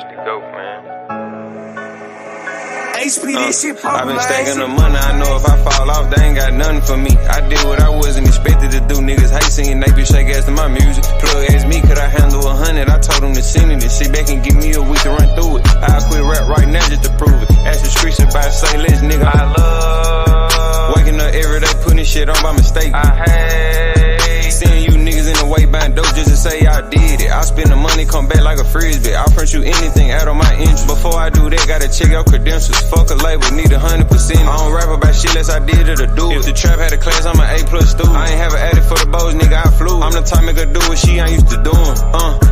It's the GOAT, man. HP, this shit I've been stacking the money, I know if I fall off, they ain't got nothing for me. I did what I wasn't expected to do. Niggas hate singing, they be shake ass to my music. Plug ask me, could I handle 100? I told them to send it and sit back and give me a week to run through it. I'll quit rap right now just to prove it. Ask the streets about to say less, nigga. I love waking up every day, putting shit on by mistake. I hate seeing you niggas in the way buying dope just to say I did it. I spend the money, come back like a frisbee. I'll print you anything out of my inch. Before I do that, gotta check your credentials. Fuck a label, need 100%. I don't rap about shit unless I did it or do it. If the trap had a class, I'm an A+ student. I ain't have an addict for the bows, nigga, I flew. I'm the type nigga do what she ain't used to doing.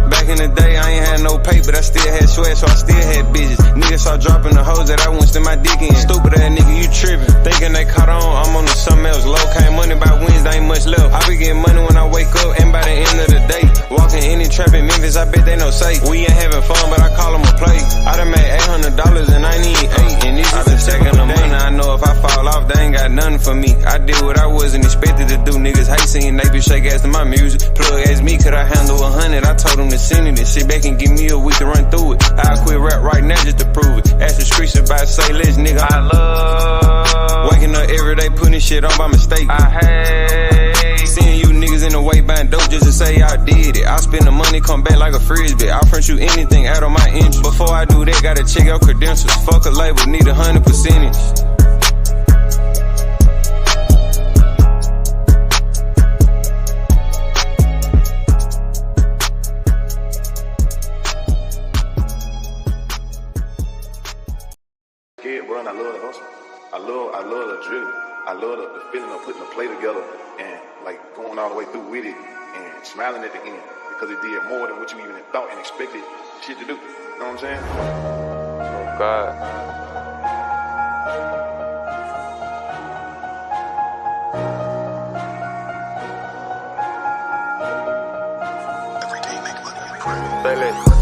Back in the day, I ain't had no pay, but I still had sweat, so I still had bitches. Niggas start dropping the hoes that I wouldn't stick my dick in. Stupid ass nigga, you tripping. Thinking they caught on, I'm on to something else. Low came money by Wednesday, ain't much left. I be getting money when I wake up, and by the end of the day, walking any trap in Memphis, I bet they know safe. We ain't having fun, but I call them a play. I done made $800 and I need 8, and this is the second of money. I know if I fall off, they ain't got nothing for me. I did what I wasn't expected to do. Niggas hate singing, they be shake ass to my music. Plug ask me, could I handle 100? I told them to send it and sit back and give me a week to run through it. I'll quit rap right now just to prove it. Ask the streets about to say less, nigga. I love waking up every day, putting shit on by mistake. I hate seeing you niggas in the way buying dope just to say I did it. I spend the money, come back like a frisbee. I'll print you anything out of my inch. Before I do that, gotta check your credentials. Fuck a label, need 100%. Bro, and I love the hustle. I love the drill. I love the feeling of putting the play together and like going all the way through with it and smiling at the end because it did more than what you even thought and expected shit to do. You know what I'm saying? Oh God.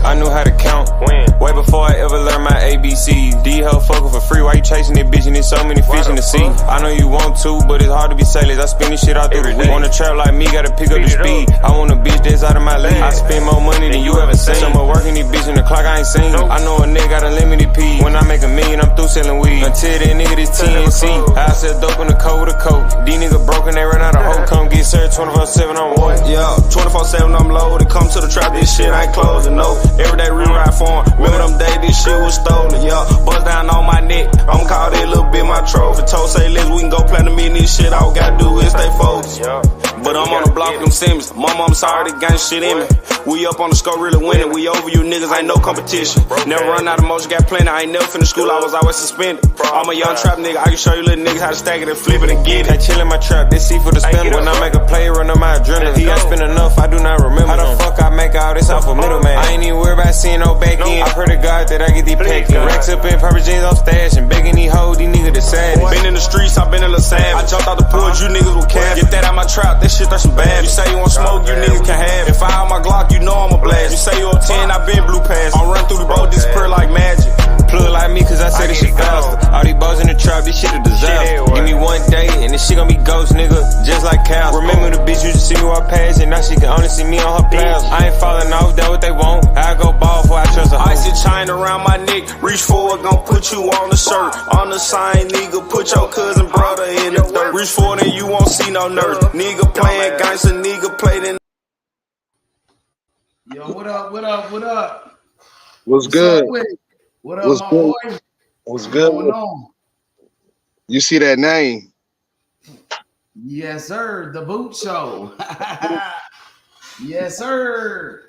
I knew how to count way before I ever learned my ABCs. D-Hell fucking for free, why you chasing that bitch and there's so many fish in the sea? I know you want to, but it's hard to be sailors. I spin this shit out through the week. On a trap like me, gotta pick up the speed. I want a bitch that's out of my league. I spend more money than you ever seen. Someone working these bitch in the clock, I ain't seen. I know a nigga got unlimited P. When I make $1 million, I'm through selling weed. Until that nigga this TNC, I sell dope in the coat with a coat. These niggas broken, they run out of hope. Come get served 24/7 on what? Yeah, 24/7 I'm loaded. Come to the trap, this shit ain't closing, no. Every day rewrite for him. Remember them days this shit was stolen, yeah. Bust down on my neck. I'm call that little bit my trophy. Told say let's we can go platinum in this shit. All gotta do is stay focused. But I'm on the block with them Simmons. Mama, I'm sorry, the gang shit in me. We up on the score, really winning. We over you niggas, ain't no competition. Never run out of motion, got plenty. I ain't never finished school, I was always suspended. I'm a young trap nigga, I can show you little niggas how to stack it and flip it and get it. I chill in my trap, they see for the spin. When I make a play, run on my adrenaline. He ain't spend enough, I do not remember. How the fuck I make all this off a middleman? I ain't even worried about seeing no back end. I pray to God that I get these packed in. Racks up in purple jeans, I'm stashing. Begging these hoes, these niggas the savage. Been in the streets, I been in the savage. I jumped out the porch, you niggas will cash. Get that out my trap, that shit, that's some bad. You say you want smoke, you niggas can have it. If I out my Glock, you know I'm a blast. You say you up 10, I been blue pass. I'm run through the boat, disappear like magic. Plug like me, cause I say this shit faster. All these balls in the trap, this shit a disaster. Give me one day, and this shit gon' be ghost, nigga, just like cows. Remember the bitch used to see me walk past, and now she can only see me on her pals. I ain't falling off, that what they want. I go ball before I trust a hoe. Icy chain around my neck, reach forward, gon' put you on the shirt. On the sign, nigga, put your cousin brother in the dirt. Reach forward and you won't see no nurse. Nigga playing gangster, nigga played in. Yo, what up, what up, what up? What's good? What up, What's my good? boy? What's good? What's going on? You see that name? Yes, sir. The Boot Show. Yes, sir.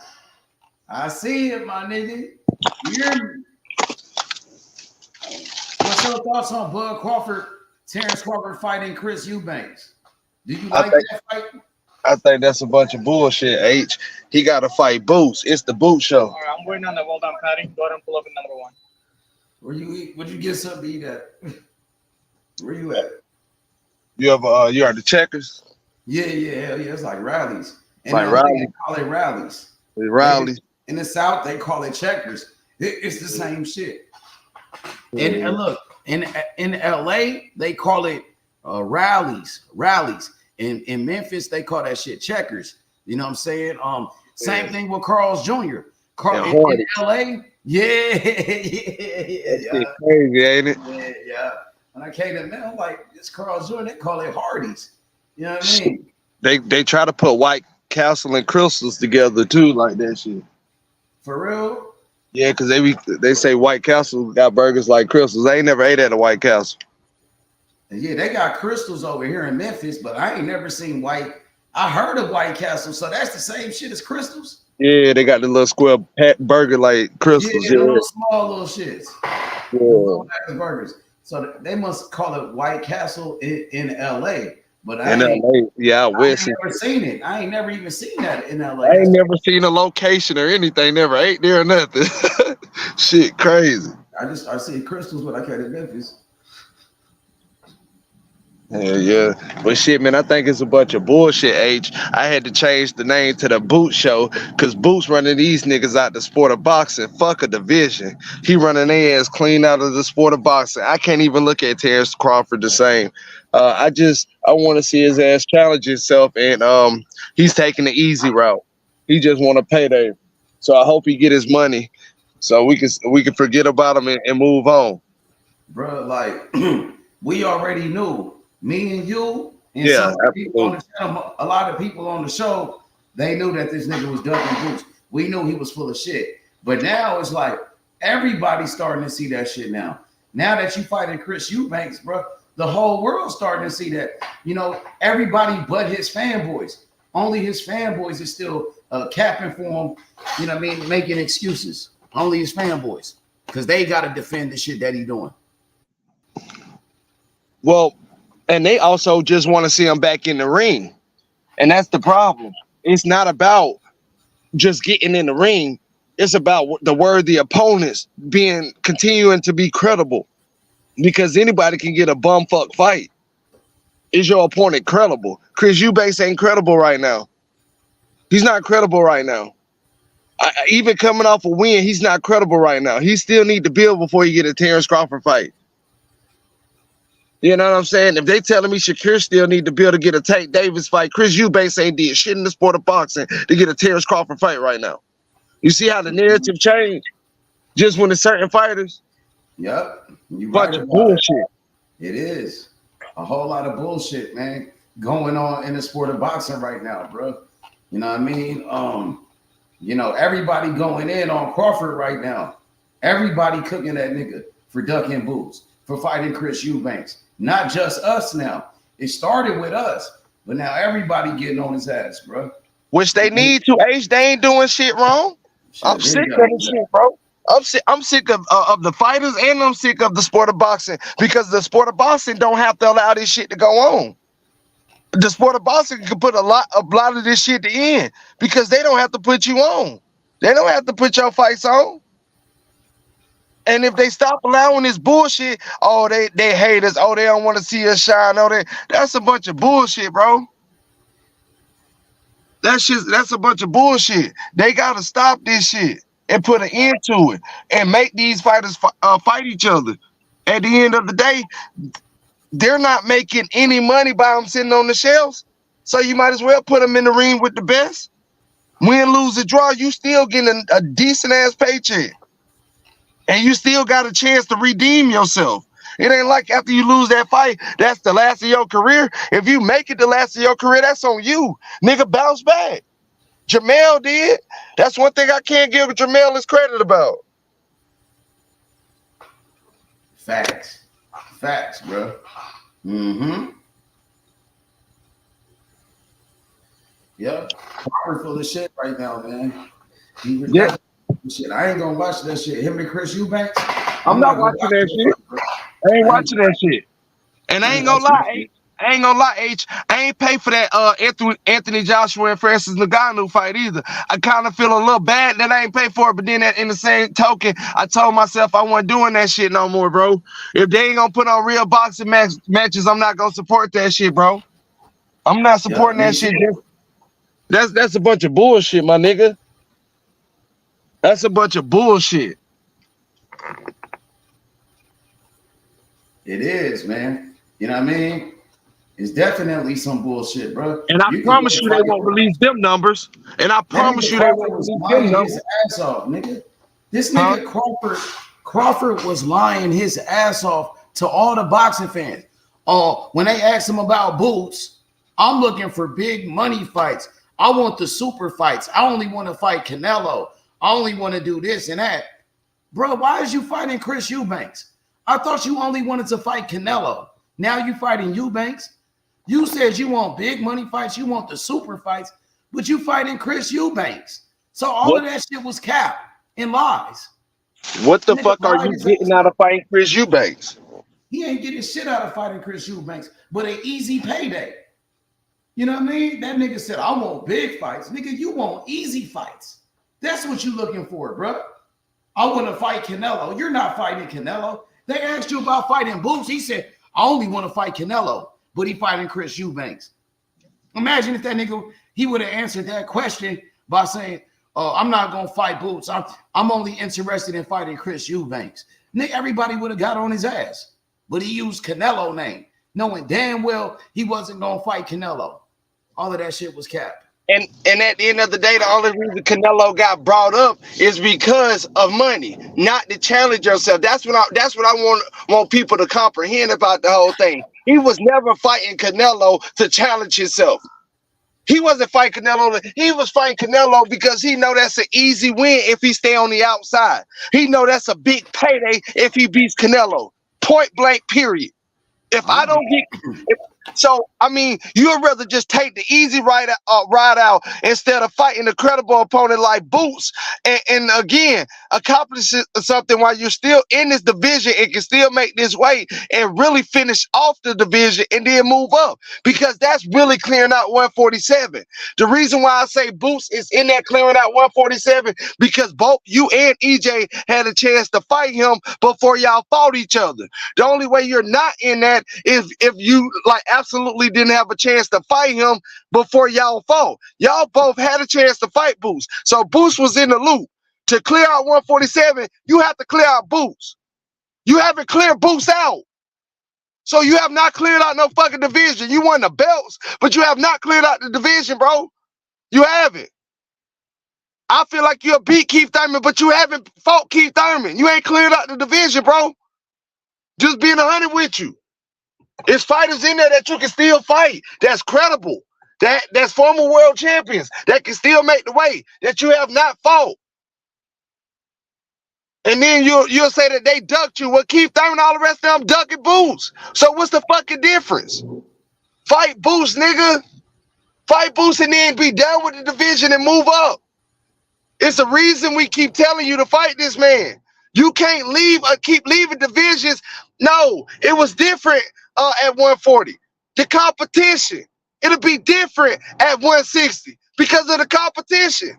I see it, my nigga. You hear me? What's your thoughts on Bud Crawford, Terence Crawford fighting Chris Eubanks? Do you like that fight? I think that's a bunch of bullshit, H. He got to fight Boots. It's the Boot Show. All right, I'm waiting on the well-done patty. Go ahead and pull up in number 1. Where you eat? Would you get something to eat at? Where you at? You ever you are the Checkers? Yeah, hell yeah. It's like rallies. And like rallies. They call it rallies. The rallies. In the South, they call it checkers. It's the same shit. And look, in LA, they call it rallies. In Memphis, they call that shit checkers. You know what I'm saying? Same thing with Carl's Jr. In LA? Yeah. That's crazy, ain't it? Yeah. When I came to man, I'm like, this Carl Jr., they call it Hardee's. You know what I mean? They try to put White Castle and Crystals together too, like that shit. For real? Yeah, because they say White Castle got burgers like Crystals. I ain't never ate at a White Castle. Yeah, they got Crystals over here in Memphis, but I ain't never seen White. I heard of White Castle, so that's the same shit as Crystals. Yeah, they got the little square burger like Crystals. Yeah, the little small little shits. Yeah. The little burgers. So they must call it White Castle in LA. But I ain't never seen it. I ain't never even seen that in LA. I ain't never seen a location or anything. Never ate there or nothing. Shit, crazy. I see Crystals when I came to Memphis. Yeah. But shit, man, I think it's a bunch of bullshit, H. I had to change the name to the Boot Show because Boot's running these niggas out the sport of boxing. Fuck a division. He running their ass clean out of the sport of boxing. I can't even look at Terence Crawford the same. I want to see his ass challenge himself, and he's taking the easy route. He just want to payday. So I hope he get his money so we can forget about him and move on. Bro, like we already knew. Me and you and a lot of people on the show, they knew that this nigga was ducking boots. We knew he was full of shit. But now it's like everybody's starting to see that shit now. Now that you fighting Chris Eubanks, bro, the whole world's starting to see that. You know, everybody but his fanboys. Only his fanboys is still capping for him, you know what I mean, making excuses. Only his fanboys. Because they got to defend the shit that he doing. Well, and they also just want to see him back in the ring. And that's the problem. It's not about just getting in the ring. It's about the worthy opponents continuing to be credible. Because anybody can get a bumfuck fight. Is your opponent credible? Chris Eubanks ain't credible right now. He's not credible right now. Even coming off a win, he's not credible right now. He still need to build before you get a Terence Crawford fight. You know what I'm saying? If they telling me Shakir still need to build to get a Tank Davis fight, Chris Eubanks ain't did shit in the sport of boxing to get a Terence Crawford fight right now. You see how the narrative changed just when it's certain fighters? Yep. You bunch of bullshit. It is a whole lot of bullshit, man, going on in the sport of boxing right now, bro. You know what I mean? You know, everybody going in on Crawford right now. Everybody cooking that nigga for ducking boots, for fighting Chris Eubanks. Not just us now. It started with us, but now everybody getting on his ass, bro. Which they need to, H. They ain't doing shit wrong. I'm sick of this shit, bro. I'm sick of the fighters, and I'm sick of the sport of boxing, because the sport of boxing don't have to allow this shit to go on. The sport of boxing can put a lot of this shit to end, because they don't have to put you on. They don't have to put your fights on. And if they stop allowing this bullshit, oh, they hate us. Oh, they don't want to see us shine. Oh, that's a bunch of bullshit, bro. That's a bunch of bullshit. They gotta stop this shit and put an end to it and make these fighters fight each other. At the end of the day, they're not making any money by them sitting on the shelves. So you might as well put them in the ring with the best. Win, lose, or draw, you still getting a decent ass paycheck. And you still got a chance to redeem yourself. It ain't like after you lose that fight, that's the last of your career. If you make it the last of your career, that's on you. Nigga, bounce back. Jamel did. That's one thing I can't give Jamel his credit about. Facts, bro. Mm-hmm. Yep. Crawford full of shit right now, man. Yeah. Shit, I ain't gonna watch that shit. Him and Chris Eubanks. I'm not watching that shit. I ain't watching that shit. And I ain't gonna lie, H. I ain't pay for that Anthony Joshua and Francis Ngannou fight either. I kind of feel a little bad that I ain't pay for it, but then in the same token, I told myself I wasn't doing that shit no more, bro. If they ain't gonna put on real boxing matches, I'm not gonna support that shit, bro. I'm not supporting that shit. That's a bunch of bullshit, my nigga. That's a bunch of bullshit. It is, man. You know what I mean? It's definitely some bullshit, bro. And I promise you they won't release them numbers. And I promise you they won't release them numbers. His ass off, nigga. This nigga Crawford was lying his ass off to all the boxing fans. When they asked him about Boots, I'm looking for big money fights. I want the super fights. I only want to fight Canelo. I only want to do this and that. Bro, why is you fighting Chris Eubanks? I thought you only wanted to fight Canelo. Now you fighting Eubanks. You said you want big money fights, you want the super fights, but you fighting Chris Eubanks. So all of that shit was cap and lies. What the fuck are you getting out of fighting Chris Eubanks? He ain't getting shit out of fighting Chris Eubanks, but an easy payday. You know what I mean? That nigga said, I want big fights. Nigga, you want easy fights. That's what you looking for, bro. I want to fight Canelo. You're not fighting Canelo. They asked you about fighting Boots. He said, I only want to fight Canelo. But he fighting Chris Eubanks. Imagine if that nigga, he would have answered that question by saying, I'm not going to fight Boots. I'm only interested in fighting Chris Eubanks. Nigga, everybody would have got on his ass. But he used Canelo name, knowing damn well he wasn't going to fight Canelo. All of that shit was cap. And at the end of the day, the only reason Canelo got brought up is because of money, not to challenge yourself. That's what I want people to comprehend about the whole thing. He was never fighting Canelo to challenge himself. He wasn't fighting Canelo. He was fighting Canelo because he know that's an easy win if he stay on the outside. He know that's a big payday if he beats Canelo. Point blank, period. If I don't get... So, I mean, you'd rather just take the easy ride out instead of fighting a credible opponent like Boots and again, accomplish something while you're still in this division and can still make this weight and really finish off the division and then move up, because that's really clearing out 147. The reason why I say Boots is in that clearing out 147 because both you and EJ had a chance to fight him before y'all fought each other. The only way you're not in that is if you absolutely didn't have a chance to fight him before y'all fought. Y'all both had a chance to fight Boots. So Boots was in the loop. To clear out 147, you have to clear out Boots. You haven't cleared Boots out. So you have not cleared out no fucking division. You won the belts, but you have not cleared out the division, bro. You haven't. I feel like you'll beat Keith Thurman, but you haven't fought Keith Thurman. You ain't cleared out the division, bro. Just being 100 with you. There's fighters in there that you can still fight. That's credible. That's former world champions that can still make the weight that you have not fought. And then you'll say that they ducked you. Well, Keith Thurman, all the rest of them ducking Boots. So what's the fucking difference? Fight Boots, nigga. Fight Boots and then be done with the division and move up. It's a reason we keep telling you to fight this man. You can't keep leaving divisions. No, it was different at 140. The competition. It'll be different at 160 because of the competition.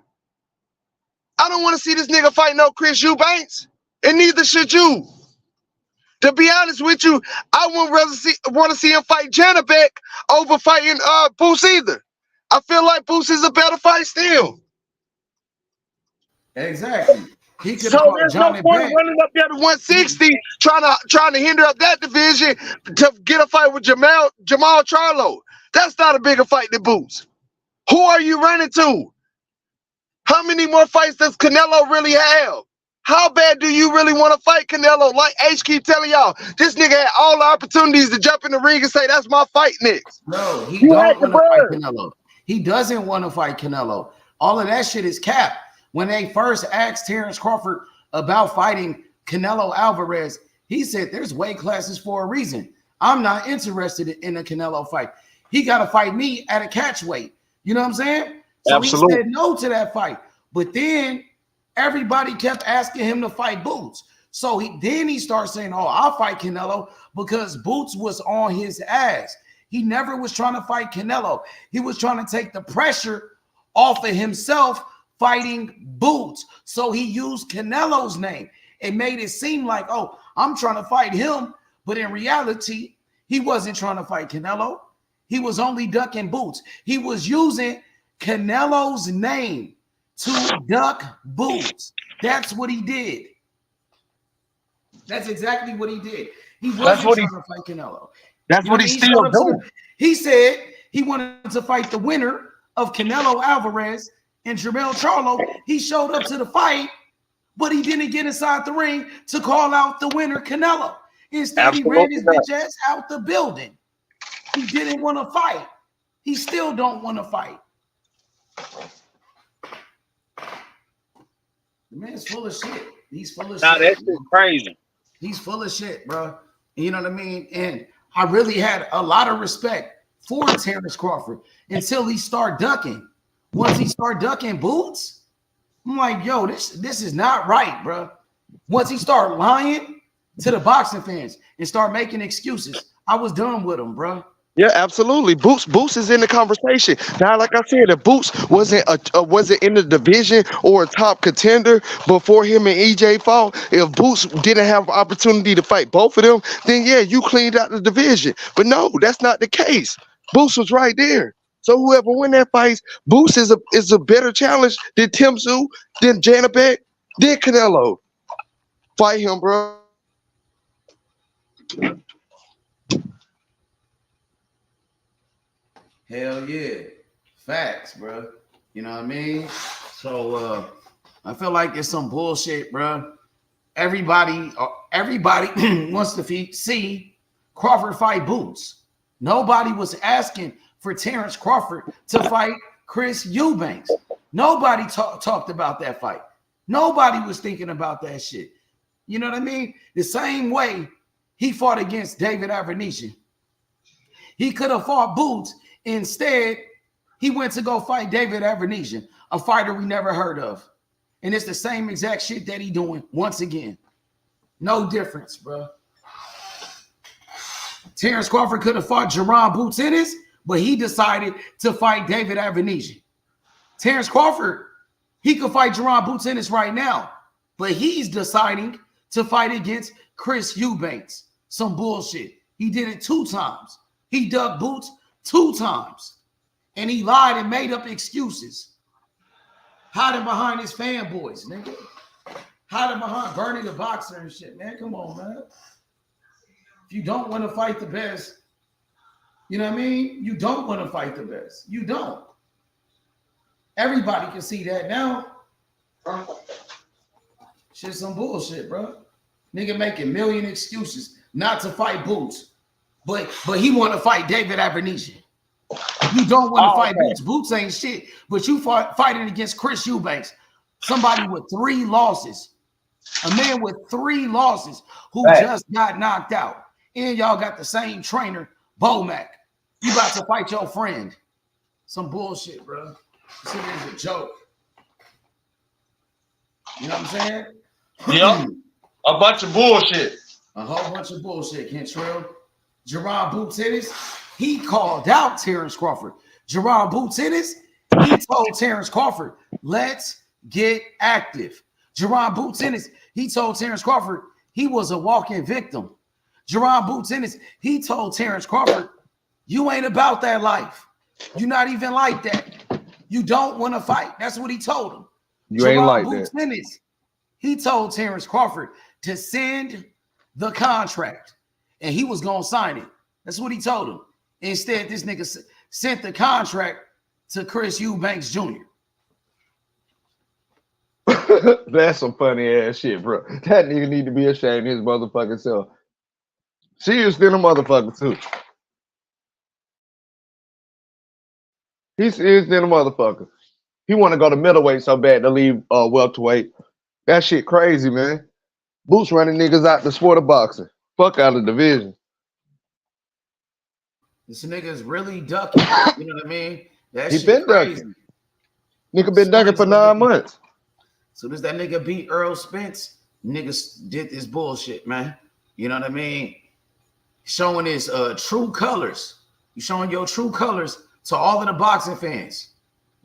I don't want to see this nigga fight no Chris Eubanks, and neither should you. To be honest with you, I wouldn't rather want to see him fight Janabek over fighting Boots either. I feel like Boots is a better fight still. Exactly. So there's no point running up there to 160, trying to hinder up that division to get a fight with Jamal Charlo. That's not a bigger fight than Boots. Who are you running to? How many more fights does Canelo really have? How bad do you really want to fight Canelo? Like H keep telling y'all, this nigga had all the opportunities to jump in the ring and say, that's my fight next. No, he don't want to fight Canelo. He doesn't want to fight Canelo. All of that shit is cap. When they first asked Terence Crawford about fighting Canelo Alvarez, he said there's weight classes for a reason. I'm not interested in a Canelo fight. He got to fight me at a catch weight. You know what I'm saying? So absolutely. He said no to that fight. But then everybody kept asking him to fight Boots. So he starts saying, oh, I'll fight Canelo because Boots was on his ass. He never was trying to fight Canelo. He was trying to take the pressure off of himself fighting Boots. So he used Canelo's name. It made it seem like, oh, I'm trying to fight him. But in reality, he wasn't trying to fight Canelo. He was only ducking Boots. He was using Canelo's name to duck Boots. That's what he did. That's exactly what he did. He wasn't trying to fight Canelo. That's what he's still doing. He said he wanted to fight the winner of Canelo Alvarez and Jermell Charlo. He showed up to the fight, but he didn't get inside the ring to call out the winner, Canelo. Instead, he ran his bitch ass out the building. He didn't want to fight. He still don't want to fight. The man's full of shit. He's full of shit. That shit's crazy. He's full of shit, bro. You know what I mean? And I really had a lot of respect for Terence Crawford until he started ducking. Once he started ducking boots, I'm like, yo, this is not right, bro. Once he started lying to the boxing fans and start making excuses, I was done with him, bro. Yeah, absolutely. Boots is in the conversation now. Like I said, if Boots wasn't in the division or a top contender before him and EJ fought, if Boots didn't have opportunity to fight both of them, then yeah, you cleaned out the division. But no, that's not the case. Boots was right there. So whoever win that fight, Boots is a better challenge than Tim Tszyu, than Janabek, than Canelo. Fight him, bro. Hell yeah. Facts, bro. You know what I mean? So I feel like it's some bullshit, bro. Everybody wants to see Crawford fight Boots. Nobody was asking for Terence Crawford to fight Chris Eubank. Nobody talked about that fight. Nobody was thinking about that shit. You know what I mean? The same way he fought against David Avenesian. He could have fought Boots. Instead, he went to go fight David Avenesian, a fighter we never heard of. And it's the same exact shit that he doing once again. No difference, bro. Terence Crawford could have fought Jaron Ennis, but he decided to fight David Avenesian. Terence Crawford, he could fight Jaron Ennis right now, but he's deciding to fight against Chris Eubank. Some bullshit. He did it 2 times. He ducked Boots 2 times. And he lied and made up excuses. Hiding behind his fanboys, nigga. Hiding behind Bernie the Boxer and shit, man. Come on, man. If you don't want to fight the best, you know what I mean? You don't want to fight the best. You don't. Everybody can see that now. Shit's some bullshit, bro. Nigga making million excuses not to fight Boots. But he want to fight David Avenesian. You don't want to fight Boots. Boots ain't shit. But you fighting against Chris Eubank, somebody with 3 losses. A man with 3 losses who just got knocked out. And y'all got the same trainer, Bomac. You about to fight your friend. Some bullshit, bro. This is a joke. You know what I'm saying? Yep. A bunch of bullshit. A whole bunch of bullshit, Kentrell. Jaron Ennis, he called out Terence Crawford. Jaron Ennis, he told Terence Crawford, let's get active. Jaron Ennis, he told Terence Crawford he was a walking victim. Jaron Ennis, he told Terence Crawford, you ain't about that life. You're not even like that. You don't want to fight. That's what he told him. You ain't like that. Ennis, he told Terence Crawford to send the contract. And he was going to sign it. That's what he told him. Instead, this nigga sent the contract to Chris Eubanks Jr. That's some funny ass shit, bro. That nigga need to be ashamed of his motherfucking self. Serious than a motherfucker, too. He's serious than a motherfucker. He want to go to middleweight so bad to leave welterweight. That shit crazy, man. Boots running niggas out the sport of boxing. Fuck out of the division. This nigga's really ducking. You know what I mean? That He shit been crazy. ducking. Nigga been ducking for 9 months. So does that nigga beat Earl Spence? Niggas did this bullshit, man. You know what I mean? Showing his true colors. You showing your true colors to all of the boxing fans.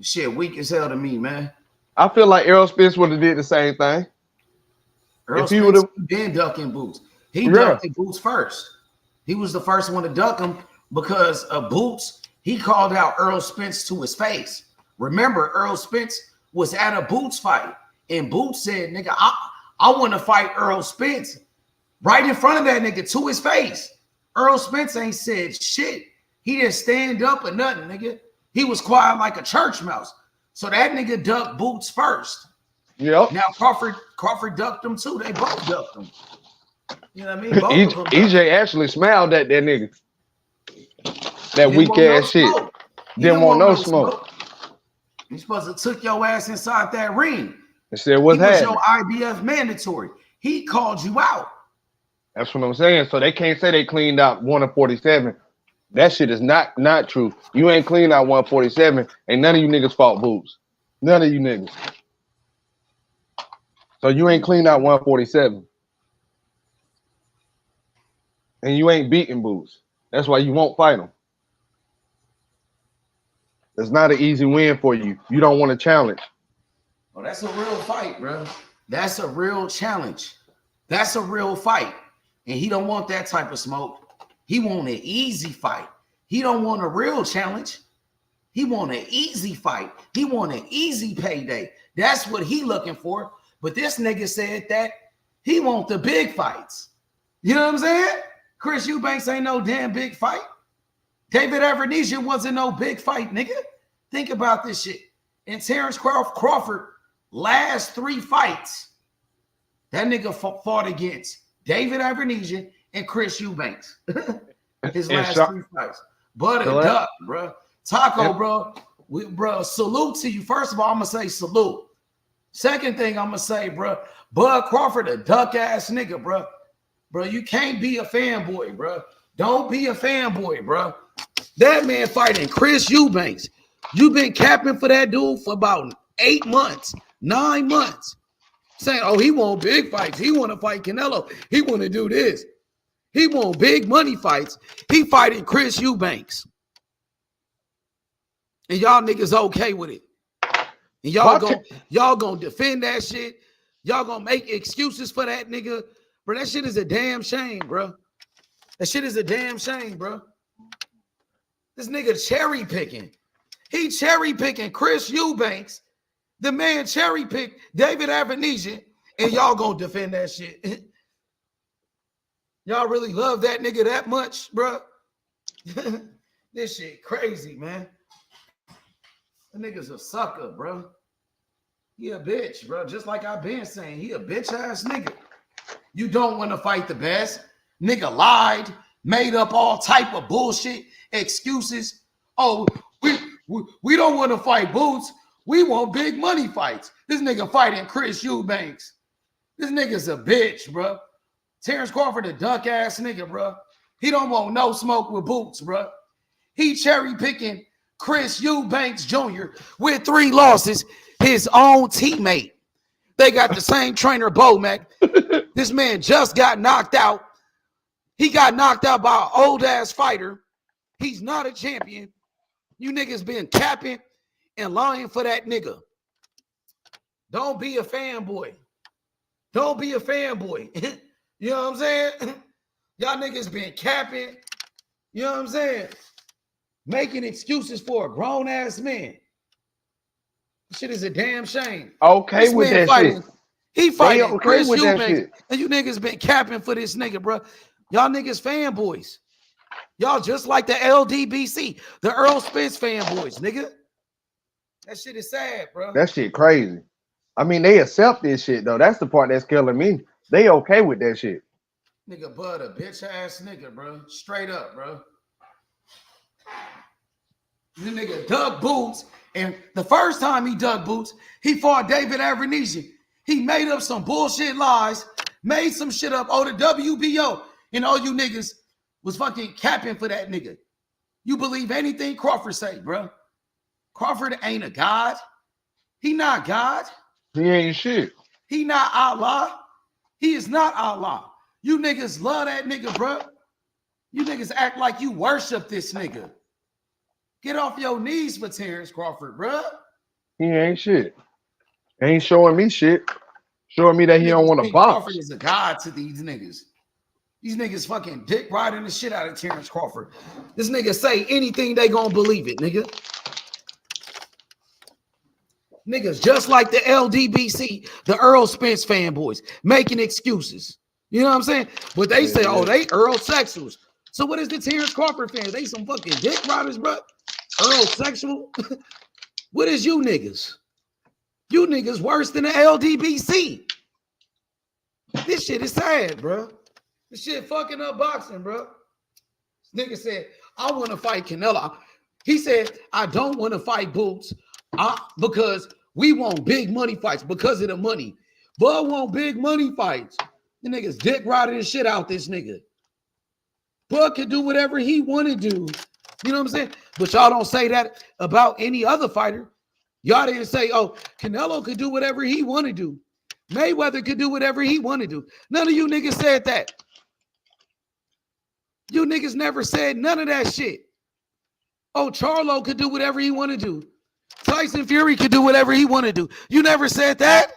Shit weak as hell to me, man. I feel like Errol Spence would have did the same thing. Earl Spence would have been ducking Boots. He ducked Boots first. He was the first one to duck him because of Boots. He called out Earl Spence to his face. Remember, Earl Spence was at a Boots fight, and Boots said, nigga, I want to fight Earl Spence right in front of that nigga to his face. Earl Spence ain't said shit. He didn't stand up or nothing, nigga. He was quiet like a church mouse. So that nigga ducked Boots first. Yep. Now Crawford ducked him too. They both ducked him. You know what I mean? Both of them EJ actually smiled at that nigga. That weak ass shit. Didn't want no smoke. You supposed to took your ass inside that ring. And said, what's happening? He was your IBF mandatory. He called you out. That's what I'm saying. So they can't say they cleaned out 147. That shit is not true. You ain't cleaned out 147. Ain't none of you niggas fought Boots. None of you niggas. So you ain't cleaned out 147. And you ain't beating Boots. That's why you won't fight him. It's not an easy win for you. You don't want to challenge. Oh, that's a real fight, bro. That's a real challenge. That's a real fight. And he don't want that type of smoke. He want an easy fight. He don't want a real challenge. He want an easy fight. He want an easy payday. That's what he looking for. But this nigga said that he want the big fights. You know what I'm saying? Chris Eubanks ain't no damn big fight. David Avenija wasn't no big fight, nigga. Think about this shit. And Terence Crawford, last 3 fights, that nigga fought against David Avenija and Chris Eubanks. His last 3 fights. But a duck, bro. Taco, bro, salute to you. First of all, I'm going to say salute. Second thing I'm going to say, bro, Bud Crawford, a duck-ass nigga, bro. Bro, you can't be a fanboy, bro. Don't be a fanboy, bro. That man fighting Chris Eubanks. You've been capping for that dude for about 8 months, 9 months. Saying, oh, he want big fights. He want to fight Canelo. He want to do this. He want big money fights. He fighting Chris Eubanks. And y'all niggas okay with it. And y'all gonna defend that shit. Y'all gonna make excuses for that nigga. Bro, that shit is a damn shame, bro. That shit is a damn shame, bro. This nigga cherry picking. He cherry picking Chris Eubanks. The man cherry picked David Avenija, and y'all gonna defend that shit. Y'all really love that nigga that much, bro? This shit crazy, man. That nigga's a sucker, bro. He a bitch, bro. Just like I've been saying, he a bitch ass nigga. You don't want to fight the best. Nigga lied, made up all type of bullshit, excuses. Oh, we don't want to fight Boots. We want big money fights. This nigga fighting Chris Eubanks. This nigga's a bitch, bro. Terence Crawford a duck ass nigga, bro. He don't want no smoke with Boots, bro. He cherry picking Chris Eubanks Jr. with 3 losses, his own teammate. They got the same trainer, Bomac. This man just got knocked out. He got knocked out by an old-ass fighter. He's not a champion. You niggas been capping and lying for that nigga. Don't be a fanboy. Don't be a fanboy. You know what I'm saying? Y'all niggas been capping. You know what I'm saying? Making excuses for a grown-ass man. This shit is a damn shame. Okay with that fighting, shit. He fighting Chris with Eubanks, and you niggas been capping for this nigga, bro. Y'all niggas fanboys. Y'all just like the LDBC, the Earl Spence fanboys, nigga. That shit is sad, bro. That shit crazy. I mean, they accept this shit, though. That's the part that's killing me. They okay with that shit. Nigga Bud, a bitch-ass nigga, bro. Straight up, bro. This nigga dug Boots, and the first time he dug Boots, he fought David Avenija. He made up some bullshit lies, made some shit up. Oh, the WBO, and all you niggas was fucking capping for that nigga. You believe anything Crawford say, bro? Crawford ain't a god. He not God. He ain't shit. He not Allah. He is not Allah. You niggas love that nigga, bro. You niggas act like you worship this nigga. Get off your knees for Terence Crawford, bro. He ain't shit. Ain't showing me shit. Showing me that he don't want to box. Crawford is a god to these niggas. These niggas fucking dick riding the shit out of Terence Crawford. This nigga say anything, they gonna believe it, nigga. Niggas just like the LDBC, the Earl Spence fanboys, making excuses. You know what I'm saying? But they say, oh, they Earl sexuals. So what is the Terence Crawford fans? They some fucking dick riders, bro. Earl sexual. What is you niggas? You niggas worse than the LDBC. This shit is sad, bro. This shit fucking up boxing, bro. This nigga said, I want to fight Canelo. He said, I don't want to fight Boots because we want big money fights because of the money. Bud want big money fights. The niggas dick riding the shit out this nigga. Bud can do whatever he want to do. You know what I'm saying? But y'all don't say that about any other fighter. Y'all didn't say, oh, Canelo could do whatever he want to do. Mayweather could do whatever he want to do. None of you niggas said that. You niggas never said none of that shit. Oh, Charlo could do whatever he want to do. Tyson Fury could do whatever he want to do. You never said that.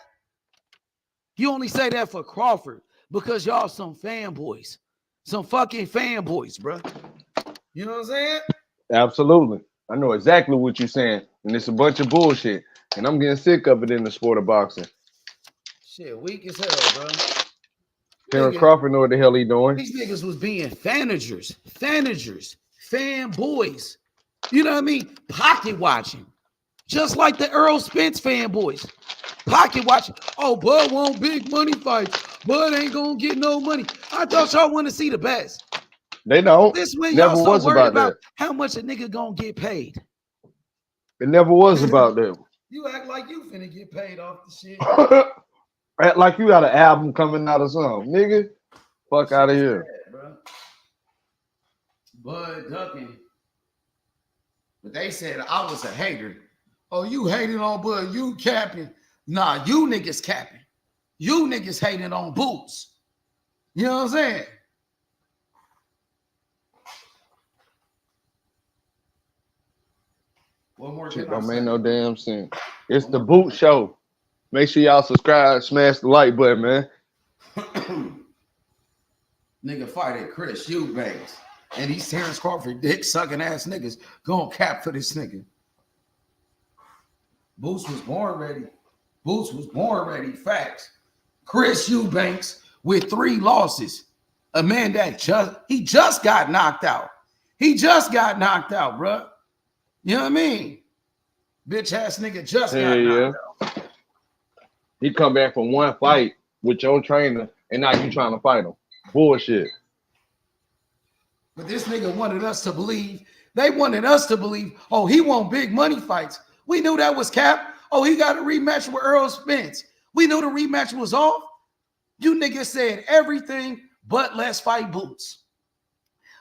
You only say that for Crawford because y'all some fanboys. Some fucking fanboys, bro. You know what I'm saying? Absolutely. I know exactly what you're saying. And it's a bunch of bullshit. And I'm getting sick of it in the sport of boxing. Shit, weak as hell, bro. Terence Crawford know what the hell he doing. These niggas was being fanboys. You know what I mean? Pocket watching. Just like the Earl Spence fanboys. Pocket watching. Oh, Bud want big money fights. Bud ain't gonna get no money. I thought y'all want to see the best. They don't. This when never y'all so was worried about that. How much a nigga gonna get paid. It never was about them. You act like you finna get paid off the shit. Act like you got an album coming out or something. Nigga, fuck out of here. Bad, Bud ducking. But they said I was a hater. Oh, you hating on Bud. You capping. Nah, you niggas capping. You niggas hating on Boots. You know what I'm saying? One more shit don't make no damn sense. It's the Boot Show. Make sure y'all subscribe, smash the like button, man. Nigga fighting Chris Eubanks. And these Terence Crawford dick sucking ass niggas gonna cap for this nigga. Boots was born ready. Boots was born ready. Facts. Chris Eubanks with 3 losses. A man that just got knocked out. He just got knocked out, bro. You know what I mean? Bitch ass nigga just got knocked out. He come back from one fight with your trainer, and now you trying to fight him. Bullshit. But this nigga wanted us to believe. They wanted us to believe, oh, he want big money fights. We knew that was cap. Oh, he got a rematch with Earl Spence. We knew the rematch was off. You niggas said everything but let's fight Boots.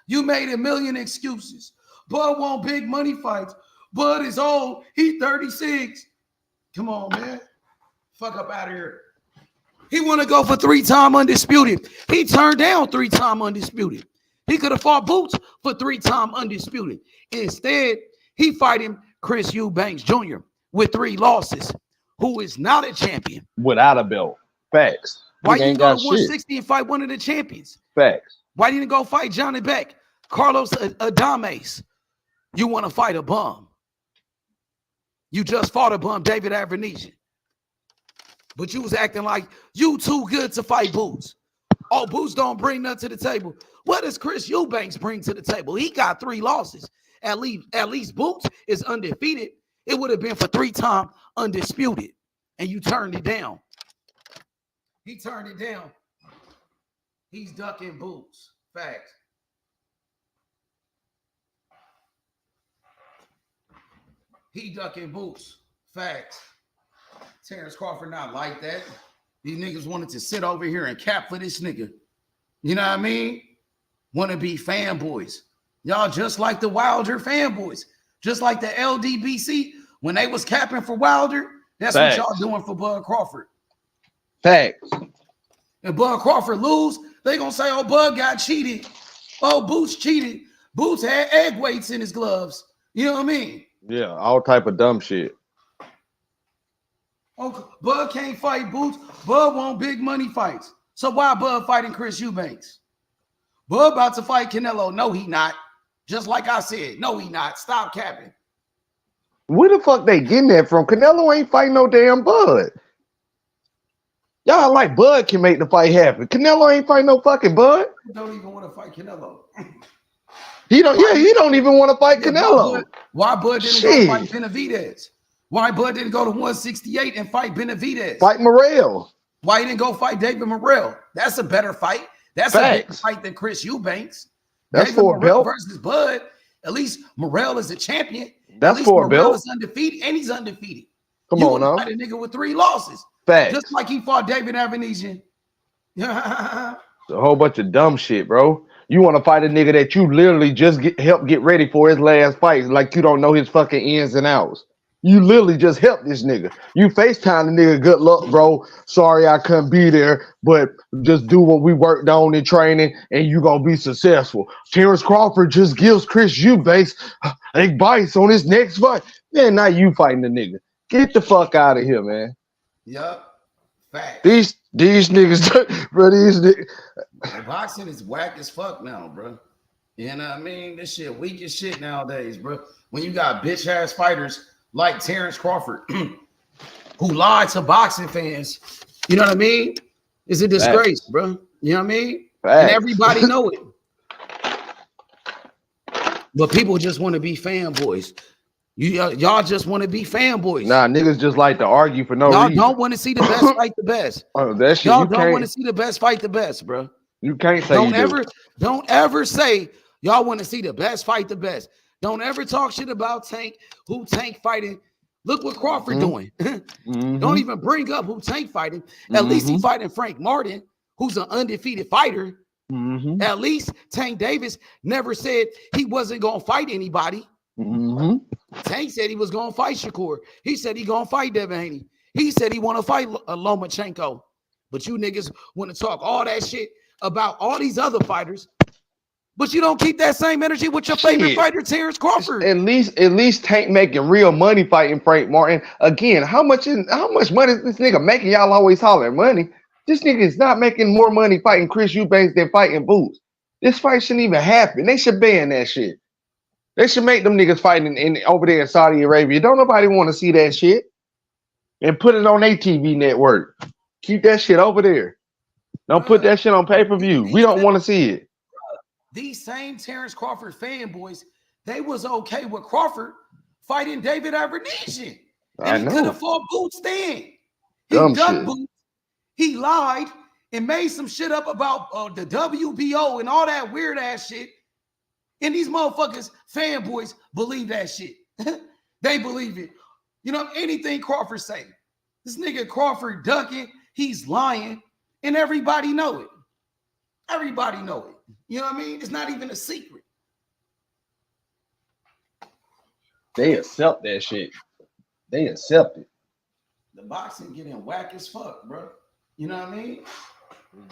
You made a million excuses. Bud want big money fights. Bud is old. He 36. Come on, man. Fuck up out of here. He want to go for 3-time undisputed. He turned down 3-time undisputed. He could have fought Boots for 3-time undisputed. Instead, he fighting Chris Eubanks Jr. with 3 losses, who is not a champion. Without a belt. Facts. Why you go to 160 and fight one of the champions? Facts. Why didn't you go fight Johnny Beck, Carlos Adames? You want to fight a bum. You just fought a bum, David Avenesian. But you was acting like you too good to fight Boots. Oh, Boots don't bring nothing to the table. What does Chris Eubanks bring to the table? He got 3 losses. At least Boots is undefeated. It would have been for 3-time undisputed. And you turned it down. He turned it down. He's ducking Boots. Facts. He ducking Boots. Facts. Terence Crawford not like that. These niggas wanted to sit over here and cap for this nigga. You know what I mean? Want to be fanboys. Y'all just like the Wilder fanboys. Just like the LDBC. When they was capping for Wilder, that's Facts. what y'all doing for Bud Crawford. Facts. And Bud Crawford lose, they gonna say, oh, Bud got cheated. Oh, Boots cheated. Boots had egg weights in his gloves. You know what I mean? Yeah, all type of dumb shit. Oh, Bud can't fight Boots. Bud want big money fights. So why Bud fighting Chris Eubanks? Bud about to fight Canelo. No, he not. Just like I said, no, he not. Stop capping. Where the fuck they getting that from? Canelo ain't fighting no damn Bud. Y'all like Bud can make the fight happen. Canelo ain't fighting no fucking Bud. Don't even want to fight Canelo. He don't even want to fight Canelo. Why Bud didn't go fight Benavidez? Why Bud didn't go to 168 and fight Benavidez? Fight Morrell. Why he didn't go fight David Morrell? That's a better fight. That's a better fight than Chris Eubanks. That's David for a belt versus Bud. At least Morrell is a champion. That's for a belt. Morrell is undefeated, and he's undefeated. Come on now. Fight a nigga with 3 losses. Facts. Just like he fought David Avenesian. A whole bunch of dumb shit, bro. You want to fight a nigga that you literally just help get ready for his last fight, like you don't know his fucking ins and outs. You literally just helped this nigga. You FaceTime the nigga, good luck, bro. Sorry I couldn't be there, but just do what we worked on in training and you gonna be successful. Terence Crawford just gives Chris Eubanks advice on his next fight. Man, now you fighting the nigga. Get the fuck out of here, man. Yup. Fact. These niggas, bro, these niggas. Boxing is whack as fuck now, bro. You know what I mean? This shit weak as shit nowadays, bro. When you got bitch ass fighters like Terence Crawford, who lied to boxing fans, you know what I mean? It's a disgrace, bro. You know what I mean? And everybody know it. But people just want to be fanboys. Y'all just want to be fanboys. Nah, niggas just like to argue for no reason. Y'all don't want to see the best fight the best. Oh, that shit. Y'all don't want to see the best fight the best, bro. You can't say don't ever say y'all want to see the best fight the best. Don't ever talk shit about Tank, who Tank fighting. Look what Crawford doing. Don't even bring up who Tank fighting. At least he fighting Frank Martin, who's an undefeated fighter. At least Tank Davis never said he wasn't gonna fight anybody. Tank said he was gonna fight Shakur. He said he gonna fight Devin Haney. He said he want to fight Lomachenko. But you niggas want to talk all that shit about all these other fighters, but you don't keep that same energy with your favorite fighter, Terence Crawford. At least Tank making real money fighting Frank Martin. Again, how much money is this nigga making? Y'all always hollering money. This nigga is not making more money fighting Chris Eubanks than fighting Boots. This fight shouldn't even happen. They should ban that shit. They should make them niggas fighting over there in Saudi Arabia. Don't nobody want to see that shit. And put it on their TV network. Keep that shit over there. Don't put that shit on pay-per-view. We don't want to see it. These same Terence Crawford fanboys, they was okay with Crawford fighting David Avenesian. And he could have fought Boots then. He done Boots. He lied and made some shit up about the WBO and all that weird ass shit. And these motherfuckers, fanboys, believe that shit. They believe it. You know, anything Crawford say. This nigga Crawford ducking, he's lying, and everybody know it. Everybody know it. You know what I mean? It's not even a secret. They accept that shit. They accept it. The boxing getting whack as fuck, bro. You know what I mean?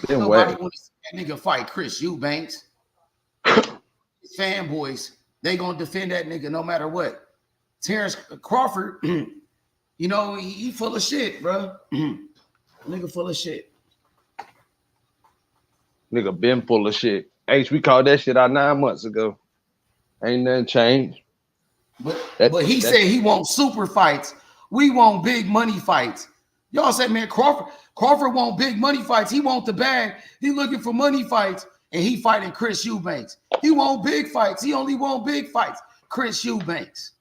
Nobody want to see that nigga fight Chris Eubanks. Fanboys, they gonna defend that nigga no matter what. Terence Crawford, you know, he full of shit, bro. Nigga full of shit. Nigga been full of shit. H, we called that shit out 9 months ago. Ain't nothing changed. But he said he wants super fights. We want big money fights. Y'all said, man, Crawford want big money fights. He want the bag. He looking for money fights. And he fighting Chris Eubanks. He want big fights. He only want big fights. Chris Eubanks.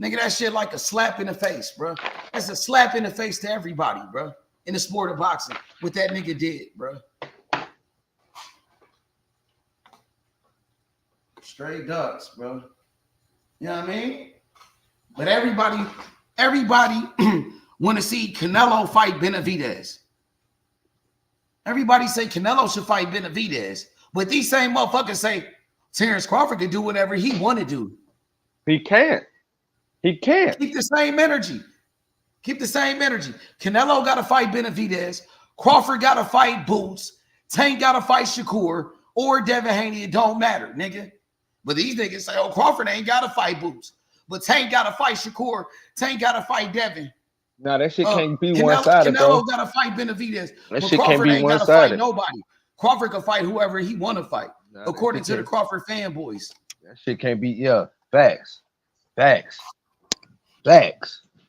Nigga, that shit like a slap in the face, bro. That's a slap in the face to everybody, bro. In the sport of boxing. What that nigga did, bro. Straight ducks, bro. You know what I mean? But everybody want to see Canelo fight Benavidez. Everybody say Canelo should fight Benavidez. But these same motherfuckers say Terence Crawford can do whatever he want to do. He can't. He can't. Keep the same energy. Keep the same energy. Canelo got to fight Benavidez. Crawford got to fight Boots. Tank got to fight Shakur or Devin Haney. It don't matter, nigga. But these niggas say, oh, Crawford ain't got to fight Boots. But Tank got to fight Shakur. Tank got to fight Devin. No, that shit can't be one-sided, bro. Canelo got to fight Benavidez. That shit can't be one-sided. Nobody. Crawford can fight whoever he want to fight, according to the Crawford fanboys. That shit can't be, facts.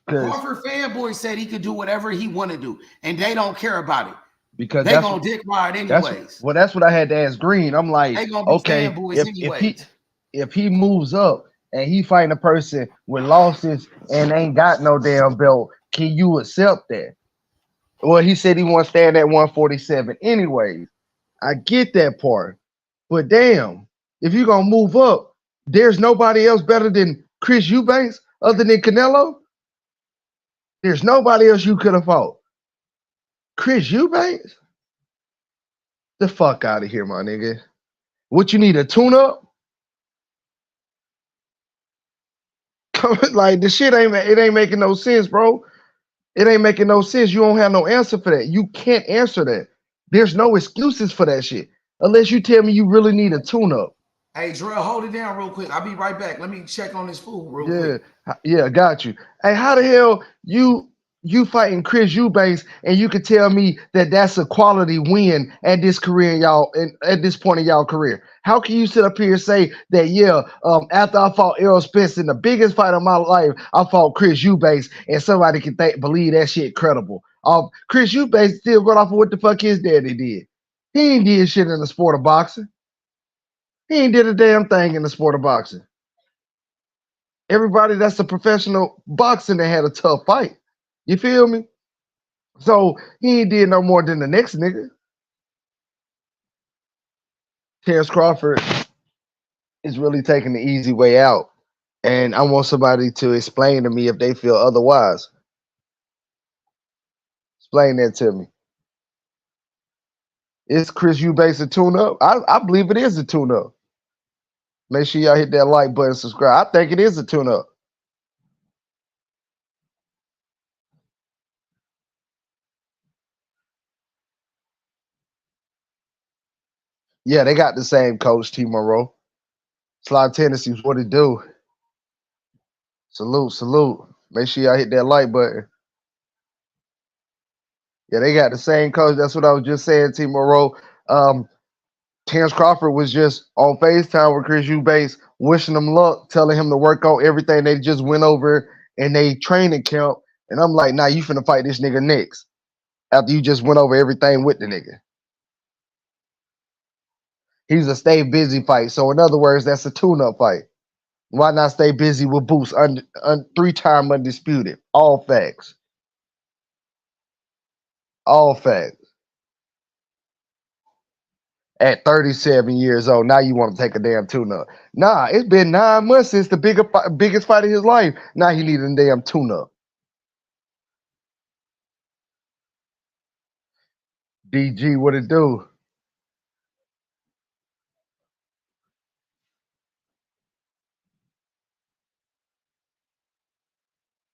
Crawford fanboys said he could do whatever he want to do, and they don't care about it. Because they gonna dick ride anyways. That's what I had to ask Green. I'm like, they gonna be fanboys anyways. if he moves up and he fighting a person with losses and ain't got no damn belt, can you accept that? Well, he said he wants to stand at 147 anyways. I get that part. But damn, if you're gonna move up, there's nobody else better than Chris Eubanks other than Canelo. There's nobody else you could have fought. Chris Eubanks? The fuck out of here, my nigga. What you need, a tune-up? Like the shit ain't making no sense, bro. It ain't making no sense. You don't have no answer for that. You can't answer that. There's no excuses for that shit. Unless you tell me you really need a tune-up. Hey, Drell, hold it down real quick. I'll be right back. Let me check on this food real quick. Yeah, got you. Hey, how the hell you fighting Chris Eubanks and you could tell me that that's a quality win at this career, y'all, and at this point in y'all career? How can you sit up here and say that, after I fought Errol Spence in the biggest fight of my life, I fought Chris Eubanks, and somebody can believe that shit credible? Chris Eubanks still going off of what the fuck his daddy did. He ain't did shit in the sport of boxing. He ain't did a damn thing in the sport of boxing. Everybody that's a professional boxing that had a tough fight. You feel me? So he ain't did no more than the next nigga. Terence Crawford is really taking the easy way out. And I want somebody to explain to me if they feel otherwise. Explain that to me. Is Chris Eubanks a tune-up? I believe it is a tune-up. Make sure y'all hit that like button, subscribe. I think it is a tune-up. Yeah, they got the same coach, T. Monroe. Slide Tennessee's what it do. Salute. Make sure y'all hit that like button. Yeah, they got the same coach. That's what I was just saying, T. Monroe. Terence Crawford was just on FaceTime with Chris Eubanks, wishing him luck, telling him to work on everything they just went over in they training camp. And I'm like, nah, you finna fight this nigga next after you just went over everything with the nigga. He's a stay busy fight. So in other words, that's a tune-up fight. Why not stay busy with Boots, 3-time undisputed? All facts. All facts. At 37 years old, now you want to take a damn tune-up. Nah, it's been 9 months since the biggest fight of his life. Now he needed a damn tune-up. DG, what it do?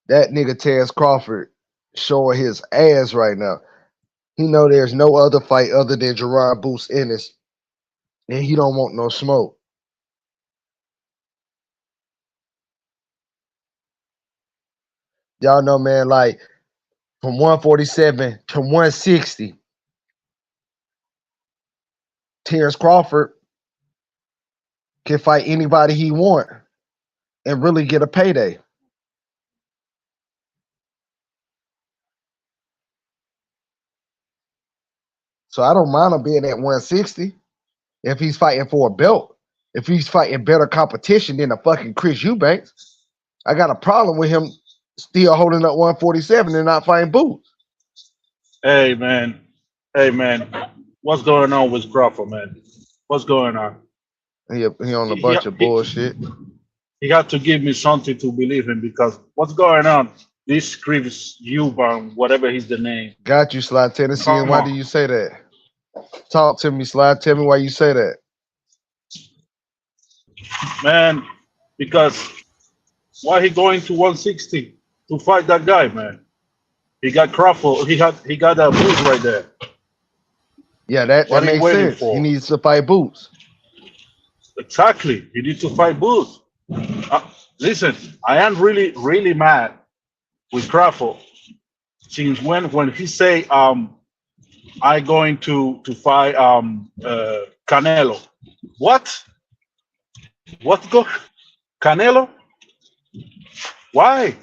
That nigga Terence Crawford showing his ass right now. He know there's no other fight other than Jaron Ennis, and he don't want no smoke. Y'all know, man, like from 147 to 160, Terence Crawford can fight anybody he want and really get a payday. So I don't mind him being at 160 if he's fighting for a belt. If he's fighting better competition than a fucking Chris Eubanks, I got a problem with him still holding up 147 and not fighting Boots. Hey man, what's going on with Crawford, man? What's going on? He on a bunch of bullshit. He got to give me something to believe in, because what's going on? This Chris Eubank, whatever he's the name. Got you, Slide Tennessee. And why do you say that? Talk to me, Slide. Tell me why you say that. Man, because why he going to 160 to fight that guy, man? He got Crawford. He got that Boots right there. Yeah, that makes sense. He needs to fight Boots. Exactly. He needs to fight Boots. Listen, I am really, really mad with Crawford since when he say I going to fight Canelo. What go Canelo? Why?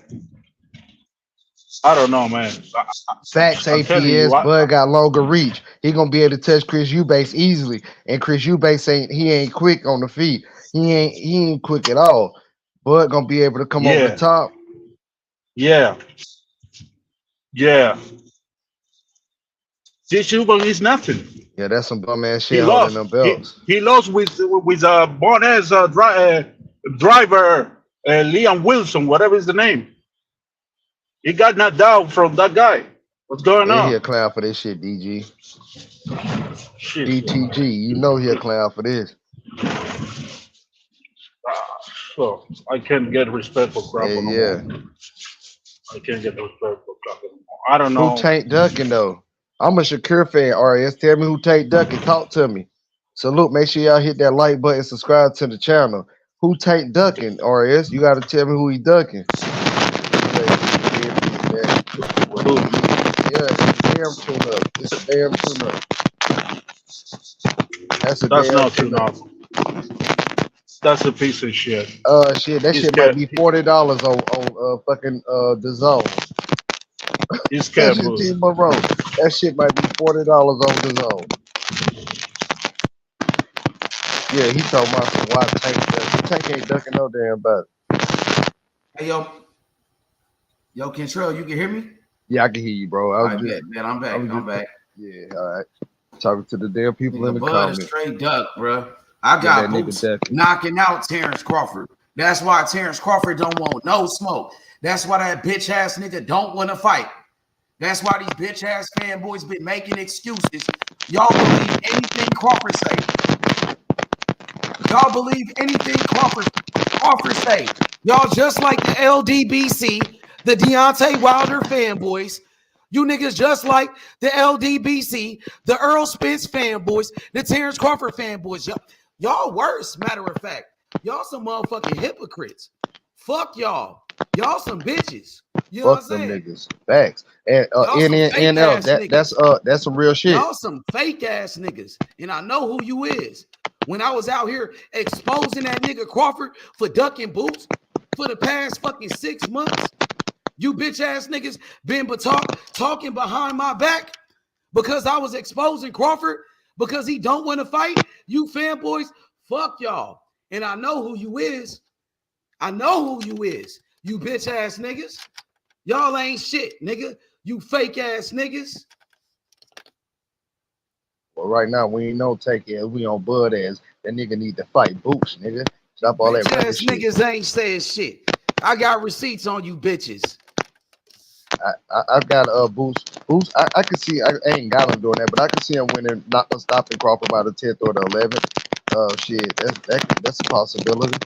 I don't know, man. Facts, APS, Bud got longer reach. He gonna be able to touch Chris Eubanks easily, and Chris Eubanks ain't quick on the feet. He ain't quick at all. Bud gonna be able to come over the top. Yeah. This Eubank is nothing. Yeah, that's some bum ass He shit holding lost. them belts. He lost with Bonet's driver, Liam Wilson, whatever is the name. He got knocked down from that guy. What's going on? He a clown for this shit, DG. Shit. DTG, you know he a clown for this. So I can't get respect for crap anymore. Yeah. I can't get respect for crap anymore. I don't know. Who Tank ducking though? I'm a Shakur fan, RS. Tell me who Tank ducking. Talk to me. Salute. Make sure y'all hit that like button, subscribe to the channel. Who Tank ducking, RS? You gotta tell me who he ducking. Yeah, damn tune up. It's a damn tune up. That's not tune up. That's a piece of shit. Shit, that shit might be $40 on fucking the zone. He's scared. That shit might be $40 on the zone. Yeah, he talking about some why Tank ain't ducking no damn body. Hey yo, Control, you can hear me? Yeah, I can hear you, bro. I'm back. Yeah, all right. Talking to the damn people nigga, in the Bud comments. A straight duck, bro. I got boots knocking out Terence Crawford. That's why Terence Crawford don't want no smoke. That's why that bitch ass nigga don't want to fight. That's why these bitch ass fanboys been making excuses. Y'all believe anything Crawford say. Y'all believe anything Crawford say. Y'all just like the LDBC, the Deontay Wilder fanboys. You niggas just like the LDBC, the Earl Spence fanboys, the Terence Crawford fanboys. Y'all worse, matter of fact. Y'all some motherfucking hypocrites. Fuck y'all. Y'all some bitches. You know Fuck what I'm them saying? niggas. Facts. And NL, that's some real shit. Y'all some fake ass niggas. And I know who you is. When I was out here exposing that nigga Crawford for ducking boots for the past fucking 6 months, you bitch ass niggas been talking behind my back because I was exposing Crawford because he don't want to fight. You fanboys, fuck y'all. And I know who you is. You bitch ass niggas. Y'all ain't shit, nigga. You fake ass niggas. Well, right now we ain't no taking. We on Bud ass. That nigga need to fight Boots, nigga. Stop all that bitch ass shit. Niggas ain't saying shit. I got receipts on you bitches. I've got Boots. I can see. I ain't got him doing that, but I can see him winning, not stopping Crawford by the 10th or the 11th. Shit, that's a possibility.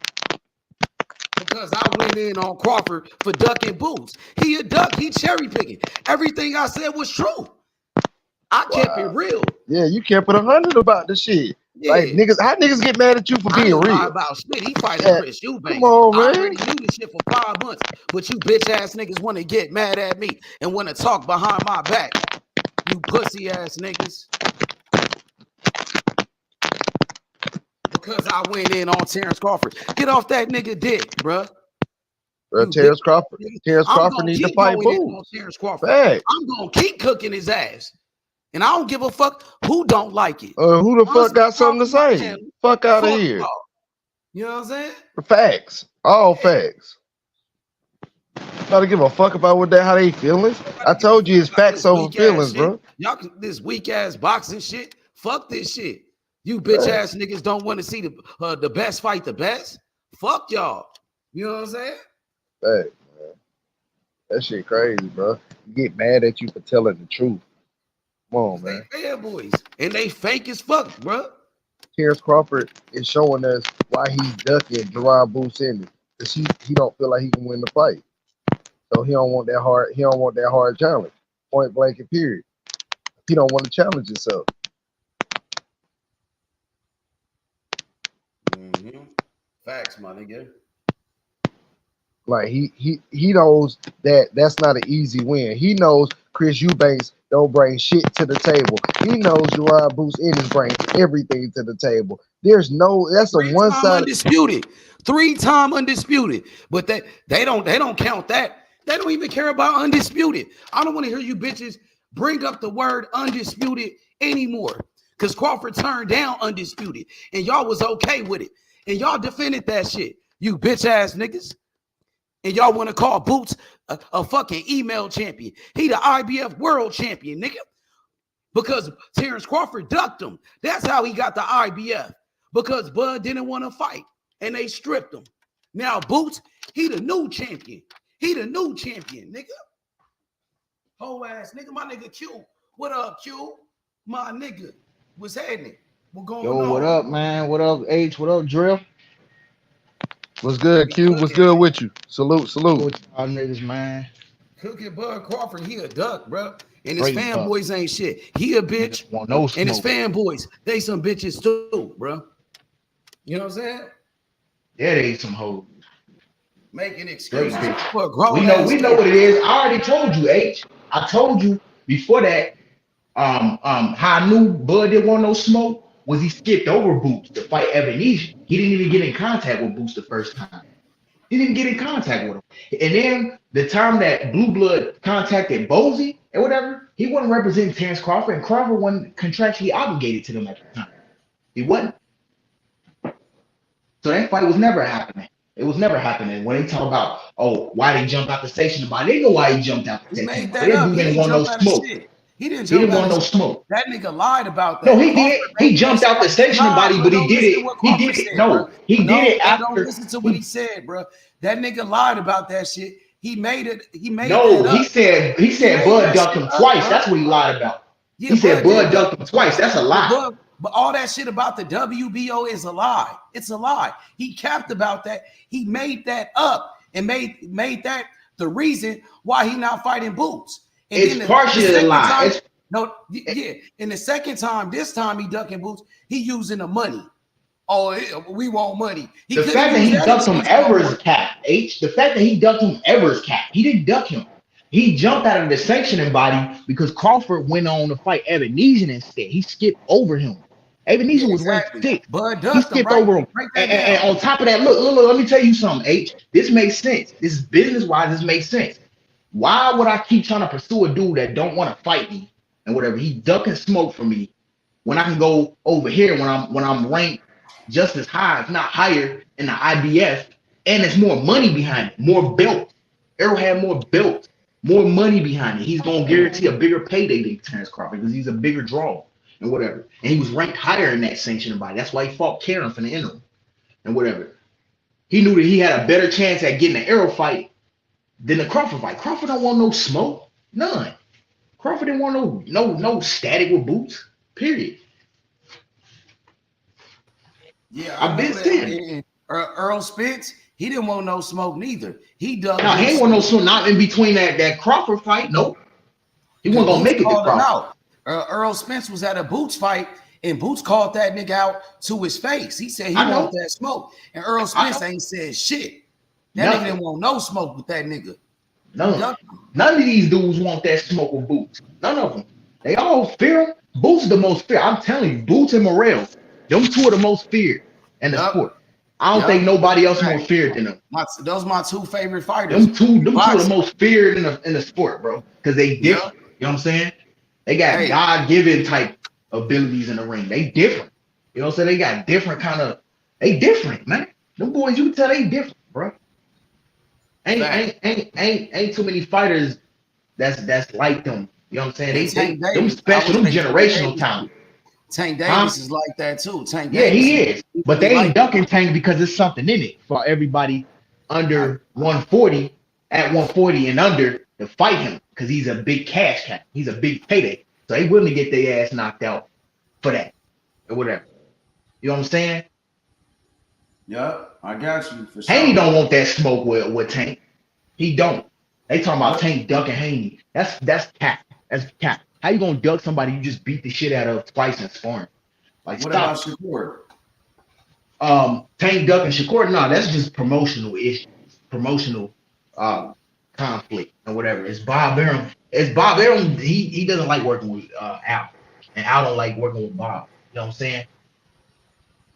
Because I went in on Crawford for ducking boots. He a duck. He cherry picking. Everything I said was true. I kept it real. Yeah, you kept it 100 about the shit. Yeah. Like niggas, how niggas get mad at you for being real? Lie about shit. He fighting Chris Eubank. Come on, man. I already knew this shit for 5 months, but you bitch ass niggas want to get mad at me and want to talk behind my back. You pussy ass niggas. Because I went in on Terence Crawford. Get off that nigga dick, bruh. Terence Crawford need to fight Boots. Terence Crawford. I'm gonna keep cooking his ass. And I don't give a fuck who don't like it. Who the fuck got something to say? Fuck out of here. You know what I'm saying? Facts. All facts. Not to give a fuck about how they feelings. I told you it's facts over feelings, bro. Y'all this weak ass boxing shit. Fuck this shit. You bitch ass niggas don't want to see the best fight the best. Fuck y'all. You know what I'm saying? Hey, man. That shit crazy, bro. You get mad at you for telling the truth. Come on, man. They fanboys and they fake as fuck, bro. Terence Crawford is showing us why he's ducking Jaron Boots in it. Because he don't feel like he can win the fight. So he don't want that hard challenge. Point blank and period. He don't want to challenge himself. Mm-hmm. Facts, my nigga. Like he knows that's not an easy win. He knows Chris Eubanks don't bring shit to the table. He knows Jaron Boots Ennis bring everything to the table. That's a one-sided undisputed. 3-time undisputed. But they don't count that. They don't even care about undisputed. I don't want to hear you bitches bring up the word undisputed anymore. Because Crawford turned down undisputed. And y'all was okay with it. And y'all defended that shit, you bitch ass niggas. And y'all want to call Boots a fucking email champion. He the IBF world champion, nigga. Because Terence Crawford ducked him. That's how he got the IBF. Because Bud didn't want to fight. And they stripped him. Now Boots, he the new champion. He the new champion, nigga. Whole ass nigga, my nigga Q. What up, Q? My nigga. What's happening? What going on? What up, man? What up, H? What up, Drill? What's good, Q? What's good with you? Salute. With y'all niggas, man. Cookie Bud Crawford, he a duck, bro. And his fanboys ain't shit. He a bitch. And his fanboys, they some bitches too, bro. You know what I'm saying? Yeah, they some hoes. Making excuses for a grown man. We know what it is. I already told you, H. I told you before that. How I knew Bud didn't want no smoke was he skipped over Boots to fight Ebenezer. He didn't even get in contact with Boots the first time. He didn't get in contact with him. And then the time that Blue Blood contacted Bozy and whatever, he wasn't representing Terence Crawford, and Crawford wasn't contractually obligated to them at the time. He wasn't. So that fight was never happening. It was never happening. When they talk about, why they jumped out the station, they know why he jumped out the station. They didn't want no smoke. He didn't want no smoke. That nigga lied about that. No, he did. He jumped out the station body, but he did it. He did it. No, he did it after. Don't listen to what he said, bro. That nigga lied about that shit. He made it. He made it. No, he said Bud ducked him twice. That's what he lied about. He said Bud ducked him twice. That's a lie. But all that shit about the WBO is a lie. It's a lie. He capped about that. He made that up and made that the reason why he not fighting Boots. And it's partially a lie. And the second time, this time he ducking Boots, he using the money. Oh, we want money. The fact that he ducked him ever is cap, H. The fact that he ducked him ever is cap. He didn't duck him. He jumped out of the sanctioning body because Crawford went on to fight Ebenezer instead. He skipped over him. Ebenezer was ranked 6. He skipped over him. And on top of that, look, let me tell you something, H. This makes sense. This is business-wise, this makes sense. Why would I keep trying to pursue a dude that don't want to fight me and whatever? He duck and smoke for me when I can go over here when I'm ranked just as high, if not higher, in the IBF, and there's more money behind it, more belts. Errol had more belts, more money behind it. He's gonna guarantee a bigger payday than Terence Crawford because he's a bigger draw and whatever. And he was ranked higher in that sanctioning body. That's why he fought Karen from the interim and whatever. He knew that he had a better chance at getting an Errol fight than the Crawford fight. Crawford don't want no smoke, none. Crawford didn't want no static with Boots, period. Yeah, I've been saying. Earl Spence, he didn't want no smoke neither. He dug. No, he ain't want no smoke. Not in between that Crawford fight. Nope. He wasn't gonna make it to Crawford. Earl Spence was at a Boots fight, and Boots called that nigga out to his face. He said he wanted that smoke, and Earl Spence ain't said shit. That nigga didn't want no smoke with that nigga. None of these dudes want that smoke with Boots. None of them. They all fear him. Boots is the most feared. I'm telling you, Boots and Morrell, them two are the most feared in the sport. I don't think nobody else more feared than them. Those are my two favorite fighters. Them two are the most feared in the sport, bro. Because they different. You know what I'm saying? They got God-given type abilities in the ring. They different. You know what I'm saying? They got different kind of. They different, man. Them boys, you can tell they different, bro. Ain't too many fighters that's like them. You know what I'm saying? Them special, them generational talent. Tank Davis is like that too. Tank Davis, he is. But they ain't ducking Tank because there's something in it for everybody under 140, at 140 and under to fight him because he's a big cash cow. He's a big payday. So they willing to get their ass knocked out for that or whatever. You know what I'm saying? Yep, I got you. For Haney don't want that smoke with Tank. He don't. They talking about Tank ducking Haney. That's cap. That's cap. How you gonna duck somebody you just beat the shit out of twice in sparring? Like, what about Shakur? Tank ducking Shakur? No, that's just promotional issues, promotional conflict or whatever. It's Bob Arum. He doesn't like working with Al, and Al don't like working with Bob. You know what I'm saying?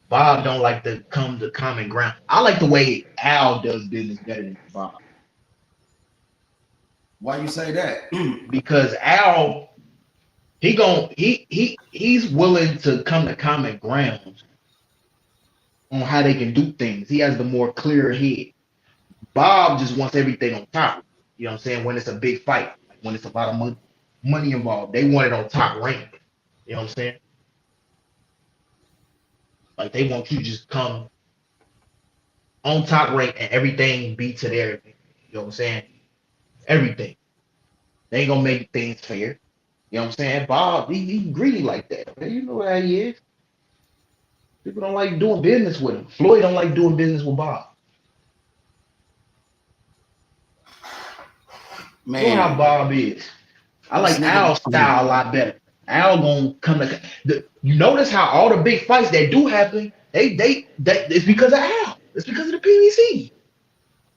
Bob don't like to come to common ground. I like the way Al does business better than Bob. Why you say that? Because Al, he's willing to come to common ground on how they can do things. He has the more clear head. Bob just wants everything on top. You know what I'm saying? When it's a big fight, like when it's a lot of money involved, they want it on top rank. You know what I'm saying? Like they want you to just come on top rank and everything be to their, you know what I'm saying? Everything. They ain't gonna make things fair. You know what I'm saying? Bob, he greedy like that. Man. You know how he is. People don't like doing business with him. Floyd don't like doing business with Bob. Man, You know how Bob is. I like Al's style a lot better. Al gonna come to you notice how all the big fights that do happen, they it's because of Al. It's because of the PBC.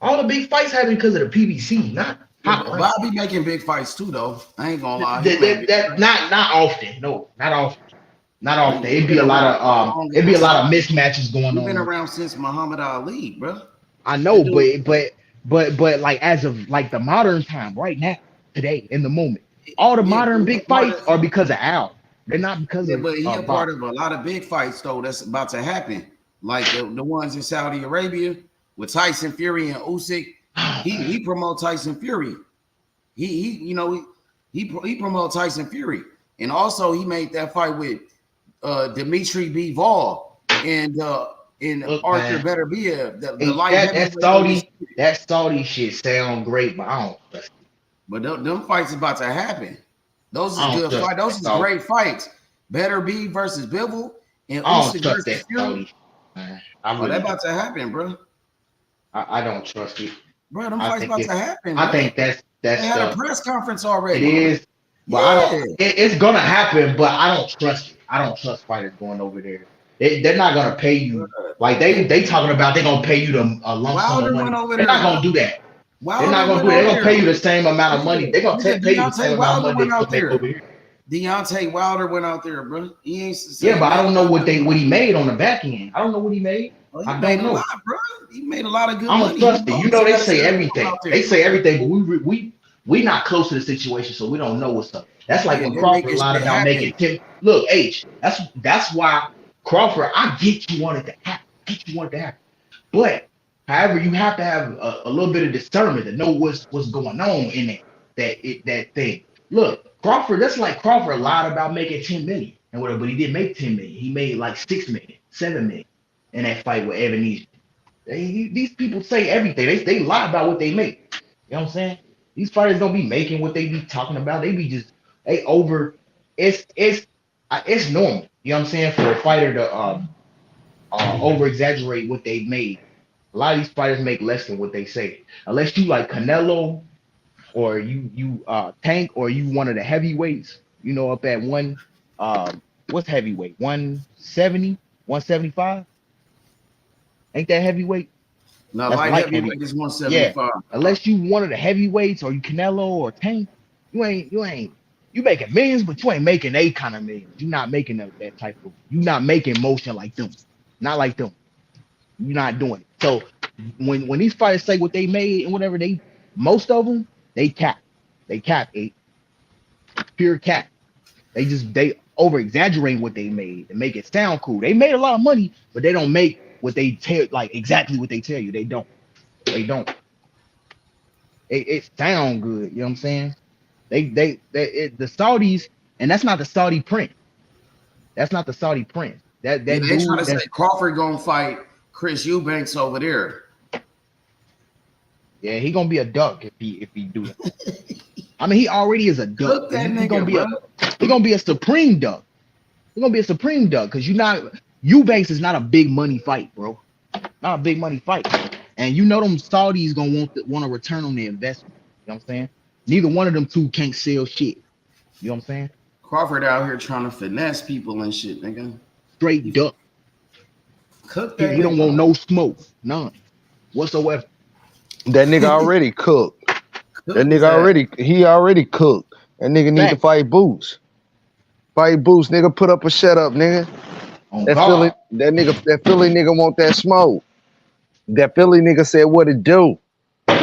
All the big fights happen because of the PBC, not Bobby making big fights too, though. I ain't gonna lie. Not often. No, not often. Not often. It'd be a lot of mismatches going on. We've been around since Muhammad Ali, bro. I know, but like as of like the modern time, right now, today, in the moment, all the modern big fights are because of Al. They're not because of. But he's a part of a lot of big fights though that's about to happen, like the ones in Saudi Arabia with Tyson Fury and Usyk. He promotes Tyson Fury. He promotes Tyson Fury, and also he made that fight with Dimitri Bivol and Arthur Beterbiev. That Saudi shit sound great, but I don't. But them fights about to happen. Those are good fights. Those are great fights. Beterbiev versus Bivol and Usyk versus Fury. That about to happen, bro. I don't trust it. Bro, them fights about to happen. I think that's they had a press conference already. It is. But it's gonna happen, but I don't trust it. I don't trust fighters going over there. They're not gonna pay you like they talking about. They're gonna pay you a lump sum of money. They're not gonna do that. They're not gonna do that. They're gonna pay you the same amount of money. They're gonna pay you the same amount of money they make over here. Deontay Wilder went out there, bro. He ain't. Yeah, but I don't know what he made on the back end. I don't know what he made. I don't know, bro. He made a lot of good money. I don't trust it. You know they say everything. They say everything, but we not close to the situation, so we don't know what's up. That's like when Crawford lied about making 10. Look, H. That's why Crawford. I get you wanted to happen. But however, you have to have a little bit of discernment to know what's going on in that thing. Look, Crawford. That's like Crawford lied about making 10 million and whatever, but he didn't make 10 million. He made like 6 million, 7 million in that fight with Evan. These people say everything. They lie about what they make. You know what I'm saying? These fighters don't be making what they be talking about. They be just it's normal. You know what I'm saying? For a fighter to over exaggerate what they made. A lot of these fighters make less than what they say. Unless you like Canelo or you Tank or you one of the heavyweights, you know, up at what's heavyweight? 170, 175? Ain't that heavyweight? No, light heavyweight is 175. Yeah. Unless you one of the heavyweights or you Canelo or Tank, you making millions, but you ain't making they kind of millions. You're not making that type of. You're not making motion like them. Not like them. You're not doing it. So when these fighters say what they made and whatever, most of them they cap. They cap it. Pure cap. They over exaggerate what they made and make it sound cool. They made a lot of money, but they don't make what they tell exactly what they tell you. They don't. It sound good. You know what I'm saying? The Saudis, and that's not the Saudi print. That's not the Saudi print. They trying to say Crawford gonna fight Chris Eubanks over there. Yeah, he gonna be a duck if he do it. I mean, he already is a duck. He's gonna be a supreme duck. He's gonna be a supreme duck because Eubanks is not a big money fight, bro. Not a big money fight. And you know them Saudis gonna want to return on their investment. You know what I'm saying? Neither one of them two can't sell shit. You know what I'm saying? Crawford out here trying to finesse people and shit, nigga. Straight duck. Cook that. He don't want no smoke. None. Whatsoever. That nigga already cooked. That nigga already cooked. That nigga need to fight Boots. Fight Boots, nigga. Put up or shut up, nigga. That Philly nigga want that smoke. That Philly nigga said what it do.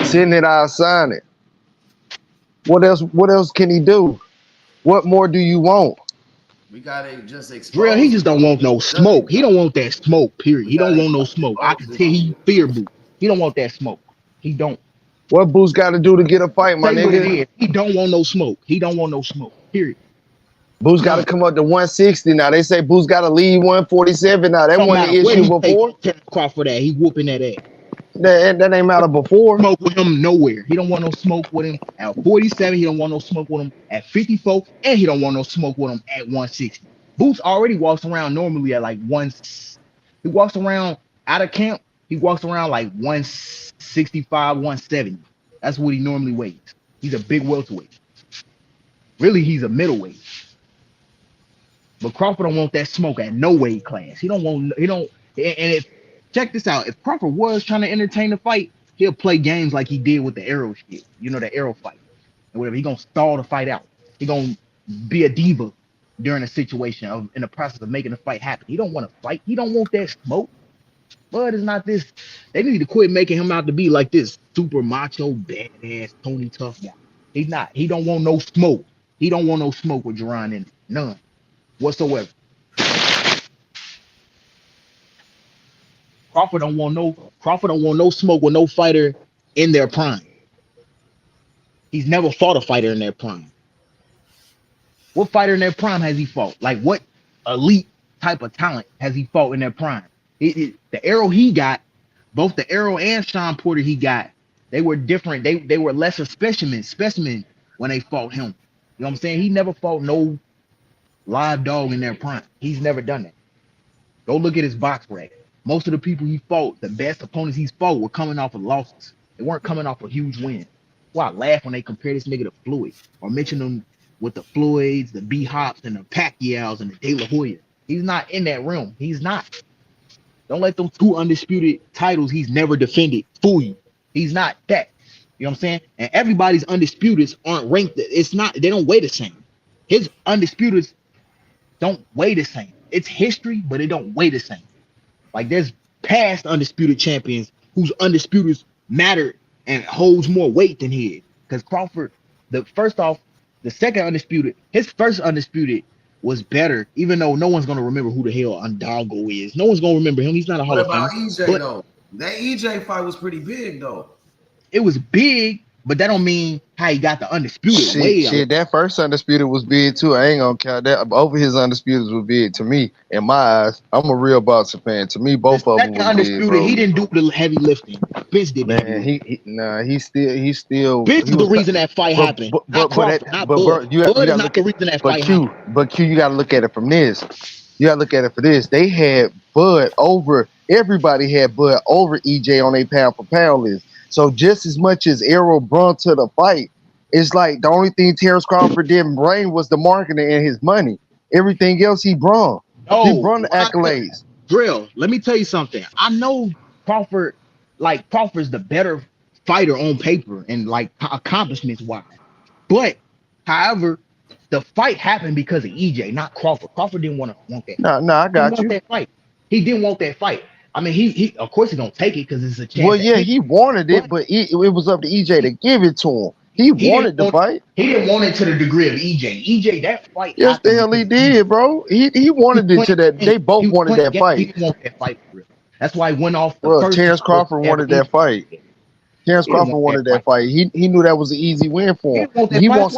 Send it, I'll sign it. What else can he do? What more do you want? We gotta just expose. Drill, he just don't want no smoke. He don't want that smoke, period. He don't want no smoke. I can tell he fear Boots. He don't want that smoke. He don't. What Boots got to do to get a fight, my nigga? He don't want no smoke. He don't want no smoke, period. Boots got to come up to 160 now. They say Boots got to leave 147 now. That wasn't the issue before. Terence Crawford that he whooping that ass. That ain't matter before. Smoke with him nowhere. He don't want no smoke with him at 47. He don't want no smoke with him at 54, and he don't want no smoke with him at 160. Boots already walks around normally at like he walks around out of camp. He walks around like 165, 170. That's what he normally weighs. He's a big welterweight. Really, he's a middleweight. But Crawford don't want that smoke at no weight class. He don't. And if check this out, if Crawford was trying to entertain the fight, he'll play games like he did with the arrow shit. You know, the arrow fight. Or whatever. He gonna stall the fight out. He gonna be a diva during a situation in the process of making the fight happen. He don't want to fight. He don't want that smoke. Bud is not this. They need to quit making him out to be like this super macho, badass, Tony Tough guy. He's not. He don't want no smoke. He don't want no smoke with Jaron Ennis. None whatsoever. Crawford don't want no smoke with no fighter in their prime. He's never fought a fighter in their prime. What fighter in their prime has he fought? Like what elite type of talent has he fought in their prime? The arrow he got, both the arrow and Sean Porter he got, they were different. They were lesser specimen when they fought him. You know what I'm saying? He never fought no live dog in their prime. He's never done that. Go look at his box rack. Most of the people he fought, the best opponents he's fought, were coming off of losses. They weren't coming off a huge win. Well, I laugh when they compare this nigga to Floyd or mention them with the Floyds, the B-Hops, and the Pacquiaos, and the De La Hoya. He's not in that realm. He's not. Don't let them 2 undisputed titles he's never defended fool you. He's not that. You know what I'm saying? And everybody's undisputeds aren't ranked. It's not. They don't weigh the same. His undisputeds don't weigh the same. It's history, but it don't weigh the same. Like there's past undisputed champions whose undisputeds matter and holds more weight than his. Because Crawford, the second undisputed, his first undisputed was better, even though no one's gonna remember who the hell Undago is. No one's gonna remember him. He's not a Hall of Famer. What about EJ though? That EJ fight was pretty big though. It was big, but that don't mean how he got the undisputed. Shit, that first undisputed was big too. I ain't gonna count that. Over his undisputed was big to me. In my eyes, I'm a real boxing fan. To me, both of them was undisputed. Big, he didn't do the heavy lifting. Vince did. Man, he's still. Vince is the reason that fight happened. Bud is not the reason that fight happened. But Q, you gotta look at it from this. You gotta look at it for this. They had Bud over. Everybody had Bud over EJ on a pound for pound list. So just as much as Errol brung to the fight, it's like the only thing Terence Crawford didn't bring was the marketing and his money. Everything else he brung. He brung the accolades. Drill, let me tell you something. I know Crawford's the better fighter on paper and like accomplishments wise. But however, the fight happened because of EJ, not Crawford. Crawford didn't want that. No, I got you. That fight. He didn't want that fight. I mean, he of course he gonna take it because it's a chance. Well, yeah, he wanted it, but it was up to EJ to give it to him. He wanted the fight. He didn't want it to the degree of EJ. EJ, that fight. Yes, the hell he did, bro. He wanted it to that. They both wanted that fight. He didn't want that fight. That's why he went off. Terence Crawford wanted that fight. Terence Crawford wanted that fight. He knew that was an easy win for him. He wants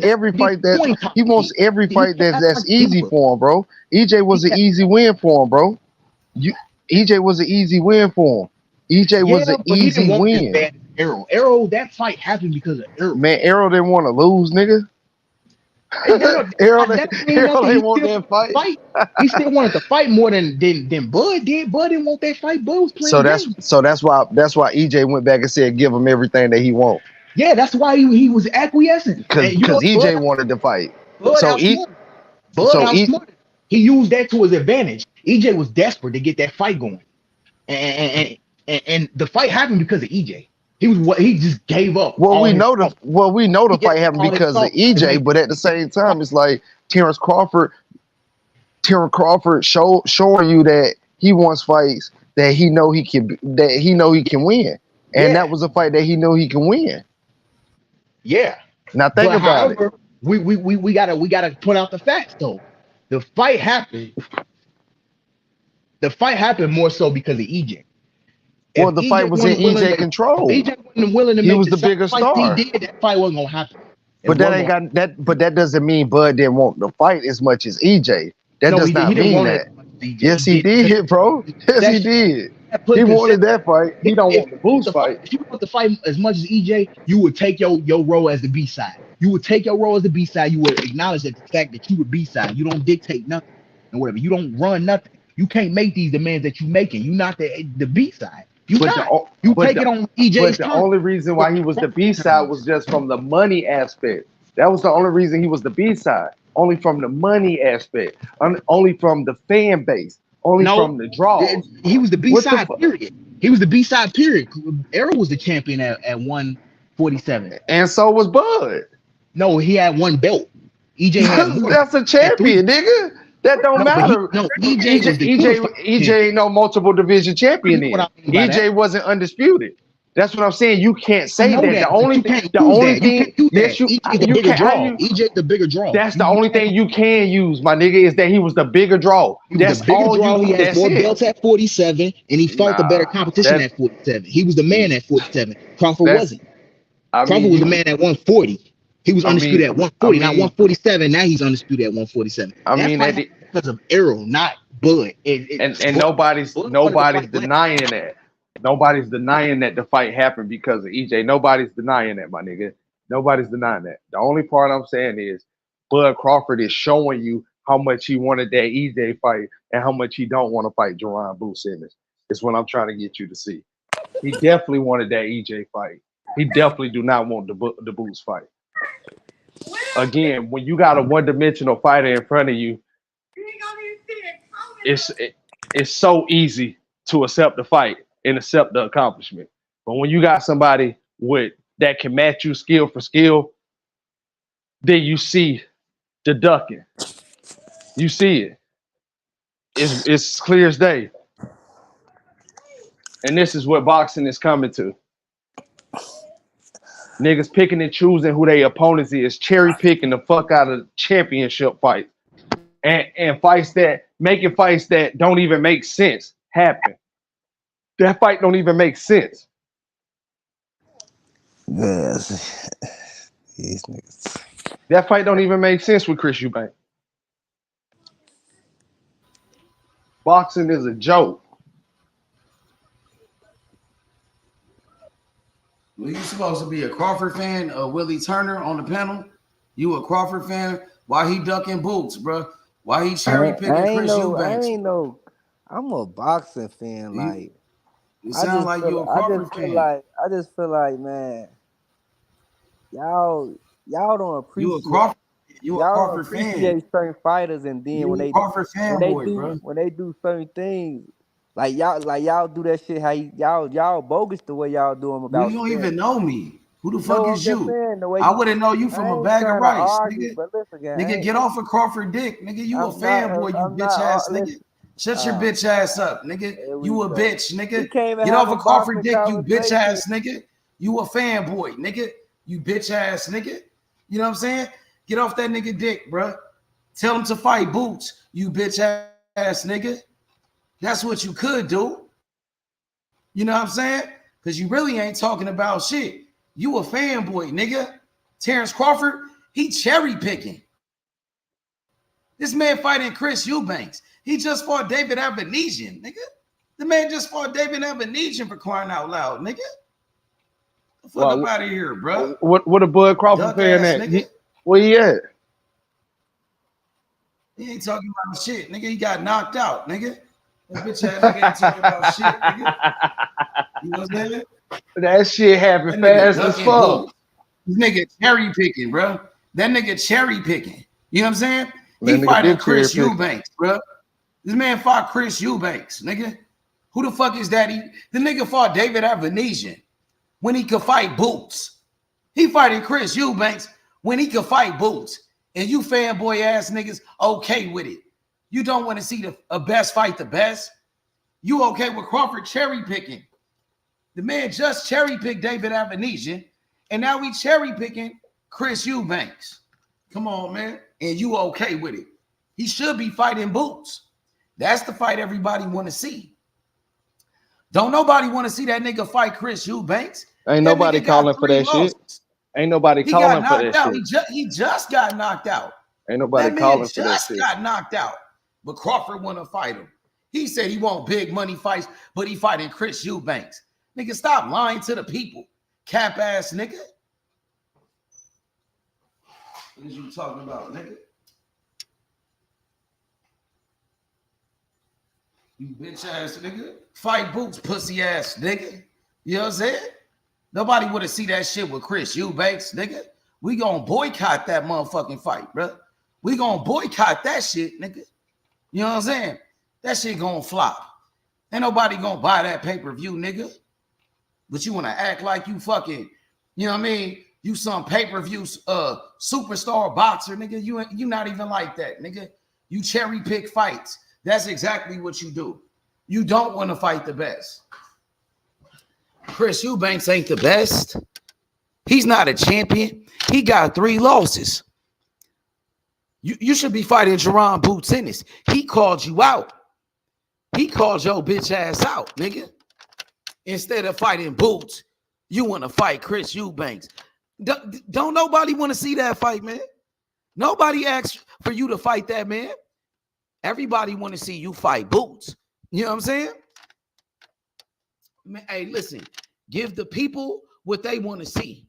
every fight that's easy for him, bro. EJ was an easy win for him, bro. EJ was an easy win for him. EJ was an easy win. Arrow, that fight happened because of Arrow. Man, Arrow didn't want to lose, nigga. Arrow didn't want that fight. He still wanted to fight more than Bud did. Bud didn't want that fight. Bud was playing. So that's why EJ went back and said give him everything that he wants. Yeah, that's why he was acquiescing. Because EJ wanted to fight. He used that to his advantage. EJ was desperate to get that fight going, and the fight happened because of EJ. He just gave up. We know the fight happened because of EJ, but at the same time, it's like Terence Crawford showing you that he wants fights that he know he can win, and that was a fight that he knew he can win. Yeah. Now think about it. We gotta point out the facts though. The fight happened. The fight happened more so because of EJ. Well, the fight was in EJ control. EJ wasn't willing to He make was the bigger star. He did, that fight wasn't gonna happen. But that ain't got that. But that doesn't mean Bud didn't want the fight as much as EJ. That does not mean that. Yes, he did, bro. Yes, he did. He wanted that fight. He don't want the Boots fight. If you want the fight as much as EJ, you would take your role as the B side. You would take your role as the B side. You would acknowledge that the fact that you were B side. You don't dictate nothing and whatever. You don't run nothing. You can't make these demands that you making. You're not the B side. You take it on EJ's. But the only reason why he was the B side was just from the money aspect. That was the only reason he was the B side. Only from the money aspect. Only from the fan base. Only from the draws. He was the B side. Period. He was the B side. Period. Arrow was the champion at 147, and so was Bud. No, he had one belt. EJ had that's a champion, nigga. That don't matter. EJ ain't no multiple division champion. EJ wasn't undisputed. That's what I'm saying. You can't say that. The only thing EJ the bigger draw. That's the only thing you can use, my nigga, is that he was the bigger draw. That's all you. He had more belts at 47, and he fought the better competition at 47. He was the man at 47. Crawford wasn't. Crawford was the man at 140. He was undisputed at 140, not 147. Now he's undisputed at 147. Because of Arrow, not Bud. And nobody's denying that. Nobody's denying that the fight happened because of EJ. Nobody's denying that, my nigga. Nobody's denying that. The only part I'm saying is Bud Crawford is showing you how much he wanted that EJ fight and how much he don't want to fight Jaron Boots Ennis. It's what I'm trying to get you to see. He definitely wanted that EJ fight. He definitely do not want the Boots fight. Again, when you got a one-dimensional fighter in front of you, it's so easy to accept the fight and accept the accomplishment. But when you got somebody that can match you skill for skill, then you see the ducking. You see it. It's clear as day. And this is what boxing is coming to. Niggas picking and choosing who their opponents is, cherry picking the fuck out of championship fights. And fights that don't even make sense happen. That fight don't even make sense. Yes. These niggas. That fight don't even make sense with Chris Eubank. Boxing is a joke. Well, you supposed to be a Crawford fan of Willie Turner on the panel? You a Crawford fan? Why he ducking Boots, bro? Why he cherry picking Chris Eubanks? I ain't know. I'm a boxing fan. Like, you sound like you a Crawford fan. I just feel like, man, y'all don't appreciate. You a Crawford fan. Certain fighters, and then when they do certain things, like y'all do that shit. How y'all bogus the way y'all do them about. You don't even know me. Who the fuck is you? I wouldn't know you from a bag of rice, nigga. Nigga, get off of Crawford dick, nigga. You a fanboy, you bitch ass nigga. Shut your bitch ass up, nigga. You a bitch, nigga. Get off of Crawford dick, you bitch ass nigga. You a fanboy, nigga. You bitch ass nigga. You know what I'm saying? Get off that nigga dick, bro. Tell him to fight Boots, you bitch ass nigga. That's what you could do. You know what I'm saying? Because you really ain't talking about shit. You a fanboy, nigga. Terence Crawford, he cherry picking. This man fighting Chris Eubanks. He just fought David Avenesian, nigga. The man just fought David Avenesian for crying out loud, nigga. The fuck up out of here, bro. What a Bud Crawford fan at? Where he at? He ain't talking about shit, nigga. He got knocked out, nigga. That bitch ass nigga ain't talking about shit, nigga. You know what I'm saying? That shit happened fast as fuck. This nigga cherry picking, bro. That nigga cherry picking. You know what I'm saying? He fighting Chris Eubanks, bro. This man fought Chris Eubanks, nigga. Who the fuck is that? The nigga fought David Avenesian when he could fight Boots. He fighting Chris Eubanks when he could fight Boots. And you fanboy ass niggas okay with it. You don't want to see a best fight the best. You okay with Crawford cherry picking. The man just cherry picked David Avenesian, and now we cherry picking Chris Eubanks. Come on, man. And you okay with it. He should be fighting Boots. That's the fight everybody want to see. Don't nobody want to see that nigga fight Chris Eubanks. Ain't nobody calling for that shit. Ain't nobody calling for that shit. He just got knocked out. Ain't nobody calling for that shit. Just got knocked out. But Crawford want to fight him. He said he want big money fights, but he fighting Chris Eubanks. Nigga, stop lying to the people. Cap ass nigga. What is you talking about, nigga? You bitch ass nigga. Fight Boots, pussy ass nigga. You know what I'm saying? Nobody would have seen that shit with Chris Eubanks, nigga. We gonna boycott that motherfucking fight, bro. We gonna boycott that shit, nigga. You know what I'm saying? That shit gonna flop. Ain't nobody gonna buy that pay-per-view, nigga. But you wanna act like you fucking, you know what I mean? You some pay-per-view superstar boxer, nigga. You not even like that, nigga. You cherry pick fights. That's exactly what you do. You don't want to fight the best. Chris Eubanks ain't the best. He's not a champion. He got 3 losses. You should be fighting Jaron Boots Ennis. He called you out. He called your bitch ass out, nigga. Instead of fighting Boots, you want to fight Chris Eubanks. Don't nobody want to see that fight, man. Nobody asked for you to fight that, man. Everybody want to see you fight Boots. You know what I'm saying? Man, hey, listen, give the people what they want to see.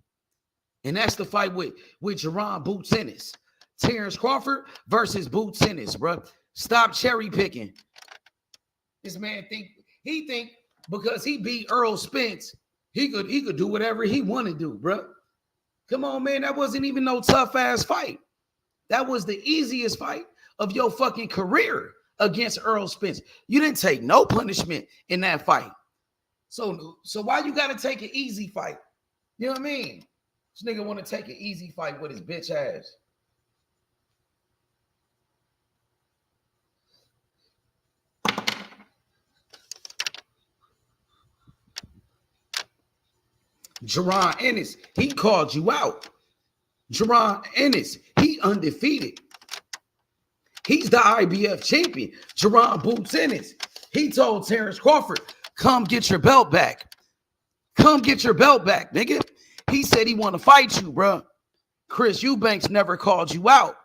And that's the fight with Jaron Boots Ennis. Terence Crawford versus Boots Ennis, bro. Stop cherry picking. This man think because he beat Errol Spence, he could do whatever he want to do, bro. Come on, man. That wasn't even no tough ass fight. That was the easiest fight of your fucking career against Errol Spence. You didn't take no punishment in that fight. So why you got to take an easy fight? You know what I mean? This nigga want to take an easy fight with his bitch ass. Jaron Ennis, he called you out. Jaron Ennis, he undefeated. He's the IBF champion. Jaron Boots Ennis, he told Terence Crawford, come get your belt back. Come get your belt back, nigga. He said he want to fight you, bro. Chris Eubanks never called you out.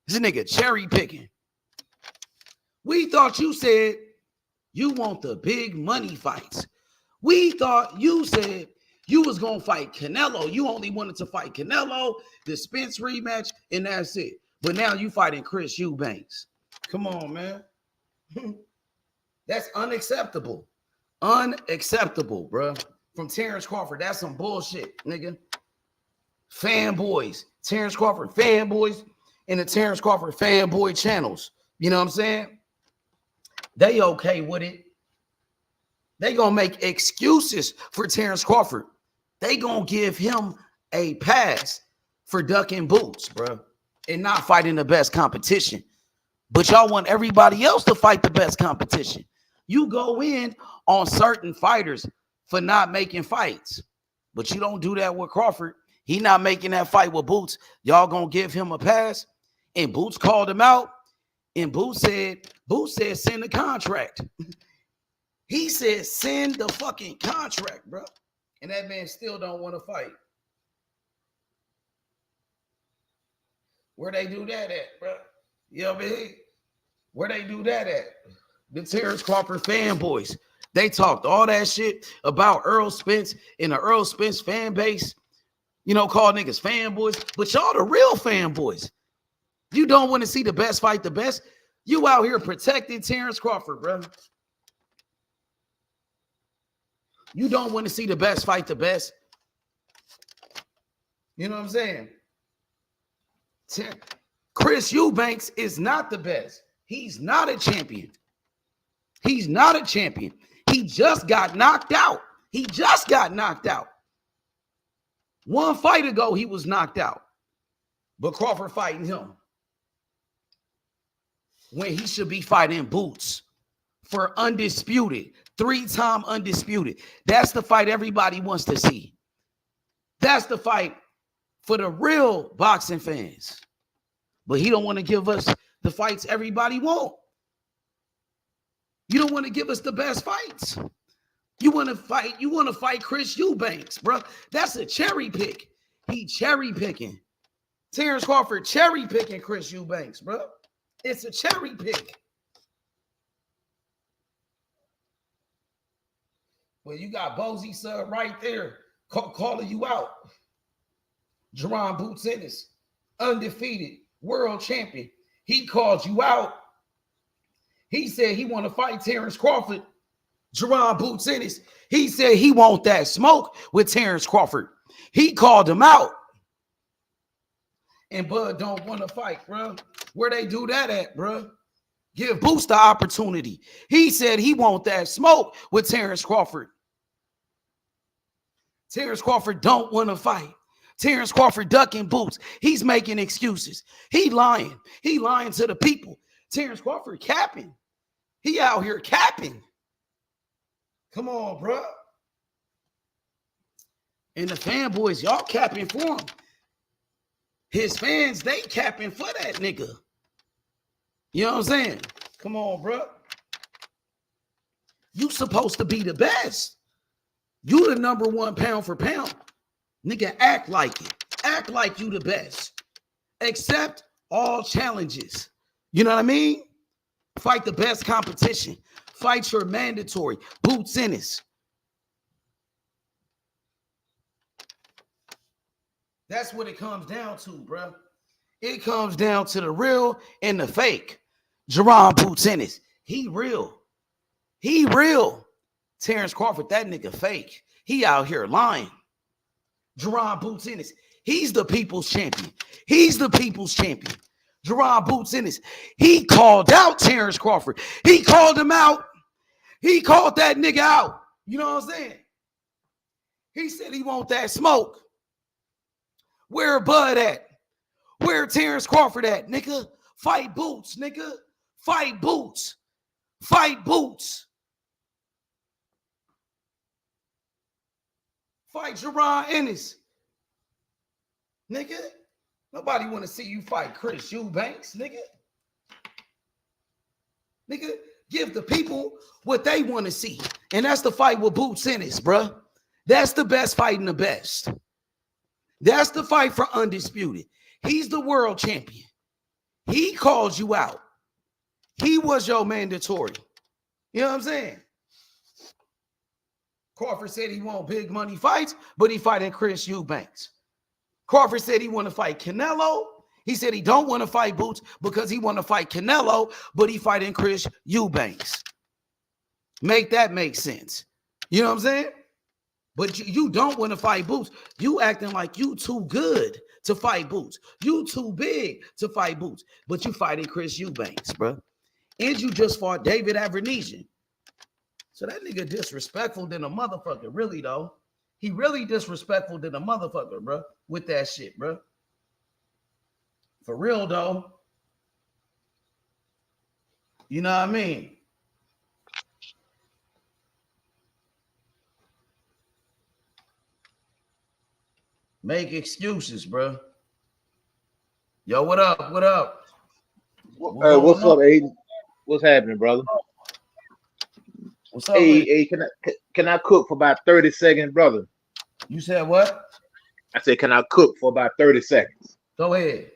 This nigga cherry picking. We thought you said you want the big money fights. We thought you said you was going to fight Canelo. You only wanted to fight Canelo, the Spence rematch, and that's it. But now you fighting Chris Eubanks. Come on, man. That's unacceptable. Unacceptable, bro. From Terence Crawford. That's some bullshit, nigga. Fanboys. Terence Crawford fanboys and the Terence Crawford fanboy channels. You know what I'm saying? They okay with it. They gonna make excuses for Terence Crawford. They gonna give him a pass for ducking Boots, bro, and not fighting the best competition. But y'all want everybody else to fight the best competition. You go in on certain fighters for not making fights, but you don't do that with Crawford. He not making that fight with Boots. Y'all gonna give him a pass, and Boots called him out, and Boots said, send the contract. He said, send the fucking contract, bro. And that man still don't want to fight. Where they do that at, bro? You know what I mean? Where they do that at? The Terence Crawford fanboys. They talked all that shit about Errol Spence and the Errol Spence fan base. You know, call niggas fanboys. But y'all the real fanboys. You don't want to see the best fight the best. You out here protecting Terence Crawford, bro. You don't want to see the best fight the best. You know what I'm saying? Chris Eubanks is not the best. He's not a champion. He's not a champion. He just got knocked out. He just got knocked out. One fight ago, he was knocked out. But Crawford fighting him when he should be fighting Boots for undisputed. 3-time undisputed. That's the fight everybody wants to see. That's the fight for the real boxing fans. But he don't want to give us the fights everybody want. You don't want to give us the best fights. You want to fight Chris Eubanks, bro. That's a cherry pick. He cherry picking. Terence Crawford cherry picking Chris Eubanks, bro. It's a cherry pick. Well, you got Bozy Sub right there calling you out. Jaron Boots Ennis, undefeated world champion. He called you out. He said he want to fight Terence Crawford. Jaron Boots Ennis. He said he want that smoke with Terence Crawford. He called him out. And Bud don't want to fight, bro. Where they do that at, bro? Give Boots the opportunity. He said he want that smoke with Terence Crawford. Terence Crawford don't want to fight. Terence Crawford ducking Boots. He's making excuses. He lying. He lying to the people. Terence Crawford capping. He out here capping. Come on, bro. And the fanboys, y'all capping for him. His fans, they capping for that nigga. You know what I'm saying? Come on, bro. You supposed to be the best. You the number one pound for pound. Nigga, act like it. Act like you the best. Accept all challenges. You know what I mean? Fight the best competition. Fight your mandatory. Boots Ennis. That's what it comes down to, bro. It comes down to the real and the fake. Jaron Boots Ennis. He real. He real. Terence Crawford, that nigga fake. He out here lying. Jaron Boots Ennis. He's the people's champion. He's the people's champion. Jaron Boots Ennis. He called out Terence Crawford. He called him out. He called that nigga out. You know what I'm saying? He said he want that smoke. Where Bud at? Where Terence Crawford at, nigga? Fight Boots, nigga. Fight Boots. Fight Boots. Fight Jaron Ennis. Nigga. Nobody want to see you fight Chris Eubanks, nigga. Nigga, give the people what they want to see. And that's the fight with Boots Ennis, bruh. That's the best fighting the best. That's the fight for undisputed. He's the world champion. He calls you out. He was your mandatory. You know what I'm saying? Crawford said he want big money fights, but he fighting Chris Eubanks. Crawford said he want to fight Canelo. He said he don't want to fight Boots because he want to fight Canelo, but he fighting Chris Eubanks. Make that make sense. You know what I'm saying? But you don't want to fight Boots. You acting like you too good to fight Boots. You too big to fight Boots. But you fighting Chris Eubanks, bro. And you just fought David Avernesian. So that nigga disrespectful than a motherfucker, really, though. He really disrespectful than a motherfucker, bro, with that shit, bro. For real, though. You know what I mean? Make excuses, bro. Yo, what up? What up? What's up, Aiden? What's happening, brother? What's up? Hey, can I cook for about 30 seconds, brother? You said what? I said, can I cook for about 30 seconds? Go ahead.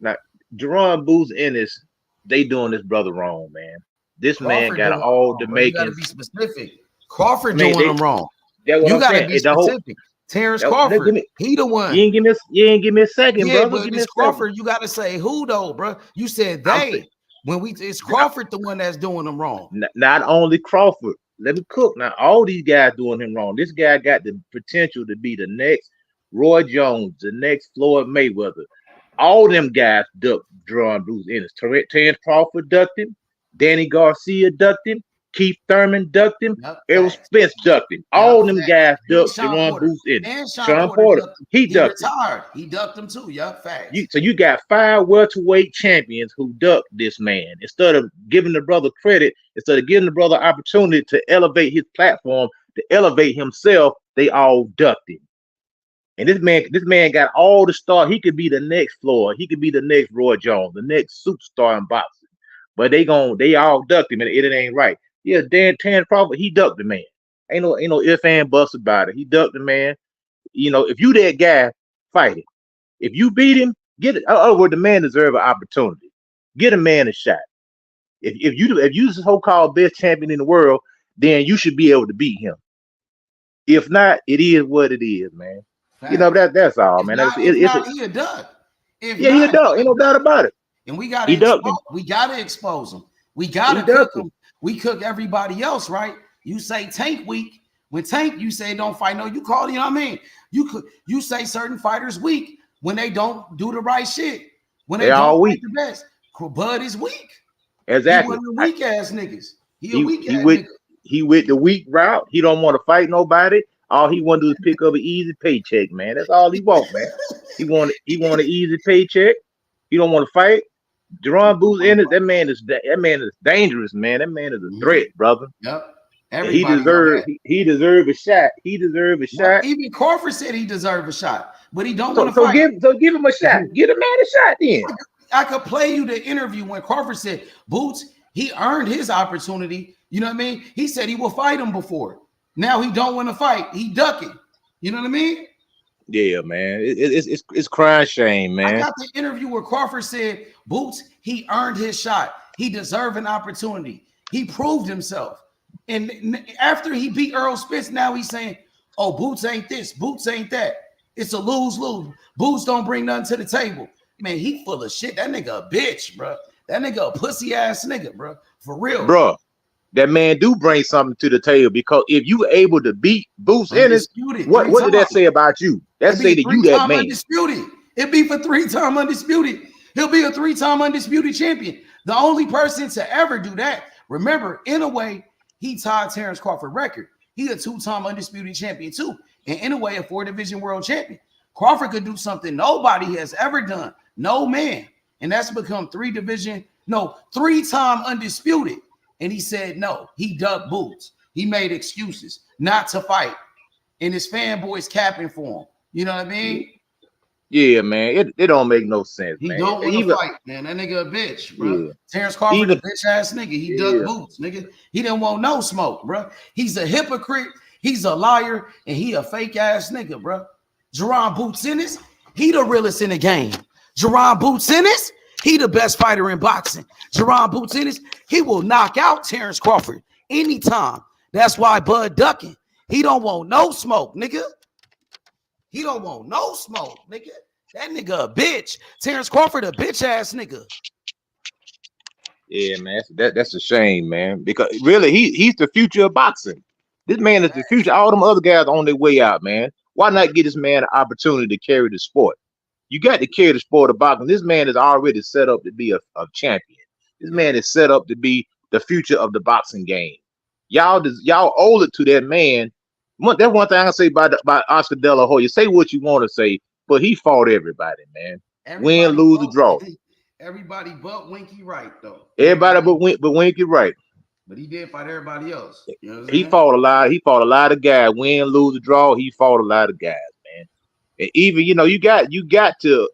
Now, Jaron Boots Ennis, they doing this brother wrong, man. This man got all the makings. You got to be specific. Crawford doing them wrong. You got to be specific. Terence Crawford, he the one. You ain't give me a second, brother. But it's Crawford. You got to say who though, bro. You said they. It's Crawford the one that's doing them wrong. Not only Crawford. Let me cook. Now, all these guys doing him wrong. This guy got the potential to be the next Roy Jones, the next Floyd Mayweather. All them guys ducked Jaron Boots Ennis. Terence Crawford ducked him. Danny Garcia ducked him. Keith Thurman ducked him. Errol Spence ducked him. All them guys ducked Jaron Boots Ennis. Sean Porter, he ducked him. He ducked him too. Yeah, fact. So you got 5 welterweight champions who ducked this man. Instead of giving the brother credit, instead of giving the brother opportunity to elevate his platform, to elevate himself, they all ducked him. And this man got all the star. He could be the next Floyd. He could be the next Roy Jones, the next superstar in boxing. But they all ducked him, and it ain't right. Yeah, Terence Crawford, he ducked the man. Ain't no if and buts about it. He ducked the man. You know, if you that guy, fight him. If you beat him, get it. Other the man deserve an opportunity. Get a man a shot. If you the so-called best champion in the world, then you should be able to beat him. If not, it is what it is, man. Fact. You know that's all, man. He a dud. He a dud. Ain't no doubt about it. And we gotta expose him. We gotta cook him. We cook everybody else, right? You say Tank weak. When Tank, you say don't fight. No, you call, you know what I mean? You say certain fighters weak when they don't do the right shit. When they don't weak. The best. Bud is weak. Exactly. He weak ass niggas. He a weak ass nigga. He went the weak route. He don't want to fight nobody. All he want to do is pick up an easy paycheck, man. That's all he want, man. He want an easy paycheck. He don't want to fight. Jaron Ennis, that man is dangerous, man. That man is a threat, brother. Yep. He deserve a shot. He deserve a shot. Even Crawford said he deserved a shot, but he don't want to fight. Give him a shot. Get a man a shot then. I could play you the interview when Crawford said, Boots, he earned his opportunity. You know what I mean? He said he will fight him before. Now he don't want to fight. He ducking. You know what I mean? Yeah, man. It's crying shame, man. I got the interview where Crawford said, Boots, he earned his shot. He deserved an opportunity. He proved himself. And after he beat Earl Spence, now he's saying, oh, Boots ain't this. Boots ain't that. It's a lose-lose. Boots don't bring nothing to the table. Man, he full of shit. That nigga a bitch, bro. That nigga a pussy-ass nigga, bro. For real. Bro, that man do bring something to the table, because if you able to beat Boots Ennis, what did that say about you? That say that you that man. Undisputed. It be for 3-time undisputed. He'll be a 3-time undisputed champion. The only person to ever do that. Remember, in a way, he tied Terence Crawford record. He a 2-time undisputed champion too. And in a way, a 4-division world champion. Crawford could do something nobody has ever done. No man. And that's become 3-time undisputed. And he said no. He ducked Boots. He made excuses not to fight. And his fanboys capping for him. You know what I mean? Yeah, man. It don't make no sense, he man. Don't want to fight, man. That nigga a bitch, bro. Yeah. Terence Crawford a bitch ass nigga. He ducked Boots, nigga. He didn't want no smoke, bro. He's a hypocrite. He's a liar. And he a fake ass nigga, bro. Jaron Boots Ennis, he the realest in the game. Jaron Boots Ennis, he the best fighter in boxing. Jaron Boots Ennis, he will knock out Terence Crawford anytime. That's why Bud ducking. He don't want no smoke, nigga. He don't want no smoke, nigga. That nigga a bitch. Terence Crawford a bitch ass nigga. Yeah, man. That's a shame, man. Because really, he's the future of boxing. This man is the future. All them other guys are on their way out, man. Why not give this man an opportunity to carry the sport? You got to carry the sport of boxing. This man is already set up to be a champion. This man is set up to be the future of the boxing game. Y'all owe it to that man. That's one thing I say about Oscar De La Hoya. Say what you want to say, but he fought everybody, man. Win, lose, or draw. Everybody but Winky Wright, though. Everybody but Winky Wright. But he did fight everybody else. You know he fought a lot. He fought a lot of guys. Win, lose, or draw. He fought a lot of guys, man. And even you got to.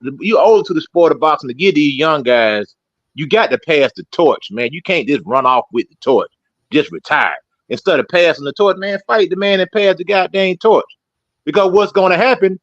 You owe it to the sport of boxing to get these young guys. You got to pass the torch, man. You can't just run off with the torch. Just retire. Instead of passing the torch, man, fight the man and pass the goddamn torch. Because what's going to happen?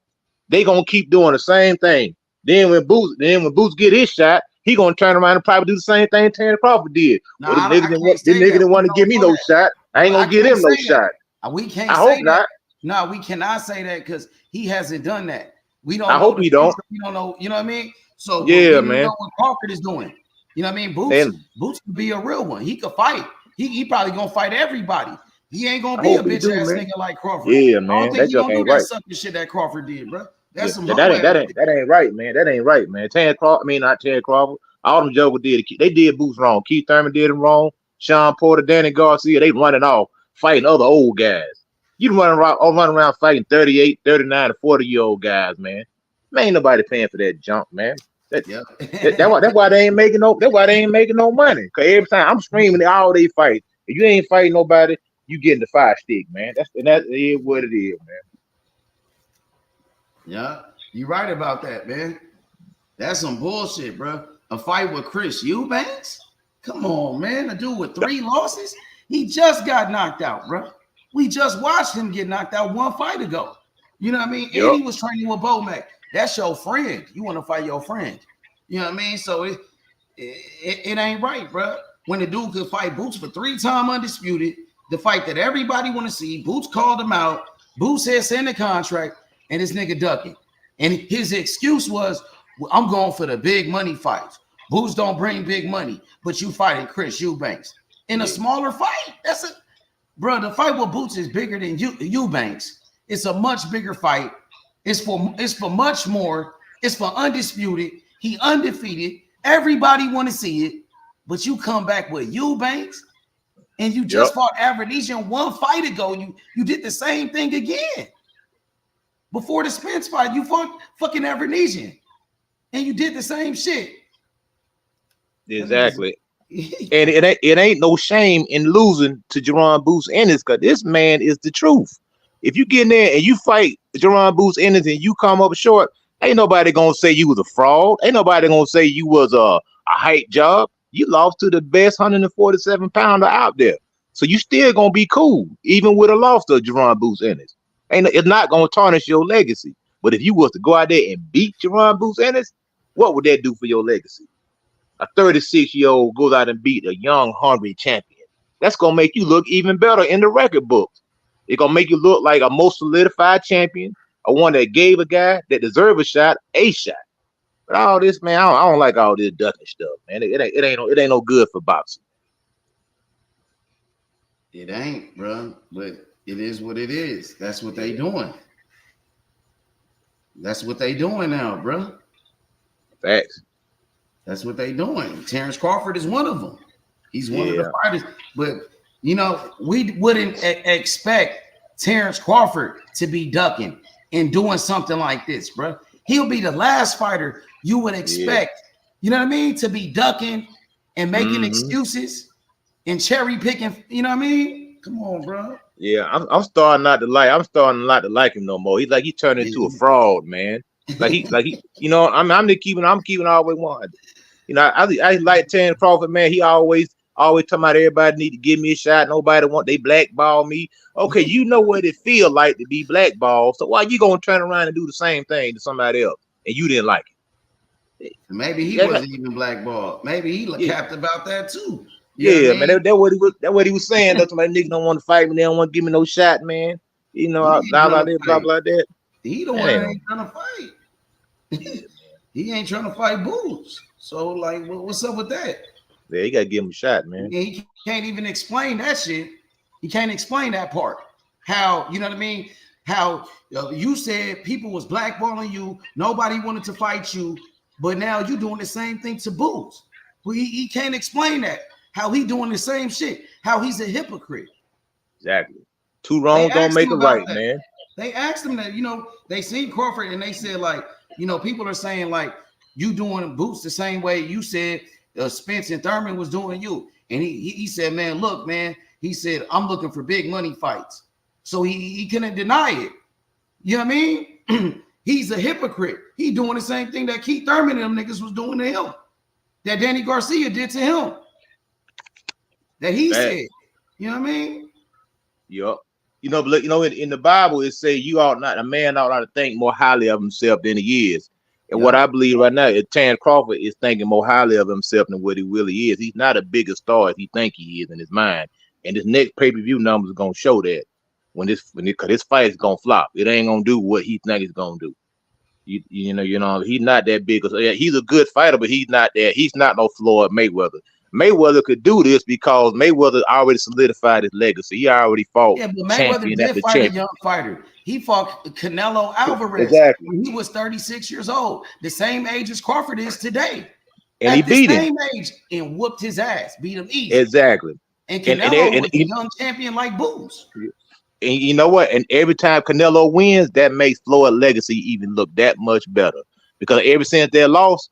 They gonna keep doing the same thing. Then when Boots get his shot, he gonna turn around and probably do the same thing Terence Crawford did. Nah, well, the nigga didn't want to give me no shot. I ain't gonna give him no shot. We can't. I hope not. No, we cannot say that because he hasn't done that. We don't. I hope he don't. We don't know. You know what I mean? So yeah, man. Know what Crawford is doing. You know what I mean? Boots could be a real one. He could fight. He probably gonna fight everybody. He ain't gonna be a bitch ass nigga like Crawford. Yeah, man. That just ain't right. Sucking shit that Crawford did, bro. That's some that ain't right, man. That ain't right, man. Not Terence Crawford. All them jokers they did Boots wrong. Keith Thurman did him wrong. Sean Porter, Danny Garcia, they running off fighting other old guys. You run around fighting 38, 39, and 40-year-old guys, man. Man, ain't nobody paying for that junk, man. That's why they ain't making no. That's why they ain't making no money. Cause every time I'm screaming all they fight, if you ain't fighting nobody, you getting the 5 stick, man. That is what it is, man. Yeah, you right about that, man. That's some bullshit, bro. A fight with Chris Eubanks? Come on, man. A dude with 3 losses? He just got knocked out, bro. We just watched him get knocked out 1 fight ago. You know what I mean? Yep. And he was training with Bomac. That's your friend. You want to fight your friend. You know what I mean? So it ain't right, bro. When the dude could fight Boots for 3-time undisputed, the fight that everybody want to see, Boots called him out. Boots said send the contract, and this nigga ducking. And his excuse was, well, I'm going for the big money fights. Boots don't bring big money, but you fighting Chris Eubanks in a smaller fight. That's a bro. The fight with Boots is bigger than Eubanks. It's a much bigger fight. It's for much more. It's for undisputed. He undefeated. Everybody want to see it, but you come back with Eubanks, and you just fought Avenesian 1 fight ago. You did the same thing again. Before the Spence fight, you fought fucking Avenesian, and you did the same shit. Exactly. And it ain't no shame in losing to Jaron Ennis, because this man is the truth. If you get in there and you fight Jaron Ennis and you come up short, ain't nobody gonna say you was a fraud. Ain't nobody gonna say you was a hype job. You lost to the best 147-pounder out there. So you still gonna be cool, even with a loss to Jaron Ennis. It's not gonna tarnish your legacy. But if you was to go out there and beat Jaron Ennis, what would that do for your legacy? A 36-year-old goes out and beat a young, hungry champion. That's gonna make you look even better in the record books. It's gonna make you look like a most solidified champion, a one that gave a guy that deserved a shot. But all this, man, I don't like all this ducking stuff, man. It ain't no good for boxing. It ain't, bro. But it is what it is. That's what they doing. That's what they doing now, bro. Facts. That's what they doing. Terence Crawford is one of them. He's one of the fighters. But, you know, we wouldn't expect Terence Crawford to be ducking and doing something like this, bro. He'll be the last fighter you would expect, you know what I mean, to be ducking and making excuses and cherry picking, you know what I mean? Come on, bro. Yeah, I'm starting not to like him no more. He turned into a fraud, man. Like he, you know, I'm keeping all the way one. You know, I like Terence Crawford, man. He always talking about everybody need to give me a shot. Nobody they blackball me. Okay, you know what it feel like to be blackballed. So why you gonna turn around and do the same thing to somebody else and you didn't like it? Maybe he wasn't even blackballed. Maybe he capped about that too. Yeah, man. That's what he was saying. That's why niggas don't want to fight me. They don't want to give me no shot, man. You know, blah blah that. He the one that ain't trying to fight. He ain't trying to fight Boots. So, like, what's up with that? Yeah, you gotta give him a shot, man. He can't even explain that shit. He can't explain that part. How, you know what I mean? How you said people was blackballing you, nobody wanted to fight you, but now you doing the same thing to Boots. Well, he can't explain that. How he doing the same shit. How he's a hypocrite. Exactly. 2 wrongs don't make a right, man. They asked him that, you know, they seen Crawford and they said, like, you know, people are saying, like, you doing Boots the same way you said Spence and Thurman was doing you. And he said, man, look, man, he said, I'm looking for big money fights. So he couldn't deny it. You know what I mean? He's a hypocrite. He doing the same thing that Keith Thurman and them niggas was doing to him. That Danny Garcia did to him. That he said. You know what I mean? Yup. You know, but you know, in the Bible, it says a man ought not to think more highly of himself than he is. And what I believe right now is Terence Crawford is thinking more highly of himself than what he really is. He's not a bigger star as he think he is in his mind. And this next pay-per-view number is gonna show that because this fight is gonna flop. It ain't gonna do what he think it's gonna do. You know, he's not that big. He's a good fighter, but he's not that. He's not no Floyd Mayweather. Mayweather could do this because Mayweather already solidified his legacy. He already fought. Yeah, but Mayweather did fight a young fighter. He fought Canelo Alvarez when he was 36 years old, the same age as Crawford is today. And he beat him. Same age and whooped his ass, beat him easy. Exactly. And Canelo was a young champion like Boots. And you know what? And every time Canelo wins, that makes Floyd's legacy even look that much better. Because ever since that loss,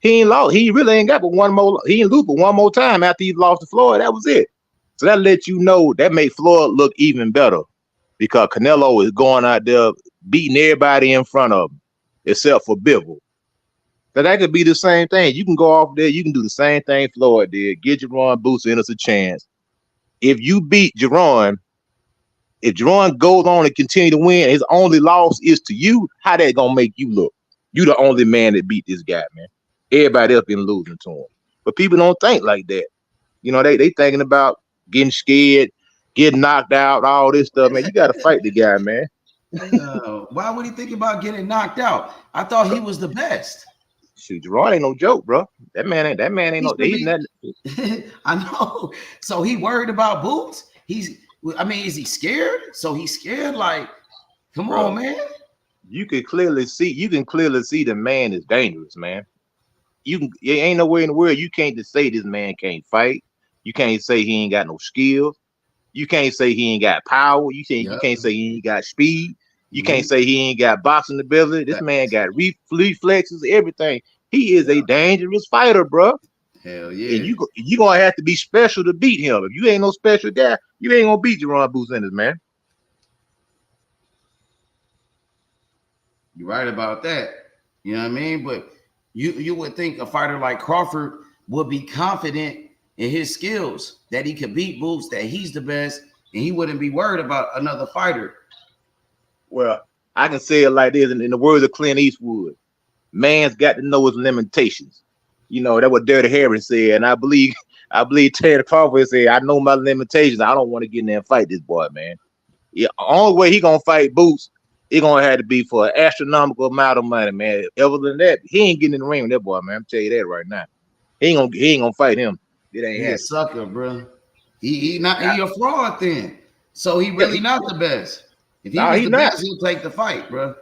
he ain't lost. He really ain't got but one more. He didn't lose but one more time after he lost to Floyd. That was it. So that lets you know that made Floyd look even better because Canelo is going out there beating everybody in front of him, except for Bivol. So that could be the same thing. You can go off there, you can do the same thing Floyd did. Get Jaron Boots in us a chance. If you beat Jaron, if Jaron goes on and continue to win, his only loss is to you, how that gonna make you look? You the only man that beat this guy, man. Everybody else been losing to him. But people don't think like that. You know, they thinking about getting scared, getting knocked out, all this stuff, man. You got to fight the guy, man. Why would he think about getting knocked out? I thought he was the best. Shoot, Jaron ain't no joke, bro. That man ain't no. He's nothing. I know. So he worried about Boots. Is he scared? So he's scared. Like, come on, man. You can clearly see the man is dangerous, man. It ain't nowhere in the world you can't just say this man can't fight. You can't say he ain't got no skills. You can't say he ain't got power. You can't say he ain't got speed. You can't say he ain't got boxing ability. This man got reflexes, everything. He is a dangerous fighter, bro. Hell yeah. And you gonna have to be special to beat him. If you ain't no special guy, you ain't gonna beat Jaron Boots Ennis, man. You're right about that. You know what I mean? But you would think a fighter like Crawford would be confident in his skills, that he could beat Boots, that he's the best, and he wouldn't be worried about another fighter. Well, I can say it like this, in the words of Clint Eastwood, man's got to know his limitations. You know, that's what Dirty Harry said, and I believe Terence Crawford said, I know my limitations. I don't want to get in there and fight this boy, man. Yeah, only way he gonna fight Boots, it gonna have to be for an astronomical amount of money, man. Other than that, he ain't getting in the ring with that boy, man. I'm telling you that right now. He ain't gonna fight him. It ain't a sucker, bro. He a fraud then. So he really not the best. If he was the best, he'll take the fight, bro.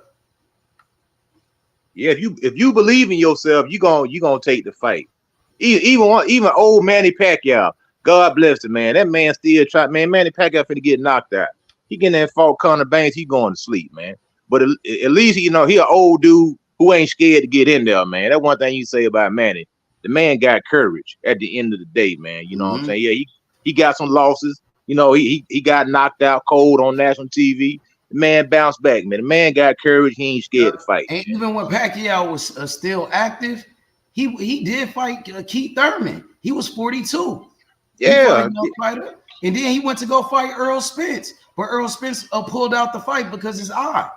Yeah, if you believe in yourself, you gonna take the fight. Even old Manny Pacquiao, God bless him, man. That man still try. Man, Manny Pacquiao finna get knocked out. He getting that fought Conor Banks, he going to sleep, man. But at least he an old dude who ain't scared to get in there, man. That's one thing you say about Manny. The man got courage at the end of the day, man. You know what I'm saying? Yeah, he got some losses. You know, he got knocked out cold on national TV. The man bounced back, man. The man got courage. He ain't scared to fight. And even when Pacquiao was still active, he did fight Keith Thurman. He was 42. Yeah. Fighter. And then he went to go fight Earl Spence. But Earl Spence pulled out the fight because his eye.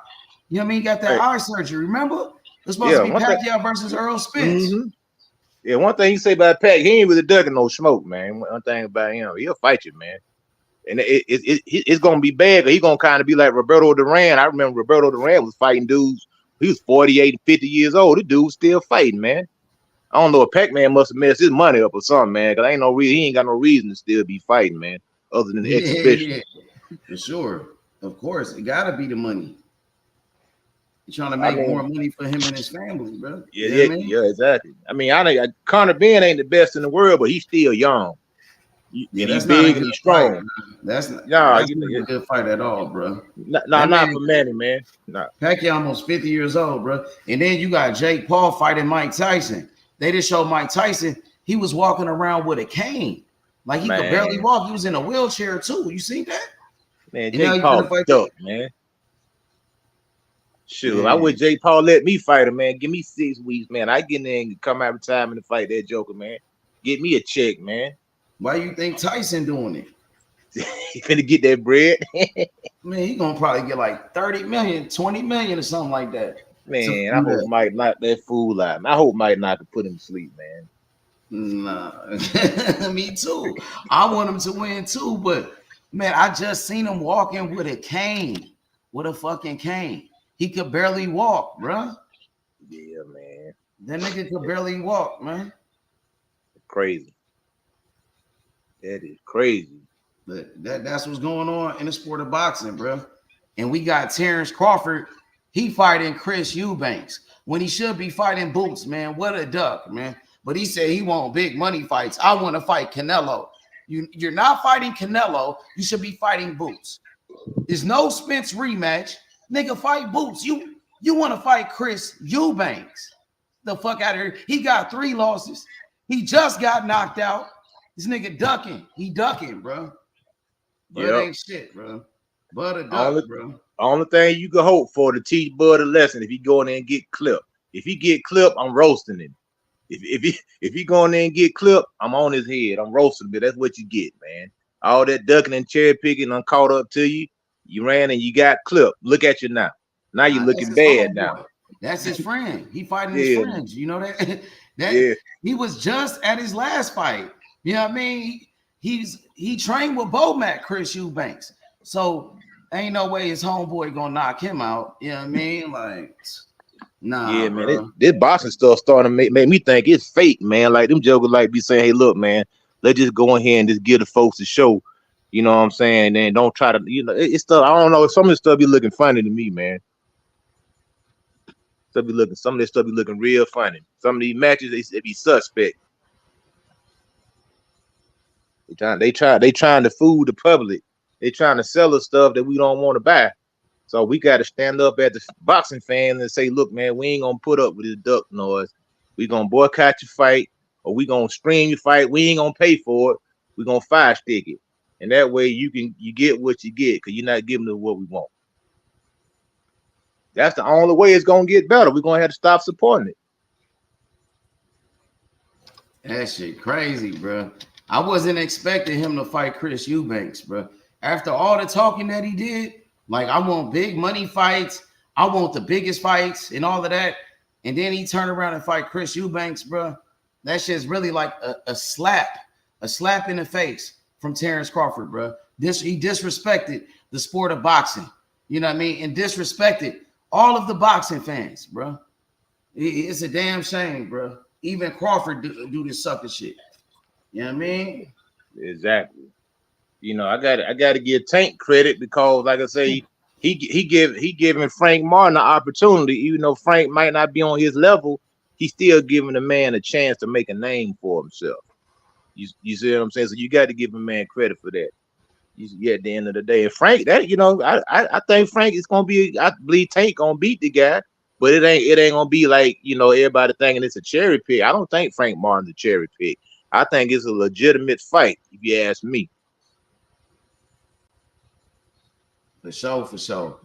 You know what I mean? He got that eye surgery. Remember? It's supposed to be Pacquiao versus Earl Spence. Mm-hmm. Yeah, one thing you say about Pac, he ain't really ducking no smoke, man. One thing about him, he'll fight you, man. And it's gonna be bad. He's gonna kind of be like Roberto Duran. I remember Roberto Duran was fighting dudes. He was 48 and 50 years old. The dude was still fighting, man. I don't know if Pac-Man must have messed his money up or something, man. Cause he ain't got no reason to still be fighting, man. Other than the exhibition. Yeah, for sure. Of course, it gotta be the money. You're trying to make more money for him and his family, bro. Yeah, exactly. I mean, Conor Ben ain't the best in the world, but he's still young. He's big and he's strong. Fight, that's not a good fight at all, bro. Not for Manny, man. Nah. Pacquiao almost 50 years old, bro. And then you got Jake Paul fighting Mike Tyson. They just showed Mike Tyson, he was walking around with a cane. Like he could barely walk. He was in a wheelchair too. You see that? Man, Jake Paul dope, man. Sure, I wish Jake Paul let me fight him, man. Give me 6 weeks, man. I get in there and come out of time and fight that Joker, man. Get me a check, man. Why you think Tyson doing it? He finna get that bread. Man, he gonna probably get like 30 million, 20 million or something like that. Man, I hope Mike knock that fool out. I hope Mike not to put him to sleep, man. Nah, me too. I want him to win too, but man, I just seen him walking with a cane, with a fucking cane. He could barely walk, bro. Yeah, man. That nigga could barely walk, man. Crazy. That is crazy. But that's what's going on in the sport of boxing, bro. And we got Terence Crawford. He fighting Chris Eubanks when he should be fighting Boots, man. What a duck, man. But he said he want big money fights. I want to fight Canelo. You're not fighting Canelo. You should be fighting Boots. There's no Spence rematch. Nigga, fight Boots. You want to fight Chris Eubanks. The fuck out of here. He got 3 losses. He just got knocked out. This nigga ducking. He ducking, bro. But it ain't shit, bro. But a duck, bro. Only thing you can hope for to teach Bud a lesson if he go in there and get clipped. If he get clipped, I'm roasting him. If he go in there and get clipped, I'm on his head. I'm roasting him. That's what you get, man. All that ducking and cherry picking done caught up to you. You ran and you got clipped. Look at you now. Now you're looking bad now. That's his friend. He fighting his friends. You know that? He was just at his last fight. You know what I mean? He trained with Bomac, Chris Eubanks. So ain't no way his homeboy gonna knock him out. You know what I mean? Like, nah. Yeah, man. This boxing stuff starting to make me think it's fake, man. Like them jokers like be saying, hey, look, man, let's just go in here and just give the folks a show. You know what I'm saying? And then don't try to, it's stuff. I don't know. Some of this stuff be looking funny to me, man. Some of this stuff be looking real funny. Some of these matches, they be suspect. They trying to fool the public. They trying to sell us stuff that we don't want to buy. So we got to stand up at the boxing fans and say, look, man, we ain't gonna put up with this duck noise. We gonna boycott your fight, or we gonna stream your fight. We ain't gonna pay for it. We gonna fire stick it, and that way you get what you get because you're not giving us what we want. That's the only way it's gonna get better. We're gonna have to stop supporting it. That shit crazy, bro. I wasn't expecting him to fight Chris Eubanks, bro. After all the talking that he did, like, I want big money fights, I want the biggest fights and all of that, and then he turned around and fight Chris Eubanks, bro. That shit's really like a slap in the face from Terence Crawford, bro. He disrespected the sport of boxing, you know what I mean, and disrespected all of the boxing fans, bro. It's a damn shame, bro. Even Crawford do this sucker shit. You know what I mean? Exactly. I got to give Tank credit because, like I say, he giving Frank Martin an opportunity, even though Frank might not be on his level. He's still giving the man a chance to make a name for himself. You see what I'm saying? So you got to give a man credit for that. At the end of the day, and Frank, that I think Frank is gonna be. I believe Tank gonna beat the guy, but it ain't gonna be like everybody thinking it's a cherry pick. I don't think Frank Martin's a cherry pick. I think it's a legitimate fight, if you ask me. For sure.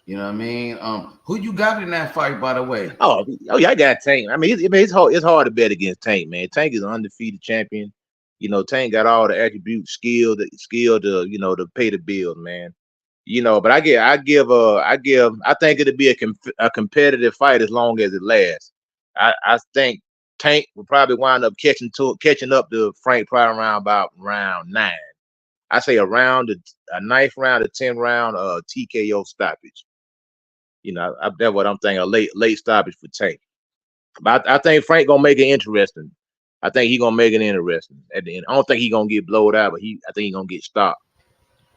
You know what I mean? Who you got in that fight, by the way? Oh yeah, I got Tank. I mean, it's hard to bet against Tank, man. Tank is an undefeated champion. Tank got all the attributes, skill to to pay the bills, man. But I think it'll be a competitive fight as long as it lasts. I think Tank will probably wind up catching up to Frank probably around about round 9. I say a 9th round, a 10th round, TKO stoppage. That's what I'm thinking, a late stoppage for Tank. But I think Frank gonna make it interesting. I think he's gonna make it interesting at the end. I don't think he's gonna get blowed out, but I think he's gonna get stopped.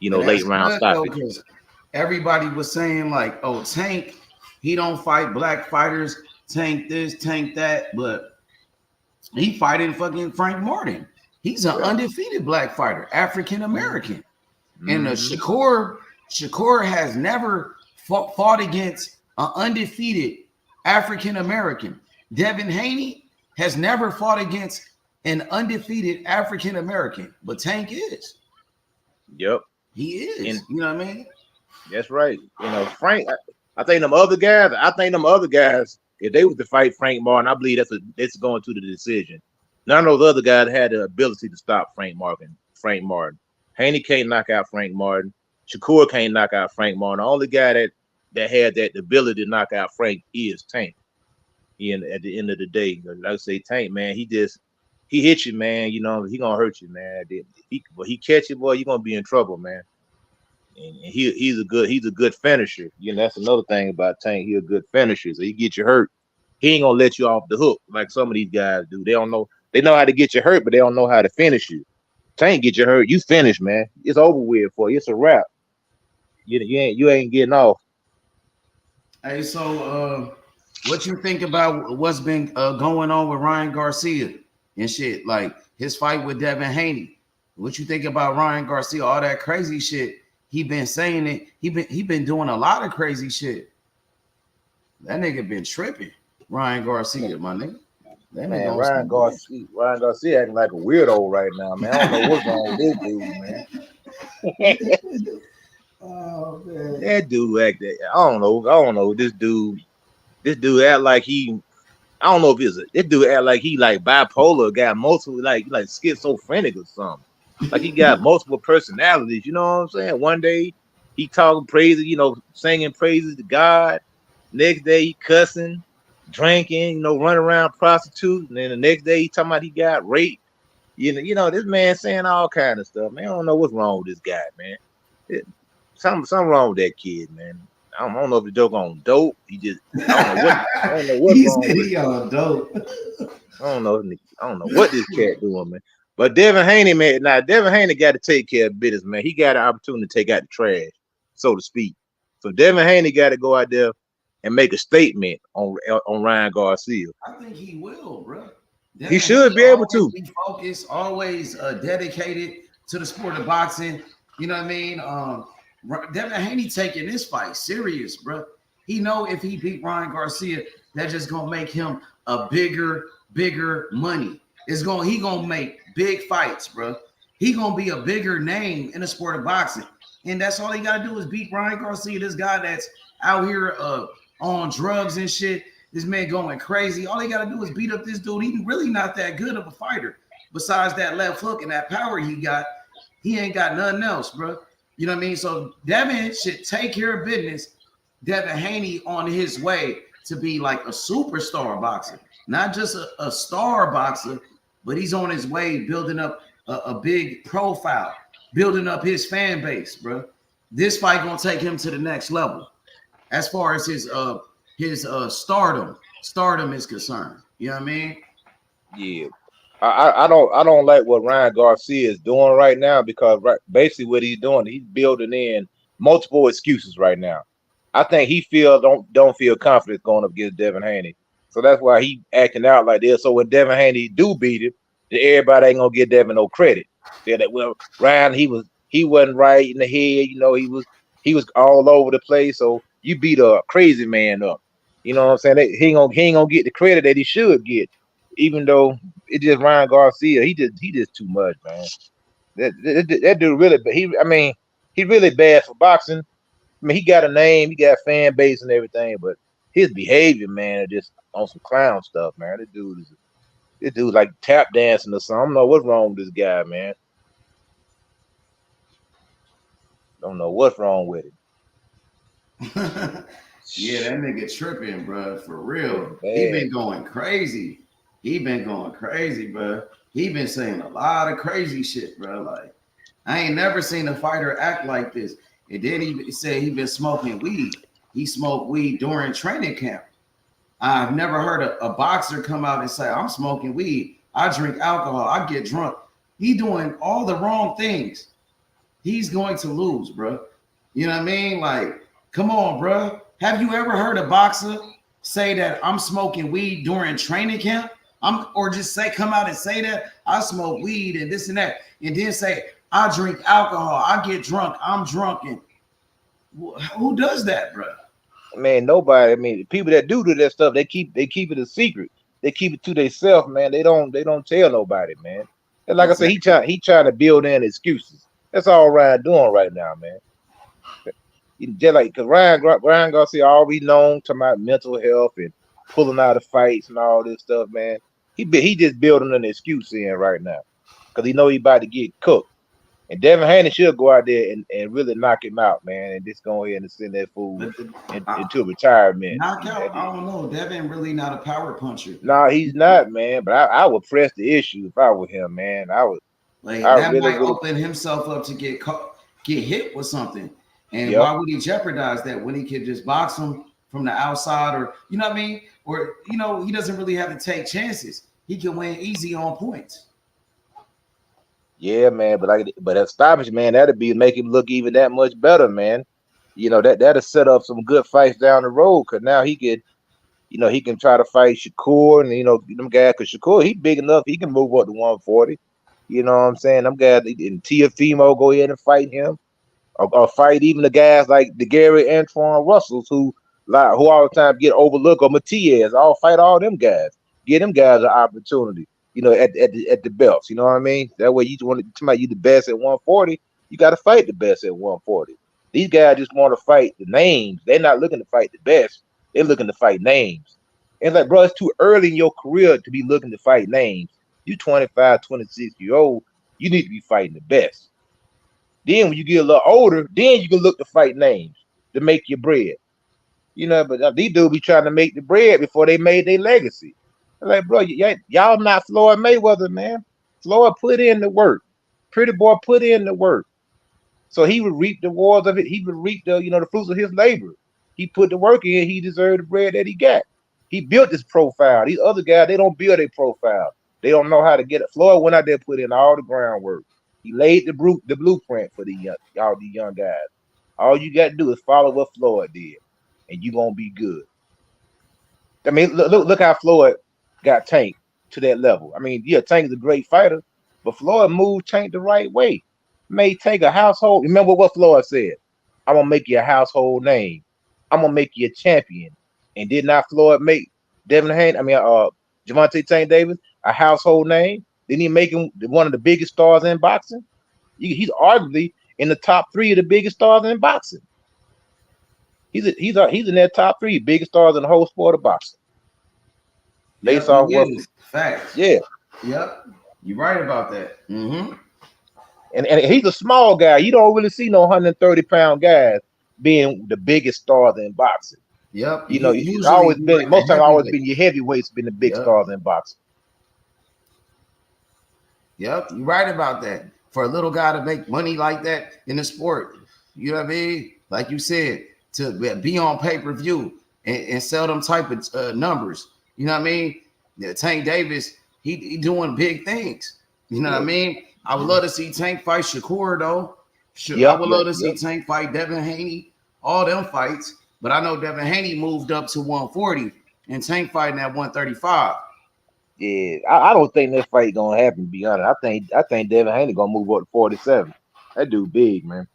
Late round stoppage. Everybody was saying like, oh, Tank, he don't fight black fighters, Tank this, Tank that, but he fighting fucking Frank Martin. He's an undefeated black fighter, African American. And Shakur has never fought against an undefeated African American. Devin Haney has never fought against an undefeated African American, but Tank is. Yep, he is. You know what I mean? That's right. Frank. I think them other guys. If they was to fight Frank Martin, I believe that's going to the decision. None of those other guys had the ability to stop Frank Martin. Haney can't knock out Frank Martin. Shakur can't knock out Frank Martin. The only guy that had that ability to knock out Frank is Tank. And at the end of the day, like I say, Tank, man, he hit you, man. He gonna hurt you, man. He catch you, boy, you're gonna be in trouble, man. And he's a good finisher. That's another thing about Tank. He's a good finisher. So he get you hurt, he ain't gonna let you off the hook like some of these guys do. They don't know. They know how to get you hurt, but they don't know how to finish you. Tank get you hurt, you finish, man. It's over with for you. It's a wrap. You ain't getting off. Hey, so what you think about what's been going on with Ryan Garcia and shit, like his fight with Devin Haney? What you think about Ryan Garcia? All that crazy shit he been saying it. He been doing a lot of crazy shit. That nigga been tripping. Ryan Garcia, my nigga. Man, Ryan Garcia acting like a weirdo right now, man. I don't know what's wrong with this dude, man. Oh man, that dude act that. I don't know. This dude act like he. I don't know if this dude act like he like bipolar, got multiple like schizophrenic or something. Like he got multiple personalities. You know what I'm saying? One day he talking praises, singing praises to God. Next day he cussing, drinking, running around prostitute. And then the next day he talking about he got raped. This man saying all kind of stuff. Man, I don't know what's wrong with this guy, man. Something wrong with that kid, man. I don't know if the joke on dope. I don't know what's wrong with he on dope. I don't know what this cat doing, man. But Devin Haney, man, Devin Haney got to take care of business, man. He got an opportunity to take out the trash, so to speak. So Devin Haney got to go out there and make a statement on Ryan Garcia. I think he will, bro. He should be able to be focused, always dedicated to the sport of boxing. You know what I mean? Devin Haney taking this fight serious, bro. He know if he beat Ryan Garcia, that's just gonna make him a bigger money. He gonna make big fights, bro. He gonna be a bigger name in the sport of boxing, and that's all he gotta do is beat Ryan Garcia. This guy that's out here on drugs and shit. This man going crazy. All he gotta do is beat up this dude. He's really not that good of a fighter. Besides that left hook and that power he got, he ain't got nothing else, bro. You know what I mean? So Devin should take care of business. Devin Haney on his way to be like a superstar boxer, not just a star boxer, but he's on his way building up a big profile, building up his fan base, bro. This fight gonna take him to the next level as far as his stardom is concerned. You know what I mean? Yeah. I don't like what Ryan Garcia is doing right now, because basically what he's doing, he's building in multiple excuses right now. I think he don't feel confident going up against Devin Haney, so that's why he acting out like this. So when Devin Haney do beat him, then everybody ain't gonna give Devin no credit. Say that, well, Ryan he wasn't right in the head. He was all over the place. So you beat a crazy man up. You know what I'm saying? He ain't gonna get the credit that he should get, even though it's just Ryan Garcia. He just too much, man. That dude really, he really bad for boxing. I mean, he got a name, he got a fan base and everything, but his behavior, man, is just on some clown stuff, man. This dude like tap dancing or something. I don't know what's wrong with this guy, man. Don't know what's wrong with him. Yeah, that nigga tripping, bro. For real. He been going crazy. Bro. He been saying a lot of crazy shit, bro. Like, I ain't never seen a fighter act like this. And then he said he been smoking weed. He smoked weed during training camp. I've never heard a boxer come out and say, I'm smoking weed. I drink alcohol. I get drunk. He doing all the wrong things. He's going to lose, bro. You know what I mean? Like, come on, bro. Have you ever heard a boxer say that I'm smoking weed during training camp? Or just come out and say that I smoke weed and this and that, and then say I drink alcohol, I get drunk, I'm drunk. And who does that, bro? Man, nobody. I mean, the people that do that stuff, they keep it a secret. They keep it to themselves, man. They don't tell nobody, man. And like I said, he trying to build in excuses. That's all Ryan doing right now, man. Just like, because Ryan Garcia already known to my mental health and pulling out of fights and all this stuff, man. He just building an excuse in right now, because he know he about to get cooked. And Devin Haney should go out there and really knock him out, man, and just go ahead and send that fool into retirement. Knockout? I don't know. Devin really not a power puncher. No, he's not, man. But I would press the issue if I were him, man. I would. Like, that might open himself up to get hit with something. And why would he jeopardize that when he could just box him from the outside, or you know what I mean? Or he doesn't really have to take chances. He can win easy on points. Yeah, man, but a stoppage, man, that'd make him look even that much better, man. That'll set up some good fights down the road, because now he could, he can try to fight Shakur and them guys, because Shakur, he big enough, he can move up to 140. You know what I'm saying? Them guys and Teofimo go ahead and fight him, or fight even the guys like the Gary Antoine Russells who all the time get overlooked, or Matias. I'll fight all them guys. Give them guys an opportunity. At the belts, you know what I mean? That way, you want to you the best at 140, you got to fight the best at 140. These guys just want to fight the names. They're not looking to fight the best. They're looking to fight names. And it's like, bro, it's too early in your career to be looking to fight names. You 25, 26-year-old, you need to be fighting the best. Then when you get a little older, then you can look to fight names to make your bread. You know, but these dudes be trying to make the bread before they made their legacy. I'm like, bro, y'all not Floyd Mayweather, man. Floyd put in the work. Pretty boy put in the work. So he would reap the rewards of it. He would reap the, the fruits of his labor. He put the work in. He deserved the bread that he got. He built this profile. These other guys, they don't build a profile. They don't know how to get it. Floyd went out there, put in all the groundwork. He laid the blueprint for these young guys. All you got to do is follow what Floyd did, and you're gonna be good. I mean, look how Floyd got Tank to that level. I mean, yeah, Tank is a great fighter, but Floyd moved Tank the right way. Made Tank a household. Remember what Floyd said? I'm gonna make you a household name. I'm gonna make you a champion. And did not Floyd make Gervonta Tank Davis a household name? Didn't he make him one of the biggest stars in boxing? He's arguably in the top 3 of the biggest stars in boxing. He's in that top 3 biggest stars in the whole sport of boxing. Facts. Yeah. Yep. You're right about that. Mm-hmm. And he's a small guy. You don't really see no 130-pound guys being the biggest stars in boxing. Yep. It's always been most times always been your heavyweights been the big stars in boxing. Yep, you're right about that. For a little guy to make money like that in the sport, you know what I mean? Like you said, to be on pay-per-view and sell them type of numbers. You know what I mean? Yeah, Tank Davis, he doing big things. You know what I mean? I would love to see Tank fight Shakur though. I would love to see Tank fight Devin Haney. All them fights. But I know Devin Haney moved up to 140 and Tank fighting at 135. Yeah, I don't think that fight gonna happen. To be honest, I think Devin Haney gonna move up to 47. That dude big, man.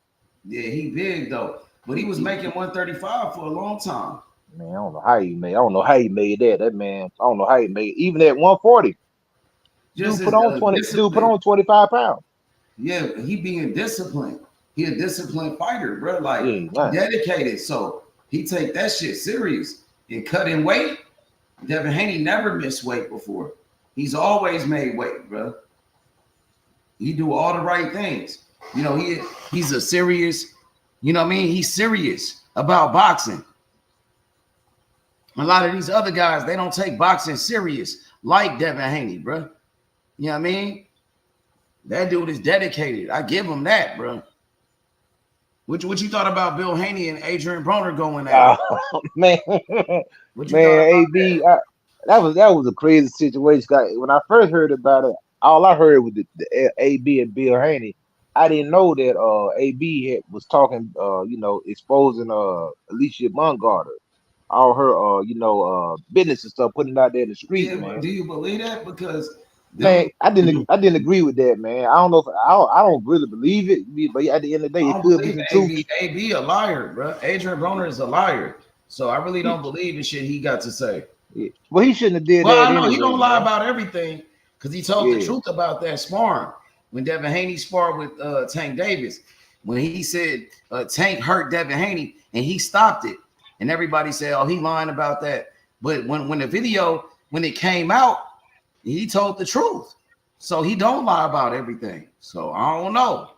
Yeah, he big though, but he was making 135 for a long time. Man, I don't know how he made. I don't know how he made that. That man, I don't know how he made even at 140. Dude put on 25 pounds. Yeah, he being disciplined. He a disciplined fighter, bro. Like dedicated. So he take that shit serious and cut in weight. Devin Haney never missed weight before. He's always made weight, bro. He do all the right things. He's a serious, you know what I mean? He's serious about boxing. A lot of these other guys, they don't take boxing serious like Devin Haney, bro. You know what I mean? That dude is dedicated. I give him that, bro. What you thought about Bill Haney and Adrian Broner going at? Man, AB, that was a crazy situation. When I first heard about it, all I heard was the AB and Bill Haney. I didn't know that AB was talking, exposing Alicia Baumgartner, all her business and stuff, putting it out there in the street. Yeah, man. Do you believe that? Because man, I didn't agree with that, man. I don't know if I don't really believe it, but at the end of the day, it could be the truth. AB a liar, bro. Adrian Broner is a liar, so I really don't believe the shit he got to say. Yeah. Well, he shouldn't have did that. Well, I know anyway, he don't lie man. about everything because he told the truth about that sparring when Devin Haney sparred with Tank Davis. When he said Tank hurt Devin Haney and he stopped it, and everybody said, "Oh, he lying about that." But when the video when it came out, he told the truth. So he don't lie about everything. So I don't know.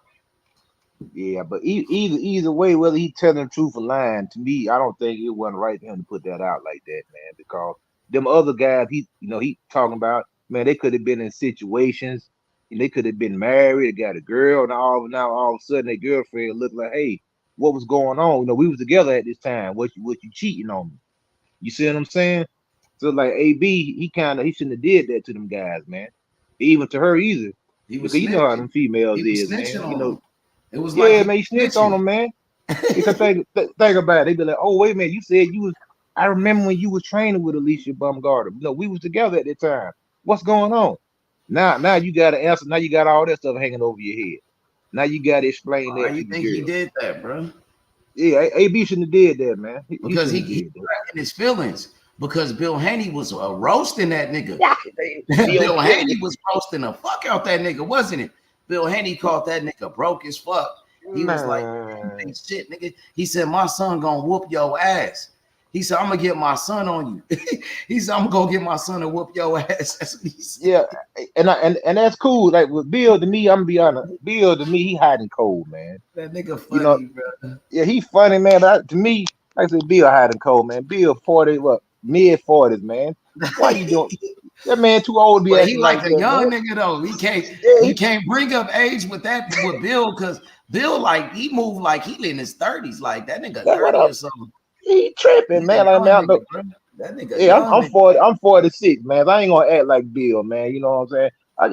Yeah, but either way, whether he telling the truth or lying, to me, I don't think it wasn't right for him to put that out like that, man. Because them other guys, he talking about, man, they could have been in situations, and they could have been married, they got a girl, and all of a sudden their girlfriend looked like, hey, what was going on? We was together at this time. What you cheating on me? You see what I'm saying? So like AB, he shouldn't have did that to them guys, man. Even to her either. Because you know how them females is, man. It was man, he snitched on them, man. Because think about it. They be like, oh, wait a minute, you said you was. I remember when you was training with Alicia Baumgartner. We was together at that time. What's going on? Now you got to answer. Now you got all that stuff hanging over your head. Now you got to explain that. You think he did that, bro? Yeah, AB shouldn't have did that, man. Because he in his feelings. Because Bill Haney was roasting that nigga. Bill Haney was roasting the fuck out that nigga, wasn't it? Bill Haney called that nigga broke as fuck. He was like, ain't shit, nigga. He said, my son gonna whoop your ass. He said, I'm gonna get my son on you. He said, I'm gonna get my son to whoop your ass. That's what he said. Yeah, and that's cool. Like with Bill, to me, I'm gonna be honest. Bill, to me, he hiding cold, man. That nigga funny, You know, bro. yeah, he funny, man. But to me, like I said, Bill hiding cold, man. Bill 40, what, mid-40s, man. Why you doing that? Man too old to be But he acting like like a that, young man. nigga though. Yeah, You can't bring up age with Bill, because Bill, like, he moved like he in his 30s, like that nigga that's what 30 or something. he tripping, He a man. Like, young man, nigga, bro. That nigga yeah, young I'm nigga. 40. I'm 46, man. I ain't gonna act like Bill, man. You know what I'm saying?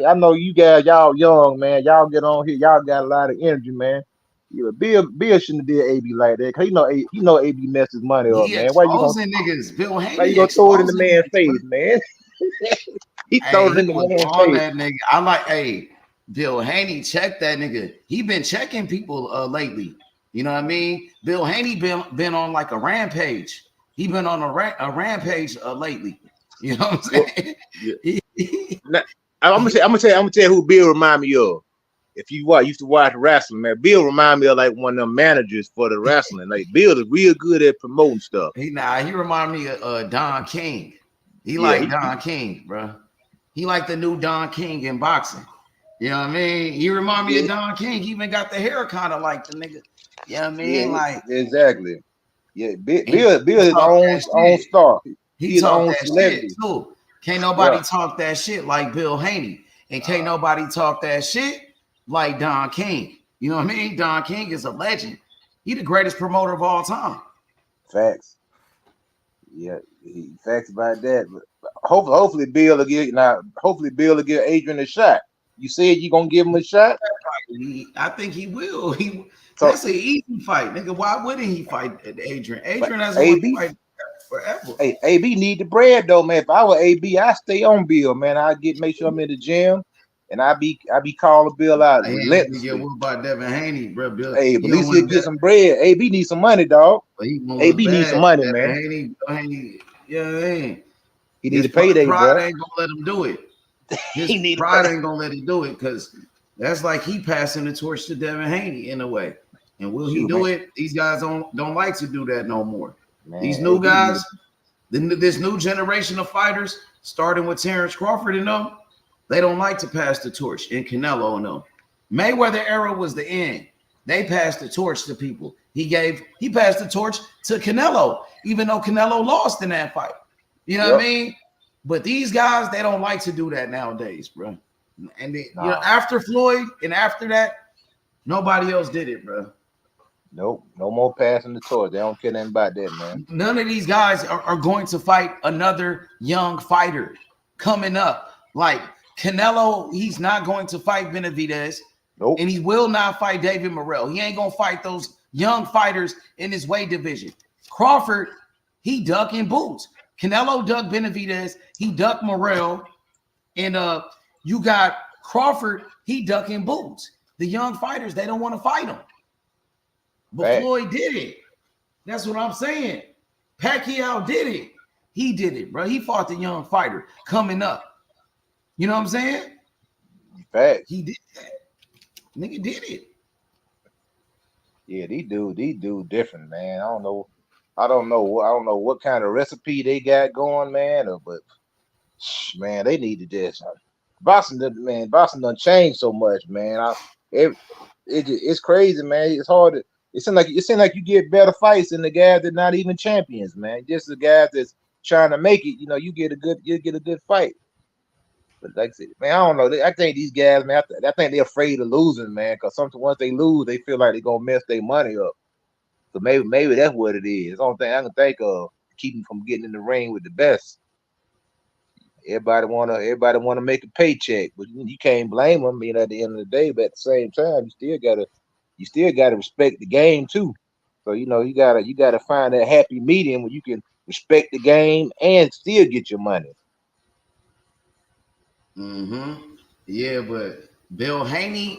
I know you guys, y'all young, man. Y'all get on here. Y'all got a lot of energy, man. Yeah, Bill shouldn't have did AB like that. Cause you know AB messed his money up, He man. Why you exposing niggas. Bill why you Haney gonna throw it in the exposing man's niggas, bro. face, man? He Hey, throw it he in the was man's on face. that nigga. I like, hey, Bill Haney, check that nigga. He been checking people lately. You know what I mean? Bill Haney been on like a rampage. He been on a rampage lately. You know what I'm saying? Yeah. Now, I'm gonna tell you who Bill remind me of. If you used to watch wrestling, man, Bill remind me of like one of them managers for the wrestling. Like Bill is real good at promoting stuff. He remind me of Don King. He Yeah, like Don King, bro. He like the new Don King in boxing. You know what I mean? He remind me of Don King. He even got the hair kind of like the nigga. You know what I mean? yeah, Like, exactly. Yeah, Bill he is his talk own that shit. star. He He his talk own that shit celebrity. too. Can't nobody Yeah. talk that shit like Bill Haney. And can't nobody talk that shit like Don King. You know what I mean? Don King is a legend. He the greatest promoter of all time. Facts. Yeah, facts about that. But hopefully Bill will get Hopefully Bill will give Adrian a shot. You said you gonna give him a shot. I think he will. So That's an easy fight, nigga. Why wouldn't he fight Adrian? Adrian hasn't won AB, a fight forever. hey, AB need the bread though, man. If I were AB, I stay on Bill, man. I make sure I'm in the gym, and I be calling Bill out He ain't gonna get relentlessly. whooped by Devin Haney, bro. Bill, Hey, but he at don't least he'll want get that, some bread. AB needs some money, dog. but he gonna look AB needs some bad. money, Devin man. Haney, yeah, man. He need His a payday, pride bro. ain't gonna let him do it. His He need a pride pay. ain't gonna let him do it, because that's like he passing the torch to Devin Haney in a way. And will he Shoot, do man. it? These guys don't like to do that no more. Man, These new AB guys, this new generation of fighters, starting with Terence Crawford and them, they don't like to pass the torch. And Canelo and them. Mayweather era was the end. They passed the torch to people. He passed the torch to Canelo, even though Canelo lost in that fight. You know what I mean? But these guys, they don't like to do that nowadays, bro. And you know, after Floyd and after that, nobody else did it, bro. Nope, no more passing the torch. They don't care nothing about that, man. None of these guys are going to fight another young fighter coming up. Like Canelo, he's not going to fight Benavidez. Nope. And he will not fight David Morrell. He ain't going to fight those young fighters in his weight division. Crawford, he ducking boots. Canelo ducked Benavidez. He ducked Morrell. And you got Crawford, he ducking boots. The young fighters, they don't want to fight him. But Floyd did it. That's what I'm saying. Pacquiao did it. He did it, bro. He fought the young fighter coming up. You know what I'm saying? Facts. He did that. Nigga did it. Yeah, these dudes different, man. I don't know what kind of recipe they got going, man. But man, they need to just boxing done changed so much, man. It's crazy, man. It's hard to. It seems like you get better fights than the guys that not even champions, man. Just the guys that's trying to make it. You know, you get a good fight. But like I said, man, I don't know. I think these guys, man, I think they're afraid of losing, man. Because once they lose, they feel like they're gonna mess their money up. So maybe that's what it is. The only thing I can think of keeping from getting in the ring with the best. Everybody wanna make a paycheck, but you can't blame them. You know, at the end of the day, but at the same time, you still gotta respect the game too. So you gotta find that happy medium where you can respect the game and still get your money. Yeah, but Bill Haney,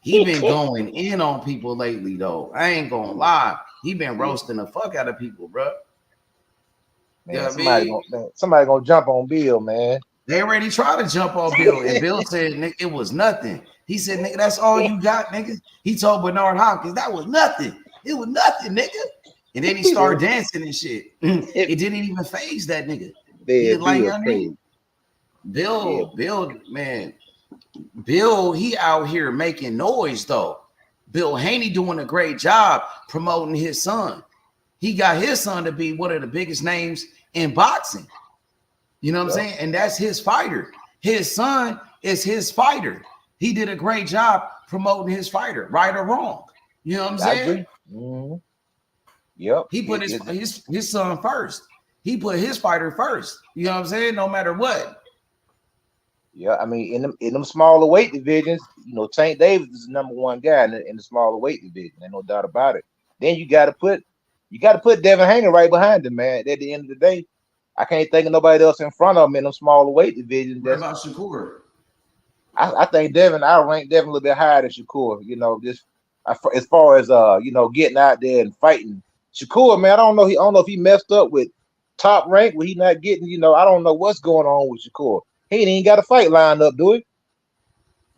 he been going in on people lately, though. I ain't gonna lie. He been roasting the fuck out of people, bro. Man, somebody gonna jump on Bill, man. They already tried to jump on Bill, and Bill said, nigga, it was nothing. He said, nigga, that's all you got, nigga. He told Bernard Hopkins, that was nothing. It was nothing, nigga. And then he started dancing and shit. It didn't even phase that nigga. He like, I mean, Bill, man, Bill, he out here making noise though. Bill Haney doing a great job promoting his son. He got his son to be one of the biggest names in boxing. You know what I'm saying? And that's his fighter. His son is his fighter. He did a great job promoting his fighter, right or wrong. You know what I'm saying? Mm-hmm. Yep. He put his son first. He put his fighter first. You know what I'm saying? No matter what. Yeah, I mean, in them smaller weight divisions, you know, Tank Davis is the number one guy in the smaller weight division. Ain't no doubt about it. Then you got to put Devin Haney right behind him, man. At the end of the day, I can't think of nobody else in front of him in them smaller weight divisions. What about Shakur? I think I rank Devin a little bit higher than Shakur. You know, just as far as you know, getting out there and fighting. Shakur, man, I don't know if he messed up with Top Rank, where he not getting. You know, I don't know what's going on with Shakur. He ain't even got a fight lined up, do he?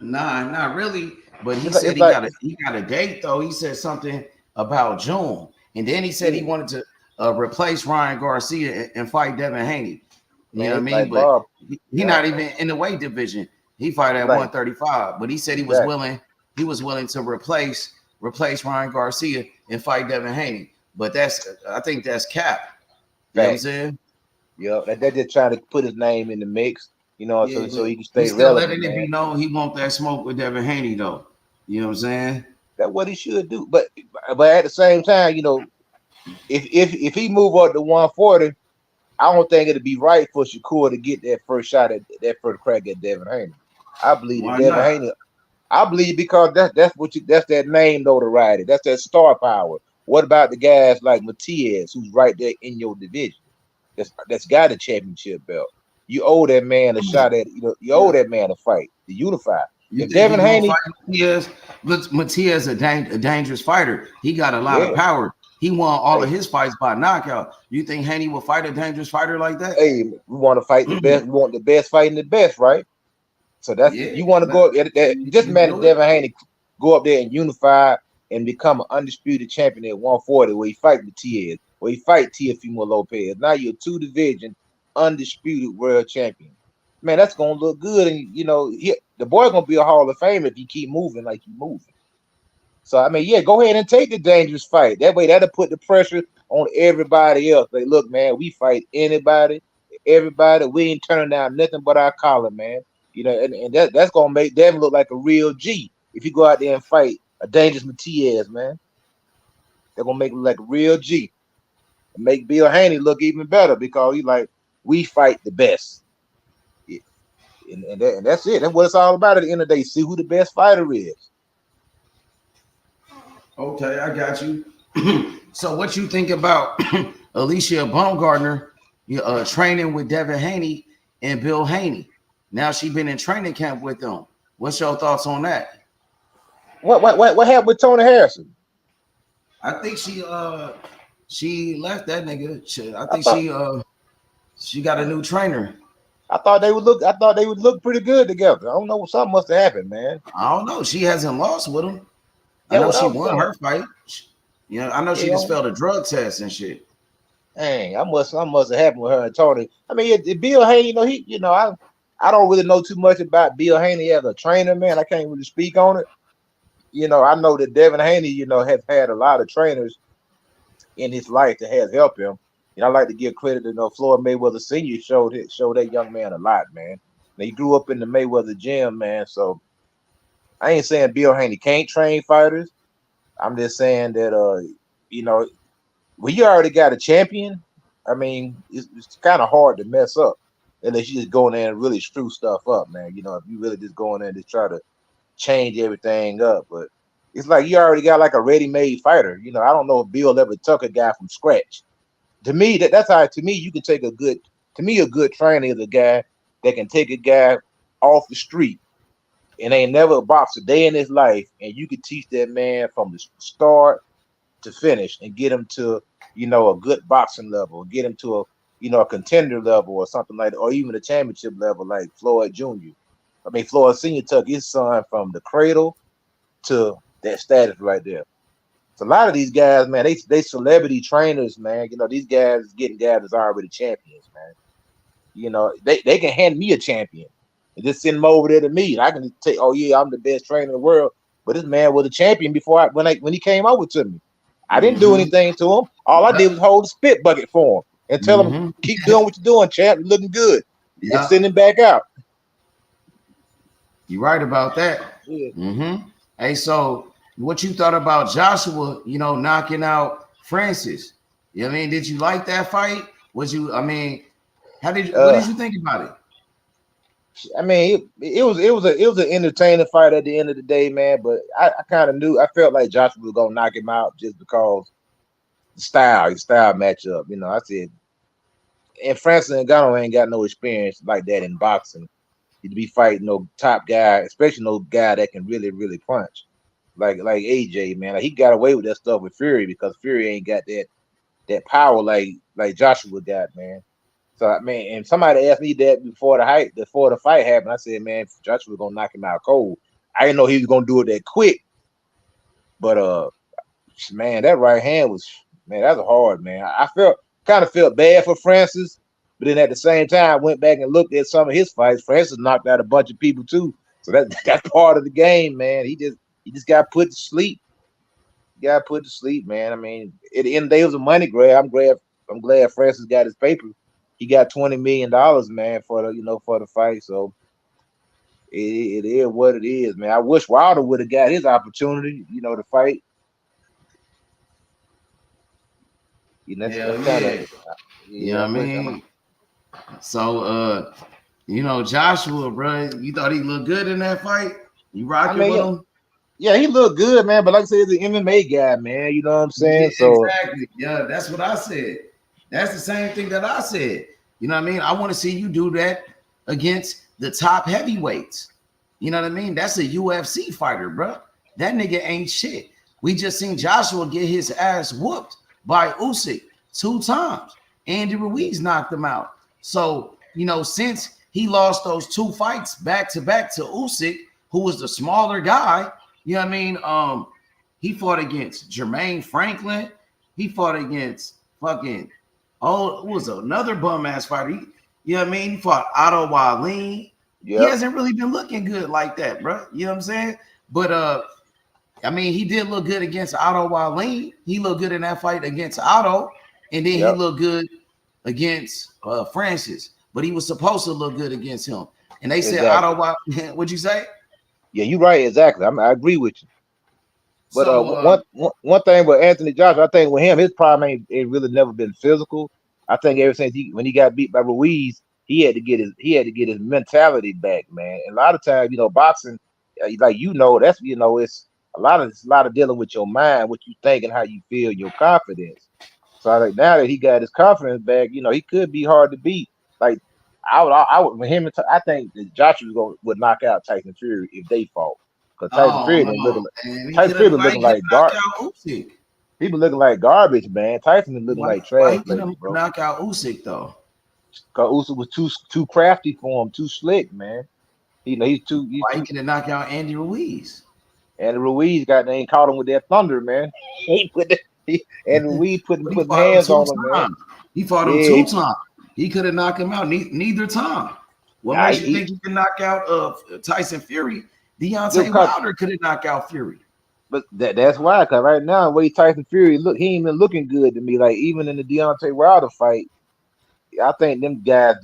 Nah, not really. But he said he got a date though. He said something about June, and then he said he wanted to replace Ryan Garcia and fight Devin Haney. You know what I mean? But Bob, he not even in the weight division. He fight at 135, but he said he was willing. He was willing to replace Ryan Garcia and fight Devin Haney. But I think that's cap. You know what I'm saying? Yeah, they're just trying to put his name in the mix. You know, so he can stay still relevant. Letting it be known he want that smoke with Devin Haney though. You know what I'm saying? That's what he should do. But at the same time, you know, if he move up to 140, I don't think it'd be right for Shakur to get that first shot at that first crack at Devin Haney. I believe Devin Haney. I believe because that's that name notoriety. That's that star power. What about the guys like Matias, who's right there in your division? That's got a championship belt. You owe that man a shot at, you owe that man a fight to unify. If Devin Haney, Matias a dangerous fighter. He got a lot of power. He won all of his fights by knockout. You think Haney will fight a dangerous fighter like that? Hey, we want to fight the best. We want the best fighting the best, right? So that's you want to go up there. Just man, Devin Haney go up there and unify and become an undisputed champion at 140, where he fight Matias, where he fight Teofimo Lopez. Now you're a 2-division undisputed world champion. Man, that's gonna look good, and the boy's gonna be a Hall of Famer if he keep moving like he's moving. So I mean, go ahead and take the dangerous fight. That way, that'll put the pressure on everybody else. Like, look, man, we fight anybody, everybody. We ain't turning down nothing but our collar, man. And that's gonna make Devin look like a real G if you go out there and fight a dangerous Matias, man. They're gonna make him like a real G and make Bill Haney look even better because he's like, we fight the best. Yeah. And that's it. That's what it's all about at the end of the day. See who the best fighter is. Okay, I got you. So what you think about Alicia Baumgartner training with Devin Haney and Bill Haney? Now she's been in training camp with them. What's your thoughts on that? What happened with Tony Harrison? I think she left that nigga. I think she got a new trainer. I thought they would look pretty good together. I don't know, something must have happened, man. I don't know. She hasn't lost with him. I know she won her fight. I know she just failed a drug test and shit. Dang, something must have happened with her and Tony. I mean, Bill Haney, I don't really know too much about Bill Haney as a trainer, man. I can't really speak on it. I know that Devin Haney, has had a lot of trainers in his life that has helped him. I like to give credit to Floyd Mayweather Sr. showed that young man a lot, man. He grew up in the Mayweather gym, man. So I ain't saying Bill Haney can't train fighters. I'm just saying that when you already got a champion, I mean, it's kind of hard to mess up unless you just go in there and really screw stuff up, man. If you really just go in there and just try to change everything up, but it's like you already got like a ready-made fighter. I don't know if Bill ever took a guy from scratch. To me, that's how. To me, you can take a good trainer is a guy that can take a guy off the street and ain't never boxed a day in his life, and you can teach that man from the start to finish and get him to a good boxing level, get him to a contender level or something like that, or even a championship level like Floyd Jr. I mean, Floyd Sr. took his son from the cradle to that status right there. So a lot of these guys, man, they celebrity trainers, man. These guys getting guys that's already champions, man. They can hand me a champion and just send them over there to me. And I can say, oh yeah, I'm the best trainer in the world. But this man was a champion before when he came over to me. I didn't do anything to him. All I did was hold the spit bucket for him and tell him, keep doing what you're doing, champ. You're looking good. And send him back out. You're right about that. Yeah. Hey, so what you thought about Joshua, knocking out Francis? You know what I mean? Did you like that fight? What did you think about it? I mean, it was an entertaining fight at the end of the day, man. But I kind of knew, I felt like Joshua was gonna knock him out just because his style matchup. I said, and Francis Ngannou ain't got no experience like that in boxing. He'd be fighting no top guy, especially no guy that can really, really punch, like AJ, man. Like, he got away with that stuff with Fury because Fury ain't got that power like Joshua got, man. So I mean, and somebody asked me that before the fight happened. I said, man, Joshua was gonna knock him out cold. I didn't know he was gonna do it that quick. But man, that right hand was, man, that was hard, man. I kind of felt bad for Francis, but then at the same time, I went back and looked at some of his fights. Francis knocked out a bunch of people too. So that's part of the game, man. He just got put to sleep. Got put to sleep, man. I mean, at the end of the day, it was a money grab. I'm glad Francis got his paper. He got $20 million, man, for the fight. So it is what it is, man. I wish Wilder would have got his opportunity, to fight. That's kind of, you know what I mean? So Joshua, bro, you thought he looked good in that fight? You rocking with him? Yeah, he looked good, man. But like I said, he's an MMA guy, man. You know what I'm saying? So exactly. Yeah, that's what I said. That's the same thing that I said. You know what I mean? I want to see you do that against the top heavyweights. You know what I mean? That's a UFC fighter, bro. That nigga ain't shit. We just seen Joshua get his ass whooped by Usyk 2 times. Andy Ruiz knocked him out. So, since he lost those 2 fights back to back to Usyk, who was the smaller guy, you know what I mean? He fought against Jermaine Franklin. He fought against fucking, it was another bum ass fighter. You know what I mean? He fought Otto Wallin. Yep. He hasn't really been looking good like that, bro. You know what I'm saying? But I mean, he did look good against Otto Wallin. He looked good in that fight against Otto, and then he looked good against Francis. But he was supposed to look good against him. And they said Otto Wallin. What'd you say? Yeah, you're right. Exactly. I agree with you. But so, one thing with Anthony Joshua, I think with him, his problem ain't really never been physical. I think ever since when he got beat by Ruiz, he had to get his mentality back, man. And a lot of times, boxing, like that's it's a lot of dealing with your mind, what you think and how you feel, your confidence. So like now that he got his confidence back, he could be hard to beat. Like I would with him. I think that Joshua would knock out Tyson Fury if they fought. Because Tyson Fury been looking like garbage. He been looking like garbage, man. Tyson been looking like trash. Why he couldn't knock out Usyk though? Because Usyk was too crafty for him, too slick, man. He's too. Why he couldn't knock out Andy Ruiz? Andy Ruiz caught him with that thunder, man. Andy Ruiz putting hands on him, man. He fought him 2 times. He could have knocked him out neither time. What makes you think he can knock out Tyson Fury? Deontay Wilder could have knocked out Fury. But that's why, because right now, the way Tyson Fury he ain't been looking good to me. Like even in the Deontay Wilder fight, I think them guys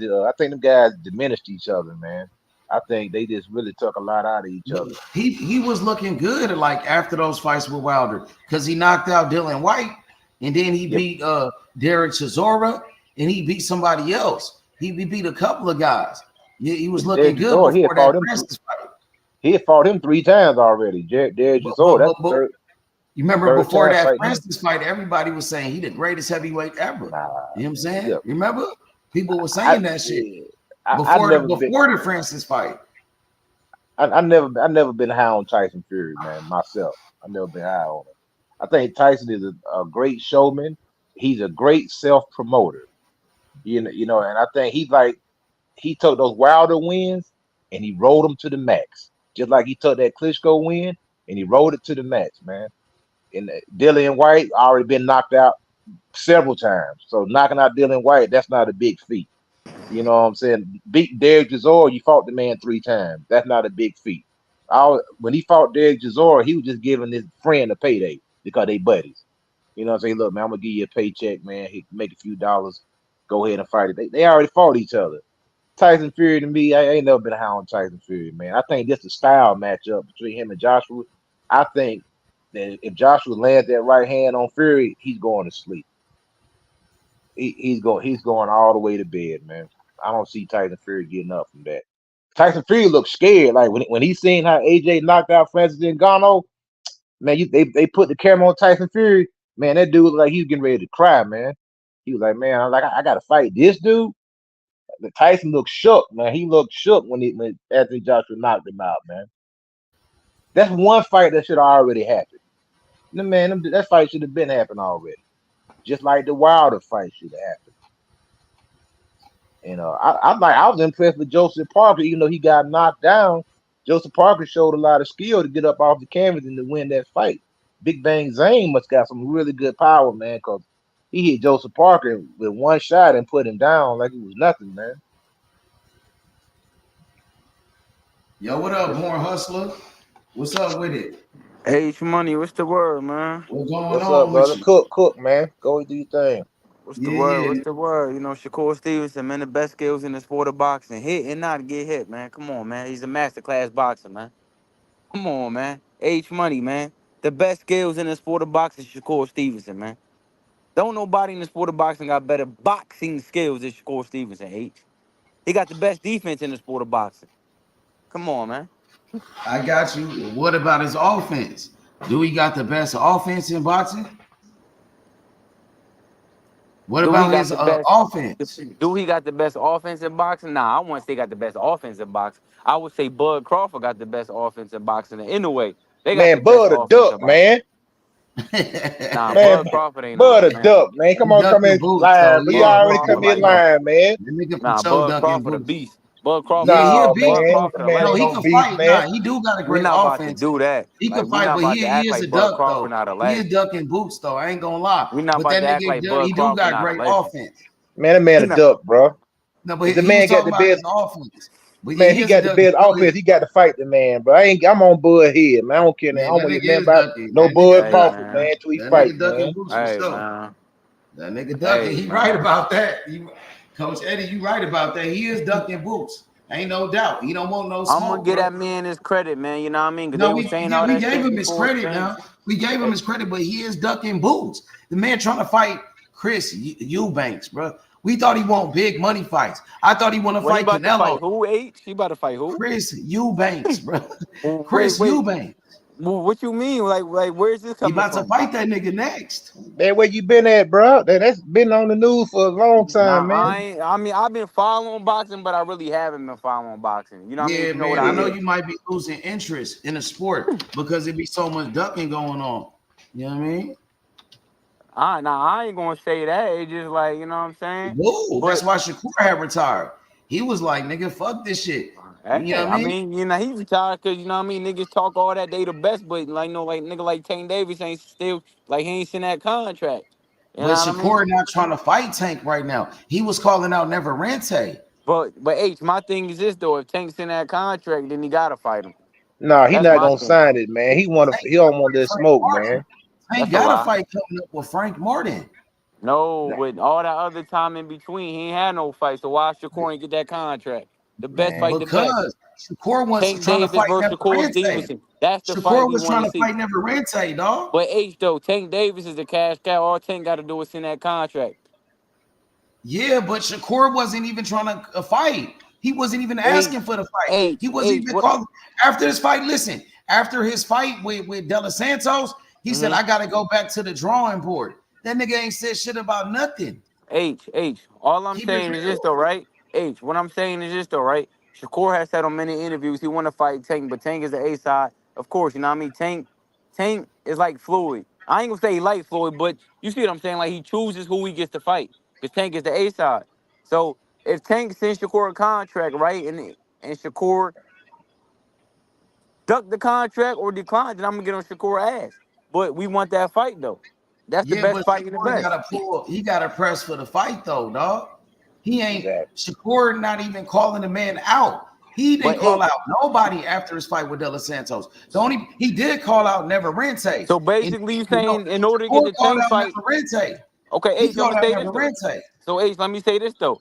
diminished each other, man. I think they just really took a lot out of each other. He was looking good like after those fights with Wilder because he knocked out Dylan White and then he beat Derek Chisora and he beat somebody else. He beat a couple of guys. He was looking good before that Francis fight. He had fought him 3 times already. Derek Chisora. You remember before that Francis fight, everybody was saying he the greatest heavyweight ever. You know what I'm saying? Yeah. Remember? People were saying that shit before the Francis fight. I never been high on Tyson Fury, man, myself. I've never been high on him. I think Tyson is a great showman. He's a great self-promoter. And I think he took those Wilder wins and he rolled them to the max, just like he took that Klitschko win and he rolled it to the max, man. And Dillian White already been knocked out several times, so knocking out Dillian White, that's not a big feat. You know what I'm saying? Beat Derek Chisora, you fought the man 3 times. That's not a big feat. When he fought Derek Chisora, he was just giving his friend a payday because they buddies. You know what I'm saying? Look, man, I'm gonna give you a paycheck, man. He make a few dollars. Go ahead and fight it. They already fought each other. Tyson Fury to me, I ain't never been high on Tyson Fury, man. I think this is a style matchup between him and Joshua. I think that if Joshua lands that right hand on Fury, he's going to sleep. He's going all the way to bed, man. I don't see Tyson Fury getting up from that. Tyson Fury looks scared. Like when he seen how AJ knocked out Francis Ngannou, man, they put the camera on Tyson Fury. Man, that dude was like he was getting ready to cry, man. He was like, man, I got to fight this dude. The Tyson looked shook, man. He looked shook when Anthony Joshua knocked him out, man. That's one fight that should have already happened. Man, that fight should have been happened already. Just like the Wilder fight should have happened. I was impressed with Joseph Parker, even though he got knocked down. Joseph Parker showed a lot of skill to get up off the canvas and to win that fight. Big Bang Zane must got some really good power, man, because he hit Joseph Parker with one shot and put him down like it was nothing, man. Yo, what up, Born Hustler? What's up with it? H Money, what's the word, man? What's going What's on up, brother? Cook, man. Go and do your thing. What's the word? What's the word? You know, Shakur Stevenson, man, the best skills in the sport of boxing. Hit and not get hit, man. Come on, man. He's a masterclass boxer, man. Come on, man. H Money, man. The best skills in the sport of boxing is Shakur Stevenson, man. Don't nobody in the sport of boxing got better boxing skills than Shakur Stevenson, H. He got the best defense in the sport of boxing. Come on, man. I got you. What about his offense? Do he got the best offense in boxing? What about his offense? Do he got the best offense in boxing? Nah, I wouldn't say he got the best offense in boxing. I would say Bud Crawford got the best offense in boxing. In a way, they got man, the Bud a duck, man. Nah, man, Bud Crawford ain't Bud a duck, man. Come on, come in line. We already come in line, man. Nah, Bud Crawford a beast. Bud Crawford, no, Bud man. Crawford, no, he can fight. Nah, he do got a great We're not about offense. to do that. He can fight, but he is a duck though. He is ducking boots though. I ain't gonna lie. We not but about that to act nigga, like Bud he do Crawford got great offense. Man, that man a duck, bro. No, but the man got the best offense. But man, he got the best offense. He got to fight the man, bro. I'm on Bud head, man. I don't care. I don't want to hear about no Bud Crawford, man, till he fight, man. Hey, man. That nigga ducking. He right about that. Coach Eddie, you right about that. He is ducking boots. Ain't no doubt. He don't want no smoke. I'm gonna give that man his credit, man. You know what I mean? No, we gave him his credit now. We gave him his credit, but he is ducking boots. The man trying to fight Chris Eubanks, bro. We thought he want big money fights. I thought he want to fight Canelo. Who? H? He about to fight who? Chris Eubanks, bro. Chris Eubanks. What you mean? Like, where's this coming from? He about to fight that nigga next. Man, where you been at, bro? That's been on the news for a long time, man. I've been following boxing, but I really haven't been following boxing. You know what I mean? You know man, I know you might be losing interest in the sport because it be so much ducking going on. You know what I mean? I ain't gonna say that. It's just like, you know what I'm saying? Whoa, that's why Shakur had retired. He was like, nigga, fuck this shit. You know what I mean? You know, he retired because, you know what I mean, niggas talk all that, they the best, but like, nigga like Tank Davis ain't still, like, he ain't seen that contract. But Shakur not trying to fight Tank right now. He was calling out Neverente. But H, my thing is this though, if Tank's in that contract, then he gotta fight him. Nah, he not gonna sign it, man. He don't want this smoke, man. Tank got a fight coming up with Frank Martin. No, with all that other time in between, he ain't had no fight. So why Shakur ain't get that contract? The best fight, the best. Shakur was trying to fight Neverente. That's the fight Shakur was trying to fight Neverente, dog. But H though, Tank Davis is the cash cow. All Tank got to do is send that contract. Yeah, but Shakur wasn't even trying to fight. He wasn't even asking for the fight. He wasn't even calling. After this fight, listen, after his fight with De Los Santos, he said, I got to go back to the drawing board. That nigga ain't said shit about nothing. H, all I'm saying is this though, right? H, what I'm saying is this though, right? Shakur has said on many interviews he want to fight Tank, but Tank is the A side. Of course, you know what I mean? Tank is like Floyd. I ain't gonna say he like Floyd, but you see what I'm saying? Like he chooses who he gets to fight. Because Tank is the A side. So if Tank sends Shakur a contract, right, and Shakur duck the contract or decline, then I'm gonna get on Shakur ass. But we want that fight though. That's the Yeah, best but fight in the Shakur best. gotta pull. He gotta press for the fight though, dog. He ain't Exactly. Shakur not even calling the man out. He didn't But call out nobody after his fight with De Los Santos. He did call out Neverrente. So basically, you saying in order to get the called Tank out fight, Neverente. okay, He H, let called me out say this though. Neverente. So H, let me say this though.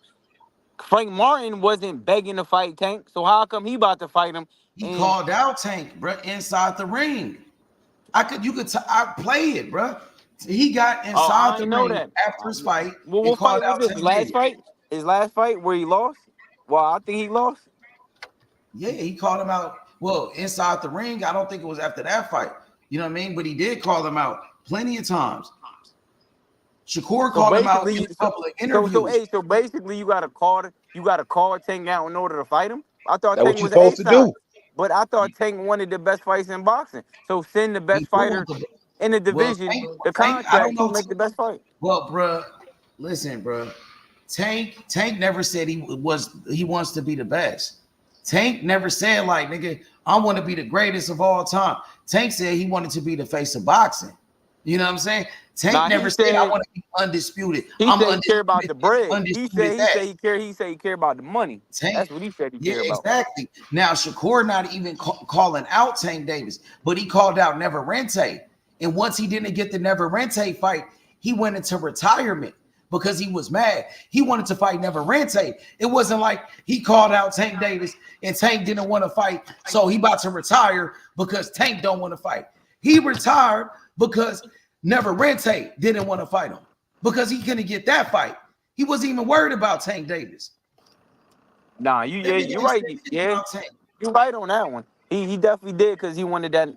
Frank Martin wasn't begging to fight Tank, so how come he about to fight him? He called out Tank, bro, inside the ring. I play it, bro. He got inside the ring after his fight. Well, and what fight called was out this? Tank Last Davis. fight? His last fight where he lost? Well, I think he lost. Yeah, he called him out. Well, inside the ring, I don't think it was after that fight. You know what I mean? But he did call him out plenty of times. Shakur called him out in a couple of interviews. So basically, you got to call Tank out in order to fight him. I thought That's Tank what you're was an supposed to A-side, do. but I thought Tank wanted the best fights in boxing. So send the best fighter in the division the contract to make the best fight. Well, bro, listen, bro. Tank never said he wants to be the best. Tank never said like, nigga, I want to be the greatest of all time. Tank said he wanted to be the face of boxing. You know what I'm saying? Tank never said I want to be undisputed. He said he cared about the bread. He said he cared about the money. Tank, that's what he said he cared about. Exactly. Now Shakur not even calling out Tank Davis, but he called out Neverente. And once he didn't get the Neverente fight, he went into retirement because he was mad. He wanted to fight Neverente. It wasn't like he called out Tank Davis and Tank didn't want to fight, so he about to retire because Tank don't want to fight. He retired because Neverente didn't want to fight him because he couldn't get that fight. He wasn't even worried about Tank Davis. Nah, you're right. Yeah, you're right on that one. He definitely did because he wanted that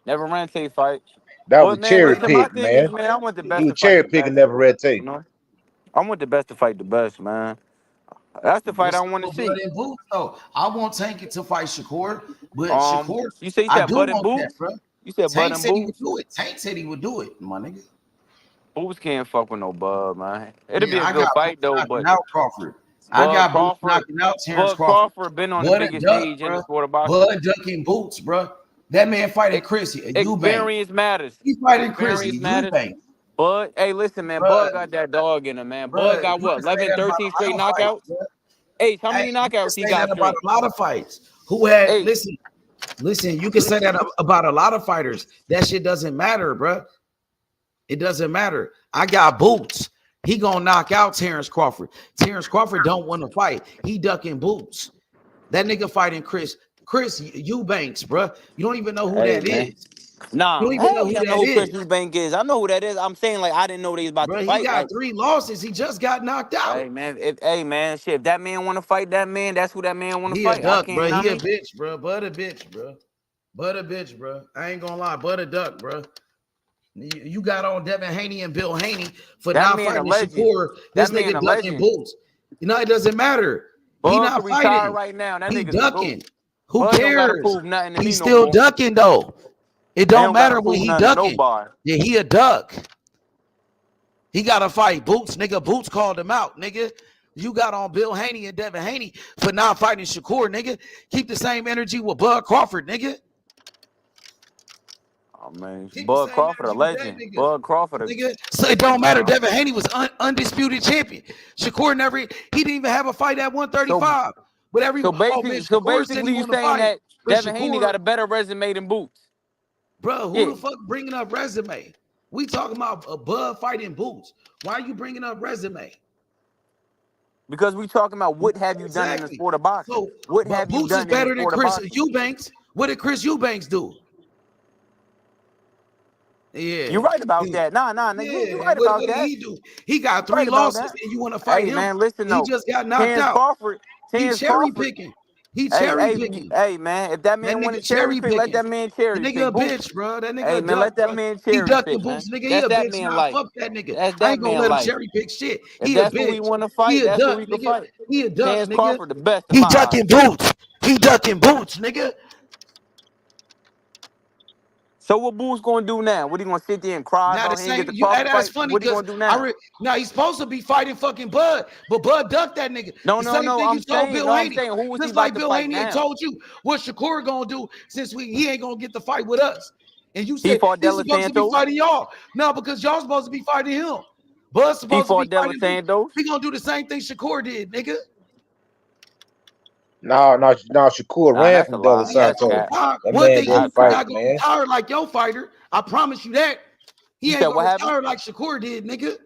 Neverente fight. That was cherry pick, man. I want the best. He was cherry picking Neverente. You know? I want the best to fight the best, man. That's the fight I want to see. Boots, though. I want Tank to fight Shakur, but Shakur, you said Bud and Boots? Bro. You said Tank Bud and said Boots? he would do it. Tank said he would do it, my nigga. Boots can't fuck with no Bud, man. It'll be a good fight though, but out Crawford. I got Boots knocking out Terence Crawford been on the biggest stage in the sport of boxing. Bud ducking Boots, bro. That man fighting Chris. Experience matters. He's fighting Chris. Eubank. Bud, hey, listen, man. Bud got that dog in him, man. Bud got what? 11, 13 straight knockouts? Hey, how many knockouts he got? About a lot of fights. Who had listen, you can say that about a lot of fighters. That shit doesn't matter, bro. It doesn't matter. I got Boots. He gonna knock out Terence Crawford. Terence Crawford don't want to fight. He ducking Boots. That nigga fighting Chris Eubanks, bro. You don't even know who that is. Nah, you don't even know who that is. Chris Eubank is. I know who that is. I'm saying like I didn't know they was about to fight. He got 3 losses. He just got knocked out. Hey man, shit. If that man want to fight that man, that's who that man want to fight. He a duck, bro. He a bitch, bro. Bud a bitch, bro. Bud a bitch, bro. I ain't gonna lie. Bud a duck, bro. You got on Devin Haney and Bill Haney for not fighting Shakur. This nigga ducking Boots. You know, it doesn't matter. He not fighting right now. That he nigga's ducking. Who cares? He's still ducking though. It don't matter when he ducking. Yeah, he a duck. He got to fight Boots, nigga. Boots called him out, nigga. You got on Bill Haney and Devin Haney for not fighting Shakur, nigga. Keep the same energy with Bud Crawford, nigga. Oh man, Bud Crawford a legend. Bud Crawford, nigga. So it don't matter. Devin Haney was undisputed champion. Shakur he didn't even have a fight at 135. So basically, you saying that Devin Haney got a better resume than Boots? Bro, who the fuck bringing up resume? We talking about a Bud fighting Boots. Why are you bringing up resume? Because we talking about what have you done in the sport of boxing. So, what have you done in the sport of boxing? Boots is better than Chris Eubanks. What did Chris Eubanks do? Yeah, you're right about that. Nah, nigga, you're right about that. What did he do? He got 3 losses, and you want to fight him? Man, listen, he just got knocked out. He's cherry picking. He cherry picking. Hey, man, if that man want to cherry pick, let that man cherry pick. That nigga a bitch, bro. That nigga hey, man, let that man cherry pick. He ducking Boots, nigga. He a bitch. Nah, fuck that nigga. I ain't gonna let him cherry pick shit. He a bitch. That's who we want to fight. That's who we can fight. He a duck, Terence Crawford, the best. He ducking Boots. He ducking Boots, nigga. So what Boo's gonna do now? What he gonna sit there and cry Now the about he didn't get same, the Crawford that's fight? funny What he because gonna do now? now he's supposed to be fighting fucking Bud, but Bud ducked that nigga. No, The same thing you told Bill I'm Haney. saying, who was he Just about like to Bill fight Haney had now? told you what Shakur gonna do since he ain't gonna get the fight with us. And you He said fought he's De supposed to be Santos. fighting y'all. No, because y'all supposed to be fighting him. Bud's He supposed to be fought De fighting me. Santos. We gonna do the same thing Shakur did, nigga. No, Shakur Nah, ran that's a from De lie. Yeah, That's Santos. cap. That one man thing didn't That's he's fight, cap. not gonna man. retire like your fighter. I promise you that. He You ain't said gonna what happened? retire like Shakur did, nigga.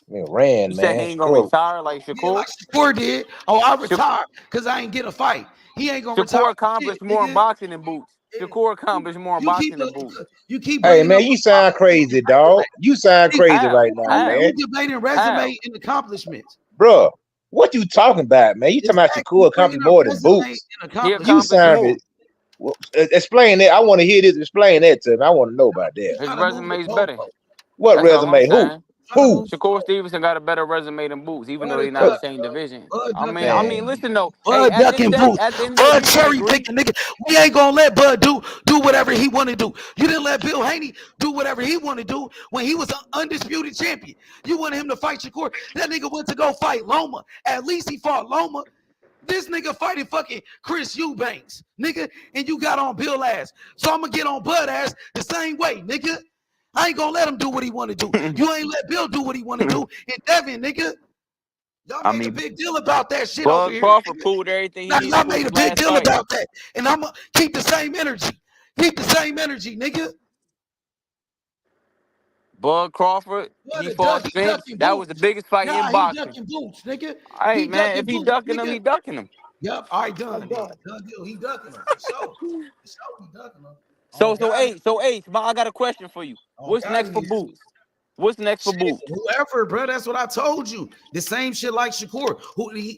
Man ran, You said he man. ain't gonna Shakur. retire like Yeah, Shakur? like Shakur did. Oh, I Sha- retired because I ain't get a fight. He ain't gonna retire Shakur like shit, accomplished more in nigga. boxing than Boots. Yeah. Shakur accomplished more in You keep boxing than Boots. you keep Hey, bringing man, up you sound crazy, dog. You sound crazy How? right now, How? man. you debating How? resume and accomplishments. Bruh, what you talking about, man? You talking about Exactly. You Shakur bringing accomplished up more than resume Boots. and He You accomplishments. accomplished sounded. more. Well, explain that. I want to hear this. Explain that to me. I want to know about that. His Trying to move the resume's better. goalpost. What That's all I'm resume? Who? saying. Trying to Who? move the Shakur goalpost. Stevenson got a better resume than Boots, even though Bud they're a not What? the duck, same bro. division. Bud I ducking mean, Man, listen though. Hey, Bud ducking Boots. at the end of the day, Bud we can cherry agree. picking, nigga. We ain't gonna let Bud do whatever he want to do. You didn't let Bill Haney do whatever he want to do when he was an undisputed champion. You wanted him to fight Shakur. That nigga went to go fight Loma. At least he fought Loma. This nigga fighting fucking Chris Eubanks, nigga, and you got on Bill ass. So I'm gonna get on Bud ass the same way, nigga. I ain't gonna let him do what he want to do. You ain't let Bill do what he want to do. And Devin, nigga, y'all I made a mean, big deal about that shit over Bud here, Crawford nigga. proved everything he Now needed to y'all prove made a his big last deal fight. about that, and I'm gonna keep the same energy. Keep the same energy, nigga. Bud Crawford, What he a duck, fought he Spence. ducking That was the boots. biggest fight in Nah, he boxing. ducking boots, nigga. Hey He man, if ducking he boots, ducking him, nigga. he ducking him. Yep, all right, done then. Done deal. He ducking him for sure. For sure, he ducking him. So On so God, H, so H, but I got a question for you. on What's God, next for he is. Boots? What's next for Shit, Boots? whoever, bro. That's what I told you. The same shit like Shakur.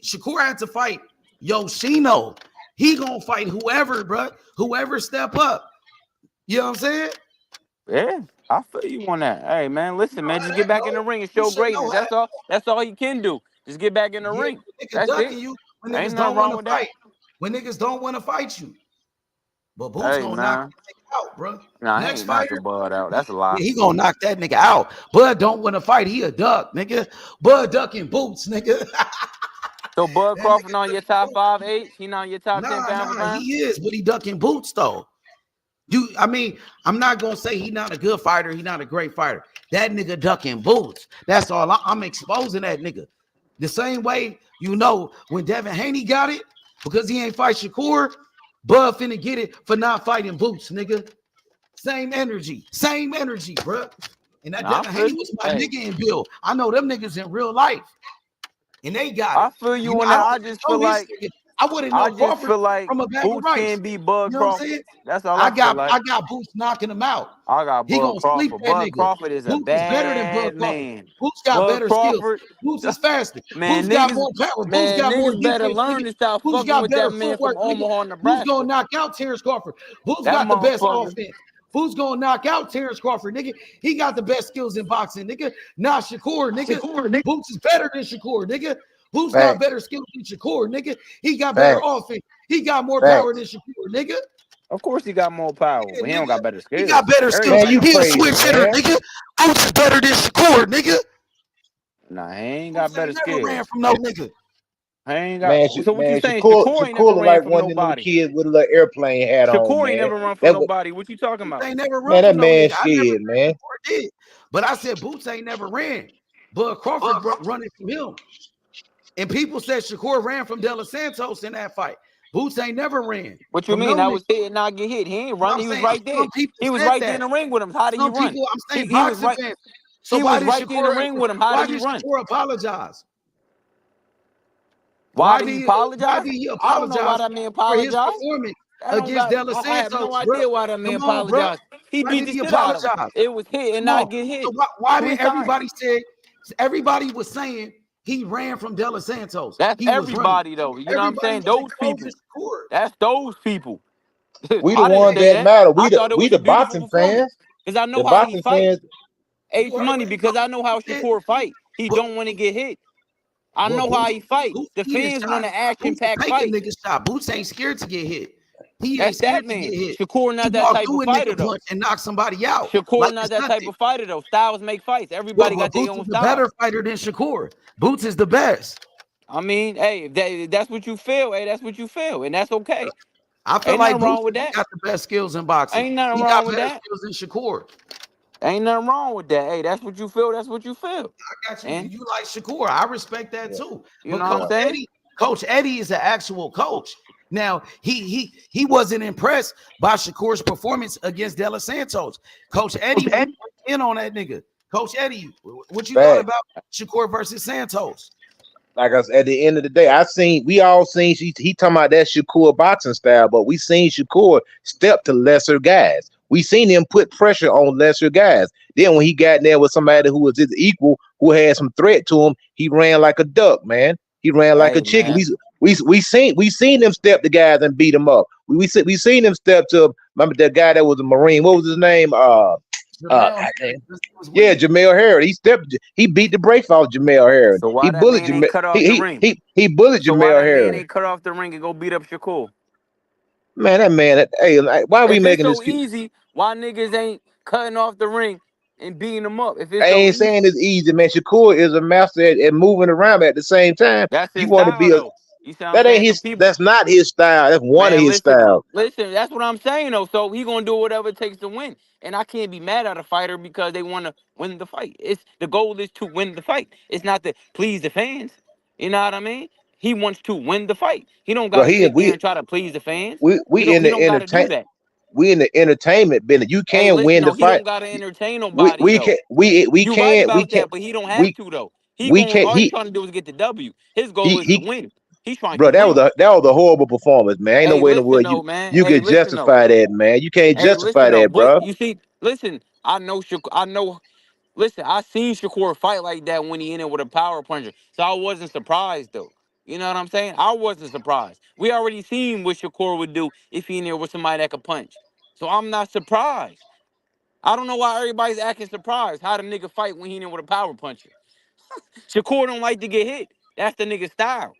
Shakur had to fight Yoshino. He gonna fight whoever, bro. Whoever step up. You know what I'm saying? Yeah, I feel you on that. Hey man, You listen, know man, how just get that back in the go. ring and You show should know greatness. how that That's all. go. That's all you can do. Just get back in the Yeah, ring. niggas That's it. ducking you when Ain't niggas nothing don't want wrong to with that. fight. When niggas don't want to fight you. But Boots Hey gonna knock man, that nigga out, bro. nah, he Next ain't knocking fighter, Bud out. That's a lie. he gonna knock that nigga out. Bud don't want to fight. He a duck, nigga. Bud ducking Boots, nigga. So Bud That Crawford nigga on your ducking top Boots. 5 H? He not on your top 10 pound for Nah, he pound? is, but he ducking Boots though. I mean, I'm not gonna say he not a good fighter. He not a great fighter. That nigga ducking Boots. That's all. I'm exposing that nigga. The same way, when Devin Haney got it because he ain't fight Shakur, Bud finna get it for not fighting Boots, nigga. Same energy, bro. And that Nah, I Devin feel Haney you. was my Hey, nigga in Bill. I know them niggas in real life, and they got it. I feel you on I that. don't I even just know feel this like nigga. I wouldn't know Crawford from a bag of Boots rice. can't be You Bud know what I'm Crawford. saying? That's all I I feel got like. I got Boots knocking him out. I got He Bud gonna sleep Crawford. that Bud nigga. Crawford is a Boots is better than Bud bad Crawford. man. Boots got Bud better skills. Crawford, Boots is faster. man, Boots got niggas, more power. Boots man, got more niggas better defense, learn nigga. to stop Boots fucking got with that better man from footwork, nigga. Omaha, Boots Nebraska. gonna knock out Terence Crawford. Boots That got the best motherfucker, offense. Boots gonna knock out Terence Crawford, nigga. He got the best skills in boxing, nigga. Not Shakur, nigga. Boots is better than Shakur, nigga. Boots got facts, better skills than Shakur, nigga. He got better facts, offense. He got more power than facts. Shakur, nigga. of course he got more power, Yeah, but he don't nigga. got better He got skills. better skills. Man, Everybody you got He a better crazy, switch skills. hitter, man. nigga. Boots is better than Shakur, nigga. Nah, he ain't got Boots better ain't never skills. ran from no nigga. He ain't got. Man, So what you man, saying? Shakur, Shakur ain't never Shakur look ran like from one of them little nobody. kids with a little airplane hat on, Shakur ain't man. never run from That what, nobody. What you talking Boots about? ain't never run man, that from no man nigga. I never scared, said man. Shakur did. But I said Boots ain't never ran. But Crawford running from him. And people said Shakur ran from De Los Santos in that fight. Boots ain't never ran What you from mean? no I nigga. was hit and not get hit. He ain't But run. I'm He was saying right there. some people He was said right there in that. the ring with him. How did he Some run? people, I'm saying He was boxing right. fans. So He why was did right there in the ring with him. How did he run? Shakur apologize? Why did he Why apologize? did he I don't know why apologize that man for his apologized. performance I don't against got. De Los I have no Santos, bro? idea why that man Come on, bro. apologized. He Why beat did the he shit out of him. apologize? It was hit and Come on. not get So hit why 3 did times. everybody was saying he ran from De Los Santos? That's He was running. everybody though. You know what I'm Everybody saying? was Those exposing people. Shakur. That's those people. We the I didn't ones say that that. matter. I We thought it was a the beautiful boxing performance fans. because I The know how he boxing fight. fans. You H heard Money what because I know how he said? Shakur fight. He But don't want to get hit. I Well, know how he fight. Boots The getting fans shot. want an action Boots is packed taking fight. niggas shot. Boots ain't scared to get hit. He ain't That's scared that to get man. hit. Shakur He not that walk type of through a fighter nigga though. punch and knock somebody out. Shakur Like not it's that type nothing. of fighter though. Styles make fights. Well, Everybody but got their Boots own is a style. better fighter than Shakur. Boots is the best. I mean, hey, if that's what you feel. Hey, that's what you feel, and that's okay. I feel Ain't like nothing Boots wrong with that. got the best skills in boxing. Ain't nothing He got wrong with better that. skills than Shakur. Ain't nothing wrong with that. Hey, that's what you feel. That's what you feel. I got you. And You like Shakur. I respect that too. you But know what I'm saying? Coach Eddie is an actual coach. Now he wasn't impressed by Shakur's performance against De Los Santos. Coach Eddie went in on that nigga. Coach Eddie, what you thought about Shakur versus Santos? Like I said, at the end of the day, we all seen he talking about that Shakur boxing style, but we seen Shakur step to lesser guys. We seen him put pressure on lesser guys. Then when he got in there with somebody who was his equal, who had some threat to him, he ran like a duck, man. He ran like a chicken. Man. We seen him step to guys and beat them up. We seen him step to, remember that guy that was a Marine. What was his name? Jamel Harris. He beat the brakes off Jamel Harris. So why He that bullied man ain't cut off the ring? He bullied So why Jamel that man Harris. ain't cut off the ring and go beat up Shakur? Man, that man, why are we If it's making so this? easy, why niggas ain't cutting off the ring and beating them up? If I it's so ain't easy, saying it's easy, man. Shakur is a master at moving around at the same time. that's You his want to style be though. You see what I'm that ain't saying? So his. people, That's not his style. That's one of man, his styles. listen. That's what I'm saying though. So he gonna do whatever it takes to win, and I can't be mad at a fighter because they want to win the fight. It's the goal is to win the fight. It's not to please the fans. You know what I mean? He wants to win the fight. He don't Bro, gotta sit there and try to please the fans. He we in don't the gotta do that. we in the entertainment business. You Hey, can listen, win the no, he fight. don't gotta entertain nobody We though. can we You right can we about can that, but he don't have we to though. we can All he trying to do is get the W. His goal is to he win. He's trying to bro, keep winning. that was a horrible performance, man. Ain't no Hey, way in the listen world though, man. you Hey, can listen though. justify that, man. You can't Hey, justify listen though. that, But bro. you see, listen, I know listen, I seen Shakur fight like that when he in it with a power puncher. So I wasn't surprised though. You know what I'm saying? I wasn't surprised. We already seen what Shakur would do if he in there with somebody that could punch. So I'm not surprised. I don't know why everybody's acting surprised. How the nigga fight when he in there with a power puncher? Shakur don't like to get hit. That's the nigga style.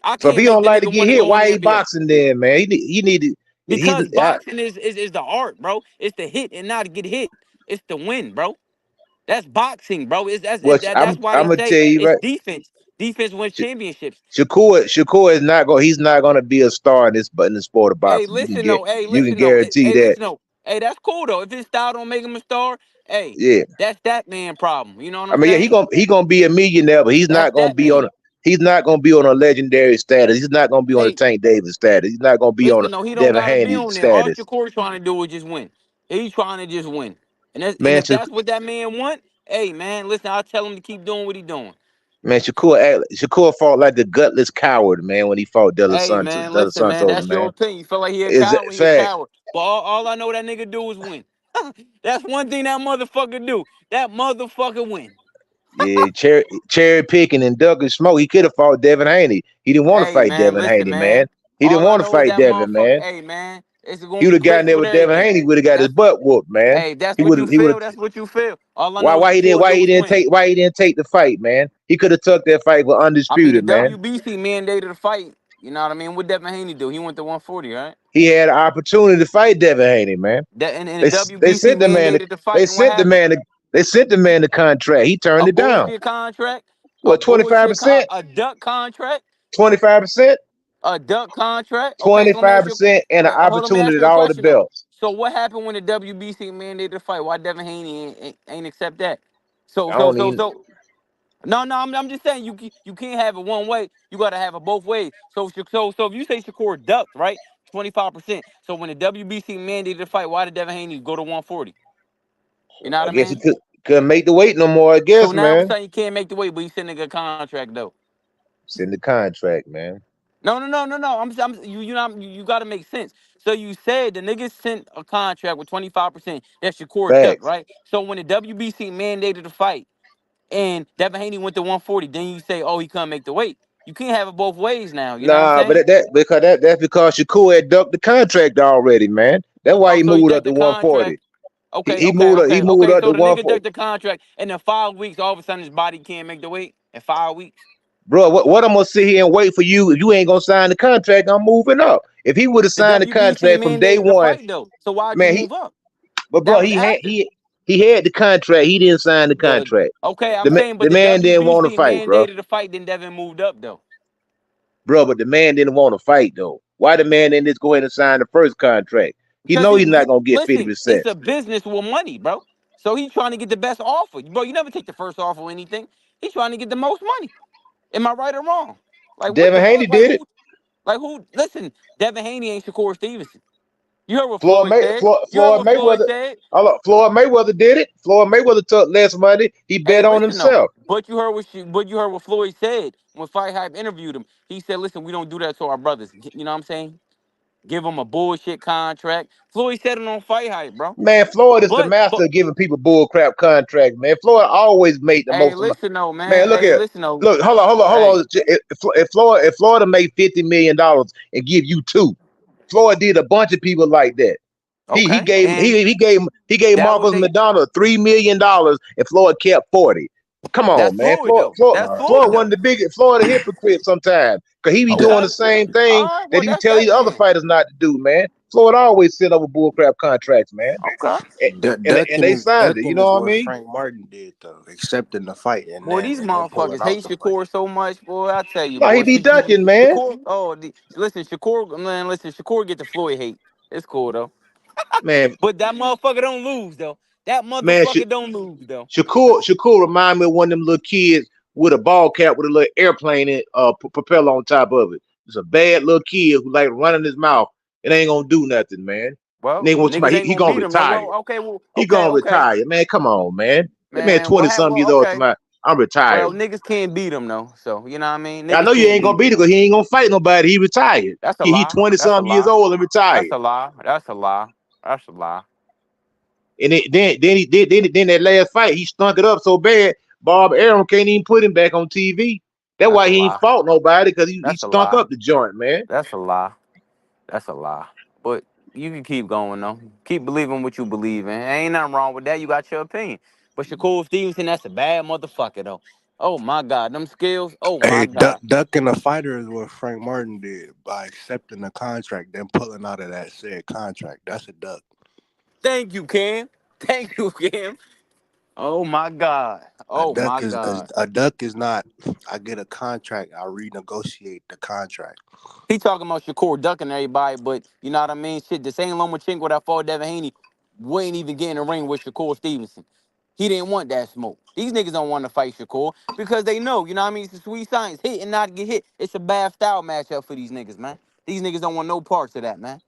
I So if can't he make don't the like to nigga get want to hit, go in why there he and be like, boxing then, man? He needed because boxing is the art, bro. It's the hit and not to get hit. It's the win, bro. That's boxing, bro. I'm That's why I'm they gonna say tell you it's right. defense. Defense wins championships. Shakur is not going. He's not going to be a star in the sport of Hey, boxing. listen though. Hey, You can listen though. guarantee Hey, that. listen though. Hey, that's cool though. If his style don't make him a star, hey, Yeah. that's that man problem. You know what I I'm mean, yeah, saying? he gonna be a millionaire, but That's that man. he's not gonna be on a legendary status. He's not gonna be on a Hey, Tank Davis status. He's not gonna be on a listen though. He don't Devin gotta be Haney on there. All status. Shakur's trying to do is just win. He's trying to just win. And Man, if that's what that man want, hey man, listen, I'll tell him to keep doing what he doing. Shakur fought like a gutless coward, man, when he fought De Los Hey Santos. man, De Los listen, man, Santos, that's your man. opinion. You feel like he a Is coward, it he a fact? coward. But all I know that nigga do is win. That's one thing that motherfucker do. That motherfucker win. Yeah, cherry picking and ducking smoke. He could have fought Devin Haney. He didn't want to Hey fight man, Devin listen, Haney, man. man. He didn't All I want to know is fight that Devin, motherfucker, man. hey man, it's gonna He be would have gotten crazy there with with Devin everything. Haney. Would have got his That's butt whooped, man. hey, that's He what would you he would. feel. That's what you feel. All I know is Why he didn't Shakur do is win. why he didn't take the fight, man? He could have took that fight with I mean, the undisputed, man. WBC mandated the fight. You know what I mean? What Devin Haney do? He went to 140, right? He had an opportunity to fight Devin Haney, man. That and They the they WBC sent the man mandated the they fight, and what sent the happened? man they sent the man the contract. He turned A it down. bullshit contract, a What, bullshit 25%? a duck contract, 25%? a duck contract. Okay, so let me ask you. 25% and an Hold on, let me ask opportunity you at a all the question though. belts. So what happened when the WBC mandated the fight? Why Devin Haney ain't accept that? So I so don't so even so. No, I'm just saying you can't have it one way. You got to have it both ways. So if you say Shakur ducked right, 25%. So when the WBC mandated the fight, why did Devin Haney go to 140? You know what I I guess he mean? couldn't make the weight no more, I So guess, now all of a man. sudden you can't make the weight, but you sending a contract though. It's in the contract, man. No. You got to make sense. So you said the niggas sent a contract with 25%. That's Shakur duck, Facts. right? So when the WBC mandated the fight and Devin Haney went to 140, then you say, oh, he couldn't make the weight. You can't have it both ways now. You know what I'm Nah, but saying? that's because Shakur had ducked the contract already, man. That's why Oh, he so he moved up ducked to the 140. contract. He He moved up to So the nigga 140. ducked the contract, and in 5 weeks, all of a sudden his body can't make the weight in 5 weeks. Bro, what I'm gonna sit here and wait for you? If you ain't gonna sign the contract, I'm moving up. If he would have The signed the WBC contract from day mandated the one, fight though. So why'd you man, move up? but bro, That was after. he had the contract. He didn't sign the The contract. okay, I'm saying, but The the man didn't want to WBC fight, bro. mandated the fight, then Devin moved up though. Bro, but the man didn't want to fight though. Why the man didn't just go ahead and sign the first contract? He Because know he's not he gonna get listen, 50%. it's a business with money, bro. So he's trying to get the best offer. Bro, you never take the first offer or anything. He's trying to get the most money. Am I right or wrong? Like what Devin the Haney fuck? did it. Like who listen, Devin Haney ain't Shakur Stevenson. You heard what Floyd Floyd May said. You heard Floyd what Floyd Mayweather. said. Hold up, Floyd Mayweather did it. Floyd Mayweather took less money. He Hey, bet on listen though. himself. But you heard what Floyd said when Fight Hype interviewed him. He said, "Listen, we don't do that to our brothers. You know what I'm saying? Give them a bullshit contract." Floyd said it on Fight Hype, bro. Man, Floyd is the But master of giving people bull crap contracts, man. Floyd always made the hey, most amount. listen though, Man, man. look Hey, here. listen though. Look, hold Hey, on. If Florida made $50 million and give you two, Floyd did a bunch of people like that. He okay, gave and he gave that was Marcus they. Madonna $3 million and Floyd kept 40. Come That's on, man. Floyd though. That's Floyd Floyd one of though. the biggest Florida hypocrites sometimes. Cause he be doing Okay. the same thing All right. that Well, he that's tell these that other then. fighters not to do, man. Floyd always sent over bullcrap contracts, man. Okay. And they signed it, you Ducking is know what I what mean? Frank Martin did though, accepting the fight Boy, these and then pulling motherfuckers out hate the fight. Shakur so much, boy. I tell you, No, he boy. be ducking, man. Shakur. Oh, listen, Shakur. Man, listen, Shakur get the Floyd hate. It's cool though. Man, But that motherfucker don't lose though. That man, motherfucker don't lose though. Shakur remind me of one of them little kids with a ball cap with a little airplane and propeller on top of it. It's a bad little kid who like running his mouth. It ain't gonna do nothing, man. Well, Nigga wants niggas somebody, ain't he gonna gonna beat him though. retire. Well, okay, well, He okay, gonna okay, retire, man. Come on, man. That man man. 20 something years old to Okay. my I'm Well, retired. niggas can't beat him though. So you know what I mean. I Niggas know you can't ain't gonna beat him. beat it because he ain't gonna fight nobody. He retired. That's a He lie. 20 That's a something years lie. old and That's retired. a lie. That's a lie. That's a lie. And then that last fight, he stunk it up so bad, Bob Arum can't even put him back on TV. That's That's why a he ain't lie. fought nobody because he That's a stunk lie. up the joint, man. That's a lie. That's a lie. But you can keep going though. Keep believing what you believe in. Ain't nothing wrong with that. You got your opinion. But Shakur Stevenson, that's a bad motherfucker though. Oh my God, them skills. Oh my Hey, God. ducking a fighter is what Frank Martin did by accepting the contract, then pulling out of that said contract. That's a duck. Thank you, Cam. Thank you, Cam. Oh my God. A Oh duck my is God. a duck is not. I get a contract. I renegotiate the contract. He talking about Shakur ducking everybody, but you know what I mean? Shit, the same Lomachenko that fought Devin Haney wouldn't even get in the ring with Shakur Stevenson. He didn't want that smoke. These niggas don't want to fight Shakur because they know, you know what I mean? It's a sweet science. Hit and not get hit. It's a bad style matchup for these niggas, man. These niggas don't want no parts of that, man.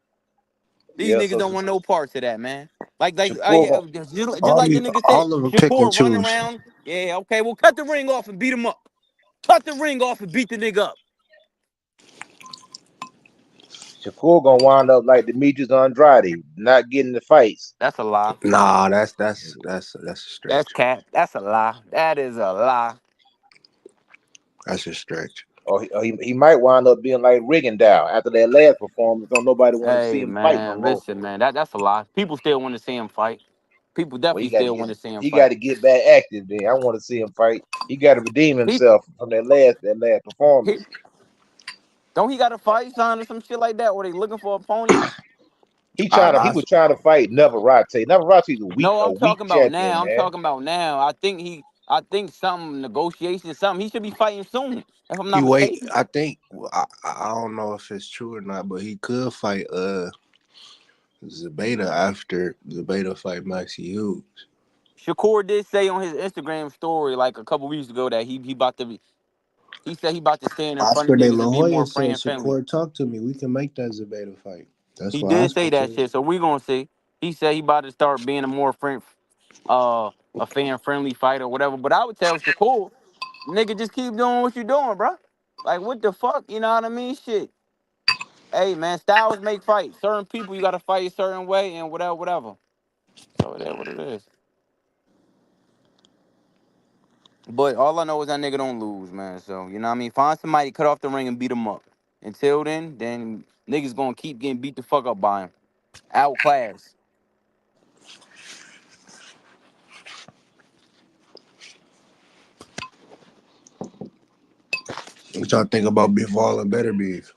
These Yeah, niggas so don't want no parts of that, man. Shakur, Just like the nigga said, All of them pick and Shakur running choose. around. Yeah, okay, well, cut the ring off and beat him up. Cut the ring off and beat the nigga up. Shakur gonna wind up like Demetrius Andrade, not getting the fights. That's a lie. Nah, that's a That's stretch. cap. That's a lie. That is a lie. That's a stretch. Or he might wind up being like Rigondeaux after that last performance. Don't nobody want to see Hey him fight no man, more. listen, man. That's a lie. People still want to see him fight. People Well, definitely still want to see him he got fight. to get back active. Then I want to see him fight. He got to redeem He himself from that last he performance. don't he got a fight sign or some shit like that? Or they looking for opponents? He was trying to fight Navarrete. Navarrete's No, a I'm weak talking about champion, now. I'm man. talking about now. I think some negotiation, something. He should be fighting soon, if I'm He not wait. mistaken. I think I don't know if it's true or not, but he could fight Zabeta after Zabeta fight Maxie Hughes. Shakur did say on his Instagram story like a couple weeks ago that he about to be. He said he about to stand in front of Oscar De niggas La and be Hoya more said, friend friendly. Shakur, talk to me. We can make that Zabeta fight. That's He what did say Oscar that said. shit, so we gonna see. He said he about to start being a more a fan friendly fighter or whatever. But I would tell Shakur, nigga, just keep doing what you doing, bro. Like what the fuck, you know what I mean? Shit. Hey man, styles make fights. Certain people you gotta fight a certain way and whatever, whatever. So that's what it is. But all I know is that nigga don't lose, man. So you know what I mean? Find somebody, cut off the ring and beat him up. Until then niggas gonna keep getting beat the fuck up by him. Outclassed. What y'all think about Bivol and Better Beef?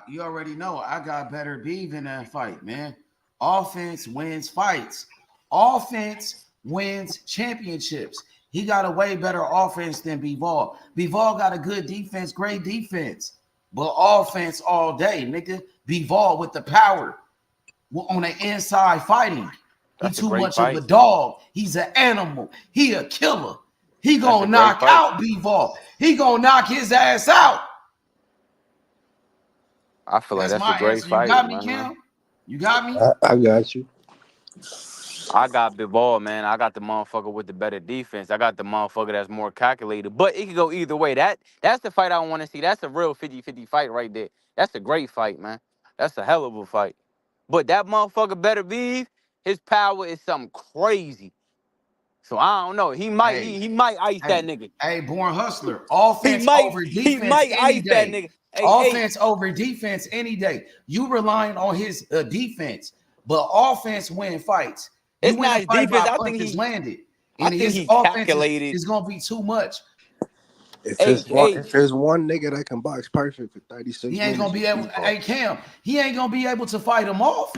You already know I got Better Beef in that fight, man. Offense wins fights. Offense wins championships. He got a way better offense than Bivol. Bivol got a good defense, great defense, but offense all day, nigga. Bivol with the power on the inside fighting. He too much of a dog. He's an animal. He a killer. He gonna knock out Bivol. He gonna knock his ass out. I feel like that's a great fight. You got me, Cam? You got me? I got you. I got Bivol, man. I got the motherfucker with the better defense. I got the motherfucker that's more calculated. But it could go either way. That's the fight I want to see. That's a real 50-50 fight right there. That's a great fight, man. That's a hell of a fight. But that motherfucker Better Beef, his power is something crazy. So I don't know. He might ice that nigga. Hey, Born Hustler. Offense over defense. He might ice that nigga. Offense over defense any day. You relying on his defense, but offense win fights. It's not his defense. I think he's landed. And his offense is gonna be too much. If there's one nigga that can box perfect for 36 he ain't gonna be able. Hey Cam, he ain't gonna be able to fight him off.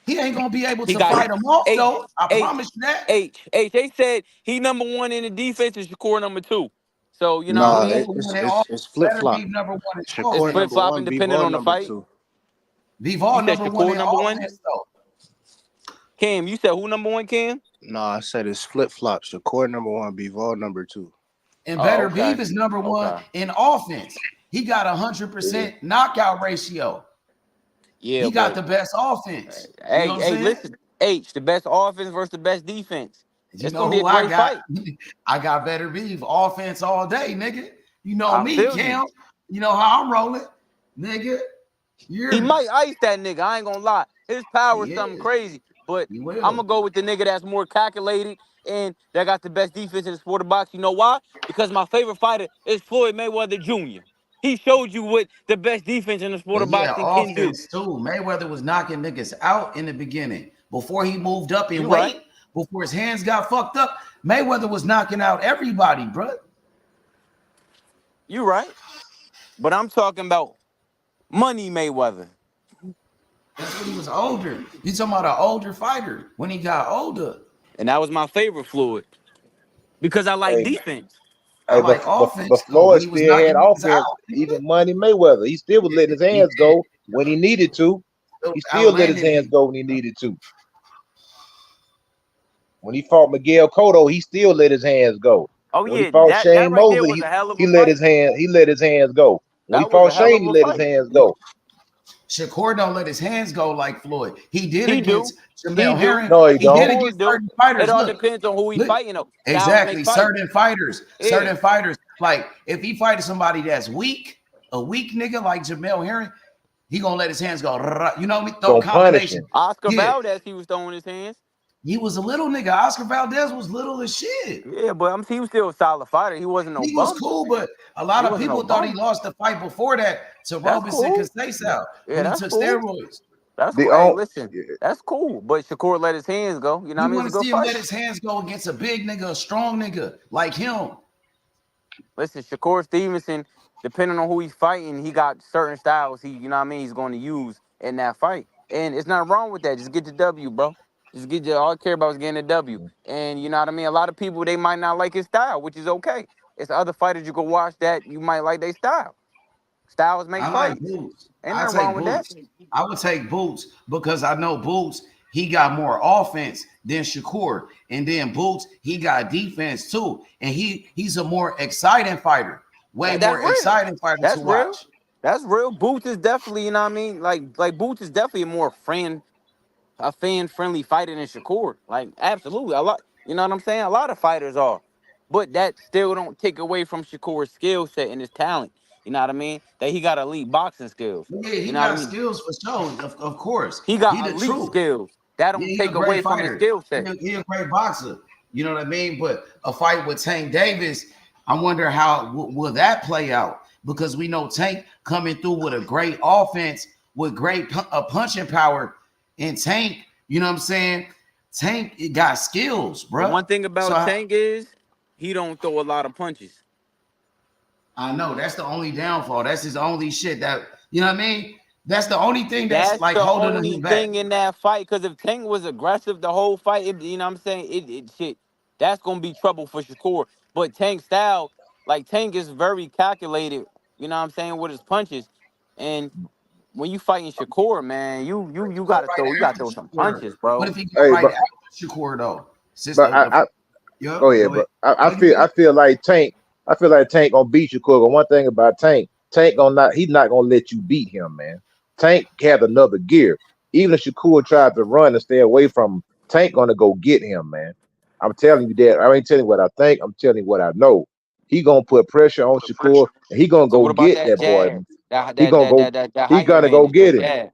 He ain't gonna be able to fight him off though. I promise you that. They said he number one in the defense and Shakur number two. So you know what I mean? It's flip flop. It's flip flopping depending on the fight. Bivol number one. Number one. Cam, you said who number one, Cam? No, I said it's flip flop. Shakur number one, Bivol number two. And Better Beef is number one in offense. He got 100% knockout ratio. Yeah, he got the best offense. Hey, listen, H, the best offense versus the best defense. It's gonna be a great fight. I got Better Beef offense all day, nigga. You know me, Cam. You know how I'm rolling, nigga. He might ice that nigga. I ain't gonna lie. His power is something crazy. But I'm gonna go with the nigga that's more calculated and that got the best defense in the sport of boxing. You know why? Because my favorite fighter is Floyd Mayweather Jr. He showed you what the best defense in the sport of boxing can do. Too. Mayweather was knocking niggas out in the beginning before he moved up in weight. Before his hands got fucked up, Mayweather was knocking out everybody, bro. You right. But I'm talking about Money Mayweather. That's when he was older. You talking about an older fighter when he got older. And that was my favorite Floyd. Because I like defense. I like offense. But Floyd still had offense. Even Money Mayweather. He still was letting his hands go when he needed to. He still let his hands go when he needed to. When he fought Miguel Cotto, he still let his hands go. Oh when he fought Shane Mosley, he let his hands go. When he fought Shane, he let his hands go. Shakur don't let his hands go like Floyd. He did against Jamel Herring. No, he don't. Did against certain fighters. It all depends on who he's fighting. Exactly. Certain fighters. Certain fighters. Like if he fights somebody that's weak, a weak nigga like Jamel Herring, he gonna let his hands go. You know what I mean? Throw combination. Oscar Valdez, he was throwing his hands. He was a little nigga. Oscar Valdez was little as shit. Yeah, but he was still a solid fighter. He wasn't no. He was cool, but a lot of people thought he lost the fight before that to Robinson Casasao when he took steroids. That's cool. Hey, listen, that's cool. But Shakur let his hands go. You know what I mean? You want to see him let his hands go against a big nigga, a strong nigga like him. Listen, Shakur Stevenson, depending on who he's fighting, he got certain styles you know what I mean, he's going to use in that fight. And it's not wrong with that. Just get the W, bro. Just get all I care about is getting a W. And you know what I mean? A lot of people, they might not like his style, which is okay. It's other fighters you can watch that you might like their style. Styles make fights. Like Boots. Ain't nothing wrong with that. I would take Boots because I know Boots, he got more offense than Shakur. And then Boots, he got defense too. And he's a more exciting fighter. Way more exciting fighter to watch. That's real. Boots is definitely, you know what I mean? Like Boots is definitely a more fan-friendly fighter than Shakur. Like, absolutely. A lot, you know what I'm saying? A lot of fighters are. But that still don't take away from Shakur's skill set and his talent. You know what I mean? That he got elite boxing skills. Yeah, he got skills for sure, of course. He got elite skills. That don't take away from his skill set. He's a great boxer. You know what I mean? But a fight with Tank Davis, I wonder how will that play out? Because we know Tank coming through with a great offense, with great punching power. And Tank, you know what I'm saying? Tank got skills, bro. The one thing about Tank is he don't throw a lot of punches. I know that's the only downfall. That's his only shit that you know what I mean. That's the only thing that's That's like the holding only him back. thing in that fight. Because if Tank was aggressive the whole fight, you know what I'm saying? It shit. That's gonna be trouble for Shakur. But Tank's style, like Tank is very calculated. You know what I'm saying with his punches, and when you fighting Shakur, man, you Go gotta right throw after some Shakur. punches, What bro. if he go Hey, right but after Shakur though? but Yep, go go ahead. ahead. But I No, you feel good. like Tank. I feel like Tank gonna beat Shakur. But one thing about Tank, Tank gonna not. He's not gonna let you beat him, man. Tank has another gear. Even if Shakur tries to run and stay away from him, Tank gonna go get him, man. I'm telling you that. I ain't telling you what I think. I'm telling you what I know. He gonna put pressure on Shakur, and he gonna So go what about get that that boy. jab? That He that gonna that go. that that, that He height gonna go advantage, the get him. jab.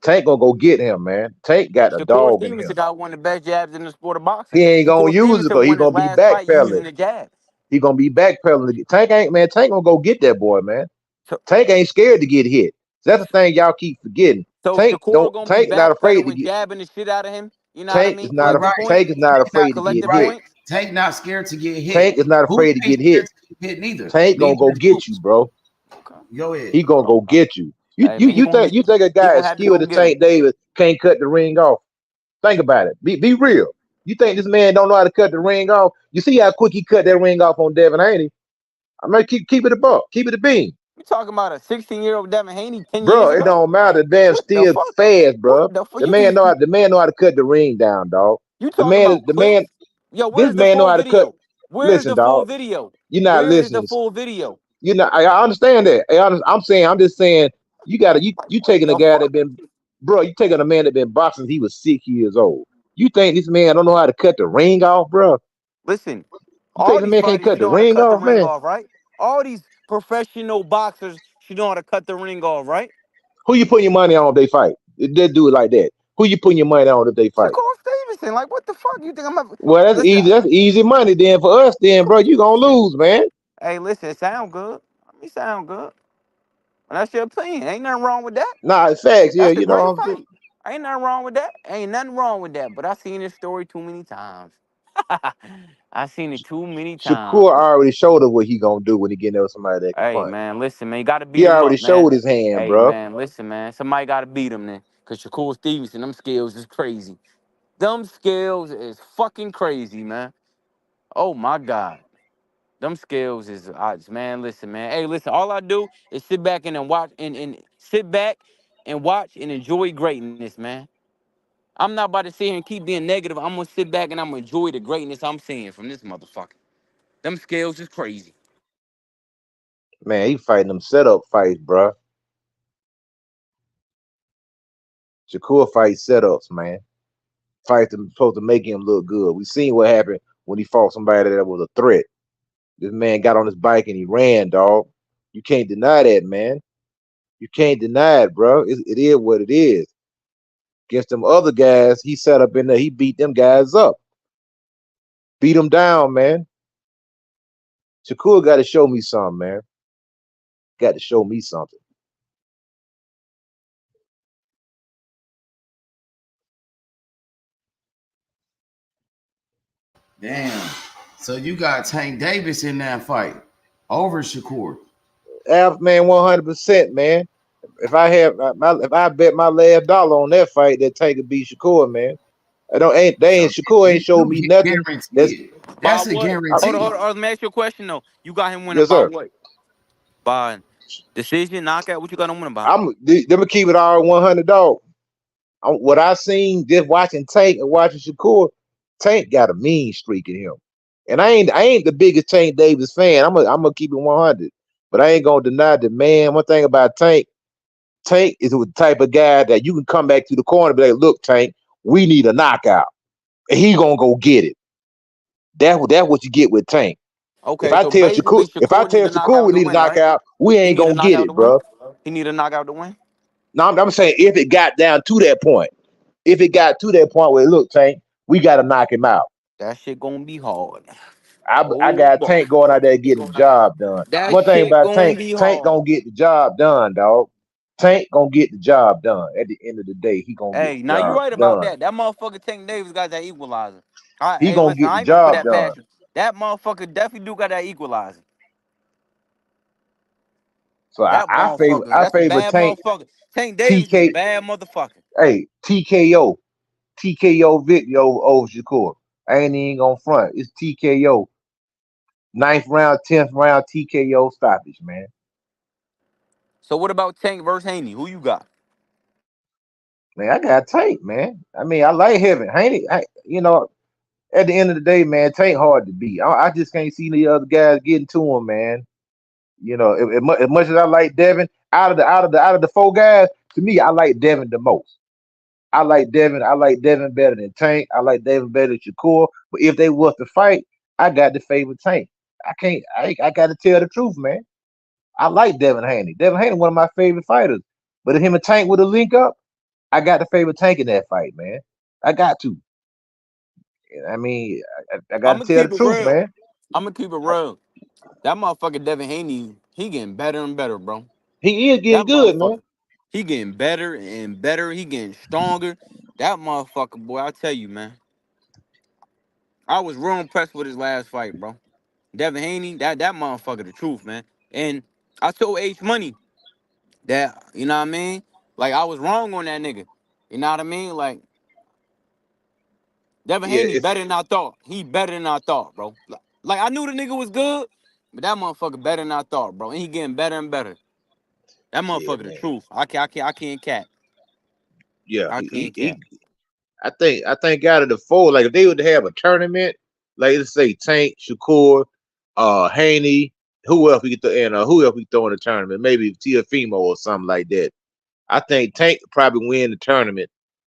Tank gonna go get him, man. Tank got a Shakur dog in him. Stevenson got one of the best jabs in the sport of boxing. He ain't gonna Shakur use it Stevenson because he won his gonna be last fight using backpedaling. the jab. He gonna be backpedaling. Tank ain't man. Tank gonna go get that boy, man. So, Tank ain't scared to get hit. That's the thing y'all keep forgetting. so Tank Shakur don't. gonna be Tank not afraid to backpedaling, get. jabbing the shit out of him. You know what I Tank is mean? not. You're A, right. Collecting Tank points. is not Tank not, afraid to get you're Collecting right. hit. points. Tank not scared to get Tank hit. is not Boots afraid to ain't get hit. scared to get hit neither. Tank gonna Neither go is get you, Boots. bro. Okay. Go ahead. He gonna go get you. You Hey you man, you think a he guy gonna as have to go skilled as get him. Tank Davis can't cut the ring off? Think about it. Be real. You think this man don't know how to cut the ring off? You see how quick he cut that ring off on Devin Haney? I'm gonna keep it a buck. Keep it a beam. You talking about a 16-year-old Devin Haney 10 years Bro, it ago? don't matter. The man What the still fuck? fast, What bro. the fuck? The man know how to cut the ring down, dog. You The talking man, about the man, clips? Yo, this where's the man know full how to cut. video? Where's Listen, the full dog. video? You're not Where is the listening. full video? You know, I understand that. I'm just saying, you gotta, Like, you what taking a the guy that fuck? been, bro, you taking a man that been boxing since he was 6 years old. You think this man don't know how to cut the ring off, bro? Listen, You all think the these man can't fighters cut should the know how to ring cut the off, ring man? off, right? All these professional boxers should know how to cut the ring off, right? Who you putting your money on if they fight? They do it like that. Who you putting your money on if they fight? Shakur Stevenson, like what the fuck? You think I'm a Well, that's listen? easy. That's easy money then for us. Then, bro, you gonna Listen, lose, man. hey, listen, it sound good. I mean, sound good. And that's your opinion. Ain't nothing wrong with that. Nah, it's facts. Yeah, That's a you know great what I'm saying. fight. Ain't nothing wrong with that. Ain't nothing wrong with that. But I seen this story too many times. I seen it too many times. Shakur already showed us what he gonna do when he get there with somebody that can Hey punch. man, listen, man, you gotta beat He him already up, man. showed his hand, Hey bro. man, listen, man. Somebody gotta beat him then. Cause Shakur Stevenson, them skills is crazy. Them skills is fucking crazy, man. Oh my God. Them skills is odds, man. Listen, man. Hey, listen, all I do is sit back and watch and sit back and watch and enjoy greatness, man. I'm not about to sit here and keep being negative. I'm gonna sit back and I'm gonna enjoy the greatness I'm seeing from this motherfucker. Them skills is crazy. Man, he fighting them setup fights, bro. Shakur fight setups, man. Fights them supposed to make him look good. We seen what happened when he fought somebody that was a threat. This man got on his bike and he ran, dog. You can't deny that, man. You can't deny it, bro. It is what it is. Against them other guys, he sat up in there. He beat them guys up, beat them down, man. Shakur got to show me something, man. Got to show me something. Damn. So you got Tank Davis in that fight over Shakur. Man, 100%, man. If I have if I bet my last dollar on that fight, that Tank could beat Shakur, man. I don't ain't they So ain't Shakur ain't showed me you nothing. guarantee That's it. By That's a what? Hold on, guarantee. hold on. Let me ask you a question though. You got him winning yes, by sir. what? By decision, knockout? What you got him winning by? Let me keep it all 100, dog. What I seen just watching Tank and watching Shakur, Tank got a mean streak in him. And I ain't the biggest Tank Davis fan. I'm gonna keep it 100. But I ain't gonna deny that, man. One thing about Tank is the type of guy that you can come back to the corner and be like, look, Tank, we need a knockout. And he gonna go get it. That's what you get with Tank. If Okay, I so tell Shakur, basically Shakur need a knockout we to need a win, right? knockout, we He ain't need a gonna get knockout it, to win. bro. He need a knockout to win. No, I'm saying if it got down to that point, if it got to that point where look, Tank, we gotta knock him out. That shit gonna be hard. I Oh got boy. Tank going out there getting the job done. That One thing shit about gonna Tank, be Tank hard. gonna get the job done, dog. Tank gonna get the job done. At the end of the day, he gonna get Hey, the now you job right about done. that. That motherfucker Tank Davis got that equalizer. He Hey, gonna listen, get the I ain't gonna put job that done. past you. That motherfucker definitely do got that equalizer. So That motherfucker, I that's a favor bad Tank motherfucker. Tank Davis is a TK. bad motherfucker. Hey, TKO Video over Shakur. I ain't even gonna front. It's TKO. 9th round, 10th round TKO stoppage, man. So what about Tank versus Haney? Who you got? Man, I got Tank, man. I mean, I like Heaven. Haney, at the end of the day, man, Tank hard to beat. I just can't see the other guys getting to him, man. As much as I like Devin, out of the 4 guys, to me, I like Devin the most. I like Devin. I like Devin better than Tank. I like Devin better than Shakur. But if they was to fight, I got to favor Tank. I got to tell the truth, man. I like Devin Haney. Devin Haney, one of my favorite fighters. But if him and Tank would have link up, I got to favor Tank in that fight, man. I got to. I mean, I got I'm to gonna tell keep the it truth, real. man. I'm gonna keep it real. That motherfucker Devin Haney, he getting better and better, bro. He is getting That good, man. motherfucker, he getting better and better. He getting stronger. That motherfucker, boy, I tell you, man. I was real impressed with his last fight, bro. Devin Haney, that motherfucker, the truth, man. And I told H Money that, you know what I mean? Like, I was wrong on that nigga. You know what I mean? Like, Devin Yeah, Haney better than I thought. He better than I thought, bro. Like, I knew the nigga was good, but that motherfucker better than I thought, bro. And he getting better and better. That yeah, motherfucker the man. truth. I can't cap. Yeah, I can't he cap. I think out of the 4, like if they would have a tournament, like let's say Tank, Shakur, Haney, who else we get to, and who else we throw in the tournament? Maybe Tiafimo or something like that. I think Tank would probably win the tournament.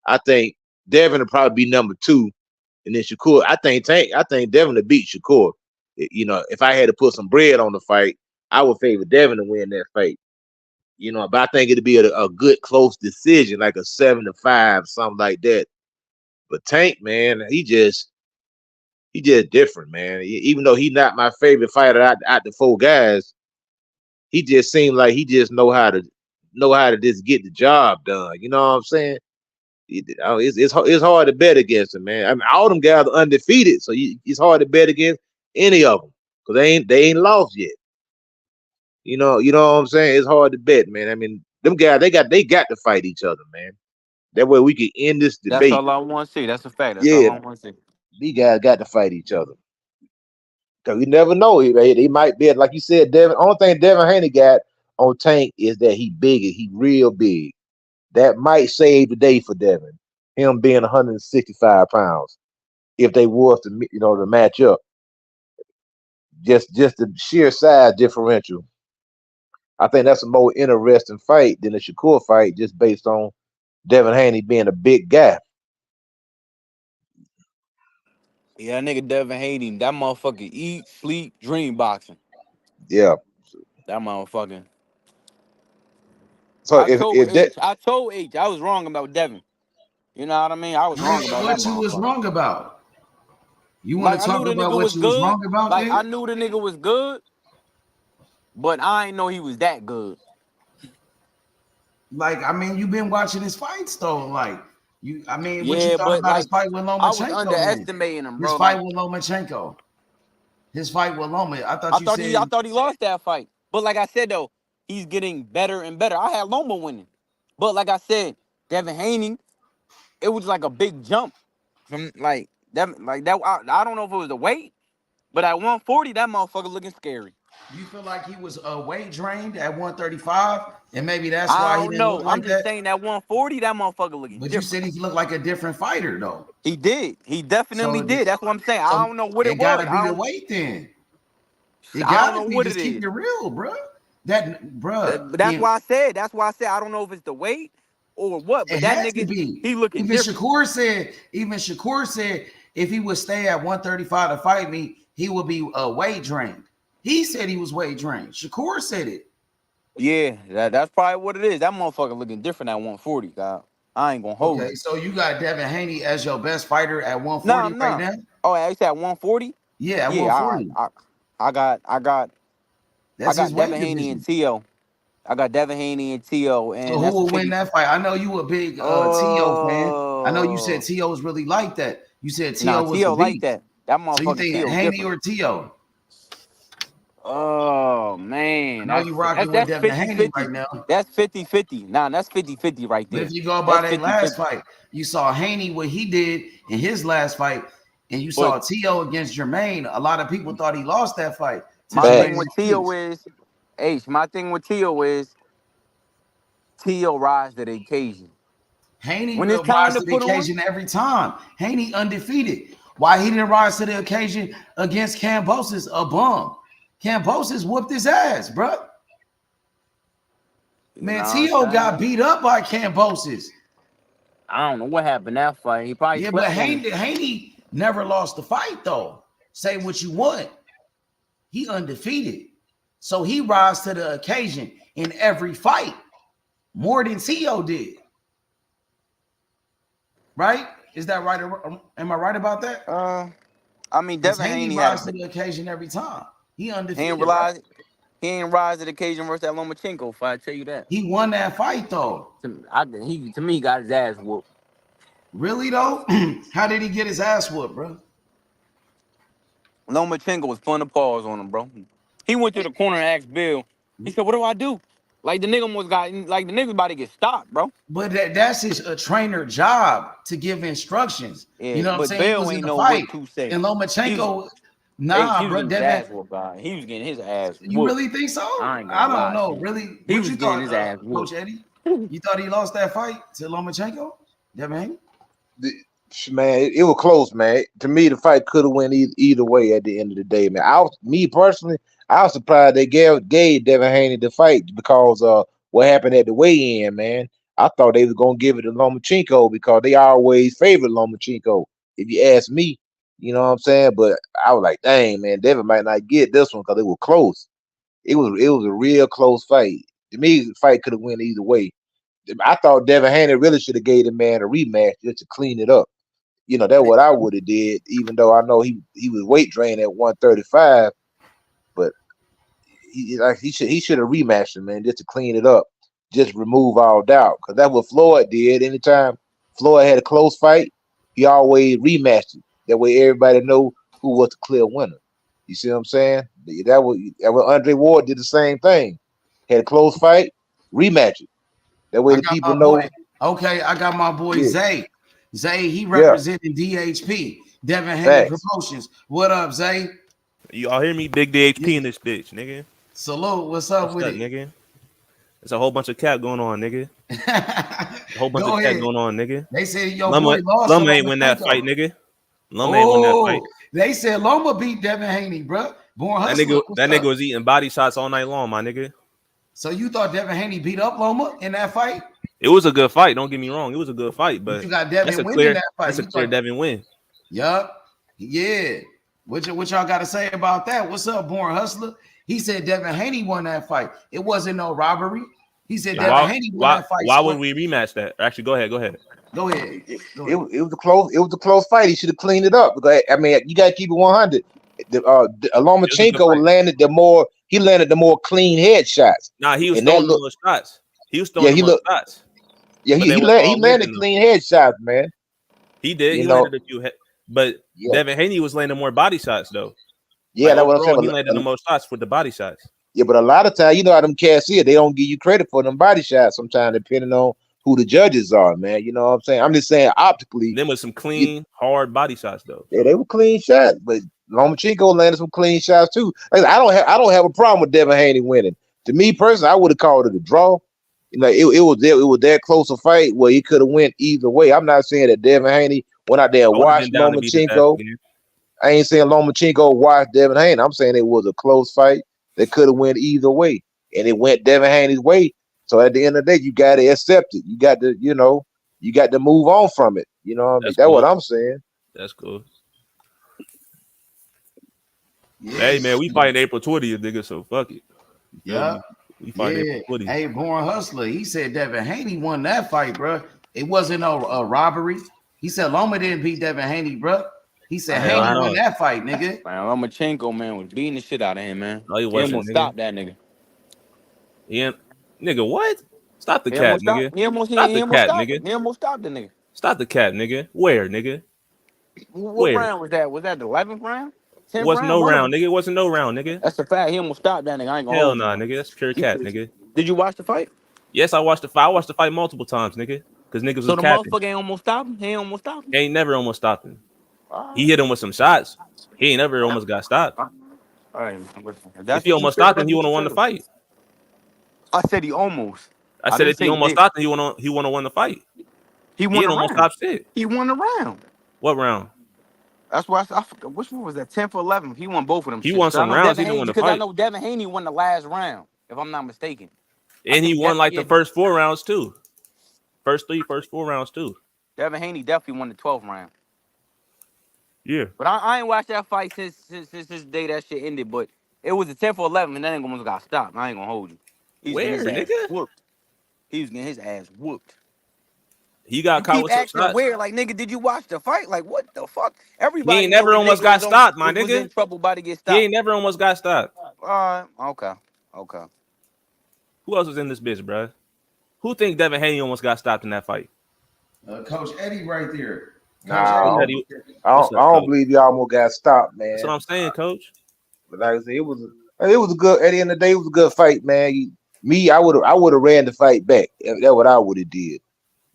I think Devin would probably be number 2, and then Shakur. I think Devin would beat Shakur. If I had to put some bread on the fight, I would favor Devin to win that fight. But I think it'd be a good close decision, like a 7-5, something like that. But Tank, man, he just different, man. Even though he's not my favorite fighter out the 4 guys, he just seemed like he just know how to just get the job done. You know what I'm saying? It's hard to bet against him, man. I mean, all them guys are undefeated, so it's hard to bet against any of them because they ain't lost yet. You know what I'm saying? It's hard to bet, man. I mean, them guys they got to fight each other, man. That way we can end this That's debate. all I want to see. That's a fact. That's all Yeah, I want to see. these guys got to fight each other. Cause you never know. He might be, like you said, Devin. Only thing Devin Haney got on Tank is that he big. He real big. That might save the day for Devin. Him being 165 pounds. If they was to match up, just the sheer size differential. I think that's a more interesting fight than the Shakur fight, just based on Devin Haney being a big guy. Yeah, that nigga Devin Haney, that motherfucker eat, sleep, dream boxing. Yeah. That motherfucker. So if that I told H, I was wrong about Devin. You know what I mean? I was wrong about that What you was motherfucker. wrong about? You want Like, to I knew talk the about nigga what was you was good. wrong about, Like, I then? knew the nigga was good, but I ain't know he was that good. Like, I mean, you've been watching his fights though. Like, what you Yeah, thought but about his like, fight with I was Lomachenko then? underestimating him, His bro. fight Like, with Lomachenko. His fight with Loma. I thought you I said, thought he lost that fight. But like I said though, he's getting better and better. I had Loma winning. But like I said, Devin Haney, it was like a big jump from like that. I don't know if it was the weight, but at 140, that motherfucker looking scary. you feel like he was weight drained at 135, and maybe that's I why he don't didn't look know. I'm like just that. saying that 140, that motherfucker looking But you different. said he looked like a different fighter though. He did. He So, definitely did. That's what I'm saying. I so don't know what it it gotta was. be the weight then. It I don't gotta know be. what Just it keep is. it real, bro. That, bruh. But that's why I said. That's why I said I don't know if it's the weight or what. It But that has to nigga, be. he looking Even different. Shakur said if he would stay at 135 to fight me, he would be weight drained. He said he was weight drained. Shakur said it. Yeah, that's probably what it is. That motherfucker looking different at 140, God. I ain't gonna hold Okay, you. so you got Devin Haney as your best fighter at 140 No, right no. now? Oh, it's at 140? Yeah, at Yeah, 140. I That's his got weight Devin Haney and division. T.O. I got Devin Haney and T.O. So and who that's a will win 50. that fight? I know you a big T.O. fan. I know you said Oh. T.O. is really like that. You said Nah, T.O. was the T.O. like beast. that. That So you motherfucker think T.O. Haney different. or T.O.? Oh man, I know you rocking with Devin Haney right now. That's 50-50. Nah, that's 50-50 right there. But if you go by that last fight, you saw Haney what he did in his last fight, and you saw T.O. against Jermaine. A lot of people thought he lost that fight. My thing with T.O. is T.O. rise to the occasion. Haney will rise to the occasion every time. Haney undefeated. Why he didn't rise to the occasion against Kambosos, a bum. Kambosos whooped his ass, bro. Man, T.O. got beat up by Kambosos. I don't know what happened that fight. He probably but Haney never lost the fight though. Say what you want. He undefeated. So he rise to the occasion in every fight more than T.O. did. Right? Is that right? Am I right about that? I mean, Devin Haney rise to the occasion every time. He undefeated. He ain't rise to the occasion versus that Lomachenko fight. I tell you that. He won that fight though. To me, he got his ass whooped. Really though? How did he get his ass whooped, bro? Lomachenko was putting a pause on him, bro. He went to the corner and asked Bill. He said, "What do I do?" Like the nigga the nigga about to get stopped, bro. But that's his trainer job to give instructions. Yeah, you know what I'm saying? Bill ain't know what to say. And Lomachenko, bro. He was getting his ass whooped. You really think so? I don't know. Really? He was getting his ass whooped. Coach Eddie? You thought he lost that fight to Lomachenko? Devin Haney? Man, it was close, man. To me, the fight could have went either way at the end of the day, man. I was surprised they gave Devin Haney the fight because what happened at the weigh-in, man. I thought they was gonna give it to Lomachenko because they always favored Lomachenko. If you ask me, you know what I'm saying. But I was like, dang, man, Devin might not get this one because it was close. It was a real close fight. To me, the fight could have went either way. I thought Devin Haney really should have gave the man a rematch just to clean it up. You know, that's what I would have did, even though I know he was weight drained at 135. But he should have rematched him, man, just to clean it up, just remove all doubt. Because that's what Floyd did. Anytime Floyd had a close fight, he always rematched it. That way everybody know who was the clear winner. You see what I'm saying? That was Andre Ward did the same thing. Had a close fight, rematch it. That way the people know. Okay, I got my boy Zay. Zay, he representing DHP, Devin Haney Promotions. What up, Zay? You all hear me? Big DHP in this bitch, nigga. Salute. What's up with it? Nigga? There's a whole bunch of cap going on, nigga. A whole bunch of cap going on, nigga. They said your boy lost. Loma ain't win that fight, nigga. Loma ain't win that fight. They said Loma beat Devin Haney, bro. That nigga was eating body shots all night long, my nigga. So you thought Devin Haney beat up Loma in that fight? It was a good fight. Don't get me wrong. It was a good fight, but you got Devin winning that fight. That's a clear Devin win. Yup. Yeah. What y'all got to say about that? What's up, Born Hustler? He said Devin Haney won that fight. It wasn't no robbery. He said Devin Haney won that fight. Why would we rematch that? Actually, go ahead. Go ahead. It was a close fight. He should have cleaned it up. Because, I mean, you got to keep it 100. Lomachenko landed the more clean headshots. Nah, he was throwing those shots. He was throwing shots. Yeah, he landed clean headshots, man. He did. He landed a few but Devin Haney was landing more body shots though. Yeah, that's what I'm saying. He landed the most shots with the body shots. Yeah, but a lot of times, you know how them cats here, they don't give you credit for them body shots sometimes, depending on who the judges are, man. You know what I'm saying? I'm just saying optically. Them was some clean, hard body shots though. Yeah, they were clean shots, but Lomachenko landed some clean shots too. Like, I don't have a problem with Devin Haney winning. To me personally, I would have called it a draw. You know, it was that close a fight where he could have went either way. I'm not saying that Devin Haney went out there and watched Lomachenko. I ain't saying Lomachenko watched Devin Haney. I'm saying it was a close fight that could have went either way, and it went Devin Haney's way. So at the end of the day, you got to accept it. You got to, move on from it. You know, that's what I'm saying. That's cool. Yes. Hey man, we fighting April 20th, nigga. So fuck it. Yeah. We fighting April 20th. Hey, Born Hustler, he said Devin Haney won that fight, bro. It wasn't no robbery. He said Loma didn't beat Devin Haney, bro. He said Haney won that fight, nigga. Man, Lomachenko, man, was beating the shit out of him, man. No, he wasn't. Stop that nigga. Yeah, nigga, what? Stop the cat, nigga. He almost stopped the nigga. Stop the cat, nigga. Where, nigga? What round was that? Was that the 11th round? 10th Wasn't round. no One of round, them. nigga. It wasn't no round, nigga. That's a fact. He almost stopped that nigga. I ain't gonna Hell hold you. nah, nigga. That's pure cat, nigga. Did you watch the fight? Yes, I watched the fight. I watched the fight multiple times, nigga. Because niggas So was the capping. motherfucker ain't almost stopped him? He ain't almost stopped him? He ain't never almost stopped him. He hit him with some shots. He ain't never almost got stopped. All right, listen. If he almost stopped him, he would have won the fight. I said he almost. I said didn't if he say almost did. stopped him, he wanna won the fight. He He won ain't a almost round. stopped shit. He won a round. What round? That's why I forgot which one was that, 10th or 11th. He won both of them He shits. won I some know rounds. He Devin didn't Haney win the because I fight. know Devin Haney won the last round, if I'm not mistaken. And he won like the yeah, first 4 rounds too. First 4 rounds too. Devin Haney definitely won the 12th round. Yeah. But I ain't watched that fight since the day that shit ended. But it was the 10th or 11th, and that nigga almost got stopped. I ain't gonna hold you. He was getting Where, his ass nigga? whooped. He was getting his ass whooped. He got You caught keep with some asking shots. where, like, nigga, did you watch the fight? Like, what the fuck? He Everybody ain't know never the almost nigga got stopped, my was in nigga. trouble about to get He stopped. ain't never almost got stopped. Okay. Who else was in this bitch, bro? Who think Devin Haney almost got stopped in that fight? Coach Eddie right there. Nah, Coach Eddie. I don't believe y'all almost got stopped, man. That's what I'm saying, Coach. But like I said, it was a good. At the end of the day, it was a good fight, man. I would have ran the fight back. That's what I would have did.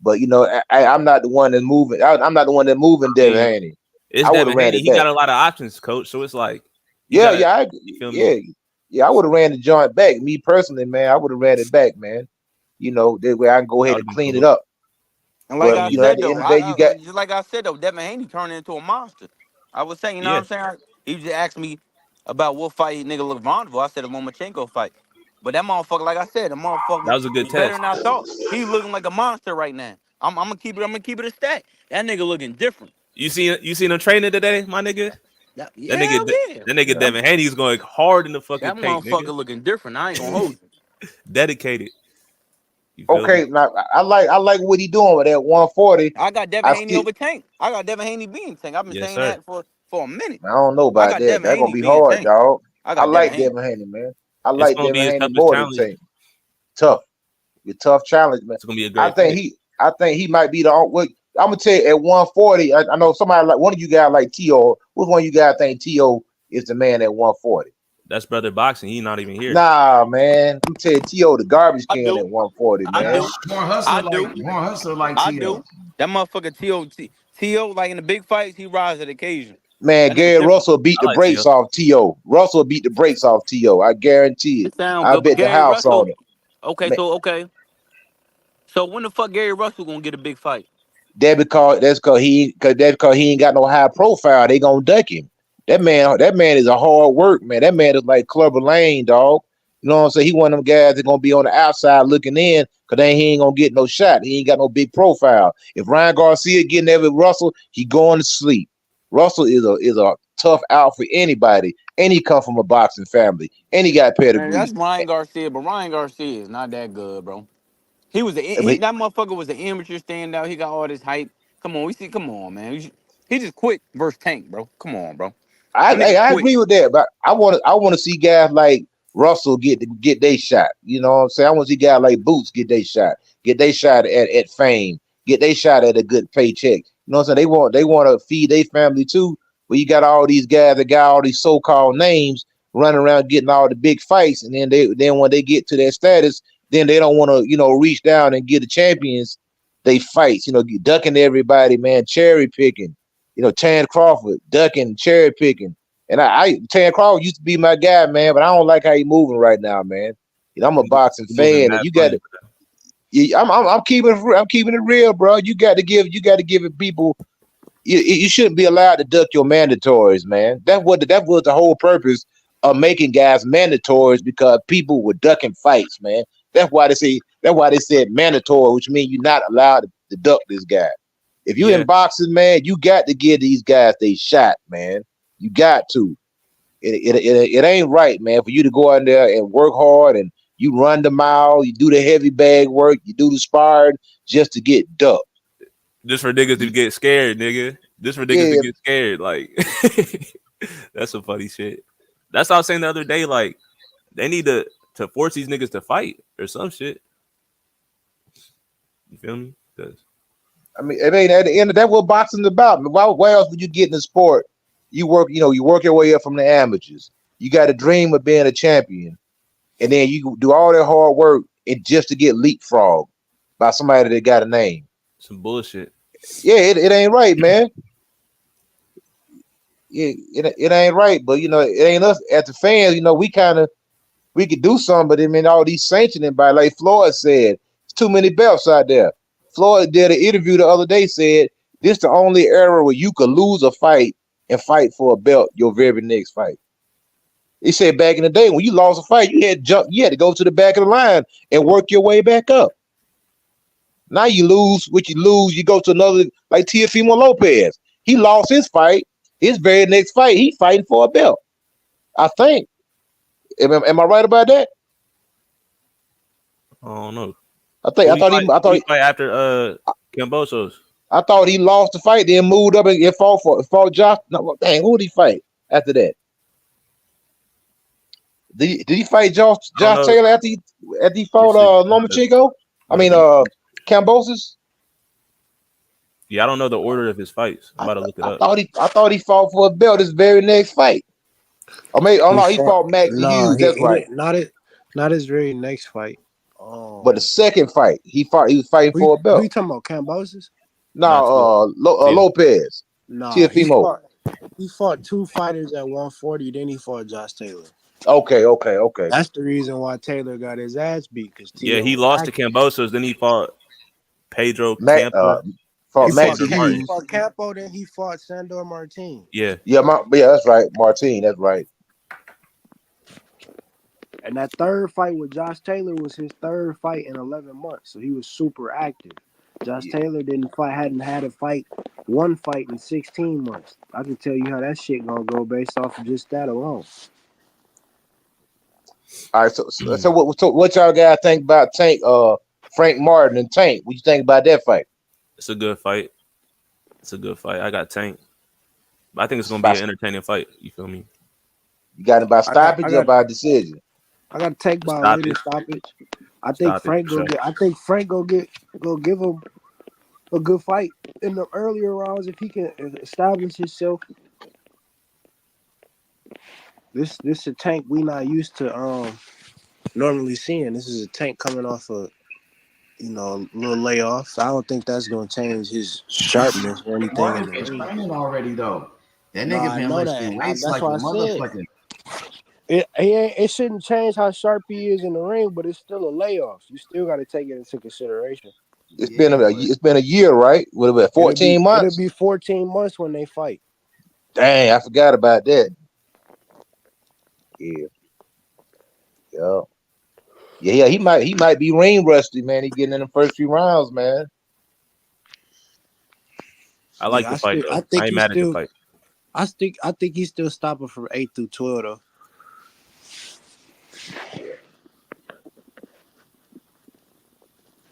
But you know, I'm not the one that's moving. I'm not the one that's moving Devin Haney. It's I would have Devin ran Haney. it He back. got a lot of options, Coach. So it's like, Yeah, I would have ran the joint back. Me personally, man, I would have ran it back, man. You know, that way I can go ahead and clean it up. And like I You know, at said the though, end of the day, you got just like I said though, Devin Haney turned into a monster. I was saying, you know what I'm saying? He just asked me about what fight nigga look vulnerable. I said a Lomachenko fight. But that motherfucker, like I said, the motherfucker That was a good was better test. than I thought. He looking like a monster right now. I'm gonna keep it a stack. That nigga looking different. You seen him training today, my nigga? That Yeah. nigga Devin Haney's going hard in the fucking That paint, nigga. motherfucker looking different. I ain't gonna hold you. Dedicated. You feel okay. me? Now I like what he doing with that 140. I got Devin Haney over Tank. I got Devin Haney being Tank. I've been Yes, saying sir. that for a minute. I don't know I about got that. Devin That's gonna Haney be being hard, Tank. dog. I I got like Devin Haney. Devin Haney, man. I It's like gonna Devin be his Haney toughest more than challenge. Tank. Tough. A tough challenge, man. It's gonna be a I great fight. think he might be the only. I'm gonna tell you at 140. I know somebody like one of you guys like T.O. Which one of you guys think T.O. is the man at 140? That's brother boxing. He's not even here. Nah, man. I'm tell you, T.O. the garbage I can do. at 140, I man. do. More hustler like I T.O. do. That motherfucker T.O. like in the big fights, he rises to the occasion. Man, That nigga Gary different. Russell beat I the like brakes T.O. off T.O. Russell beat the brakes off T.O. I guarantee it. It sound I good, but bet the Gary house Russell. on it. Okay, Man, so when the fuck Gary Russell gonna get a big fight? that's because he ain't got no high profile. They gonna duck him. That man is a hard work, man. That man is like Clubber Lane, dog. You know what I'm saying? He one of them guys that gonna be on the outside looking in, cause he ain't gonna get no shot. He ain't got no big profile. If Ryan Garcia getting there with Russell, he going to sleep. Russell is a tough out for anybody, and he come from a boxing family, and he got Man, that's pedigree. Ryan Garcia, but Ryan Garcia is not that good, bro. He was I mean, that motherfucker was an amateur standout. He got all this hype. Come on, man. He just quit versus Tank, bro. Come on, bro. That nigga I quit. agree with that, but I want to see guys like Russell get their shot. You know what I'm saying? I want to see guys like Boots get their shot at fame, get their shot at a good paycheck. You know what I'm saying? They want to feed their family too. But you got all these guys that got all these so-called names running around getting all the big fights, and then when they get to their status, then they don't want to reach down and get the champions they fights. Ducking everybody, man, cherry picking. Terence Crawford ducking, cherry picking. And Terence Crawford used to be my guy, man, but I don't like how he moving right now, man. I'm a boxing fan, and you got to. I'm keeping it real, bro. You got to give it people. You shouldn't be allowed to duck your mandatories, man. That was the whole purpose of making guys mandatories, because people were ducking fights, man. That's why they said mandatory, which means you're not allowed to duck this guy. If you in boxing, man, you got to give these guys they shot, man. You got to. It ain't right, man, for you to go out there and work hard and you run the mile, you do the heavy bag work, you do the sparring just to get ducked. Just for niggas to get scared, nigga. Just for niggas to get scared. Like, that's some funny shit. That's what I was saying the other day. Like, they need to force these niggas to fight or some shit. You feel me? I mean, it ain't at the end of that what boxing's about. Why else would you get in the sport you work your way up from the amateurs. You got a dream of being a champion, and then you do all that hard work and just to get leapfrogged by somebody that got a name. Some bullshit. Yeah, it ain't right, man. Yeah, it ain't right. But it ain't us as the fans. We could do something, but I mean, all these sanctioning by, like Floyd said, it's too many belts out there. Floyd did an interview the other day, said this the only era where you could lose a fight and fight for a belt your very next fight. He said back in the day when you lost a fight, you had to go to the back of the line and work your way back up. Now you lose, you go to another, like Teofimo Lopez. He lost his fight. His very next fight, he fighting for a belt. I think. Am I right about that? I don't know. I thought he fight after Kambosos. I thought he lost the fight, then moved up and fought Josh. No, dang, who did he fight after that? Did he fight Josh Taylor after he fought Lomachenko? I mean Kambosos? Yeah, I don't know the order of his fights. I'm about to look it up. I thought he fought for a belt his very next fight. Or maybe he fought Max Hughes. That's right. Not his very next fight. But the second fight, he was fighting for a belt. Who you talking about? Kambosos? No, Lopez. No, Teofimo. He fought two fighters at 140. Then he fought Josh Taylor. Okay. That's the reason why Taylor got his ass beat. He lost to Kambosos. Then he fought Pedro Campo. He fought Campo. Then he fought Sandor Martin. Yeah, that's right, Martin. That's right. And that third fight with Josh Taylor was his third fight in 11 months, so he was super active. Josh Taylor hadn't had one fight in 16 months. I can tell you how that shit gonna go based off of just that alone. All right, so what y'all guys think about Tank, Frank Martin and Tank? What you think about that fight? It's a good fight. I got Tank. I think it's gonna be an entertaining fight. You feel me? You got it by stoppage or by decision? I got to take by a little stoppage. I think Frank go give him a good fight in the earlier rounds if he can establish himself. This is a Tank we not used to normally seeing. This is a Tank coming off a little layoff. So I don't think that's gonna change his sharpness or anything. Martin is training already though. That nigga been lifting weights like a motherfucking. It shouldn't change how sharp he is in the ring, but it's still a layoff. You still got to take it into consideration. It's been a year, right? What about 14 months? It'll be 14 months when they fight. Dang, I forgot about that. Yeah. He might be ring rusty, man. He getting in the first few rounds, man. I like the fight. I ain't mad at the fight. I think he's still stopping from 8 through 12 though.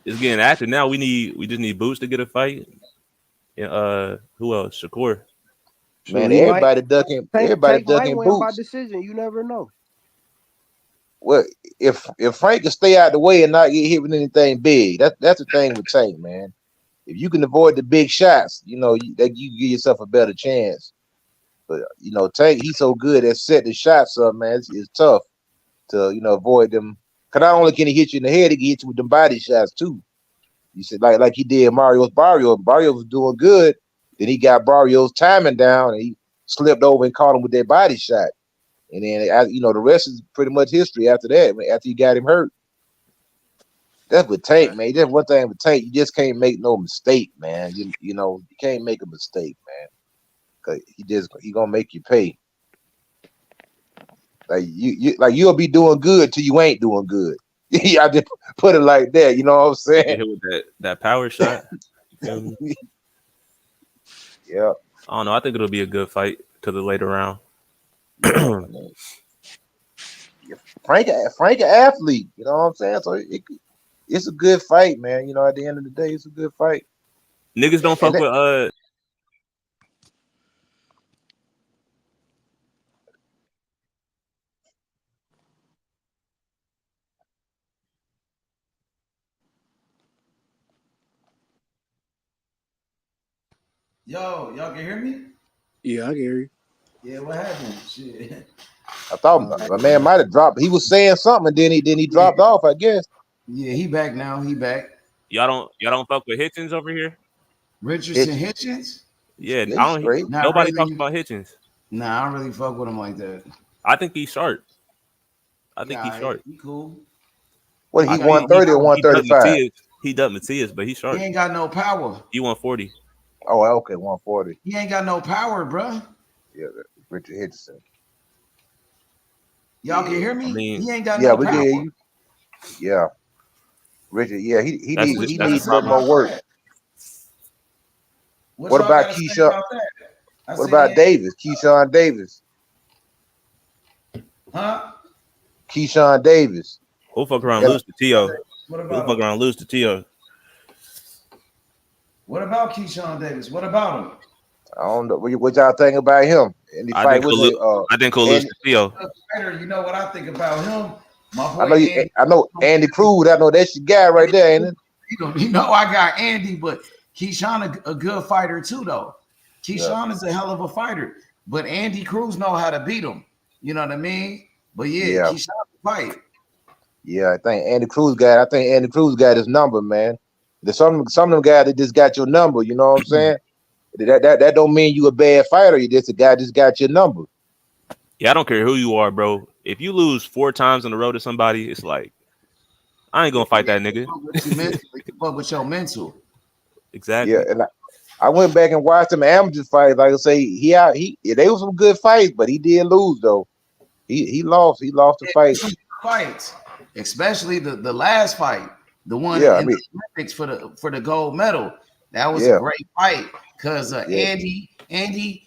It's getting active now. We just need Boots to get a fight. Yeah, who else? Shakur. Man, everybody ducking Boots by decision. You never know. Well, if Frank can stay out the way and not get hit with anything big, that's the thing with Tank, man. If you can avoid the big shots, you give yourself a better chance. But Tank, he's so good at setting the shots up, man. It's tough to avoid them. Cause not only can he hit you in the head, he can hit you with them body shots too. You said like he did Barrio. Barrio was doing good. Then he got Barrio's timing down, and he slipped over and caught him with that body shot. And then the rest is pretty much history after that. After he got him hurt, that's with Tank, man. That's one thing with Tank. You just can't make no mistake, man. You can't make a mistake, man. Cause he gonna make you pay. Like you'll be doing good till you ain't doing good. I just put it like that. You know what I'm saying? Hit with that power shot. Yeah. I don't know. I think it'll be a good fight to the later round. Frank an athlete. You know what I'm saying? So it's a good fight, man. At the end of the day, it's a good fight. Niggas don't fuck with Yo, y'all can hear me? Yeah, I can hear you. Yeah, what happened? Shit. I thought my man might have dropped. He was saying something, and then he dropped off. I guess. Yeah, he back now. He back. Y'all don't fuck with Hitchens over here. Richardson Hitchens? Yeah, He's I don't. straight. Nobody talks about Hitchens. Nah, I don't really fuck with him like that. I think he's sharp. I think he's Yeah, sharp. he cool. What, he 130 or 135? He dubbed Matias, but he's sharp. He ain't got no power. He 140. Oh, okay, 140. He ain't got no power, bro. Yeah, Richard Hitchens. Y'all can hear me? I mean, he ain't got no power. Yeah, we can hear you. Yeah, Richard. Yeah, he needs some more work. What about Keyshawn? What about Davis? Keyshawn Davis. Huh? Keyshawn Davis. Who fuck around lose to T.O.? Who fuck around lose to T.O.? What about Keyshawn Davis? What about him? I don't know. What y'all think about him? I think he'll lose to T.O. You know what I think about him? My boy I know Andy Cruz. I know that's your guy right there, ain't it? You know I got Andy, but Keyshawn a good fighter too, though. Keyshawn is a hell of a fighter, but Andy Cruz know how to beat him. You know what I mean? But yeah. Keyshawn fight. Yeah, I think Andy Cruz got his number, man. There's some of them guys that just got your number. You know what I'm saying? That don't mean you a bad fighter. You just a guy just got your number. Yeah, I don't care who you are, bro. If you lose 4 times in a row to somebody, it's like I ain't gonna fight that nigga. You fuck with your mental. Exactly. Yeah, and I went back and watched them amateur fights. Like I say, they were some good fights, but he did lose though. He lost. He lost the fight. Fights, especially the last fight, the one in the Olympics for the gold medal. That was a great fight because Andy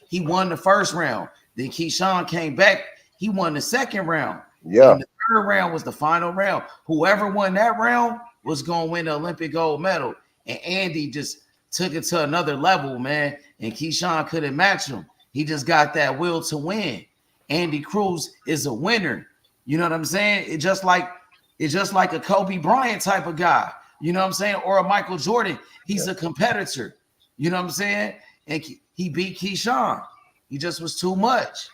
he won the first round. Then Keyshawn came back. He won the second round. Yeah. And the third round was the final round. Whoever won that round was going to win the Olympic gold medal. And Andy just took it to another level, man. And Keyshawn couldn't match him. He just got that will to win. Andy Cruz is a winner. You know what I'm saying? It's just like a Kobe Bryant type of guy. You know what I'm saying? Or a Michael Jordan. He's a competitor. You know what I'm saying? And he beat Keyshawn. He just was too much.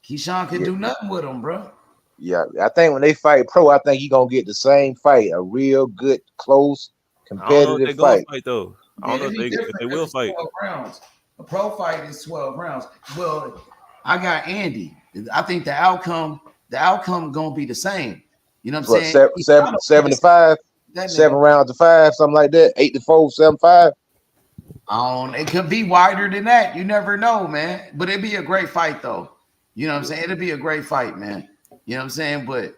Keyshawn could do nothing with him, bro. Yeah, I think when they fight pro, I think he gonna get the same fight, a real good, close, competitive fight. Though. I don't know if they will fight. 12 rounds. A pro fight is 12 rounds. Well, I got Andy. I think the outcome gonna be the same. You know what I'm saying? 7 to 5, 7 rounds to 5, something like that. 8 to 4, 7-5. It could be wider than that. You never know, man. But it'd be a great fight, though. You know what I'm saying? It'd be a great fight, man. You know what I'm saying? But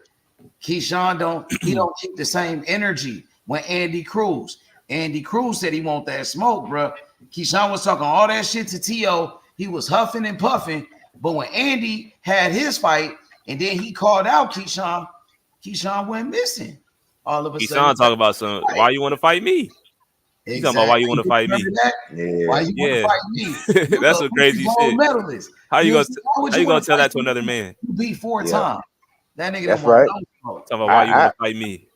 Keyshawn don't keep the same energy when Andy Cruz. Andy Cruz said he want that smoke, bro. Keyshawn was talking all that shit to T.O. He was huffing and puffing. But when Andy had his fight and then he called out Keyshawn went missing. All of a sudden. Keyshawn talking about something. Why you want to fight me? Exactly. He's talking about why you want to fight me. Yeah. Why you want to fight me? That's some crazy shit. Medalist. How you gonna tell that to another man? You beat 4 times. That nigga. That's right. Talking about why you want to fight me.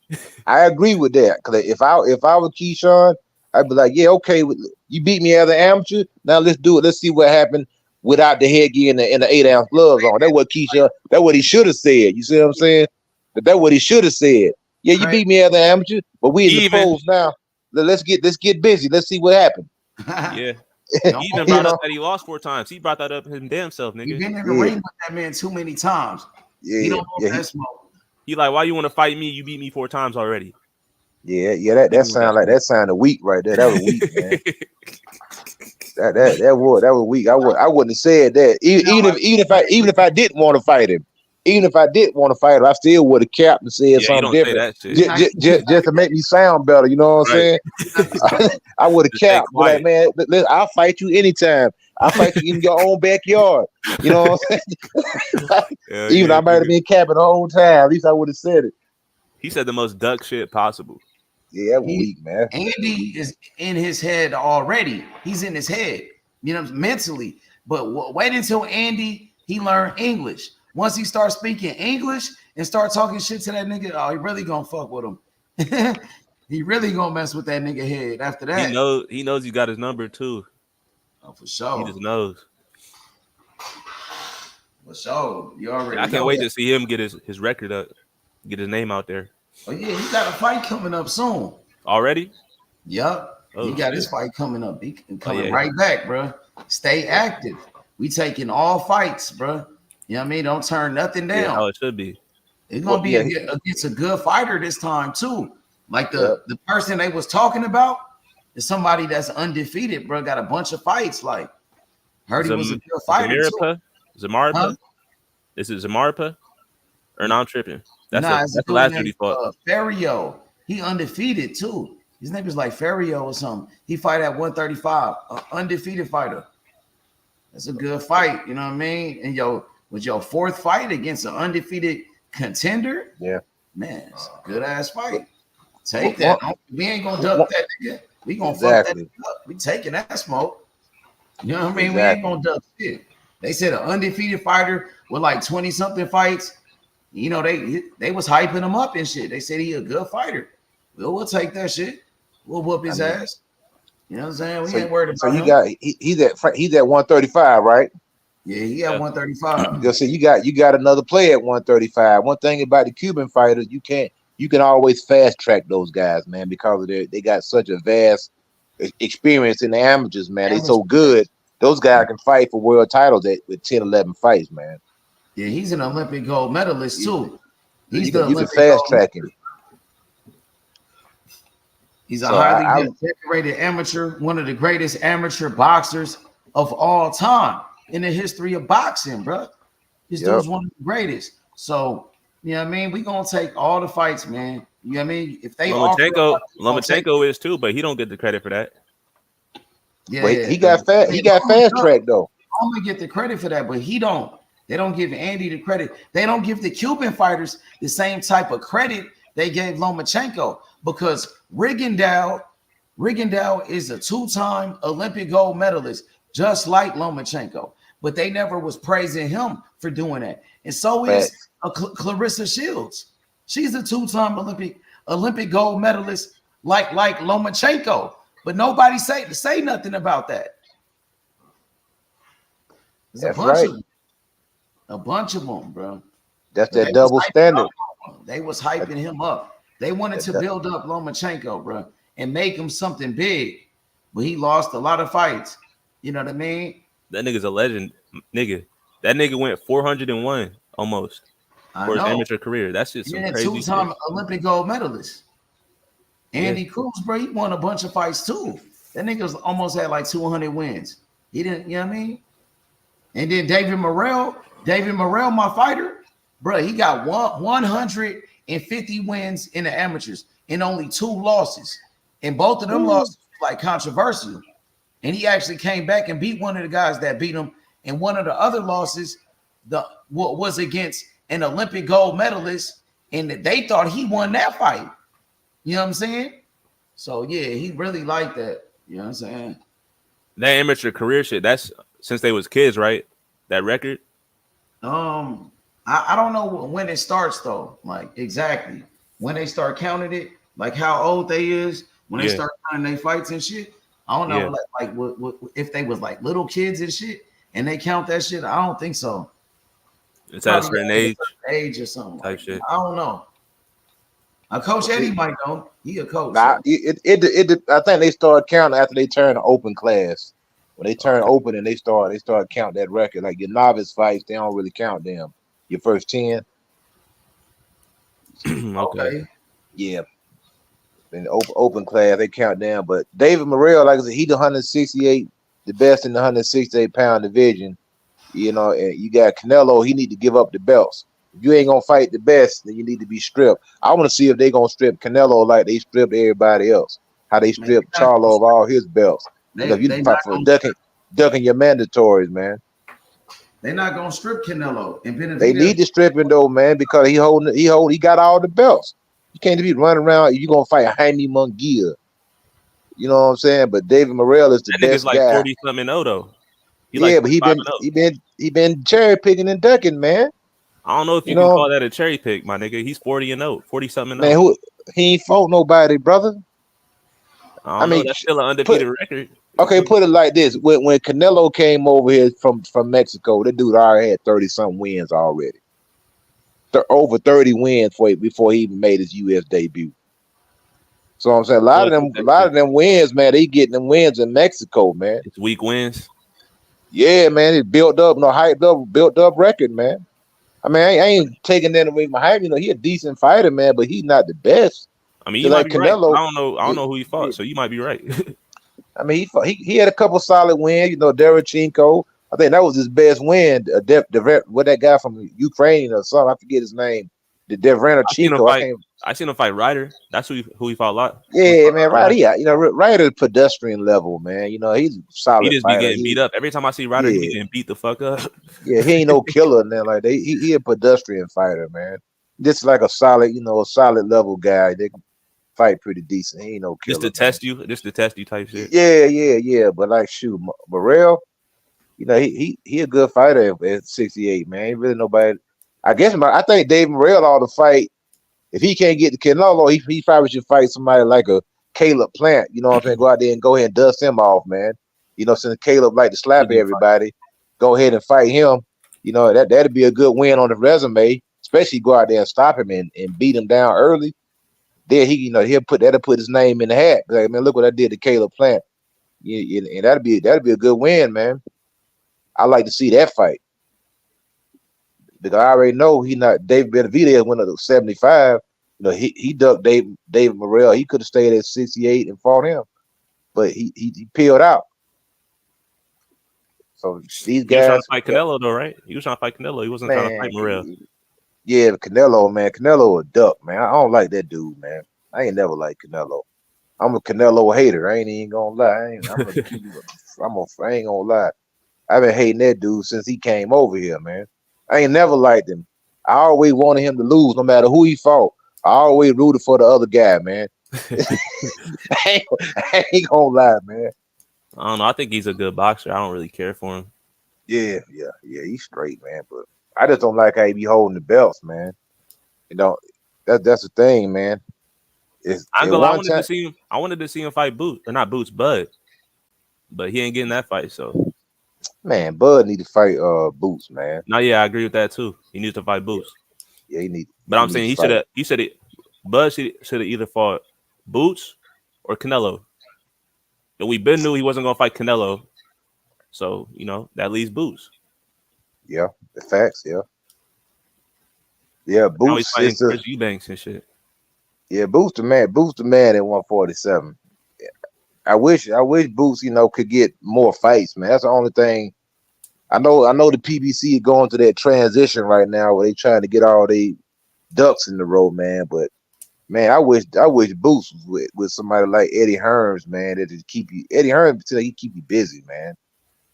I agree with that. Cause if I was Keyshawn, I'd be like, yeah, okay, you beat me as an amateur. Now let's do it. Let's see what happened without the headgear and the 8-ounce gloves on. That's what Keyshawn. That's what he should have said. You see what I'm saying? That's what he should have said. Yeah, you beat me as an amateur, but we in the pros now. Let's get busy. Let's see what happened. Yeah. He even brought up that he lost 4 times. He brought that up his damn self, nigga. You've been in the ring with that man too many times. Yeah, he don't know that smoke. He like, why you want to fight me? You beat me 4 times already. Yeah. That sounded weak right there. That was weak, man. that was weak. I wouldn't have said that. Even if I didn't want to fight him. Even if I didn't want to fight him, I still would have capped and said something different. Just to make me sound better. You know what I'm saying? I would have capped. Like, man, I'll fight you anytime. I'll fight you in your own backyard. You know what I'm saying? Even I might have been capping the whole time. At least I would have said it. He said the most duck shit possible. Yeah, that was weak, man. Andy is in his head already. He's in his head, mentally. But wait until Andy, he learned English. Once he starts speaking English and start talking shit to that nigga, he really gonna fuck with him. He really gonna mess with that nigga head after that. He knows you got his number too. Oh, for sure. He just knows. So you already. I can't wait to see him get his record up, get his name out there. Oh yeah, he got a fight coming up soon. Already? Yup. Oh, he got his fight coming up. He coming right back, bro. Stay active. We taking all fights, bro. You know what I mean? Don't turn nothing down. Yeah, how it should be. It's gonna be against a good fighter this time too. Like the person they was talking about is somebody that's undefeated, bro. Got a bunch of fights. Like heard he was a good fighter too. Zamarpa? Huh? Is it Zamarpa? Or no, I'm tripping. That's the last dude he fought. Ferrio. He undefeated too. His name is like Ferrio or something. He fight at 135, an undefeated fighter. That's a good fight, you know what I mean? And was your fourth fight against an undefeated contender? Yeah. Man, it's a good ass fight. Take that. We ain't gonna duck that nigga. We gonna fuck that nigga up. We taking that smoke. You know what I mean? We ain't gonna duck shit. They said an undefeated fighter with like 20-something fights. You know, they was hyping him up and shit. They said he a good fighter. We'll take that shit. We'll whoop his ass. You know what I'm saying? We ain't worried about him. He's at 135, right? Yeah, he at 135. Just say you got another play at 135. One thing about the Cuban fighters, you can always fast track those guys, man, because they got such a vast experience in the amateurs, man. They so good. Those guys can fight for world titles with 10, 11 fights, man. Yeah, he's an Olympic gold medalist too. He's the Olympic fast tracking. He's a highly decorated amateur, one of the greatest amateur boxers of all time in the history of boxing, bro. This dude's one of the greatest. So, you know what I mean? We're going to take all the fights, man. You know what I mean? If they Lomachenko is too, but he don't get the credit for that. Yeah, he got fast track though. I'm gonna get the credit for that, but he don't. They don't give Andy the credit. They don't give the Cuban fighters the same type of credit they gave Lomachenko, because Rigondeaux is a 2-time Olympic gold medalist, just like Lomachenko. But they never was praising him for doing that. And so is Clarissa Shields. She's a 2-time Olympic gold medalist, like Lomachenko. But nobody say nothing about that. That's right. A bunch of them, bro. That's that double standard. They was hyping him up. They wanted to build up Lomachenko, bro, and make him something big. But he lost a lot of fights. You know what I mean? That nigga's a legend, nigga. That nigga went 401 almost for his amateur career. That's just some crazy 2-time Olympic gold medalist. Andy Cruz, bro, he won a bunch of fights too. That nigga almost had like 200 wins. He didn't, you know what I mean? And then David Morrell, my fighter, bro, he got 150 wins in the amateurs and only 2 losses. And both of them losses were like controversial. And he actually came back and beat one of the guys that beat him. And one of the other losses was against an Olympic gold medalist, and they thought he won that fight. You know what I'm saying? So yeah, he really liked that. You know what I'm saying? That amateur career shit, that's since they was kids, right? That record? I don't know when it starts though. Like exactly when they start counting it, like how old they is when they start counting their fights and shit. I don't know, what if they was like little kids and shit, and they count that shit. I don't think so. It's at a certain age or something type shit. I don't know. Coach Eddie might know. He a coach. Nah, I think they start counting after they turn open class. When they turn open and they start counting that record. Like your novice fights, they don't really count them. Your first 10. Okay. Yeah. In the open class, they count down. But David Morrell, like I said, he the 168, the best in the 168-pound division. You know, and you got Canelo, he need to give up the belts. If you ain't gonna fight the best, then you need to be stripped. I want to see if they gonna strip Canelo like they stripped everybody else. How they stripped Charlo of all his belts. Because you fight for ducking your mandatories, man. They're not gonna strip Canelo. They need to strip him though, man, because he got all the belts. You can't be running around. You gonna fight Jaime Munguia. You know what I'm saying? But David Morrell is the best like guy. 40-something though. But he been cherry picking and ducking, man. I don't know if you can call that a cherry pick, my nigga. He's 40-0, 40-something. Man, he ain't fought nobody, brother. I don't know. That's still an undefeated record. Okay, put it like this: when Canelo came over here from Mexico, that dude already had 30-something wins already. Over 30 wins before he even made his U.S. debut. So I'm saying a lot of them wins, man. They getting them wins in Mexico, man. It's weak wins. Yeah, man. It's built up, built up record, man. I mean, I ain't taking that away from my hype. You know, he a decent fighter, man, but he's not the best. I mean, you might be Canelo, right. I don't know who he fought, so you might be right. I mean, he had a couple solid wins. You know, Derevchenko. I think that was his best win. What that guy from Ukraine or something? I forget his name. The Derevchenko. I seen him fight Ryder. That's who he fought a lot. Yeah, man, Ryder. Ryder pedestrian level, man. You know, he's a solid. He just fighter. Be getting beat up every time I see Ryder. He be getting beat the fuck up. Yeah, he ain't no killer, man. Like he a pedestrian fighter, man. Just like a solid level guy. They can fight pretty decent. He ain't no killer. Just to test you type shit. Yeah. But like, shoot, Morrell, you know, he a good fighter at 68, man. Ain't really nobody. I think Dave Morrell ought to fight. If he can't get to Canelo, he probably should fight somebody like a Caleb Plant. You know what I'm saying? Go out there and go ahead and dust him off, man. You know, since Caleb like to slap everybody, go ahead and fight him. You know, that'd be a good win on the resume, especially go out there and stop him and beat him down early. Then he'll put his name in the hat. Like, man, look what I did to Caleb Plant. And that'd be a good win, man. I like to see that fight. Because I already know David Benavidez went up to 75. You know, he ducked David Morrell. He could have stayed at 68 and fought him, but he peeled out. So these guys. He was trying to fight Canelo though, right? He was trying to fight Canelo. He wasn't trying to fight Morrell. Yeah, Canelo, man. Canelo a duck, man. I don't like that dude, man. I ain't never liked Canelo. I'm a Canelo hater. I ain't even gonna lie. I ain't gonna lie. I've been hating that dude since he came over here, man. I ain't never liked him. I always wanted him to lose, no matter who he fought. I always rooted for the other guy, man. I ain't gonna lie, man. I don't know. I think he's a good boxer. I don't really care for him. Yeah. He's straight, man. But I just don't like how he be holding the belts, man. You know, that's the thing, man. I wanted to see him fight Bud, but he ain't getting that fight, so. Man, Bud need to fight Boots, man. No, yeah, I agree with that too. He needs to fight Boots. Yeah, he needs. But I'm saying Bud should have either fought Boots or Canelo. But we been knew he wasn't gonna fight Canelo, so you know that leaves Boots. Yeah, the facts. Yeah. Boots now he's fighting Chris Eubanks and shit. Yeah, Boots the man at 147. I wish Boots, you know, could get more fights, man. That's the only thing. I know the PBC is going through that transition right now where they trying to get all the ducks in the row, man. But man, I wish Boots was with somebody like Eddie Hearns, man, that just keep you. Eddie Hearns, he keep you busy, man.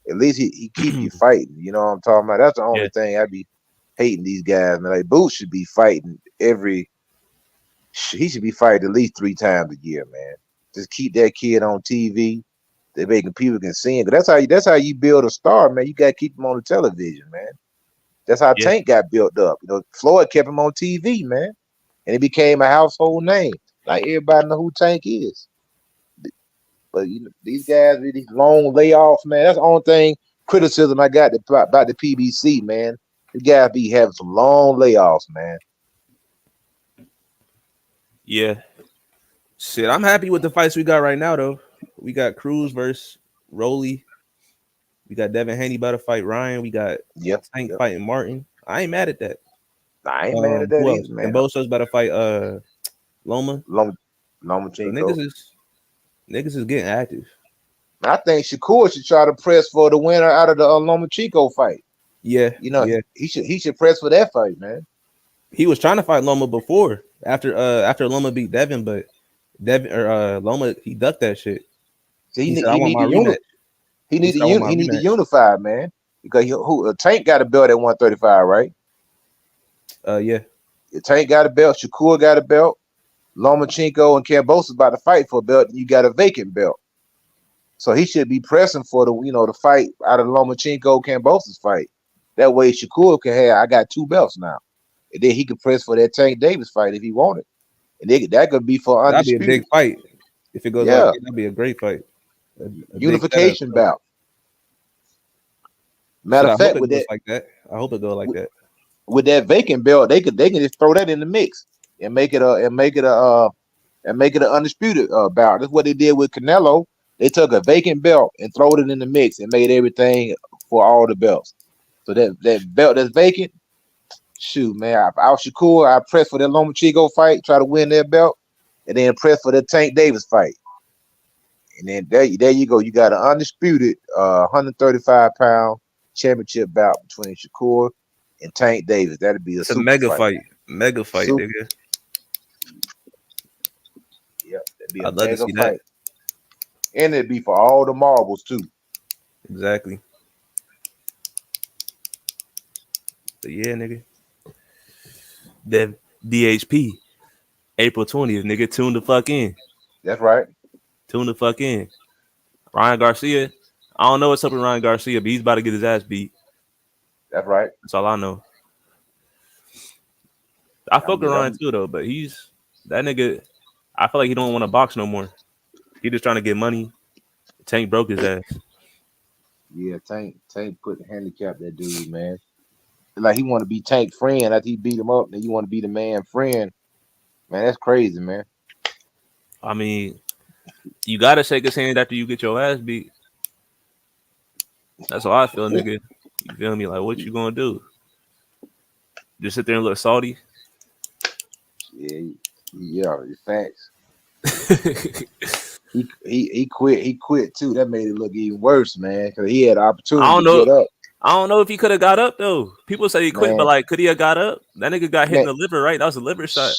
At least he keep you fighting. You know what I'm talking about? That's the only thing I be hating these guys, man. Like Boots should be fighting he should be fighting at least 3 times a year, man. Just keep that kid on TV. That making people can see him. That's how you build a star, man. You gotta keep him on the television, man. That's how Tank got built up. You know, Floyd kept him on TV, man, and he became a household name. Like everybody know who Tank is. But you know, these guys with these long layoffs, man. That's the only thing criticism I got about the PBC, man. These guys be having some long layoffs, man. Yeah. Shit, I'm happy with the fights we got right now, though. We got Cruz versus Rolly. We got Devin Haney about to fight Ryan. We got Tank fighting Martin. I ain't mad at that. I ain't mad at that either, man. And Bosa's about to fight Loma. Lomachenko. So niggas is getting active. I think Shakur should try to press for the winner out of the Lomachenko fight. Yeah, you know, he should press for that fight, man. He was trying to fight Loma before after Loma beat Devin, but Loma he ducked that shit. So he need to unify, man, because Tank got a belt at 135, right? Yeah. Tank got a belt. Shakur got a belt. Lomachenko and Kambosos about to fight for a belt, and you got a vacant belt. So he should be pressing for the fight out of the Lomachenko Kambosos fight. That way Shakur can have, I got 2 belts now. And then he could press for that Tank Davis fight if he wanted. And that could be for undisputed. That'd be a big fight. If it goes like that, that'd be a great fight. A Unification bout. Matter of fact, with that, like that, I hope it goes like that. With that vacant belt, they can just throw that in the mix and make it an undisputed bout. That's what they did with Canelo. They took a vacant belt and throw it in the mix and made everything for all the belts. So that belt that's vacant, shoot, man. I was Shakur. I pressed for that Lomachenko fight, try to win that belt, and then press for the Tank Davis fight. And then there you go. You got an undisputed 135-pound championship bout between Shakur and Tank Davis. That'd be a mega fight. Mega fight, nigga. Yep, that'd be I'd love to see that. And it'd be for all the marbles too. Exactly. But yeah, nigga. That DHP, April 20th, nigga. Tune the fuck in. That's right. Tune the fuck in. Ryan Garcia. I don't know what's up with Ryan Garcia, but he's about to get his ass beat. That's right. That's all I know. I fuck with Ryan too, though, but that nigga. I feel like he don't want to box no more. He just trying to get money. Tank broke his ass. Yeah, Tank put the handicap that dude, man. Like he want to be Tank friend after he beat him up, then you want to be the man friend. Man, that's crazy, man. I mean, you gotta shake his hand after you get your ass beat. That's how I feel, nigga. You feel me? Like, what you gonna do? Just sit there and look salty? Yeah, facts. he quit too. That made it look even worse, man. Because he had the opportunity to get up. I don't know if he could have got up though. People say he quit, but like, could he have got up? That nigga got hit in the liver, right? That was a liver shot.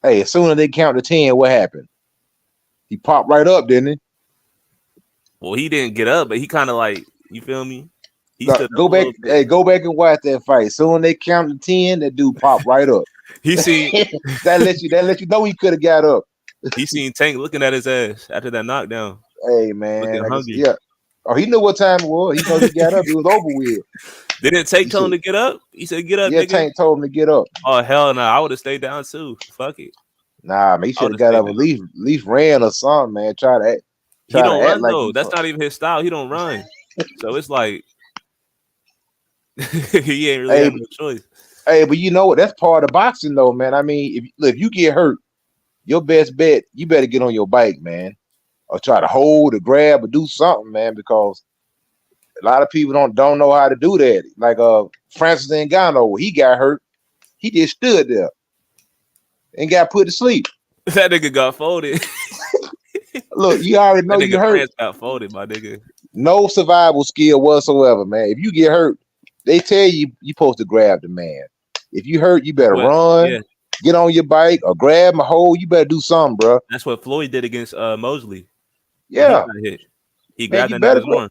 Hey, as soon as they count to 10, what happened? He popped right up, didn't he? Well, he didn't get up, but he kind of like, you feel me? Go back and watch that fight. Soon they count to 10, that dude popped right up. He seen that let you know he could have got up. He seen Tank looking at his ass after that knockdown. Hey man, yeah. Oh, he knew what time it was. He know he got up. It was over with. Didn't Tank tell him to get up? He said, "Get up." Yeah, nigga. Tank told him to get up. Oh hell no! I would have stayed down too. Fuck it. Nah, man, he should have got up. At least ran or something, man. He don't run though. That's not even his style. He don't run. So it's like he ain't really have no choice. Hey, but you know what? That's part of boxing, though, man. I mean, if you get hurt, your best bet, you better get on your bike, man, or try to hold or grab or do something, man, because a lot of people don't know how to do that. Like Francis Ngannou, he got hurt, he just stood there and got put to sleep. That nigga got folded. Look, you already know you hurt. Got folded, my nigga. No survival skill whatsoever, man. If you get hurt, they tell you supposed to grab the man. If you hurt, you better run, get on your bike, or grab my hold. You better do something, bro. That's what Floyd did against Mosley. Yeah, he grabbed his arm.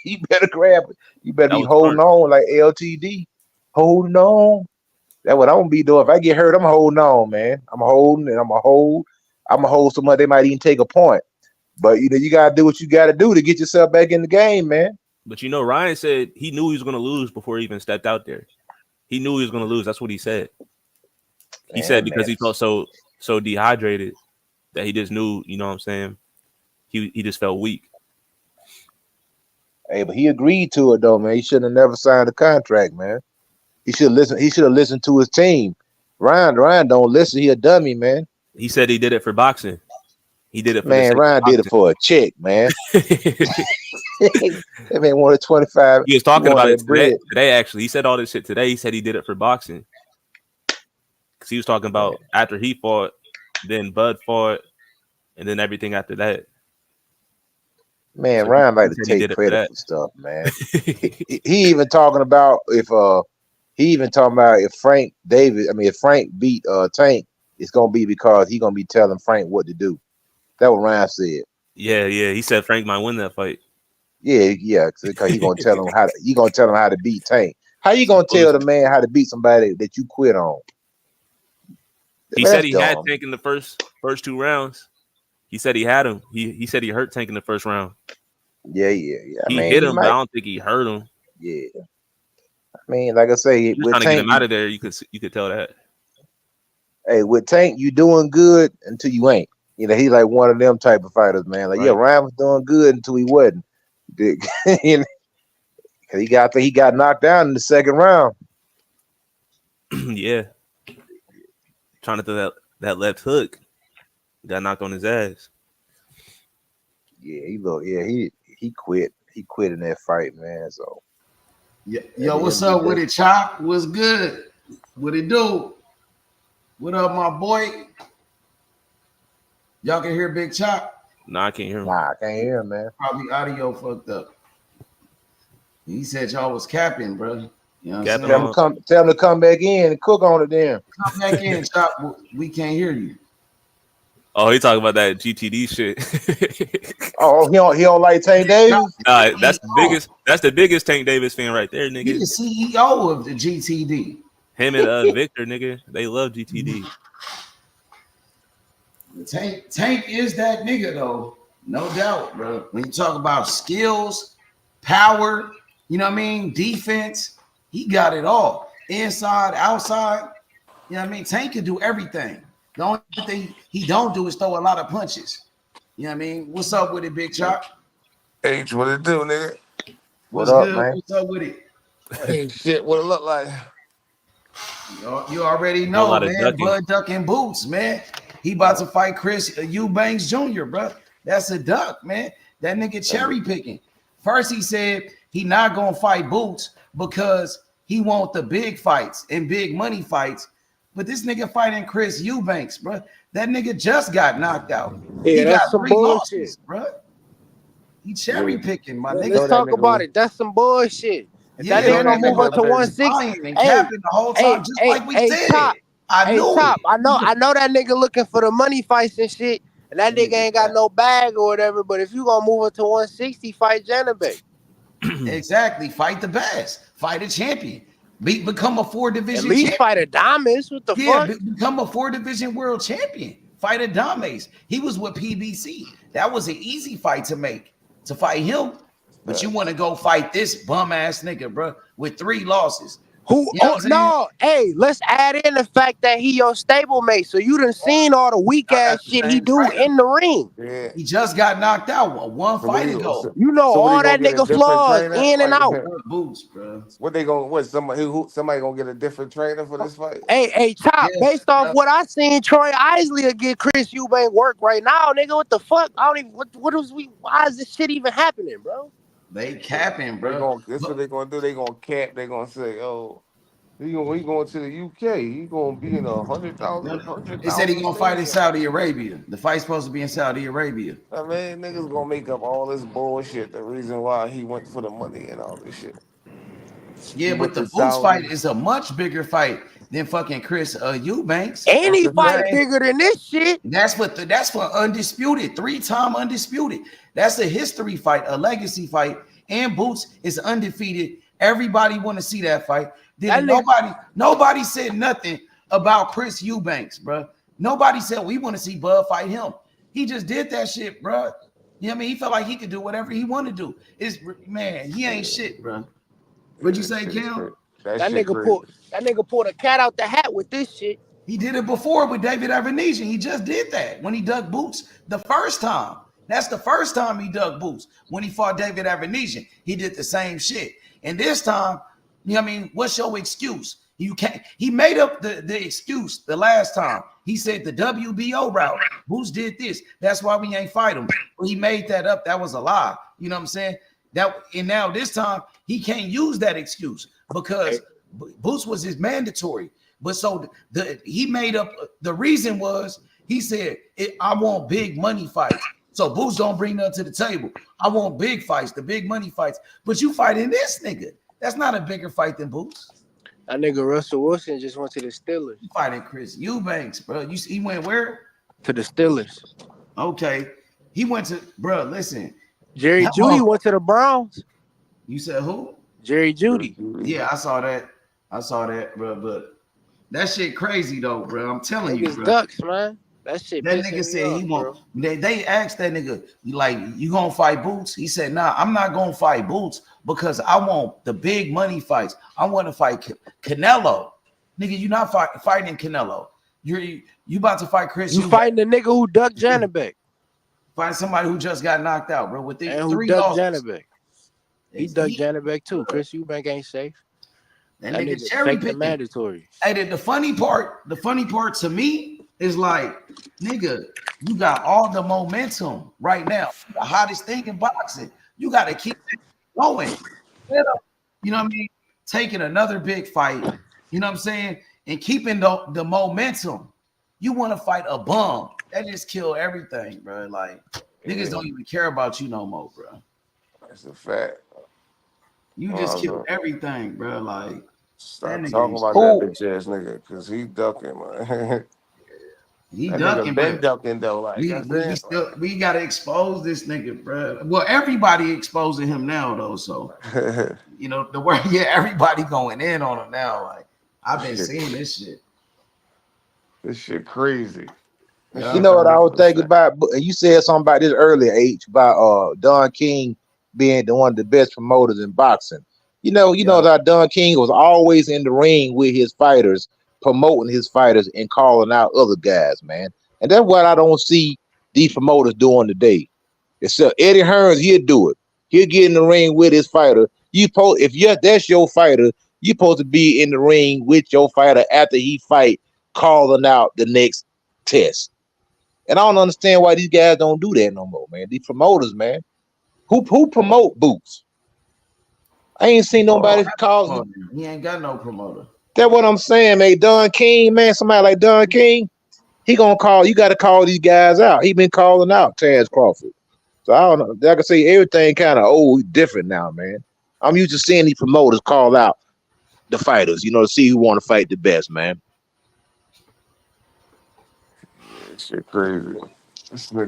You better grab it. You better be holding on like LTD, holding on. That's what I'm gonna be doing. If I get hurt, I'm holding on, man. I'm holding and I'm gonna hold so much they might even take a point. But you gotta do what you gotta do to get yourself back in the game, man. But Ryan said he knew he was gonna lose before he even stepped out there. He knew he was gonna lose. That's what he said. He said because he felt so dehydrated that he just knew, you know what I'm saying? He just felt weak. Hey, but he agreed to it though, man. He shouldn't have never signed a contract, man. He should have listened to his team. Ryan don't listen. He a dummy, man. He said he did it for boxing. He did it for Ryan did it for a check, man. That man wanted 25. He was talking about it today. Actually, he said all this shit today. He said he did it for boxing. Because he was talking about after he fought, then Bud fought, and then everything after that. Man, so Ryan like to take credit for stuff, man. he even talking about if Frank beat Tank, it's gonna be because he's gonna be telling Frank what to do. That's what Ryan said. Yeah. He said Frank might win that fight. Yeah, because he's gonna tell him how to beat Tank. How you gonna tell the man how to beat somebody that you quit on? He said he had Tank in the first 2 rounds. He said he had him. He said he hurt Tank in the first round. Yeah. He hit him, but I don't think he hurt him. Yeah. I mean, like I say, with trying Tank, to get him out of there, you could tell that. Hey, with Tank, you doing good until you ain't. You know, he like one of them type of fighters, man. Like, yeah, Ryan was doing good until he wasn't. You know, he got knocked down in the second round. Yeah. Trying to throw that left hook. Got knocked on his ass. Yeah, he quit. He quit in that fight, man. So yo, what's up with it, Chop? What's good? What it do? What up, my boy? Y'all can hear Big Chop? Nah, I can't hear him. Nah, I can't hear him, man. Probably audio fucked up. He said y'all was capping, bro. You know what I'm saying? Tell him to come back in and cook on it then. Come back in, Chop. We can't hear you. Oh, he talking about that GTD shit. Oh, he don't like Tank Davis? That's the biggest Tank Davis fan right there, nigga. He's the CEO of the GTD. Him and Victor, nigga, they love GTD. Tank is that nigga though, no doubt, bro. When you talk about skills, power, you know what I mean, defense, he got it all. Inside, outside, you know what I mean. Tank can do everything. The only thing he don't do is throw a lot of punches. You know what I mean? What's up with it, Big Chop? H, what it do, nigga? What's good? Man? What's up with it? Ain't shit. What it look like? You already know, man. Bud ducking boots, man. He about to fight Chris Eubanks Jr., bro. That's a duck, man. That nigga cherry picking. First he said he not gonna fight Boots because he want the big fights and big money fights. But this nigga fighting Chris Eubanks, bro. That nigga just got knocked out. Yeah, he that's got some 3 bullshit, losses, bro. He cherry picking, my nigga. Let's talk about it. That's some bullshit. If that nigga gonna move up to 160 and capping the whole time, just like we said. Top, I know that nigga looking for the money fights and shit, and that nigga ain't got no bag or whatever. But if you gonna move up to 160, fight Janabek. Exactly. Fight the best. Fight a champion. Become a 4-division At least champion. fight a Damas. What the fuck? Become a 4-division world champion. Fight a Damas. He was with PBC. That was an easy fight to make. To fight him. But you want to go fight this bum ass nigga, bro, with 3 losses. Who? Hey, let's add in the fact that he your stablemate. So you done seen all the weak ass shit he do in the ring. Yeah. He just got knocked out one fight ago. You know all that nigga flaws in and out. Boots, bro. What they gonna? What somebody gonna get a different trainer for this fight? Hey, Chop. Based off what I seen, Troy Isley will get Chris Eubank work right now, nigga. What the fuck? I don't even. What is we? Why is this shit even happening, bro? They capping, bro. This what they gonna do. They gonna cap. They gonna say, "Oh, he going to the UK. He gonna be in 100,000. They said he gonna fight in Saudi Arabia. The fight's supposed to be in Saudi Arabia. I mean, niggas gonna make up all this bullshit. The reason why he went for the money and all this shit. Yeah, but the Boots fight is a much bigger fight than fucking Chris Eubanks. And he fight bigger than this shit. That's for undisputed, 3-time undisputed. That's a history fight, a legacy fight. And Boots is undefeated. Everybody want to see that fight. Then nobody said nothing about Chris Eubanks, bro. Nobody said we want to see Bud fight him. He just did that shit, bro. You know what I mean? He felt like he could do whatever he wanted to do. He ain't shit, bro. What'd you say, Cam? That nigga pulled a cat out the hat with this shit. He did it before with David Avenesian. He just did that when he dug Boots the first time. That's the first time he dug Boots. When he fought David Avenesian, he did the same shit. And this time, you know what I mean? What's your excuse? You can't. He made up the excuse the last time. He said the WBO route. Boots did this. That's why we ain't fight him. Well, he made that up. That was a lie. You know what I'm saying? And now this time he can't use that excuse because Boots was his mandatory. But so he made up the reason was he said I want big money fights. So Boots don't bring nothing to the table. I want big fights, the big money fights. But you fighting this nigga. That's not a bigger fight than Boots. That nigga Russell Wilson just went to the Steelers. You fighting Chris Eubanks, bro. He went where? To the Steelers. Okay. He went to, bro, listen. Jerry Jeudy went to the Browns. You said who? Jerry Jeudy. Yeah, I saw that, bro. But that shit crazy though, bro. I'm telling you, bro. Ducks, man. That nigga said he won't. They asked that nigga, like, you gonna fight Boots? He said, nah, I'm not gonna fight Boots because I want the big money fights. I want to fight Canelo. Nigga, you're not fighting Canelo. You about to fight Chris? You fighting the nigga who ducked Janabek. Find somebody who just got knocked out, bro. With and who 3 ducked losses. Janabek. He ducked Janabek too. Chris Eubank ain't safe. That nigga cherry picking. The mandatory. Hey, the funny part to me is like, nigga, you got all the momentum right now. The hottest thing in boxing. You got to keep it going. You know what I mean? Taking another big fight. You know what I'm saying? And keeping the momentum. You want to fight a bum. That just kill everything, bro. Like, niggas don't even care about you no more, bro. That's a fact. You just killed everything, bro. Like, stop talking about that bitch ass nigga, because he ducking, man. He that ducking, nigga been but ducking though. Like, we gotta expose this nigga, bro. Well, everybody exposing him now, though. So, you know, the word, everybody going in on him now. Like, I've been seeing this shit. This shit crazy. You know what I was thinking about? You said something about this earlier, H, about Don King being one of the best promoters in boxing. You know that Don King was always in the ring with his fighters, promoting his fighters and calling out other guys, man. And that's what I don't see these promoters doing today. Except Eddie Hearns, he'll do it. He'll get in the ring with his fighter. That's your fighter, you're supposed to be in the ring with your fighter after he fight, calling out the next test. And I don't understand why these guys don't do that no more, man. These promoters, man. Who promote Boots? I ain't seen nobody call. He ain't got no promoter. That's what I'm saying, man. Don King, man. Somebody like Don King, he gonna call. You got to call these guys out. He been calling out Terence Crawford. So I don't know. Like I say, everything kind of different now, man. I'm used to seeing these promoters call out the fighters, to see who want to fight the best, man. Shit crazy.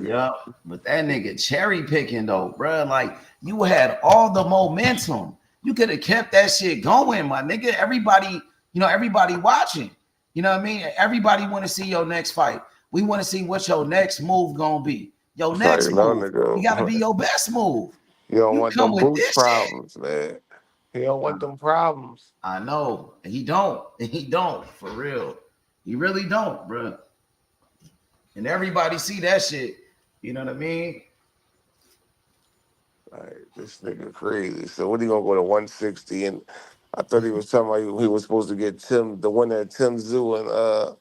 Yeah, but that nigga cherry picking though, bro. Like, you had all the momentum. You could have kept that shit going, my nigga. Everybody watching. You know what I mean? Everybody want to see your next fight. We want to see what your next move gonna be. Your next move. You gotta be your best move. You don't want them Boots problems, man. He don't want them problems. I know. He don't. He don't, for real. He really don't, bro. And everybody see that shit. You know what I mean? Like, this nigga crazy. So what, he gonna go to 160? And I thought he was talking about he was supposed to get the winner of Tim Zoo and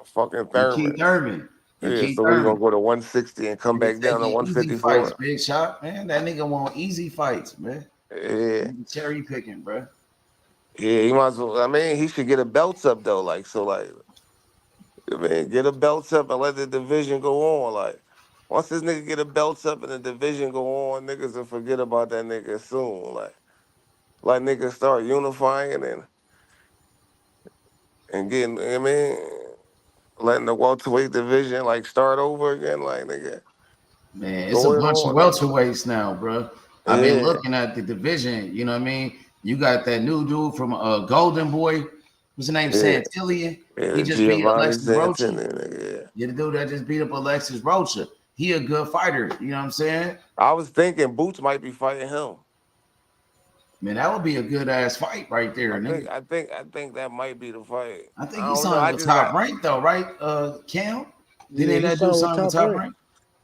fucking Thurman. Keith Thurman. So we're gonna go to 160 and come back down to 154. Fights, big shot, man. That nigga want easy fights, man. Yeah. Cherry picking, bro. Yeah, he might as well. I mean, he should get a belts up though. Get a belts up and let the division go on. Like, once this nigga get a belts up and the division go on, niggas will forget about that nigga soon. Like niggas start unifying and getting, letting the welterweight division start over again. Like, nigga, man, it's a bunch of welterweights now, bro. I've been looking at the division. You know what I mean? You got that new dude from Golden Boy. What's his name? Santillion. He just beat Alexis Rocha. The dude that just beat up Alexis Rocha. He a good fighter. You know what I'm saying? I was thinking Boots might be fighting him. Man, that would be a good ass fight right there. I think that might be the fight. I think he's on the top rank though, right? Cam? Didn't that do something with top rank?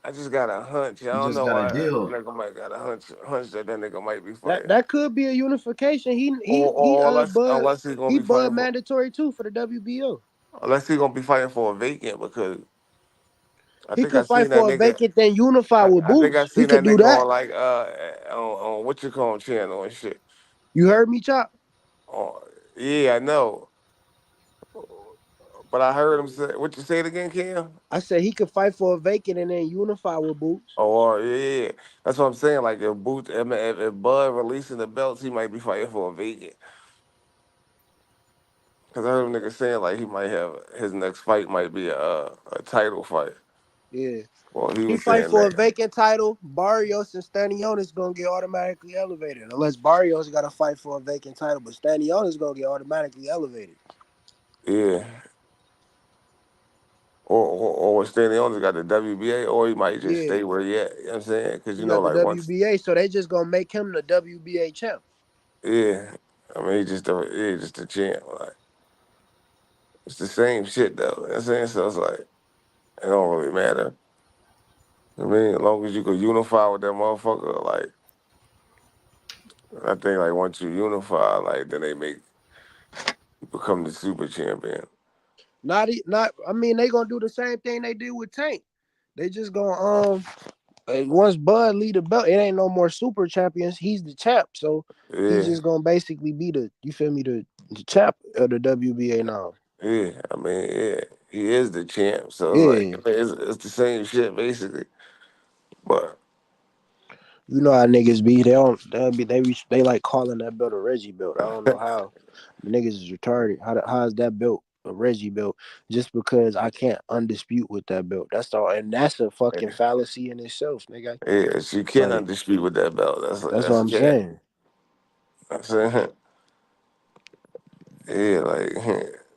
I just got a hunch. I don't know why. Nigga might got a hunch that nigga might be fighting. That could be a unification. Unless he's gonna be fighting mandatory too for the WBO. Unless he's gonna be fighting for a vacant, because he could fight for a vacant, then unify with Boots. I think I seen that nigga on on what you call channel and shit. You heard me, Chop? Yeah, I know. But I heard him say, what you say it again, Cam? I said he could fight for a vacant and then unify with Boots. Yeah. That's what I'm saying. Like, if Boots, if Bud releasing the belts, he might be fighting for a vacant. Because I heard him nigga saying, he might have, his next fight might be a title fight. Yeah. Well, he fight for a vacant title. Barrios and Stanionis gonna get automatically elevated. Unless Barrios got to fight for a vacant title, but Stanionis gonna get automatically elevated. Yeah. Or Stanionis got the WBA, or he might just stay where he at. You know what I'm saying? Because the WBA, so they just gonna make him the WBA champ. Yeah. I mean, he's just a champ. It's the same shit though. You know what I'm saying? So it's like, it don't really matter. I mean, as long as you can unify with that motherfucker, like, I think like once you unify, like then they make you become the super champion. Not. I mean, they gonna do the same thing they did with Tank. They just gonna once Bud lead the belt, it ain't no more super champions. He's the champ, so he's Yeah, just gonna basically be the the champ of the WBA now. yeah. I mean, yeah, he is the champ. So it's like Yeah, it's the same shit basically. But you know how niggas be. They like calling that belt a Reggie belt. I don't know how. The niggas is retarded. How is that belt a Reggie belt? Just because I can't undispute with that belt. That's all, and that's a fucking fallacy in itself, nigga. yeah, she can't Like undisputed with that belt. that's what That's I'm cat. saying. I'm saying, yeah, like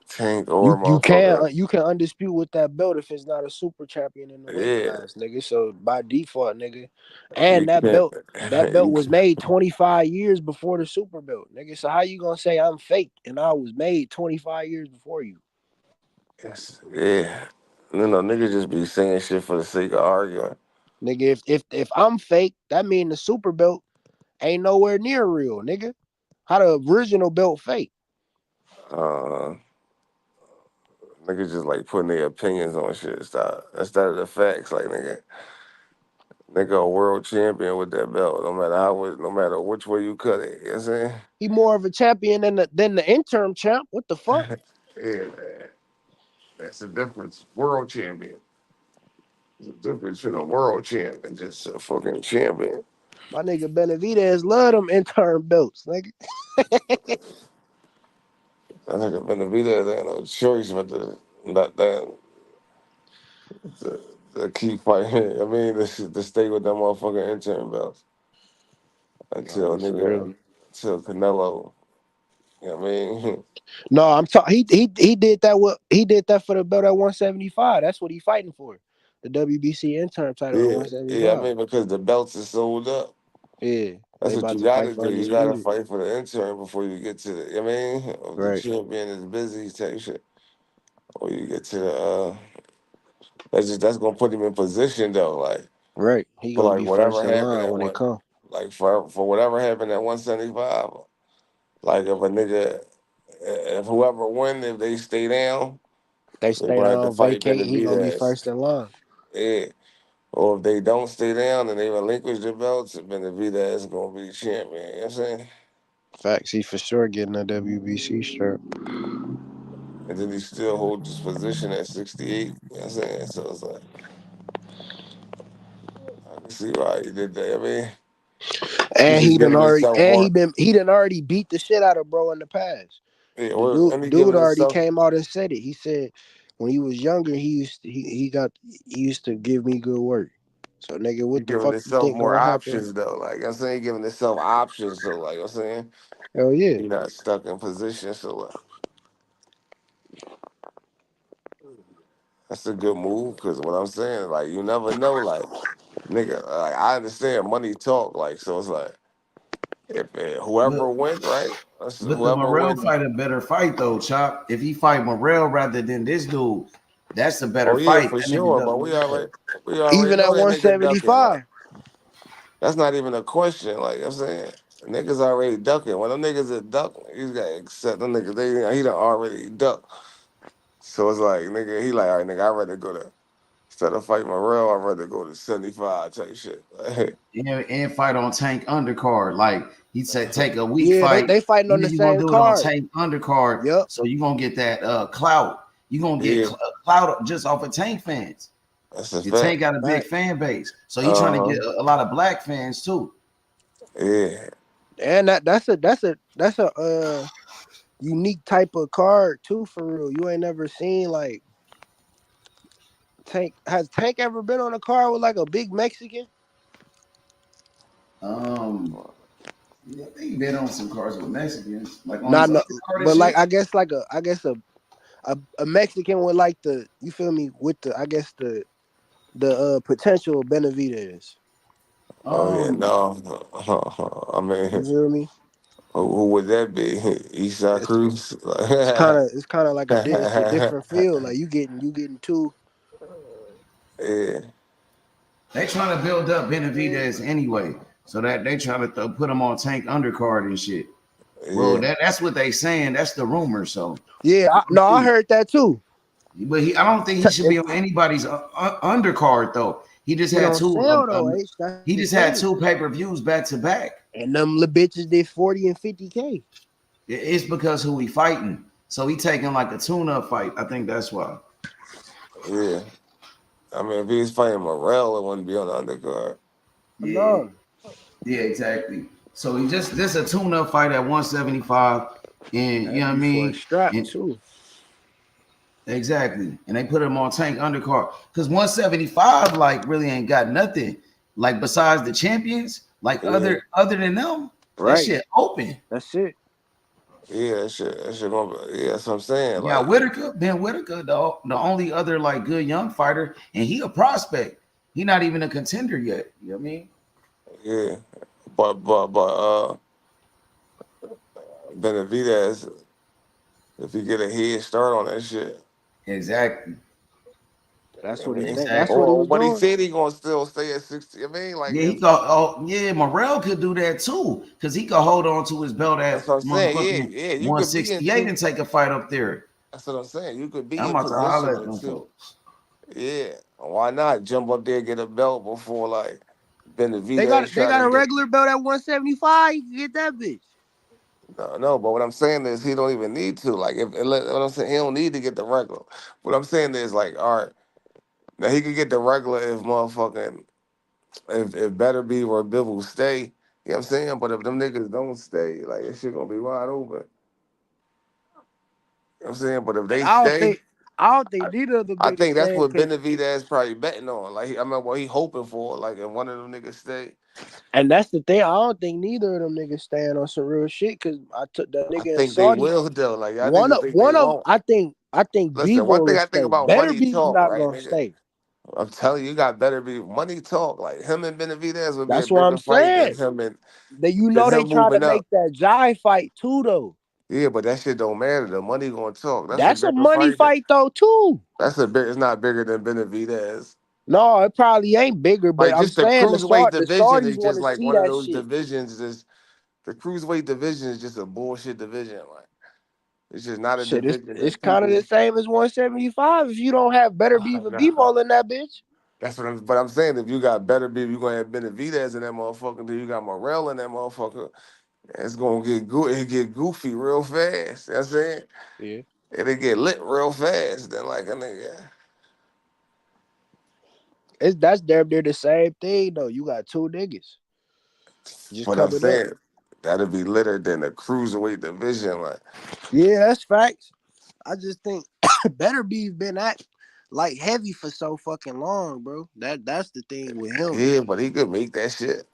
Tank You or you motherfucker. can you can undispute with that belt if it's not a super champion in the weight Yeah, class, nigga. So by default, nigga, you and can't. that belt You was made 25 years before the super belt, nigga. So how you gonna say I'm fake and I was made 25 years before you, yes, yeah. Niggas just be saying shit for the sake of arguing. nigga? If I'm fake, that mean the super belt ain't nowhere near real, nigga. How the original belt fake? Uh, Niggas just like putting their opinions on shit. Stop. Instead of the facts, like nigga a world champion with that belt. No matter which way you cut it. You know what I'm saying? He more of a champion than the interim champ. What the fuck? Yeah, man. That's the difference. World champion. There's a difference between a world champ and just a fucking champion. My nigga Benavidez love them interim belts, nigga. I think if Benavidez ain't no choice but not that to keep fighting. I mean, to stay with them motherfucking interim belts until Nah, for real. until Canelo. You know what I mean? No, I'm talking. He did that. He did that for the belt at 175. That's what he fighting for. The WBC interim title at Yeah. I 175. mean, because the belts are sold up. Yeah, That's they what about you to fight gotta for do. You gotta undisputed. fight for the interim before you get to the. I mean, if the Right, champion is busy type shit, or you get to the. That's gonna put him in position though, like right. He for gonna like be first whatever in happened line at when they one, come. like for whatever happened at 175. Like if a nigga, if whoever win, if they stay down, They they're stay gonna have to down, fight vacate. He gonna be Benavidez. first in line. Yeah. Or if they don't stay down and they relinquish their belts, Benavidez is gonna be the champion. You know what I'm saying? Facts. He for sure getting a WBC strap. And then he still holds his position at 68. You know what I'm saying? So it's like, I can see why he did that. I mean, he's And just he done giving already. himself And more. he done already beat the shit out of bro in the past. Yeah, The and he dude giving already himself, came out and said it. He said when he was younger, he used to give me good work. So nigga, he what the giving fuck you himself think more gonna happen? options though. Like I'm saying, he giving himself options. So like I'm saying, Hell yeah. he not stuck in position. So that's a good move because what I'm saying, like you never know, like nigga, like I understand money talk, like so it's like if But whoever win, right? but the Whoever Morrell win. fight a better fight though, Chop. If he fight Morrell rather than this dude, that's a better Oh yeah, fight. for That nigga sure. ducked But Morrell. we already Even know at that nigga ducking. Like 175. that's not even a question. Like I'm saying, niggas already ducking. When them niggas are duck, he's got to accept them niggas. He done already duck. So it's like nigga, he like, all right, nigga, I'd rather go to instead of fighting Morrell, I'd rather go to 75 type shit. And fight on Tank undercard. Like he said, take a weak Yeah, fight. they fighting on Even the if you're gonna same do it on card. Tank undercard, Yep. so you're gonna get that clout. You're gonna get Yeah, clout just off of Tank fans. that's a Your Tank fact. got a big Right. fan base, so he's trying to Uh huh. get a lot of black fans too. Yeah. And that's a unique type of card too, for real. You ain't never seen like Tank. Has Tank ever been on a card with like a big Mexican? Um, yeah, I think he been on some cards with Mexicans, like on his Not other no, card and but like shit. I guess a Mexican with like the, you feel me, with the, I guess the potential Benavidez. Oh yeah. Um, No. I You mean, feel me? Who would that be? Eastside Cruz. It's kind of like it's a different feel. Like you getting two. Yeah. They trying to build up Benavidez anyway, so that they trying to put him on Tank undercard and shit. Well, that's what they saying. That's the rumor. So yeah, I heard that too. But I don't think he should be on anybody's undercard though. He just It had don't two. sell though. He just had two pay-per-views back to back, and them little bitches did 40 and 50K. It's because who he fighting. So he taking like a tune-up fight. I think that's why. Yeah. I mean, if he was fighting Morrell, it wouldn't be on the undercard. Yeah. Yeah, exactly. So he this a tune-up fight at 175, and you know what I mean. Strap too. Exactly, and they put him on Tank undercard because 175 like really ain't got nothing like besides the champions. Like other than them, that shit open. That's it. Yeah, that shit gonna be, yeah, that's what I'm saying. Yeah, like, Ben Whitaker, the only other like good young fighter, and he a prospect. He not even a contender yet. You know what I mean? Yeah, but Benavidez, if he get a head start on that shit, exactly. That's what he think. That's what he was doing. But he said he gonna still stay at 60. I mean, like he could. Morrell could do that too, because he could hold on to his belt at that's what I'm saying. Yeah, you 168 and take a fight up there. That's what I'm saying. You could be I'm in about to holler at position them too. folks. Yeah, why not jump up there and get a belt before like Benavidez? They got a regular belt at 175. You can get that bitch. No, but what I'm saying is he don't even need to. Like, what I'm saying, he don't need to get the regular. What I'm saying is like, all right, now he could get the regular if motherfucking if Better Be or Bivol stay. You know what I'm saying? But if them niggas don't stay, like that shit gonna be wide open. You know what I'm saying? But if they stay, I don't think neither of them. I think that's what Benavidez probably betting on. Like, I mean, what he hoping for. Like, if one of them niggas stay. And that's the thing. I don't think neither of them niggas stand on some real shit because I took that nigga I think they will though. Like, I one think of they won't. I think Listen, one thing I think about Better money Be's talk, not right, gonna nigga? stay. I'm telling you, got Better Be money talk. Like him and Benavidez would That's be a what bigger I'm fight saying. than him and they try to make that Jai fight too though. Yeah, but that shit don't matter. The money gonna talk. That's a money fight though too. It's not bigger than Benavidez. No, it probably ain't bigger, but Like I'm just the saying the cruiserweight division Saudis is want just to like see one of that those shit. divisions. The cruiserweight division is just a bullshit division. Like it's just not a division. It's kind of the same as 175 if you don't have Better Beef and Bivol in that bitch. That's what I'm saying. If you got Better Beef, you gonna have Benavidez in that motherfucker. Then you got Morrell in that motherfucker. It's gonna get goofy real fast. You know what I'm saying? Yeah. It'll get lit real fast. Then like a nigga. That's damn near the same thing though. You got two niggas. Just But I'm coming saying up. that'll be litter than the cruiserweight division. Like, yeah, that's facts. I just think Better Beef been at like heavy for so fucking long, bro. That's the thing with him. Yeah, but he could make that shit.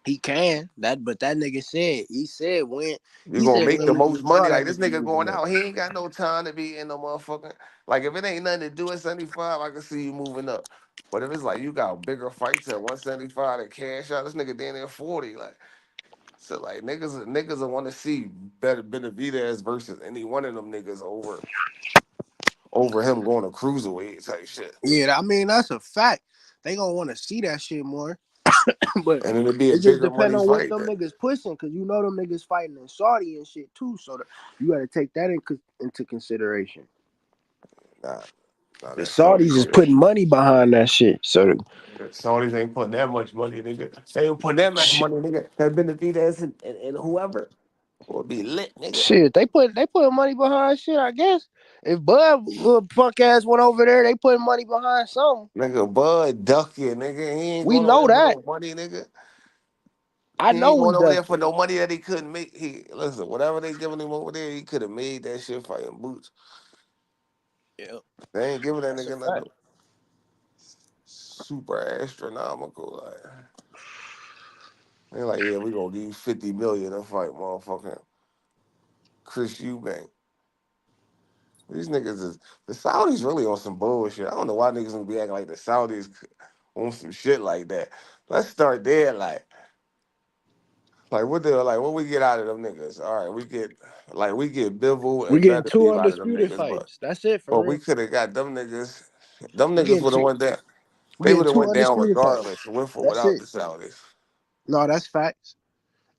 He can. But that nigga said when you gonna make the most money. Like this nigga going out, he ain't got no time to be in no motherfucking. Like if it ain't nothing to do at 75, I can see you moving up. But if it's like you got bigger fights at 175 to cash out, this nigga down there 40. Like so, like niggas will want to see Benavidez versus any one of them niggas over him going to cruiserweight type shit. Yeah, I mean that's a fact. They gonna want to see that shit more. But and it'll be a it just bigger money depends on what fight. them niggas pushing, cause you know them niggas fighting in Saudi and shit too. So you got to take that into consideration. Nah, the Saudis is putting money behind that shit. So the Saudis ain't putting that much money, nigga. They ain't putting that much money, nigga. That Benavidez and whoever will be lit, nigga. Shit, they put money behind shit. I guess if Bud little punk ass went over there, they putting money behind something. Nigga, Bud ducking, nigga. He ain't we going know over there that. for no money, nigga. I know he ain't going over ducking. there for no money that he couldn't make. Listen, whatever they giving him over there, he could have made that shit fighting boots. Yeah, they ain't giving that nigga nothing super astronomical. Like, they like, yeah, we gonna give you $50 million to fight, motherfucking Chris Eubank. These niggas is the Saudis really on some bullshit. I don't know why niggas gonna be acting like the Saudis on some shit like that. Let's start there. Like Like what we get out of them niggas? All right, we get Bivol We and getting Better 2 Beef out of them undisputed niggas, fights. That's it but for we real. could have got them niggas. Them We niggas getting would have two. went down. We They getting would have 2 went down undisputed fights. regardless, with or That's without it. the Saudis. No, that's facts.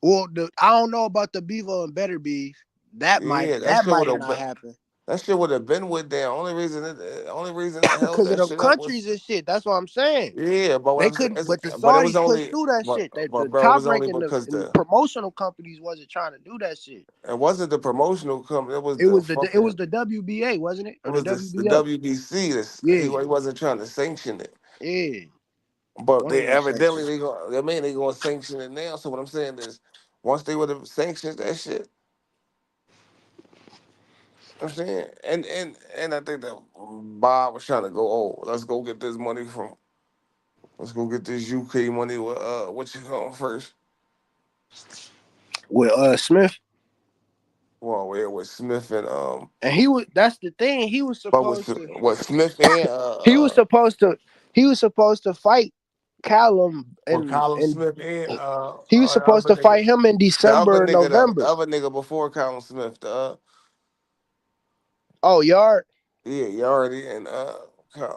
Well, I don't know about the Bevo and Better Beef. That Yeah, might have not happened. that shit would have been with them. Only reason it held Because of that them shit up was countries and shit. That's what I'm saying. yeah. But what They I'm saying, couldn't, but the but it was Saudis pushed only, through that shit. but The bro, it top was only ranking because and promotional companies wasn't trying to do that shit. it wasn't the promotional company. It was It the was fucking the WBA, wasn't it? it Or the was the WBO? WBC. He Yeah, wasn't trying to sanction it. yeah. But One of they them evidently sections. they going. I mean, they going to sanction it now. So what I'm saying is, once they would have sanctioned that shit, I'm saying, and I think that Bob was trying to go. Oh, let's go get this money from. Let's go get this UK money. With what you call first? With Smith. Well, yeah, with Smith And he was. That's the thing. He was but with supposed to. what Smith and He was supposed to. He was supposed to fight Callum with and Colin Smith and he was supposed to fight him in the other December or nigga though, the November. other nigga before Colin Smith, Oh, Yard. yeah, Yardy and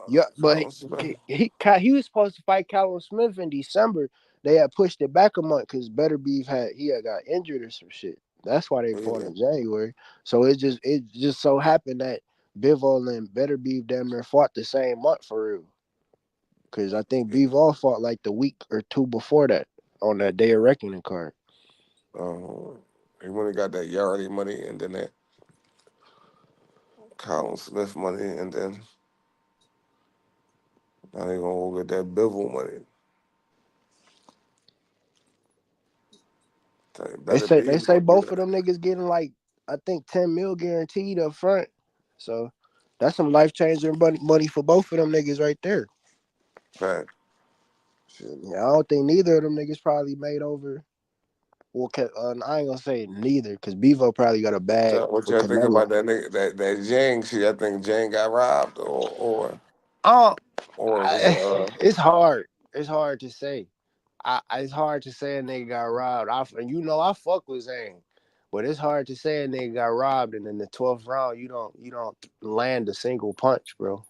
Yeah, but Colin Smith. he was supposed to fight Callum Smith in December. They had pushed it back a month because Better Beef had got injured or some shit. That's why they fought Yeah. in January. So it just so happened that Bivol and Better Beef damn near fought the same month for real. Because I think Bivol fought like the week or two before that on that Day of Reckoning card. He went and got that Yardy money and then that Colin Smith money and then now they gonna go get that Bivol money. They say both of them niggas getting like I think 10 mil guaranteed up front. So that's some life changing money for both of them niggas right there. Right. Yeah, I don't think neither of them niggas probably made over. Well, I ain't gonna say neither because Bevo probably got a bag So what with y'all think Canelo. about that nigga that Jang shit? I think Jang got robbed Oh, or was it it's hard. It's hard to say. It's hard to say a nigga got robbed. I fuck with Zane, but it's hard to say a nigga got robbed and in the 12th round you don't land a single punch, bro.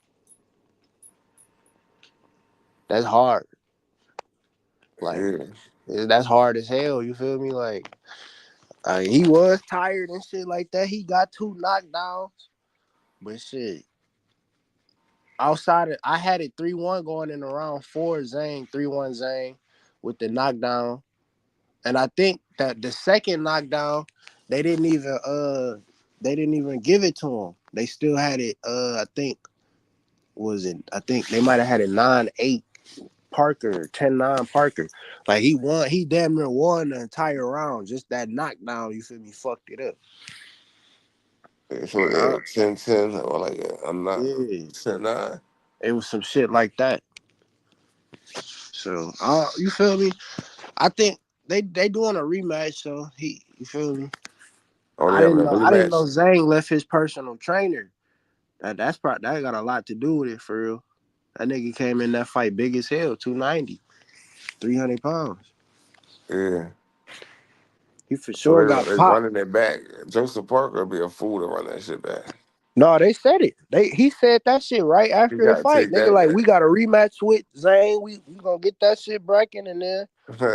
That's hard. Like that's hard as hell. You feel me? Like he was tired and shit like that. He got 2 knockdowns, but shit. Outside of I had it 3-1 going in round 4. Zane 3-1 Zane with the knockdown. And I think that the second knockdown, they didn't even give it to him. They still had it. I think they might have had it 9-8 Parker, 10-9 Parker. Like he won. He damn near won the entire round. Just that knockdown, you feel me? Fucked it up. so 10-10 or like I'm not 10-9. It was some shit like that. So you feel me? I think they doing a rematch. So you feel me? Oh, they I having didn't a know. I didn't rematch. know Zhang left his personal trainer. That got a lot to do with it for real. That nigga came in that fight big as hell, 290, 300 pounds. Yeah. He for So sure got they popped. running it back. Joseph Parker would be a fool to run that shit back. No, they said it. He said that shit right You after the gotta fight. take Nigga, that like we back. got a rematch with Zhang. We gonna get that shit breaking, and then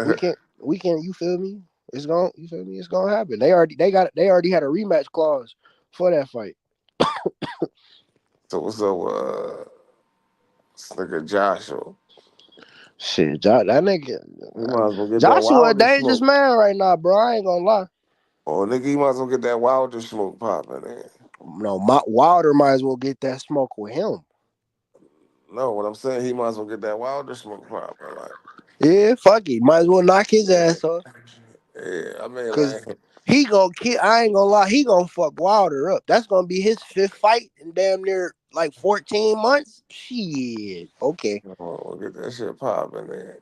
we can. You feel me? You feel me? It's gonna happen. They already had a rematch clause for that fight. So this nigga Joshua. Shit, that nigga. You might as well get that Joshua a Wilder dangerous smoke. man right now, bro. I ain't gonna lie. Oh, nigga, you might as well get that Wilder smoke popping. No, Wilder might as well get that smoke with him. No, what I'm saying, he might as well get that Wilder smoke popping. Like, Yeah, fuck it. Might as well knock his ass off. yeah, I mean, Cause like, he gonna kill. I ain't gonna lie. He gonna fuck Wilder up. That's gonna be his 5th fight in damn near like 14 months. Shit. Okay. oh, get that shit popping, man.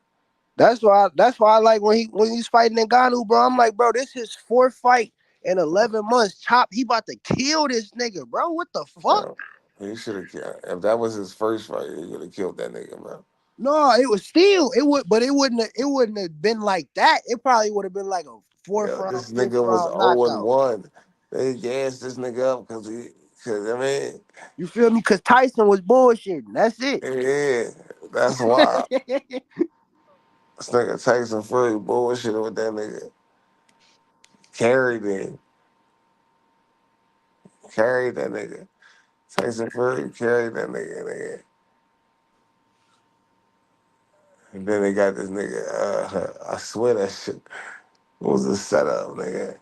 That's why I like when he's fighting Ngannou, bro. I'm like, bro, this is his 4th fight in 11 months. Chop. He about to kill this nigga, bro. What the fuck? Bro, he should have killed. If that was his first fight, he would have killed that nigga, bro. No, it was still it wouldn't have been like that. It probably would have been like a Yo, round, this fifth nigga was round 0 knockout. 1. They gassed this nigga up because I mean, You feel me? Because Tyson was bullshitting. That's it. yeah, that's wild. This nigga Tyson Fury bullshit with that nigga. Carried him. Carried that nigga. Tyson Fury carried that nigga. And then they got this nigga, I swear that shit was a setup, nigga.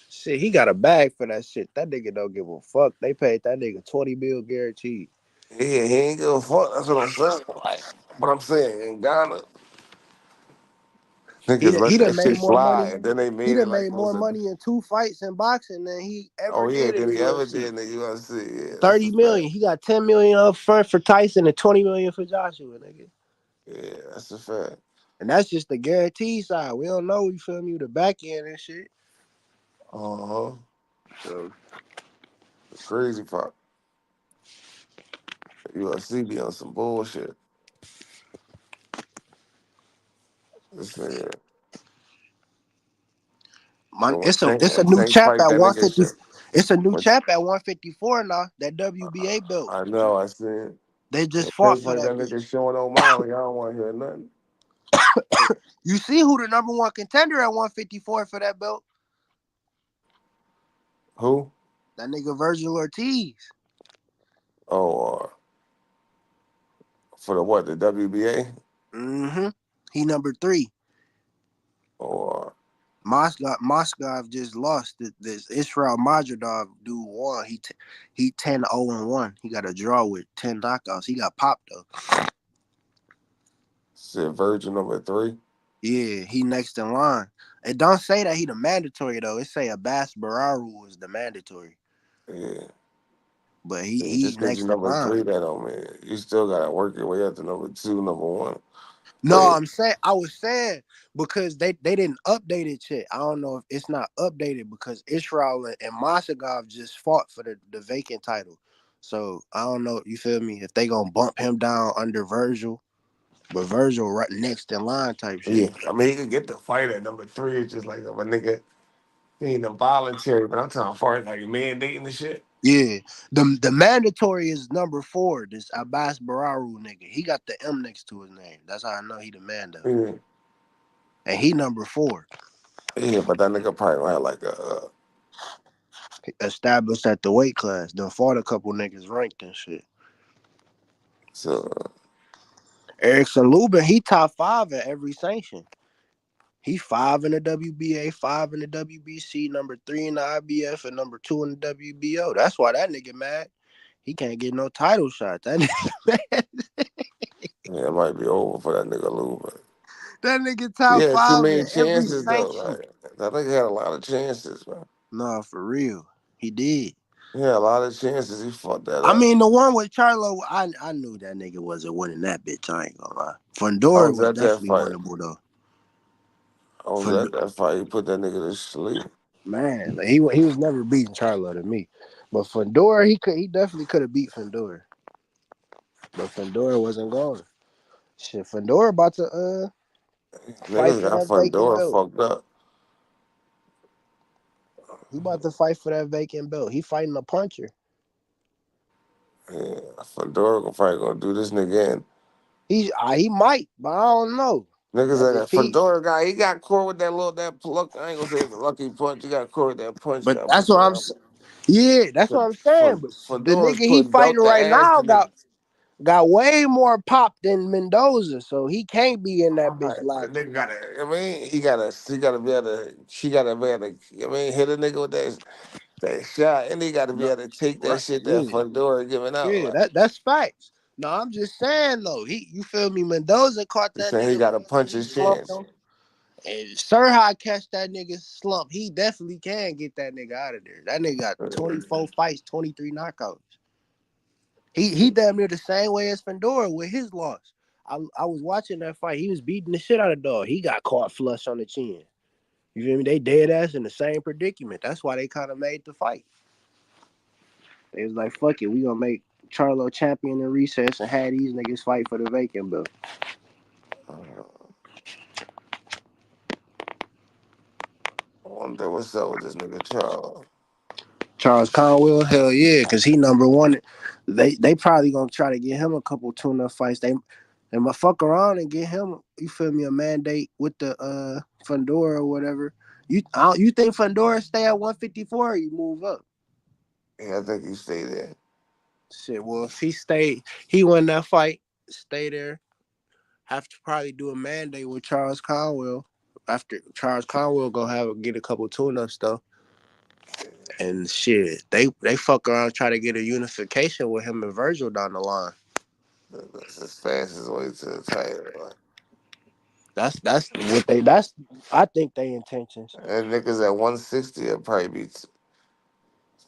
Shit, he got a bag for that shit. That nigga don't give a fuck. They paid that nigga 20 mil guaranteed. Yeah, he ain't give a fuck. That's what I'm saying. Like, what I'm saying, in Ghana, He niggas done, let he that done shit made more slide. money. And then they He made it done like made it more was a, money in 2 fights in boxing than he ever oh yeah, did in than the he ever UFC. did in the UFC. Yeah, that's a 30 fact. million. He got 10 million up front for Tyson and 20 million for Joshua, nigga. Yeah, that's a fact. And that's just the guarantee side. We don't know, you feel me, the back end and shit. Uh-huh. So The crazy part. UFC be on some bullshit. This nigga. When it's a Tank, new Tank chap fight at that nigga 150. shit. It's a new When, chap at 154 now. That WBA belt. I know, I see it. They When just fought Tank for fight that that nigga bitch. showing O'Malley, I don't want to hear nothing. You see who the number one contender at 154 for that belt? Who? That nigga Virgil Ortiz. Oh, for the what? The WBA? Mm-hmm. He number 3. Or Moskov just lost. This Israel Madridov dude won. He 10-0-1. He got a draw with 10 knockouts. He got popped though. said Virgin number 3? Yeah, he next in line. It don't say that he the mandatory though. It say Abbas Bararu was the mandatory. Yeah. But Yeah, he just because you're next in number line. 3, that don't mean you still gotta work your way up to number 2, number 1. No, But I was saying because they didn't update it yet. I don't know if it's not updated because Israel and Masagov just fought for the vacant title. So I don't know, you feel me, if they gonna bump him down under Virgil, but Virgil right next in line type shit. yeah, I mean he could get the fight at number 3. It's just like if a nigga he ain't involuntary, but I'm talking far as like mandating the shit. Yeah. The mandatory is number 4, this Abbas Bararu nigga. He got the M next to his name. That's how I know he the mando. Yeah. And he number 4. Yeah, but that nigga probably gonna have like a Established at the weight class. Done fought a couple niggas ranked and shit. so Erickson Lubin, he top 5 at every sanction. He 5 in the WBA, 5 in the WBC, number 3 in the IBF, and number 2 in the WBO. That's why that nigga mad. He can't get no title shot. That nigga mad. yeah, it might be over for that nigga Lou, but That nigga top yeah, too 5 in many every chances though. sanction. Like that nigga had a lot of chances, man. No, for real. He did. He had a lot of chances. He fucked that I up. mean, the one with Charlo, I knew that nigga wasn't winning that bitch. I ain't gonna lie. I Fundora was was at that definitely fight. winnable though. I was at that fight. He put that nigga to sleep. Man, like he was never beating Charlo to me, but Fundora he definitely could have beat Fundora, but Fundora wasn't going. Shit, Fundora about to fight Niggas for got that vacant Fundora belt. fucked up. He about to fight for that vacant belt. He fighting a puncher. Yeah, Fundora probably gonna do this nigga in. He might, but I don't know. Niggas That like if that he, Fedora guy, he got caught with that pluck. I ain't gonna say it's a lucky punch. He got caught with that punch but that that's what I'm. Fedora. Yeah, that's what I'm saying. But the Fedora's nigga he putting fighting belt the right ass now to niggas. got way more pop than Mendoza, so he can't be in that bitch Alright, the locking. nigga gotta. I mean, he gotta be able to. She gotta be able to. I mean, hit a nigga with that shot, and he gotta be No, able to take that right? shit that Yeah, Fedora giving out. yeah. Like That's facts. No, I'm just saying though. You feel me? Mendoza caught he's that saying, he nigga gotta last and punch he his slumped chance. him. And Sirha catch that nigga slump. He definitely can get that nigga out of there. That nigga got 24 fights, 23 knockouts. He damn near the same way as Fundora with his loss. I was watching that fight. He was beating the shit out of dog. He got caught flush on the chin. You feel me? They dead ass in the same predicament. That's why they kind of made the fight. They was like, fuck it, we gonna make Charlo champion in recess and have these niggas fight for the vacant belt. wonder what's up with this nigga Charles. Charles Conwell, hell yeah, because he number one. They probably gonna try to get him a couple tune-up fights. They might fuck around and get him, you feel me, a mandate with the Fundora or whatever. You think Fundora stay at 154 or you move up? Yeah, I think he stay there. Shit, well, if he won that fight, stay there. Have to probably do a mandate with Charles Conwell. After Charles Conwell gonna get a couple tune-ups though. And shit, they fuck around try to get a unification with him and Virgil down the line. That's his fastest way to the title. Like. That's I think they intentions. And niggas at 160 would probably be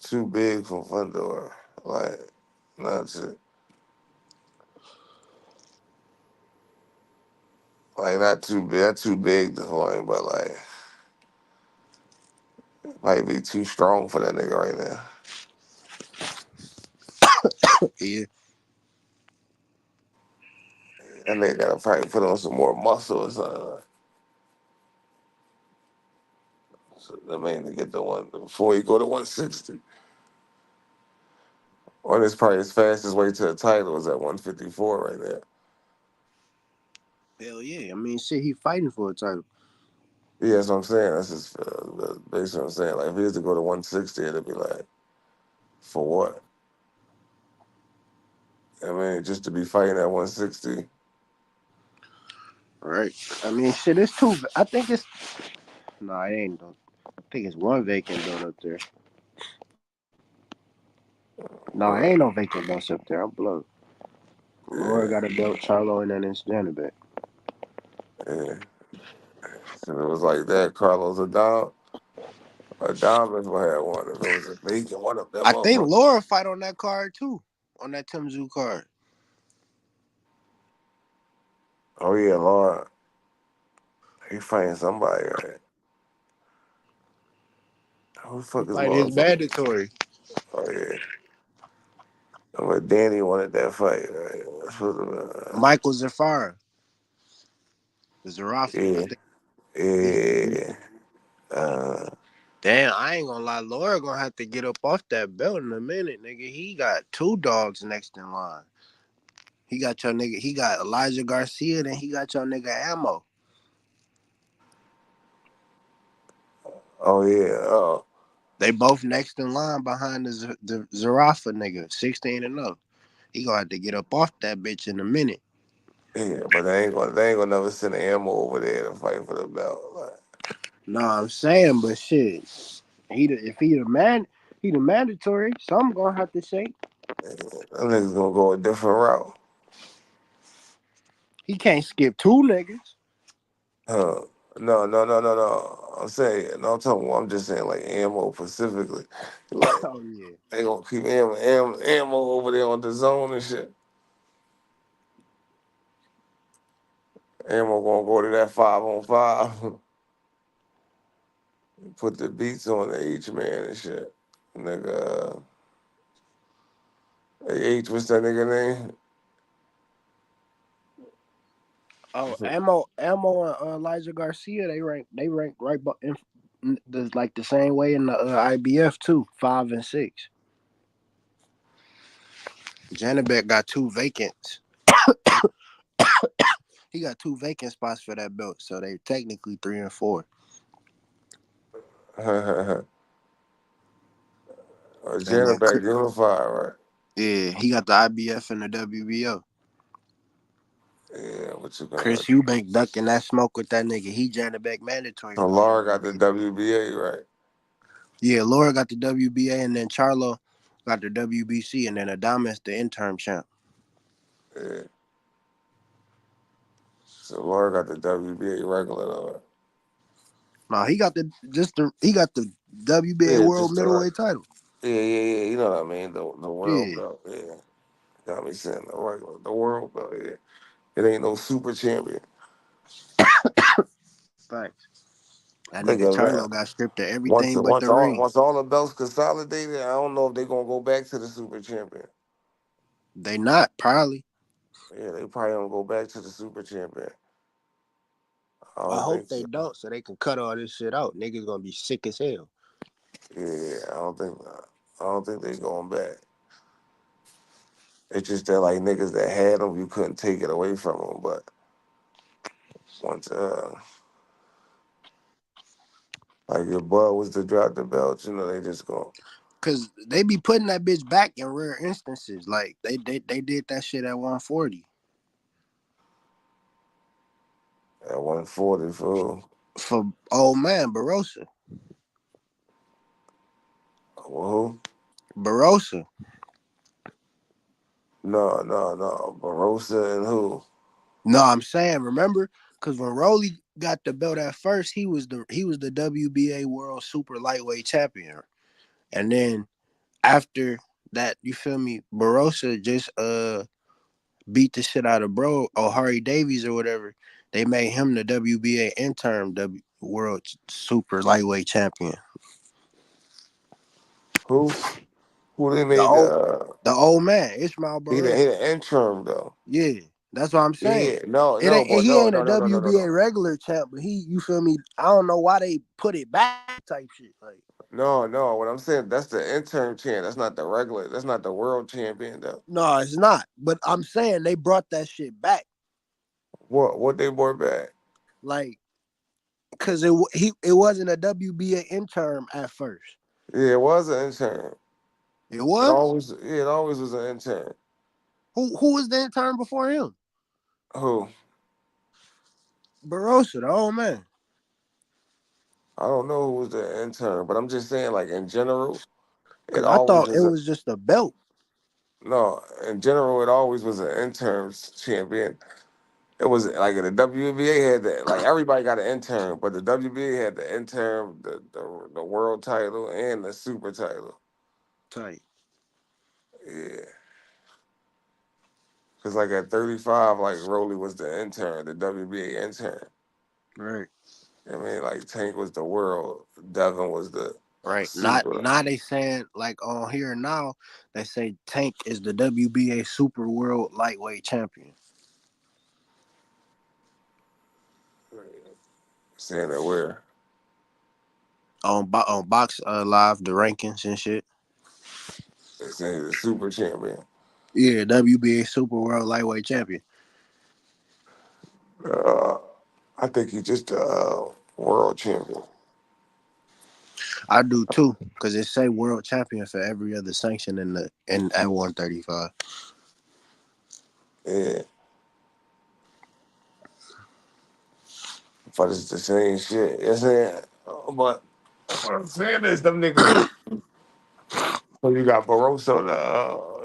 too big for Fundora. Like, not to, like not too big, not too big to him, but like might be too strong for that nigga right now. Yeah. That nigga gotta probably put on some more muscle or something. So that mean to get the one before he go to 160. Or this probably his fastest way to the title is at 154 right there. Hell yeah. I mean shit, he fighting for a title. Yeah, that's what I'm saying. That's just basically what I'm saying. Like if he has to go to 160, it'd be like, for what? I mean, just to be fighting at 160. Right. I mean shit, it's two. I think it's no, it ain't though. I think it's one vacant belt up there. No, ain't no vacant belts up there. I'm blown. Laura got a belt, Charlo, and then it's Janabek. Yeah. So if it was like that, Carlos Adames would have one. If it was a vacant one of them I think motherfuckers. Laura fight on that card too. On that Tim Tszyu card. Oh yeah, Lord. He fighting somebody, right? Who the fuck He is fight his Laura? mandatory. Oh yeah. But Danny wanted that fight, right? Michael Zafara. Zarafa, I Yeah. think. Yeah. Damn, I ain't gonna lie. Laura gonna have to get up off that belt in a minute, nigga. He got two dogs next in line. He got your nigga. He got Elijah Garcia, then he got your nigga Ammo. Oh yeah. Oh. They both next in line behind the Zarafa nigga, 16 and up. He gonna have to get up off that bitch in a minute. Yeah, but they ain't gonna never send Ammo over there to fight for the belt. Like, No, I'm saying, but shit, if he the mandatory. Some gonna have to shake. them niggas gonna go a different route. He can't skip two niggas. No. I'm saying, no, I'm just saying, like, Ammo specifically. Like, Oh yeah. they gonna keep ammo over there on the zone and shit. Ammo gonna go to that 5-on-5. Put the beats on each man and shit. Nigga, H, what's that nigga name? Oh, Ammo, and Elijah Garcia. They rank right, like the same way in the IBF too, 5 and 6. Janabek got two vacants. He got two vacant spots for that belt, so they technically 3 and 4. And then Janabek Unified, right? yeah, he got the IBF and the WBO. Yeah, what you Chris gonna? Eubank ducking that smoke with that nigga. He Janabek mandatory So fighter. Laura got the WBA, right? Yeah, Laura got the WBA, and then Charlo got the WBC, and then Adames the interim champ. Yeah. So Laura got the WBA regular though. No, he got the WBA Yeah, world just the right. middleweight title. Yeah. You know what I mean? The world Yeah. belt. Yeah. Got me saying the regular, the world belt. Yeah. It ain't no super champion. Thanks. That nigga Nigga, man. Charlo got stripped of everything but the ring. Once all the belts consolidated, I don't know if they gonna go back to the super champion. They not, probably. Yeah, they probably don't go back to the super champion. I don't hope think they so. don't, so they can cut all this shit out. Niggas gonna be sick as hell. Yeah, I don't think they going back. It's just that like niggas that had them, you couldn't take it away from them. But once like your boy was to drop the belt, you know they just go. Cause they be putting that bitch back in rare instances. Like they did that shit at 140. At 140 for old man Barossa. Who? Barossa. No. Barossa and who? No, I'm saying, remember, because when Rolly got the belt at first, he was the WBA World Super Lightweight Champion, and then after that, you feel me? Barossa just beat the shit out of Harry Davies or whatever. They made him the WBA interim World Super Lightweight Champion. Who they made the old man Ismail he Barossa. the interim though. Yeah, that's what I'm saying. Yeah, no, He ain't a no. WBA regular champ, but you feel me? I don't know why they put it back type shit. Like, No. What I'm saying, that's the interim champ. That's not the regular. That's not the world champion though. no, it's not. But I'm saying they brought that shit back. What they brought back? Like, cause it wasn't a WBA interim at first. Yeah, it was an intern. It was? It always was an intern. Who was the intern before him? Who? Barossa, the old man. I don't know who was the intern, but I'm just saying, like in general, it Cause I always thought it was was just a belt. no. In general, it always was an intern champion. It was like the WBA had that, like everybody got an intern, but the WBA had the intern, the world title, and the super title. Tight. Yeah. Because like at 35, like Rolly was the intern, the WBA intern. Right. I mean, like Tank was the world, Devin was the Right. super. Now they saying like on here now, they say Tank is the WBA Super World Lightweight Champion. Saying that where? On Box Live, the rankings and shit. They saying he's the super champion. Yeah, WBA Super World Lightweight Champion. I think he's just world champion. I do too, because it say world champion for every other sanction in at 135. Yeah. But it's the same shit. You know what I'm saying? But what I'm saying is them niggas. So you got Barossa,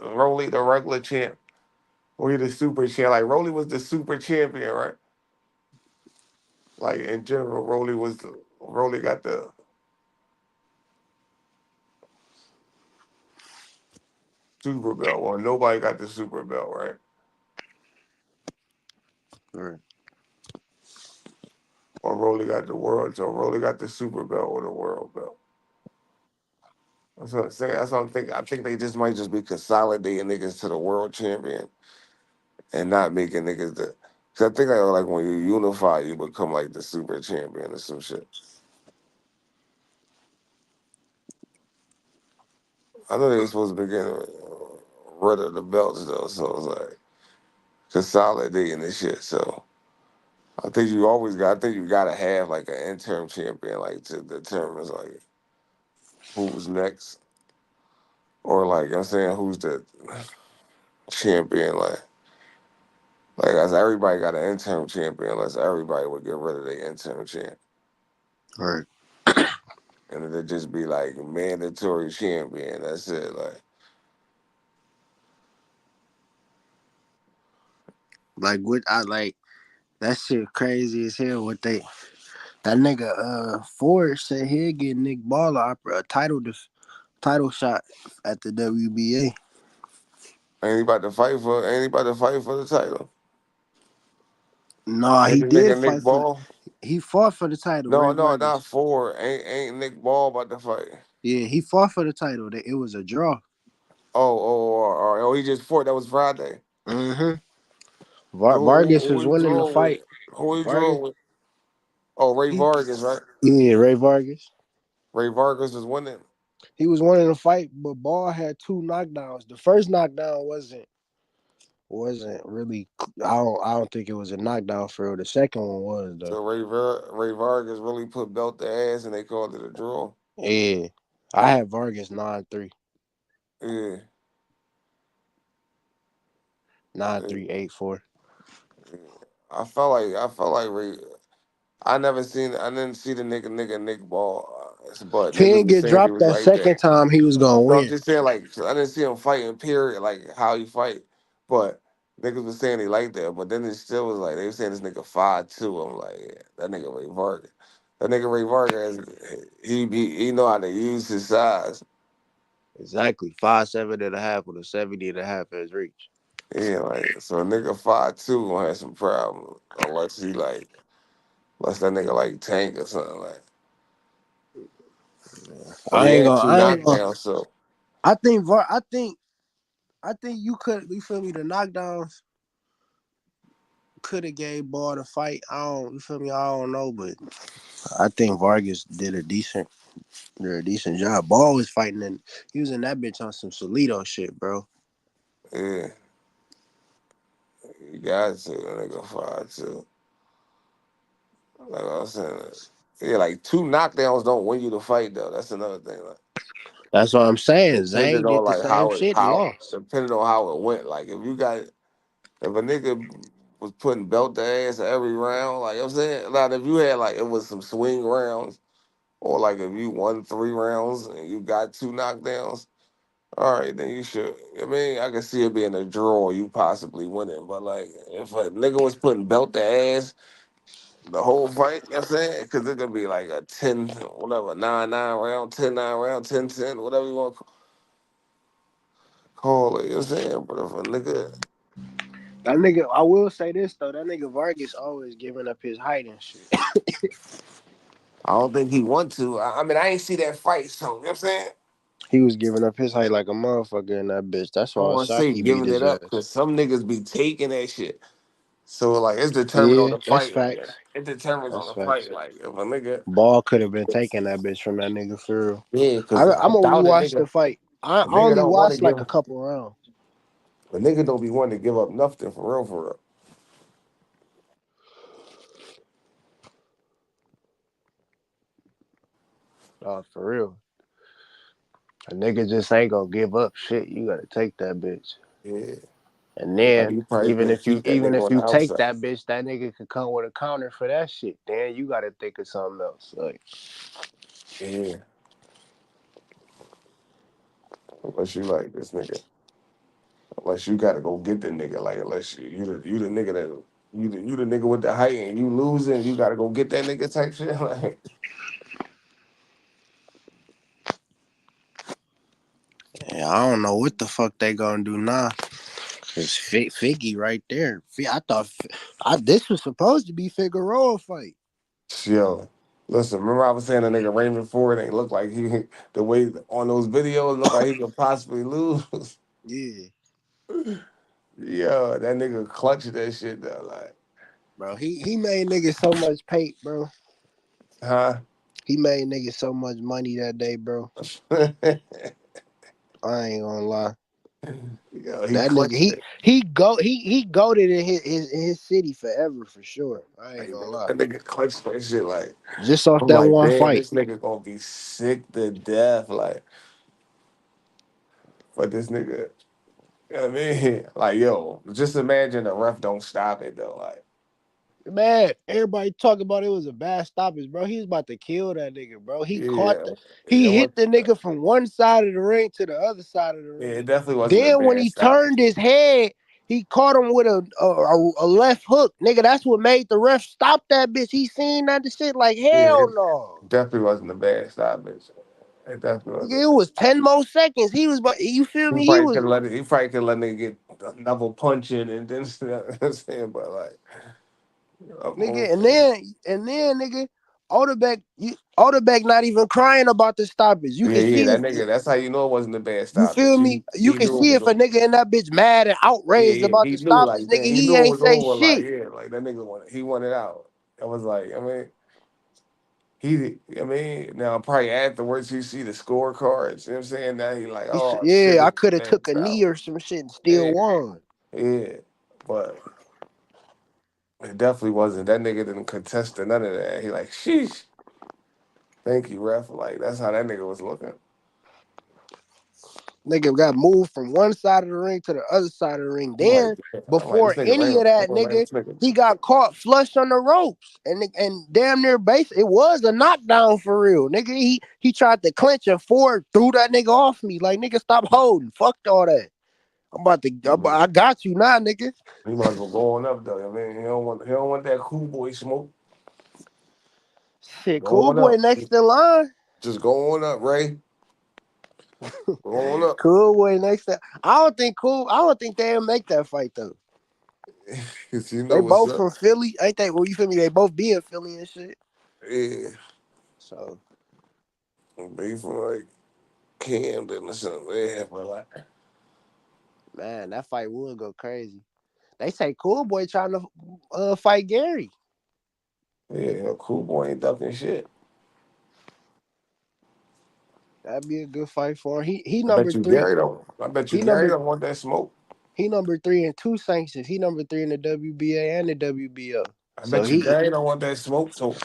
the Rolly, the regular champ. Or you the super champ. Like Rolly was the super champion, right? Like in general, Rolly got the super belt. Well, nobody got the super belt, right? Right. Or Rolly got the world. So Rolly got the super belt or the world belt. That's what I'm saying. That's what I'm thinking. I think they just might just be consolidating niggas to the world champion and not making niggas the. Cause I think like when you unify, you become like the super champion or some shit. I know they were supposed to be getting rid of the belts though, so it's like consolidating this shit. So I think you always got. I think you gotta have like an interim champion, like to determine like who's next, or like I'm saying who's the champion. Like as everybody got an interim champion, unless everybody would get rid of their interim champ, Right. and it'd just be like mandatory champion. That's it. Like what I like that shit crazy as hell. What they that nigga Ford said he'd get Nick Baller a title shot at the WBA. Ain't he about to fight for? Ain't he about to fight for the title? No, Ain't he the did nigga Nick fight for. Ball? He fought for the title. No, Rick no, Rogers. not Ford. Ain't Nick Ball about to fight? Yeah, he fought for the title. It was a draw. Oh, he just fought. That was Friday. Mm-hmm. Who Vargas was he winning the draw with? fight. Who he draw Vargas. with? Oh, Ray Vargas, right? Yeah, Ray Vargas. Ray Vargas was winning. He was winning the fight, but Ball had 2 knockdowns. The first knockdown wasn't really. I don't think it was a knockdown for real. The second one was though. So Ray Vargas really put belt to ass, and they called it a draw. Yeah, I had Vargas 9-3. Yeah. 9-3, 8-4. I felt like Ray. I didn't see the nigga Nick Ball, but If he niggas didn't was get saying he dropped was that like that. second time, he was gonna No, I'm win. just saying like I didn't see him fighting. Period, like how he fight, but niggas was saying he like that. But then it still was like they were saying this nigga 5'2". I'm like, yeah, that nigga Ray Vargas. That nigga Ray Vargas, he know how to use his size. Exactly, 5'7.5" with a 70.5 in his reach. Yeah, like so a nigga 5'2" gonna have some problems unless that nigga like Tank or something like. But he I ain't had gonna. 2 I ain't gonna. knockdowns, so I think. I think you could. You feel me? The knockdowns could have gave Ball the fight. I don't. You feel me? I don't know, but I think Vargas did a decent job. Ball was fighting and he was in that bitch on some Solito shit, bro. yeah. You got to, that nigga 5'2". Like I was saying, yeah, like 2 knockdowns don't win you the fight though. That's another thing. Like That's what I'm saying. depending Zane on did the like same shit and lost. depending on how it went. Like if a nigga was putting belt to ass every round, like you know what I'm saying, like if you had like it was some swing rounds, or like if you won 3 rounds and you got 2 knockdowns, all right, then you should. I mean, I can see it being a draw, you possibly winning. But like if a nigga was putting belt to ass the whole fight, you know what I'm saying? Because it's gonna be like a 10, whatever, 9-9 round, 10-9 round, 10-10, whatever you want to call it, you know what I'm saying? But if a nigga, That nigga, I will say this though, that nigga Vargas always giving up his height and shit. I don't think he want to. I mean, I ain't see that fight, so you know what I'm saying? He was giving up his height like a motherfucker in that bitch. That's I don't why want to say Saki beat giving his it up ass. because some niggas be taking that shit. So like it's determined on Yeah, the that's fight. Like, facts. it determines on That's the facts. fight. Like if a nigga, Ball could have been taking that bitch from that nigga for real. yeah, because I'm I gonna doubt rewatch the fight. I a nigga only don't want to watched like give, a couple rounds. a nigga don't be wanting to give up nothing for real, for real. Oh, for real. A nigga just ain't gonna give up shit. You gotta take that bitch. Yeah. And Like then you probably could keep that even nigga if on the you take outside. that bitch, that nigga could come with a counter for that shit. Then you gotta think of something else. Like Yeah. Unless you like this nigga. Unless you gotta go get the nigga. Like unless you the nigga that you the nigga with the height and you losing, you gotta go get that nigga type shit. Like yeah, I don't know what the fuck they gonna do now. Cause Figgy right there. I thought this was supposed to be Figueroa fight. yo. Listen, remember I was saying the nigga Raymond Ford ain't look like he the way on those videos look like he could possibly lose. Yeah, Yo, that nigga clutched that shit though, like, bro. He made niggas so much paint, bro. huh? He made niggas so much money that day, bro. I ain't gonna lie. Yo, he That nigga, clutched it. he goated in his city forever for sure. I ain't Like, gonna lie. that nigga clutched that shit. Like, Just off I'm that like, one damn, fight. this nigga gonna be sick to death. Like, but this nigga, you know what I mean? Like, yo, just imagine the ref don't stop it though. Like, Man, everybody talking about it was a bad stoppage, bro. He was about to kill that nigga, bro. yeah, it He was. hit the nigga from one side of the ring to the other side of the Yeah, ring. it definitely wasn't a Then when bad he stoppage. turned his head, he caught him with a left hook, nigga. That's what made the ref stop that bitch. He seen that shit like Yeah, hell it no. definitely wasn't a bad stoppage. It definitely wasn't. Nigga, it was 10 more seconds. He was, you feel He me? probably could let it. He probably could let nigga get another punch in, and then you know what I'm saying, but like, Nigga, and then nigga, Odebeck not even crying about the stoppage. You can yeah, see that if nigga. That's how you know it wasn't a bad you stoppage. feel me. You He can knew it see was if a over. nigga in that bitch mad and Yeah, outraged yeah, about he the knew stoppage, like nigga. that. He He knew it ain't was say over. Like, shit. yeah, like that nigga wanted. He wanted out. I was like, I mean. I mean, now probably afterwards he see the scorecards. You know what I'm saying? Now he like, oh shit, Yeah, I could have man, took a knee or some shit and still yeah, won. yeah, but it definitely wasn't. That nigga didn't contest to none of that. He like, sheesh. Thank you, ref. Like that's how that nigga was looking. Nigga got moved from one side of the ring to the other side of the ring. I'm like, Then damn. I'm like, before this nigga any ran. of that, I'm like, nigga, this nigga. he got caught flush on the ropes and damn near base. It was a knockdown for real, nigga. He tried to clinch and Ford threw that nigga off me. Like nigga, stop holding. Fuck all that. I got you now, nigga. He might as well go on up though. I mean, he don't want that cool boy smoke. Shit, Go cool on boy up. next in line. Just go on up, Ray. Go on up. Cool boy next in. I don't think they'll make that fight though. Cause you know They what's both up. from Philly, ain't they? Well, you feel me? They both be in Philly and shit. Yeah. So Be from like Camden or something. Yeah, but like, man, that fight would go crazy. They say Cool Boy trying to fight Gary. yeah, cool boy ain't ducking shit. That'd be a good fight for him. He I bet number you three. Gary don't. I bet you He Gary number don't want that smoke. he number 3 in 2 sanctions. He number 3 in the WBA and the WBO. I So bet you Gary don't want that smoke. So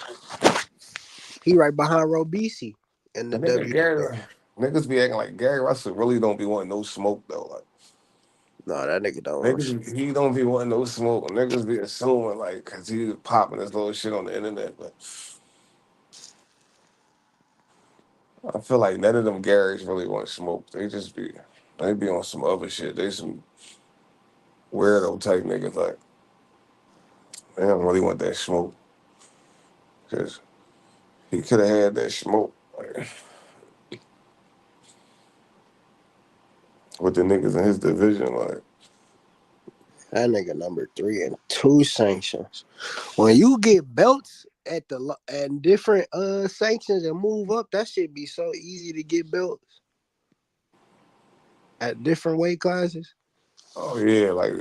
he right behind Robisi in the the nigga WBO. Gary, niggas be acting like Gary Russell really don't be wanting no smoke though. Like No, that nigga don't want shit. he don't be wanting no smoke. Niggas be assuming like cause he was popping his little shit on the internet, but I feel like none of them Garys really want smoke. They be on some other shit. They some weirdo type niggas like they don't really want that smoke. Cause he could have had that smoke like, with the niggas in his division. Like That nigga number 3 in 2 sanctions. When you get belts at different sanctions and move up, that shit be so easy to get belts at different weight classes. oh yeah, like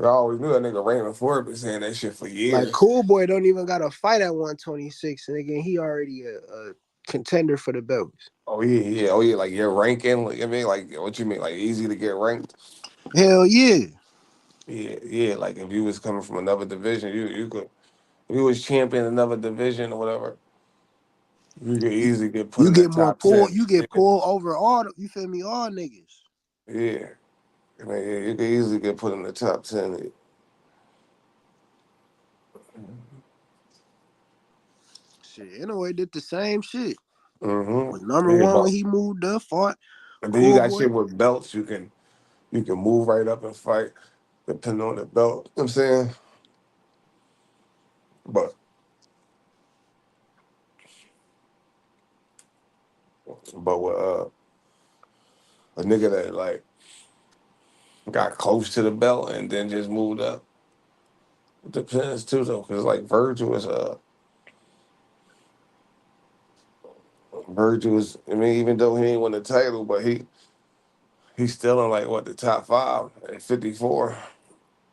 I always knew that nigga Raymond Ford been saying that shit for Like years. Cool Boy don't even got to fight at 126, and again he already a contender for the belts. Oh yeah, like your ranking. Like I mean, like what you mean, like easy to get ranked? Hell yeah. Yeah. Like if you was coming from another division, you could. If you was champion another division or whatever, you could easily get put You in the get more top pull. 10. You get pulled over all. You feel me? All niggas. Yeah. I mean, yeah, you could easily get put in the top 10. Shit, anyway, did the same shit. Was Mm-hmm. number Yeah, one but when he moved up, fought and then you Cool got Boy. shit with belts. You can move right up and fight depending on the belt. You know what I'm saying? But with a nigga that like got close to the belt and then just moved up. It depends too though, because like Virgil is I mean, even though he ain't won the title, but he's still in like what the top 5 at 54.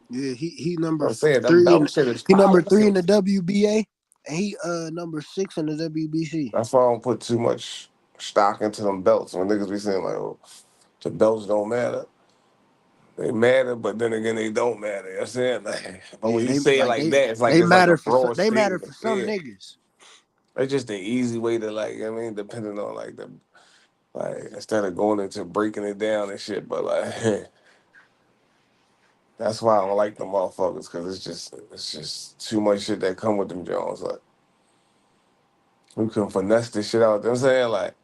Yeah, he number I'm saying that 3 in belt shit is he number powerful. 3 in the WBA, and he number 6 in the WBC. That's why I don't put too much stock into them belts. When niggas be saying like, oh, the belts don't matter. They matter, but then again they don't matter. You know what I'm saying? Like, but when Yeah, you say it like that, it's like a broad they matter statement. for some Yeah. niggas. It's just the easy way to like, I mean, depending on like instead of going into breaking it down and shit, but like that's why I don't like them motherfuckers because it's just too much shit that come with them Jones. Like we can finesse this shit out. You know what I'm saying? Like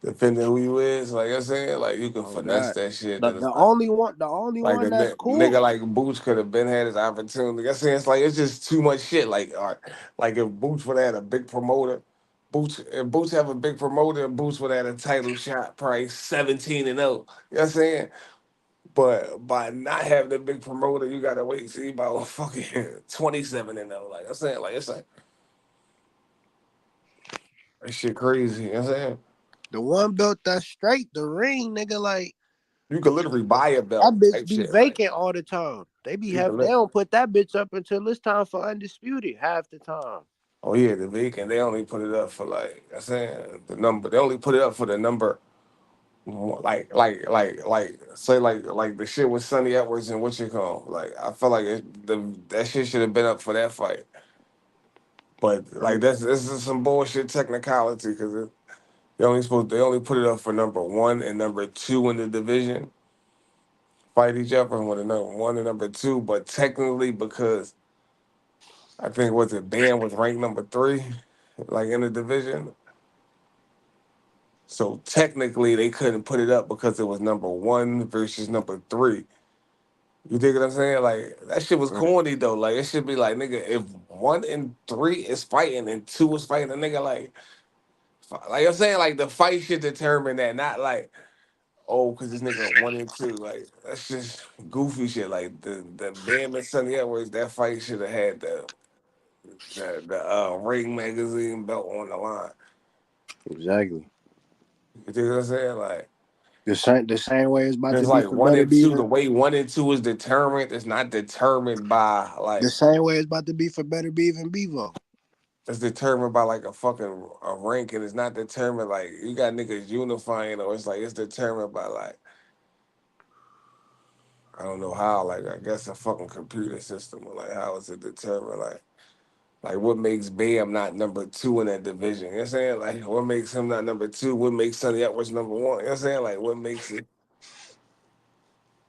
depending who you is, like I'm saying, like you can Oh finesse God, that shit. the, That it's the like only one, the only like one a that's cool. nigga like Boots could have been had his opportunity. I'm saying it's like it's just too much shit. Like all right, like if Boots would have had a big promoter, if Boots have a big promoter, Boots would have had a title shot, probably 17-0. You know what I'm saying? But by not having a big promoter, you gotta wait see about fucking 27-0. Like I'm saying, like it's like that shit crazy. You know what I'm saying? The one belt that's straight, the ring, nigga, like You could literally buy a that belt bitch type be shit. Like vacant all the time. They you could they li- don't put that bitch up until it's time for undisputed half the time. Oh yeah, the vacant. They only put it up for like I'm saying the number. They only put it up for the number. Say like the shit with Sonny Edwards and what you call. Like I feel like that shit should have been up for that fight. But like this is some bullshit technicality because they only put it up for number 1 and number 2 in the division fight each other with a number 1 and number 2. But technically, because I think Bam was ranked number 3, like in the division. So technically, they couldn't put it up because it was number 1 versus number 3. You dig what I'm saying? Like that shit was corny though. Like it should be like nigga, if 1 and 3 is fighting and 2 is fighting, a nigga like I'm saying, like the fight should determine that, not like because this nigga 1 and 2. Like that's just goofy shit. Like the Bam and Sonny Edwards, that fight should have had the Ring magazine belt on the line. Exactly. You dig what I'm saying? Like the same way it's about to it's be like for 1 Better and 2. The Beaver. way 1 and 2 is determined, it's not determined by like The same way it's about to be for Better Beaver and Bevo. it's determined by like a rank, and it's not determined like you got niggas unifying, or it's like it's determined by like I don't know how, like I guess a fucking computer system, or like how is it determined like what makes Bam not number 2 in that division? You know what I'm saying? Like what makes him not number 2? What makes Sonny Edwards number 1? You know what I'm saying? Like what makes it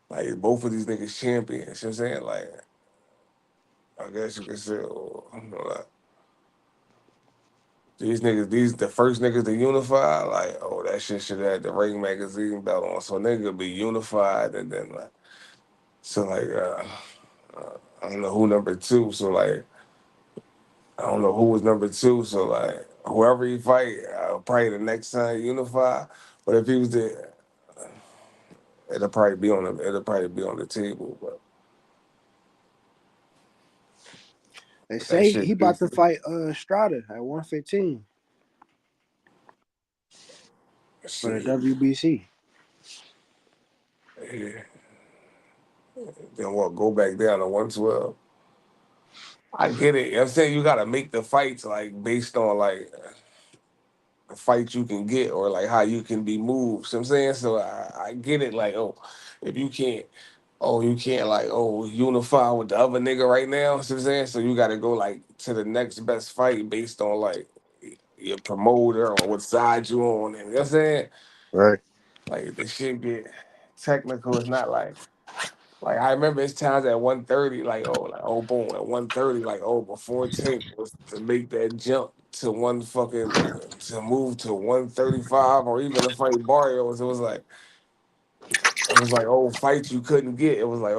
like both of these niggas champions? You know what I'm saying? Like I guess you could say like, these niggas, the first niggas to unify, like, that shit should have had the Ring magazine belt on. So nigga be unified and then like so like I don't know who number 2, so like I don't know who was number 2, so like whoever he fight, probably the next time unify. But if he was there, it'll probably be on the table. But They that say he shit about to goofy. fight Strada at 115 for the Shit. WBC. Yeah. Then what? Go back down to 112. I get it. You know what I'm saying you gotta make the fights like based on like the fight you can get or like how you can be moved. So I'm saying, so I get it. Like, if you can't like unify with the other nigga right now. So I'm saying, so you got to go like to the next best fight based on like your promoter or what side you on. And you know what I'm saying, Right. like the shit get technical. It's not like I remember it's times at 130, boom, at 130, before tape was to make that jump to to move to 135 or even to fight Barrios. It was like fights you couldn't get. It was like,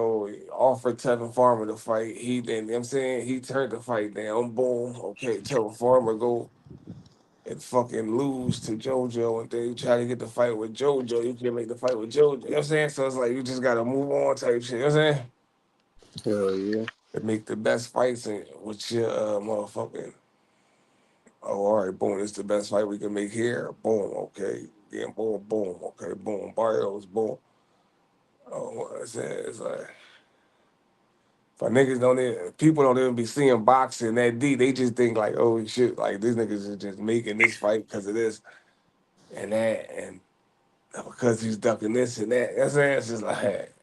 offered Tevin Farmer to fight. He then, you know what I'm saying, he turned the fight down. Boom. Okay, Tevin Farmer go and fucking lose to JoJo, and then you try to get the fight with JoJo. You can't make the fight with JoJo. You know what I'm saying? So it's like you just gotta move on type shit. You know what I'm saying? Hell yeah. To make the best fights with your motherfucking. Oh, all right, boom. This is the best fight we can make here. Boom. Okay. Yeah. Boom. Boom. Okay. Boom. Barrios. Boom. Oh, what I said is like. People don't even be seeing boxing that deep. They just think like, oh shit, like these niggas is just making this fight because of this and that, and because he's ducking this and that. You know what I'm saying? It's just like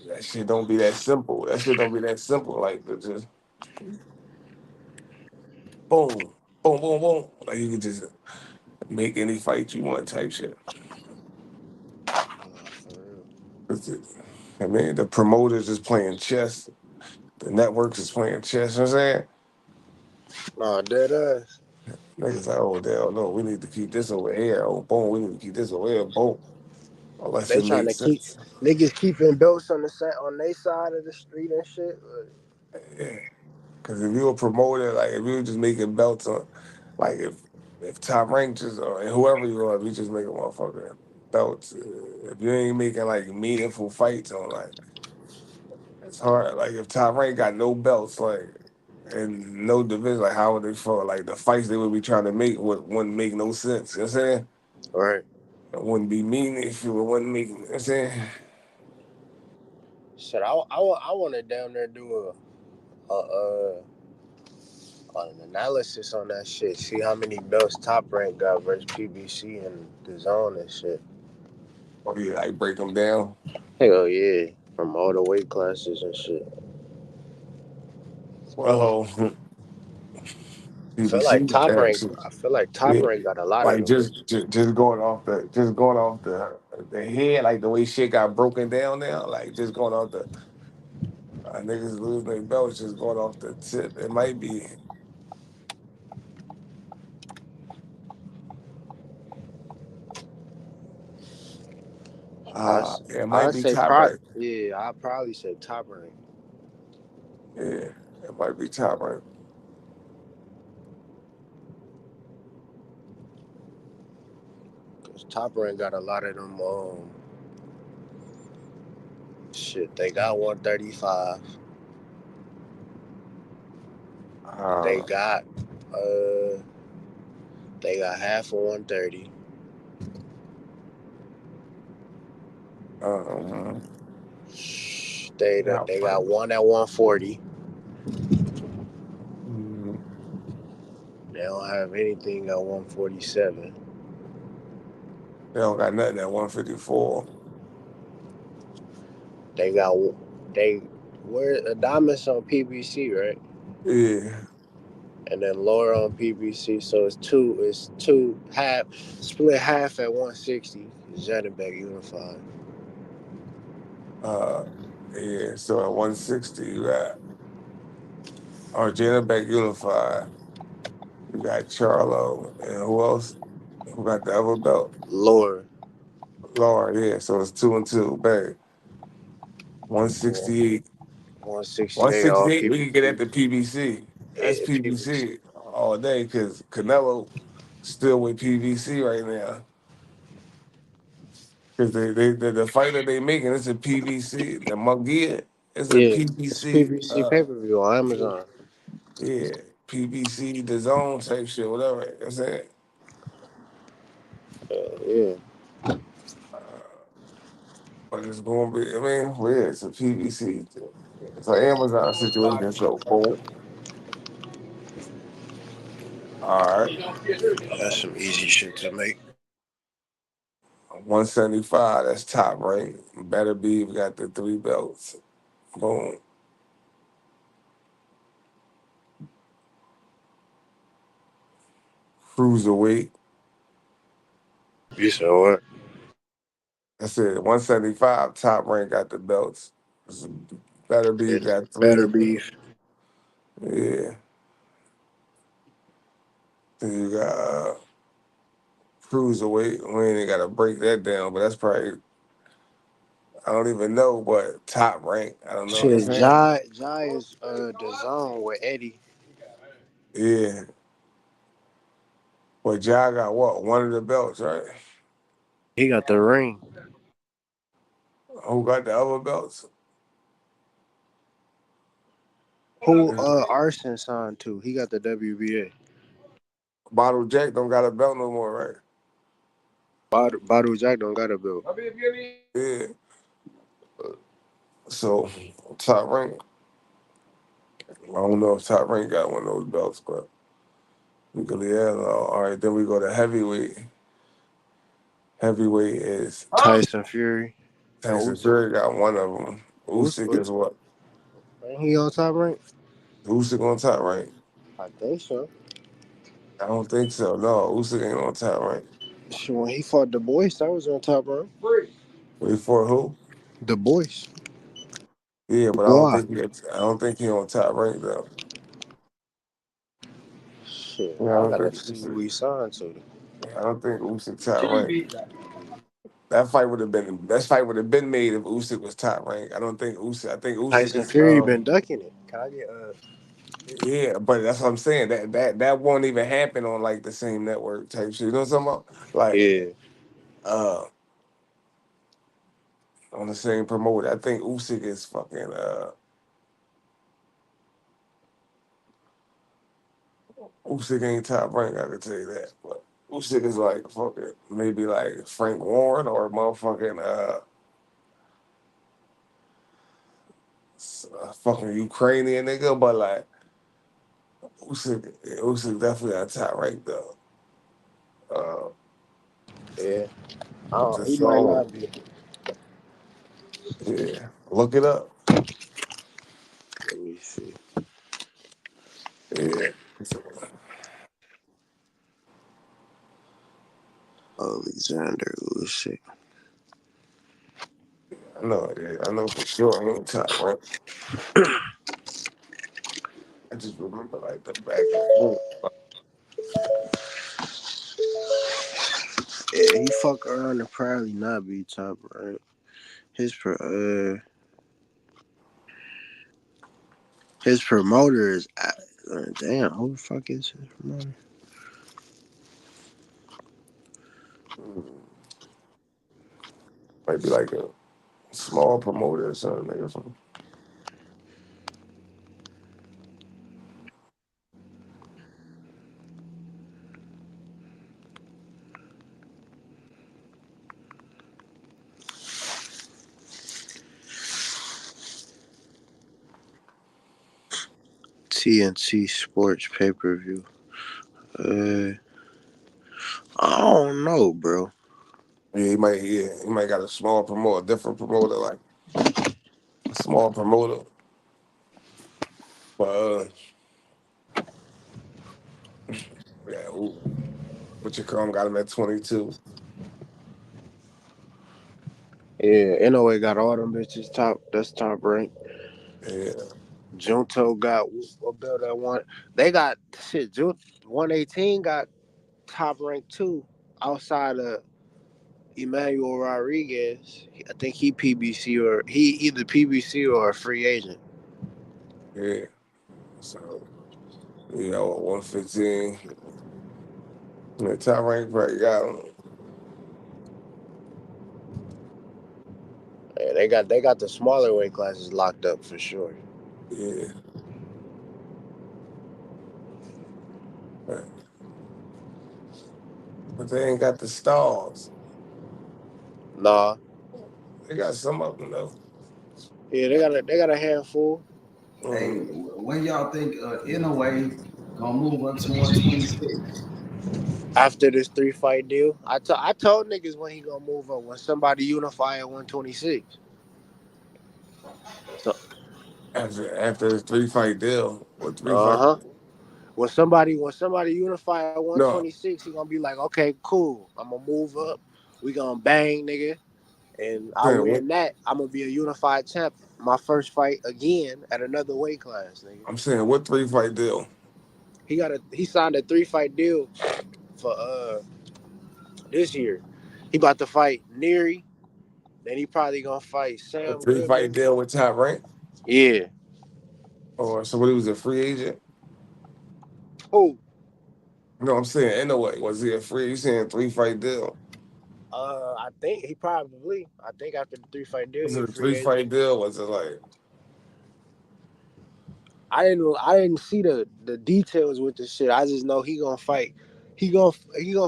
that shit don't be that simple. That shit don't be that simple. Like just boom, boom, boom, boom. Like you can just make any fight you want type shit. I mean, the promoters is playing chess. The networks is playing chess. You know what I'm saying? Nah, dead ass. Niggas like, hell no, we need to keep this over here. Oh, boom, we need to keep this over here. Boom. Unless They it trying makes to keep sense. niggas keeping belts on their side of the street and shit. Yeah. Because if you a promoter, like if you were just making belts on, like if Top Rank just or whoever you are, if you just making motherfucking belts, if you ain't making like meaningful fights on, like it's hard. Like if Top Rank got no belts, like and no division, like how would they fight? Like the fights they would be trying to make wouldn't make no sense. You know what I'm saying? Right. It wouldn't be meaningful. It wouldn't make. You know what I'm saying? Shit, I want to down there do a On an analysis on that shit. See how many belts Top Rank got versus PBC and the zone and shit. Or you like break them down? Hell yeah, from all the weight classes and shit. Well, I feel like PBC Top Rank. actually, I feel like Top yeah, Rank got a lot of like them just going off the head, like the way shit got broken down now, like just going off the niggas losing their belts, just going off the tip. It might be it might I be say Top Rank. yeah, I probably say Top Rank. Yeah, it might be Top Rank. Cause Top Rank got a lot of them. Shit, they got 135. They Uh, got uh, they got half of 130. uh, They got one at 140. mm, They don't have anything at 147. they don't got nothing at 154. They got they where Adamas on PBC, right? Yeah, And then lower on PBC, so it's two half split half at 160. Zetterbeck unified. uh, yeah. So at 160, you got Argenta back unified. You got Charlo and who else? Who got the other belt? Lower Lord, yeah. So it's 2-2. Bang. 168. 168 all 168. We can get PBC. at the PBC. That's Yeah, PBC. PBC all day because Canelo still with PBC right now. Because the fight that they making, it's a PBC. The Mungia, it's a Yeah, it's PBC. PBC pay per view on Amazon. Yeah, PBC, the zone type shit, whatever. You know what I'm saying? Yeah, But it's going to be, I mean, well, yeah, it's a PBC. It's an Amazon situation. So, boom. All right. that's some easy shit to make. 175, that's top rank. Better be, we got the 3 belts. Boom. Cruiserweight. You said what? I said 175, top rank got the belts. Better be, It's got 3 better of them. beef. Yeah. Then you got Cruiserweight. We ain't got to break that down, but that's probably, I don't even know, but top rank. I don't know what I'm Shit, saying. Jai is the zone with Eddie. Yeah. But Ja got what? One of the belts, right? He got the ring. Who got the other belts? Who Arson signed to? He got the WBA. Bottle Jack don't got a belt no more, right? Badu Jack don't got a belt. Yeah. So top rank. I don't know if top rank got one of those belts, but we go yeah. All right, then we go to heavyweight. Heavyweight is Tyson Fury. And Tyson Usyk. Fury got one of them. Usyk is what? Ain't he on top rank? Usyk on top rank? I think so. I don't think so. No, Usyk ain't on top rank. Shit, when he fought the boys, that was on top rank. Wait for who? The boys. Yeah, but Boy. I don't think he on top rank though. Shit, Yeah, I I don't gotta think see Usyk. who he signed to. I don't think Usyk top rank. That fight would have been made if Usyk was top rank. I don't think Usyk. I think Usyk Tyson is Fury been ducking it. Can I get yeah, but that's what I'm saying. That won't even happen on like the same network type shit. You know what I'm talking about? Like yeah. uh on the same promoter. I think Usyk is fucking Usyk ain't top rank, I can tell you that. But Usyk is like fucking maybe like Frank Warren or motherfucking fucking Ukrainian nigga, but like Usyk definitely on top right though. Yeah. Just He might strong. not be. Yeah, look it up. Let me see. Yeah, Alexander Usyk. I know. Yeah, I know for sure he ain't top right. I just remember like the back and forth. Yeah, he fuck around and probably not be top right. His promoter is damn. Who the fuck is his promoter? Might be like a small promoter or something. Or something. TNT Sports pay per view. I don't know, bro. Yeah, he might got a small promoter, different promoter, like a small promoter. But yeah, what you call him? Got him at 22. Yeah, NOA got all them bitches top. That's top rank. Yeah, Junto got a belt at one. They got shit. 118 got top rank too. Outside of Emmanuel Rodriguez, I think he PBC or he either PBC or a free agent. yeah. So 115. The top rank probably got him. Yeah, they got the smaller weight classes locked up for sure. Yeah. But they ain't got the stars. Nah. They got some of them though. Yeah, they got a handful. Hey, when y'all think NOA gonna move up to 126? After this 3-fight deal, I told niggas when he gonna move up when somebody unify at 126. So After the 3-fight deal, what 3-fight? uh-huh. When somebody unify at No. 126, he gonna be like, okay, cool. I'm gonna move up. We gonna bang, nigga. And I What? win that. I'm gonna be a unified champion. My first fight again at another weight class, nigga. I'm saying what 3-fight deal? He signed a 3-fight deal for this year. He about to fight Neary. Then he probably gonna fight A Sam 3-fight Goodman. deal with top rank? Yeah. Or somebody was a free agent? Who? No, I'm saying NOA. Was he a free? You saying 3-fight deal? I think he probably. I think after the 3-fight deal, Was he a it a free agent. 3-fight deal? Was it like? I didn't see the details with this shit. I just know he gonna fight. He gonna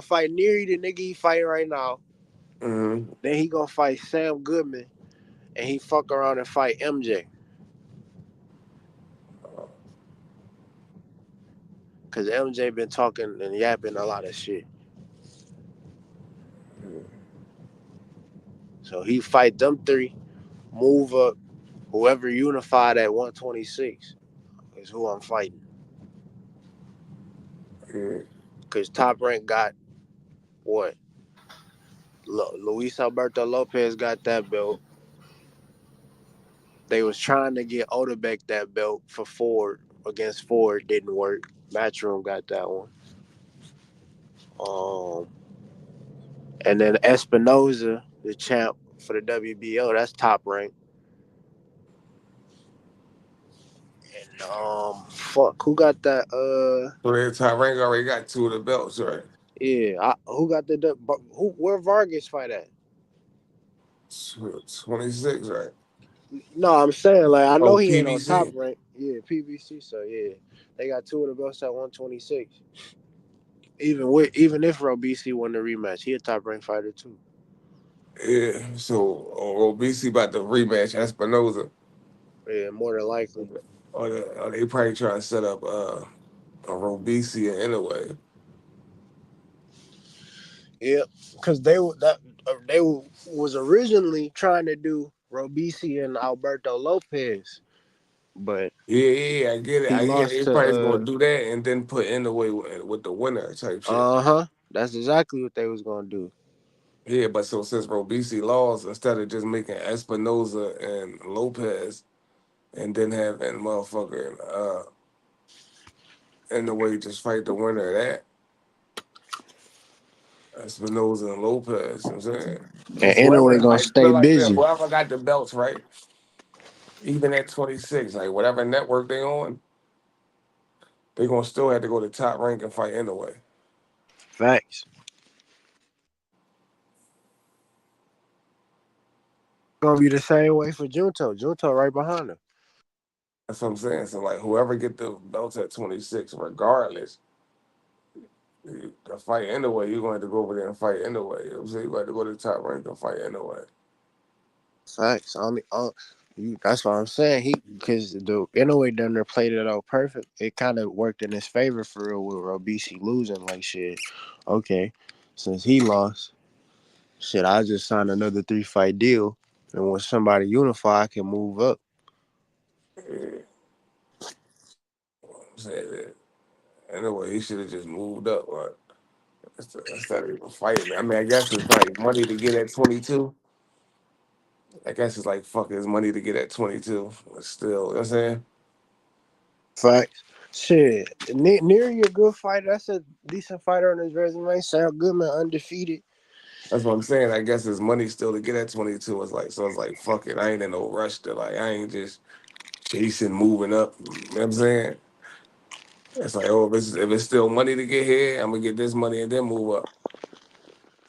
fight Neary, the nigga he fighting right now. Mm-hmm. Then he gonna fight Sam Goodman, and he fuck around and fight MJ. Cause MJ been talking and yapping a lot of shit. So he fight them three, move up. Whoever unified at 126 is who I'm fighting. Yeah. Cause Top Rank got what? Luis Alberto Lopez got that belt. They was trying to get Odebek that belt for Ford against Ford. Didn't work. Matchroom got that one. And then Espinoza, the champ for the WBO, that's Top Rank. And fuck, who got that? So the top rank already got 2 of the belts, right? Yeah, who got who? Where Vargas fight at? 26, right? No, I'm saying like I know Oh, he ain't on Top PBC. Rank. Yeah, PBC. So yeah, they got 2 of the belts at 126. Even if Robisi won the rematch, he a Top Rank fighter too. Yeah. So OBC about to rematch Espinoza. Yeah, more than likely. Or they probably trying to set up Robeisy in a way. Yep, because was originally trying to do Robeisy and Alberto Lopez, but Yeah, I get it. he I get it. lost They to probably gonna do that and then put in the way with the winner type shit. That's exactly what they was gonna do. Yeah, but so since Robeisy lost, instead of just making Espinoza and Lopez, and then having motherfucker in the way just fight the winner of that, Espinoza and Lopez. You know what I'm saying? And Because Inoue whoever gonna like put stay it like that, busy. whoever got the belts right, even at 26, like whatever network they on, they gonna still have to go to top rank and fight anyway. Facts. Gonna be the same way for Junto. Junto right behind him. That's what I'm saying. So like whoever get the belts at 26, regardless, the fight anyway, you're going to have to go over there and fight anyway. You know what I'm saying? You got to go to the top rank and fight anyway. Facts. That's what I'm saying. Because the Inoue done there played it out perfect. It kind of worked in his favor for real with Robeisy losing. Like shit. Okay, since he lost, shit, I just signed another 3-fight deal, and when somebody unify, I can move up. Yeah. I'm saying that. Anyway, he should have just moved up. But instead of even fighting. I mean, I guess it's like money to get at 22. I guess it's like fuck it's money to get at 22. But still, you know what I'm saying? Facts. Shit, Neary a good fighter. That's a decent fighter on his resume. Sam Goodman undefeated. That's what I'm saying. I guess it's money still to get at 22. It's like, so it's like, fuck it. I ain't in no rush to like, I ain't just chasing, moving up. You know what I'm saying? It's like, oh, if it's still money to get here, I'm gonna get this money and then move up.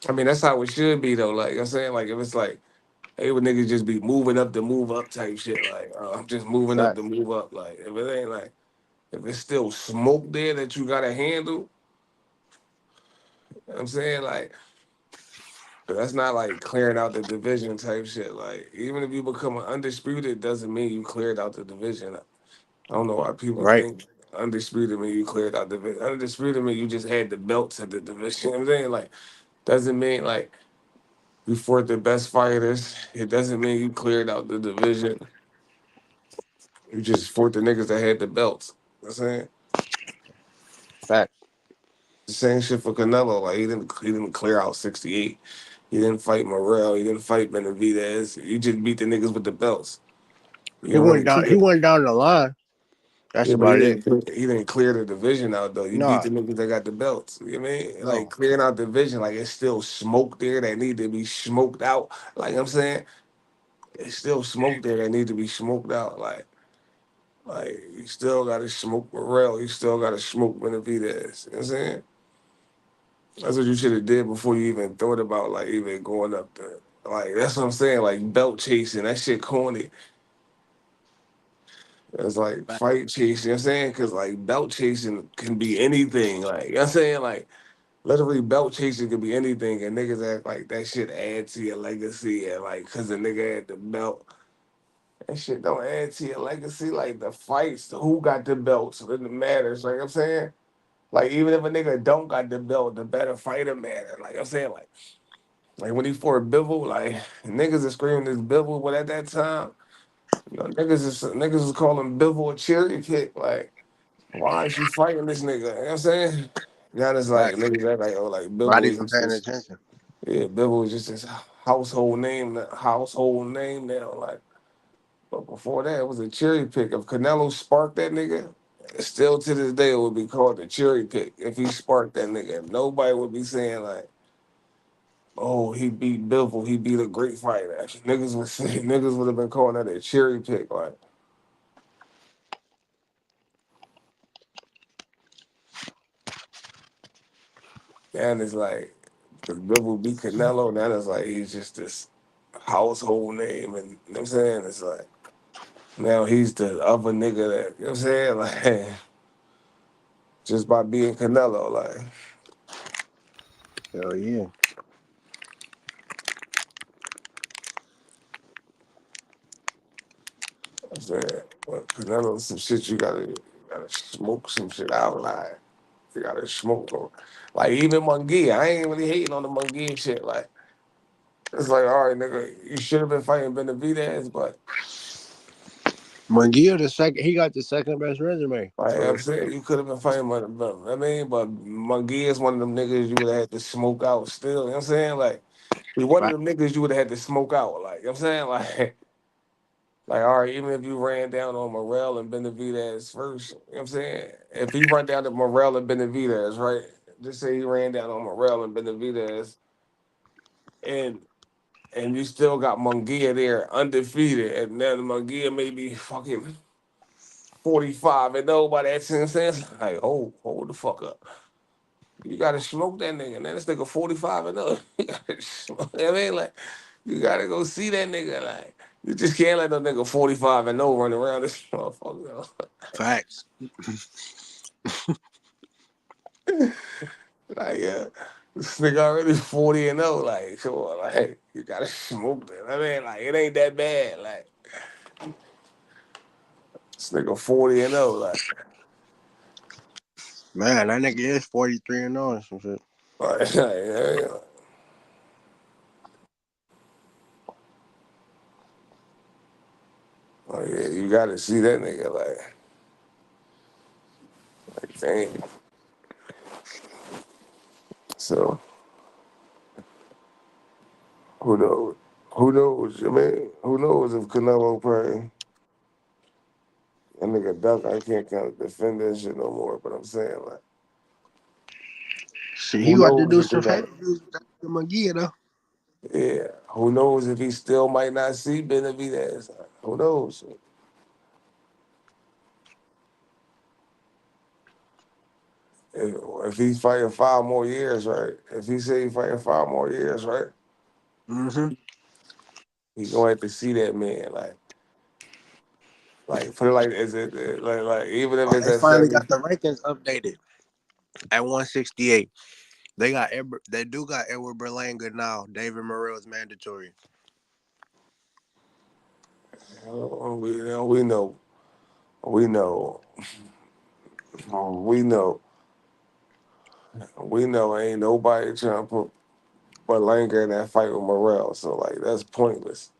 I mean, that's how it should be though. Like, you know what I'm saying, like, if it's like, hey, would niggas just be moving up to move up type shit. Like, I'm just moving up Facts. to move up. Like, if it ain't like, if it's still smoke there that you gotta handle, you know what I'm saying? Like, but that's not like clearing out the division type shit. Like, even if you become an undisputed, doesn't mean you cleared out the division. I don't know why people Right. think undisputed mean you cleared out the division. Undisputed mean you just had the belts at the division. You know what I'm saying? Like, doesn't mean like you fought the best fighters. It doesn't mean you cleared out the division. You just fought the niggas that had the belts. You know what I'm saying? Facts. The same shit for Canelo. Like he didn't clear out 68. He didn't fight Morrell. He didn't fight Benavidez. He just beat the niggas with the belts. You He know what went I down. mean? He went down the line. That's Yeah, but he about it. didn't. He didn't clear the division out though. You beat Nah, the niggas that got the belts. You know what I mean? Like no. clearing out division, like it's still smoke there that need to be smoked out. Like I'm saying, it's still smoke there that need to be smoked out. Like you still got to smoke Morrell. You still got to smoke Benavidez. You know what I'm saying? That's what you should have did before you even thought about like even going up there. Like that's what I'm saying. Like belt chasing, that shit corny. It's like Facts. fight chasing. You know what I'm saying? Because like belt chasing can be anything. Like you know what I'm saying, like. Literally, belt chasing could be anything, and niggas act like that shit add to your legacy, and like, cause the nigga had the belt, that shit don't add to your legacy. Like the fights, who got the belt, so it matters. Like I'm saying, like even if a nigga don't got the belt, the better fighter matter. Like I'm saying, like when he fought Bivol, like niggas is screaming this Bivol, but at that time, you know, niggas is calling Bivol a cherry pick. Like, why is you fighting this nigga? You know what I'm saying? Now it's like Facts. niggas act like, oh, like Not Bivol even is paying just attention. yeah, Bibble was just his household name now. Like, but before that, it was a cherry pick. If Canelo sparked that nigga, still to this day, it would be called the cherry pick. If he sparked that nigga, nobody would be saying like, "Oh, he beat Bivol. He beat a great fighter." Niggas would say niggas would have been calling that a cherry pick. Like, and it's like, because Bivol beat Canelo, now it's like he's just this household name, and you know what I'm saying? It's like. Now he's the other nigga that, you know what I'm saying? Like, just by being Canelo, like, Hell yeah. I'm saying, well, Canelo's some shit you gotta gotta smoke some shit out. Like, you gotta smoke them. Like, even Mungia, I ain't really hating on the Mungia shit. Like, it's like, all right, nigga, you should have been fighting Benavidez, but Munguia the second. He got the second best resume. like I'm saying, you could have been fighting, but Mungia is one of them niggas you would have had to smoke out still. You know what I'm saying? Like, he one of them niggas you would have had to smoke out. Like, you know what I'm saying? Like, all right, even if you ran down on Morrell and Benavidez first, you know what I'm saying? If he run down to Morrell and Benavidez, right? Just say he ran down on Morrell and Benavidez, and you still got Munguia there undefeated, and then Munguia may be fucking 45 and no by that, you know what I'm saying? Like, oh, hold the fuck up. You gotta smoke that nigga, man. This nigga 45 and up. You gotta smoke, you know what I mean? Like, you gotta go see that nigga. Like, you just can't let no nigga 45 and no run around this motherfucker. Facts. Like, yeah, this nigga already 40 and 0. Like, come on, like, you gotta smoke that. I mean, like, it ain't that bad. Like, this nigga 40 and 0. Like, Man, that nigga is 43 and 0 or some shit. yeah. Oh yeah, you gotta see that nigga like damn. So who knows? Who knows? I mean, who knows if Canelo probably that nigga duck? I can't kind of defend that shit no more. But I'm saying like, See, he who got to knows do if they some got? heavy Munguia though. Yeah, who knows if he still might not see Benavidez? Who knows? If he's fighting 5 more years, right? If he say he's fighting 5 more years, right? Mm-hmm. He gonna have to see that man, put it like is it like even if it's They at finally 70. got the rankings updated at 168. They do got Edward Berlanga now. David Morrell's mandatory. We know, we know, we know. Ain't nobody trying to put Berlanga in that fight with Morrell. So like that's pointless.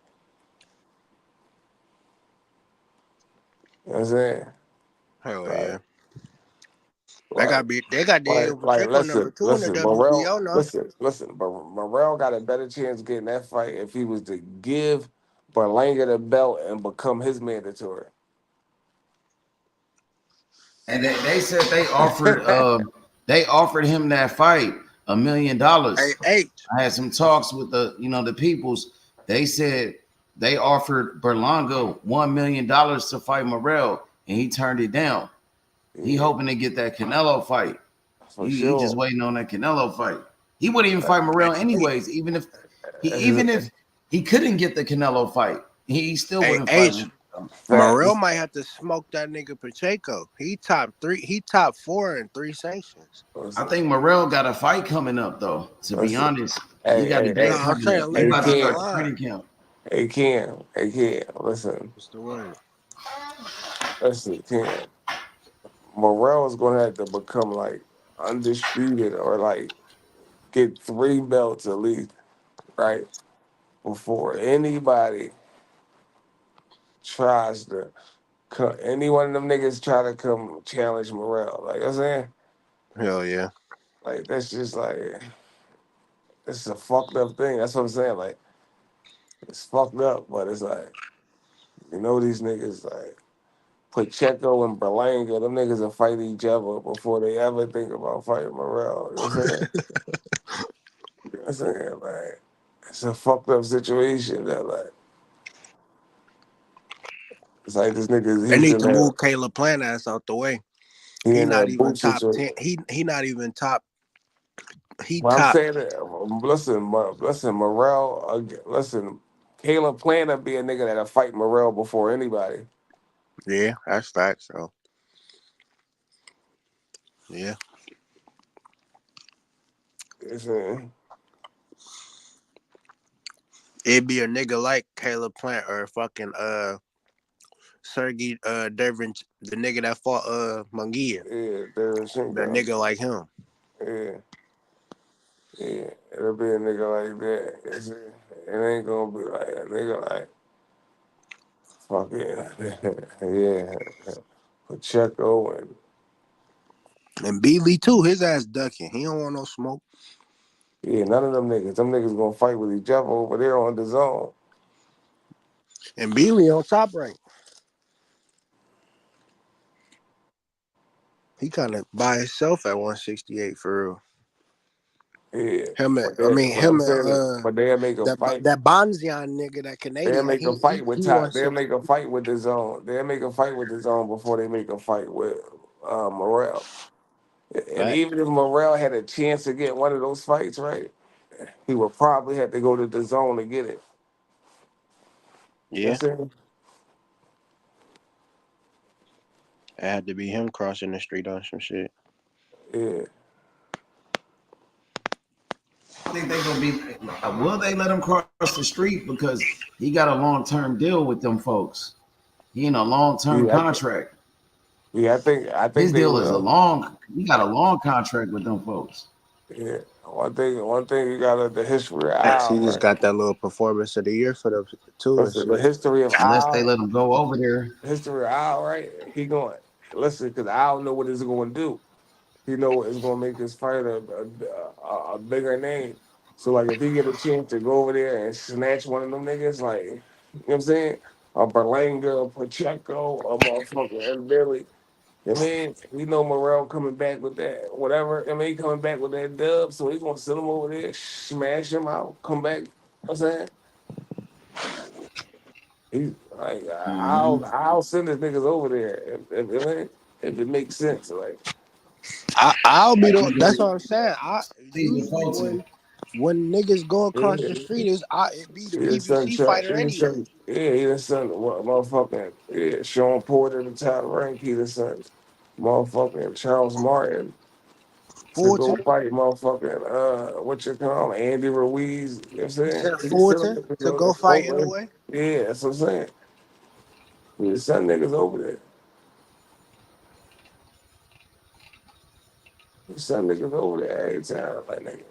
You know what I'm saying? Hell yeah. Like, like, They got Daniel Pacheco number 2 in the Morrell. WBO now. Listen. Morrell got a better chance of getting that fight if he was to give Berlanga the belt and become his mandatory. And they said they offered him that fight $1 million. Hey, I had some talks with the peoples. They said they offered Berlanga $1 million to fight Morrell, and he turned it down. He hoping to get that Canelo fight. He just waiting on that Canelo fight. He wouldn't even fight Morrell anyways, even if he couldn't get the Canelo fight. He still wouldn't fight him. Morrell might have to smoke that nigga Pacheco. He top 4 in 3 sanctions. I think Morrell got a fight coming up though. To be honest, he got to get I'm saying later down the line. Hey Cam, listen. What's the word? Listen, Cam. Morrell is gonna have to become like undisputed or like get 3 belts at least, right? Before anybody tries to come, any one of them niggas try to come challenge Morrell. Like you know what I'm saying? Hell yeah. Like that's just like it's a fucked up thing. That's what I'm saying. Like it's fucked up, but it's like these niggas like Pacheco and Berlanga, them niggas will fight each other before they ever think about fighting Morrell. You know what I'm saying? You know what I'm saying? Like it's a fucked up situation that like it's like this nigga They need Houston to had move Caleb Plant ass out the way. he He in not that even boot top situation. 10. He not even top. He Well, I'm top. saying that listen, Morrell, listen, Caleb Plant to be a nigga that'll fight Morrell before anybody. Yeah, that's facts, so. Yeah. It'd be a nigga like Caleb Plant or fucking Sergey Dervin, the nigga that fought Munguia. Yeah, Dervin That nigga like him. Yeah. Yeah, it'll be a nigga like that. It ain't gonna be like a nigga like fuck yeah. Yeah. Pacheco and Beasley too. His ass ducking. He don't want no smoke. Yeah, none of them niggas. Them niggas gonna fight with each other over there on the zone. And Beasley on top rank. He kind of by himself at 168 for real. Yeah, Him, but they'll make a fight. That Bonzian nigga, that Canadian. They'll make a fight with top. They'll 160. make a fight with the zone. They'll make a fight with the zone before they make a fight with Morrell. And Right. even if Morrell had a chance to get one of those fights, right, he would probably have to go to the zone to get it. Yeah. It had to be him crossing the street on some shit. Yeah. I think they're gonna be. Will they let him cross the street because he got a long-term deal with them folks? He in a long-term contract. I think his deal is he got a long contract with them folks. Yeah. One thing you got the history of Al. He just got that little performance of the year for them too. Listen, the history of unless Al, they let him go over there. History of Al, right? He going listen because Al know what it's going to do. He know what it's going to make his fight a bigger name. So like if he get a chance to go over there and snatch one of them niggas, like you know what I'm saying, a Berlanga, a Pacheco, a motherfucker, and Billy. I mean, we know Morrell coming back with that, whatever. I mean, he coming back with that dub, so he's gonna sit him over there, smash him out, come back. You know what I'm saying? He's like, I'll send his niggas over there if it makes sense. Like, I'll be the. That's what I'm saying. Usually when niggas go across the street, it be the PBC fighter anyway. He the son, motherfucking Sean Porter, the top rank. He the son, motherfucking Charles Martin. To go fight motherfucking what you call him, Andy Ruiz. You know what I'm saying? Fulton to go fight in a way. Yeah, that's what I'm saying. We send niggas over there. We send niggas over there every time. Like nigga,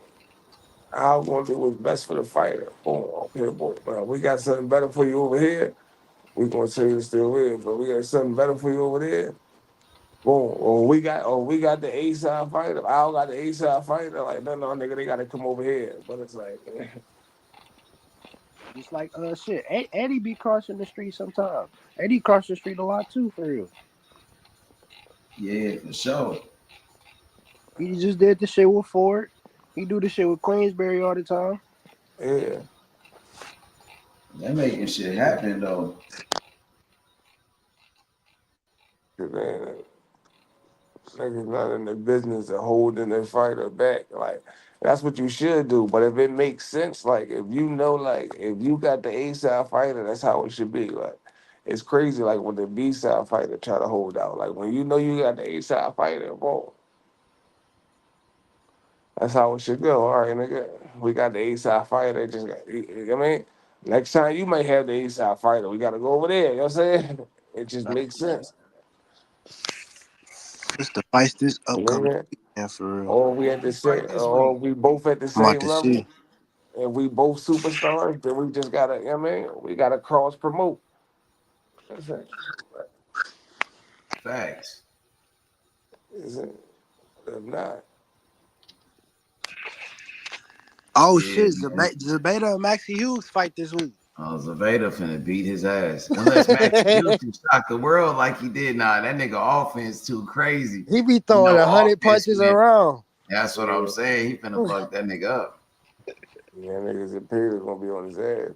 I'm gonna do what's best for the fighter. Boom, okay, boy. We got something better for you over here. We gonna tell you to still here, but we got something better for you over there. Boom. We got the A-side fighter. I got the A-side fighter. Like, no, nigga, they gotta come over here. But it's like just like shit. Eddie be crossing the street sometimes. Eddie crossed the street a lot too, for real. Yeah, for sure. He just did the shit with Ford. He do the shit with Queensberry all the time. Yeah. They making shit happen though. Man, niggas not in the business of holding their fighter back. Like, that's what you should do. But if it makes sense, like, if you know, like, if you got the A-side fighter, that's how it should be. Like, it's crazy, like, when the B-side fighter try to hold out. Like, when you know you got the A-side fighter, bro, that's how it should go. All right, nigga, we got the A-side fighter. Just got, I mean, next time you might have the A-side fighter. We got to go over there. You know what I'm saying? It just makes sense. Just to fight this upcoming weekend for real. Or we at the same, or we both at the same level, and we both superstars. Then we just gotta, you know what I mean, we gotta cross promote. That's it. Facts. Is it? If not. Oh shit! Zabeta and Maxie Hughes fight this week. Oh, Zabeta finna beat his ass. Unless Maxie Hughes can shock the world like he did. Nah, that nigga offense too crazy. He be throwing 100 punches around. That's what I'm saying. He finna fuck that nigga up. Yeah, niggas at Peter's gonna be on his ass.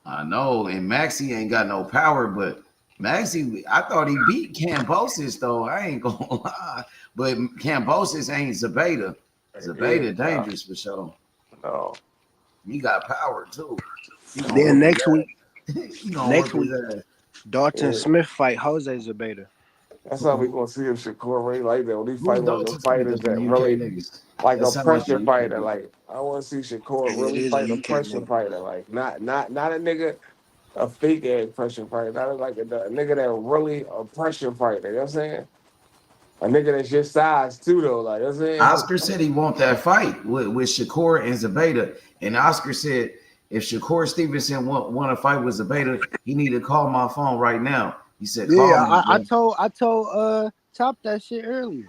I know, and Maxie ain't got no power, but Maxie, I thought he beat Cambosis though. I ain't gonna lie, but Cambosis ain't Zabeta. Zabeta dangerous for sure. No, he got power too. Then next week, Dalton Smith fight Jose Zabeta. That's how we gonna see if Shakur Ray like that. When he fight one of the fighters that really like a pressure fighter. Like I want to see Shakur really fight a pressure fighter. Like not a nigga a fake ass pressure fight, not like a nigga that really a pressure fighter. You know what I'm saying? A nigga that's your size too, though. Like, you know what I'm saying? Oscar said he want that fight with Shakur and Zabeda. And Oscar said if Shakur Stevenson want to fight with Zabeda, he need to call my phone right now. He said, Yeah, call me. I told Chop that shit earlier.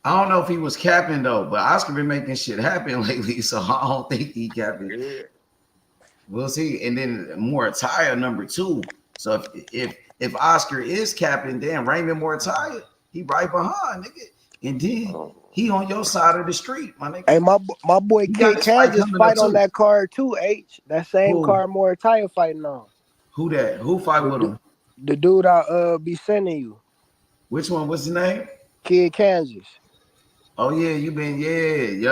I don't know if he was capping though, but Oscar been making shit happen lately, so I don't think he capping. Yeah. We'll see. And then Morataya number 2. So if Oscar is capping, then Raymond Morataya, he right behind, nigga. And then he on your side of the street, my nigga. Hey, my boy Kid Kansas fight on that card too, H. That same card Morataya fighting on. Who that? Who fight with him? The dude I'll be sending you. Which one? What's his name? Kid Kansas. Oh yeah,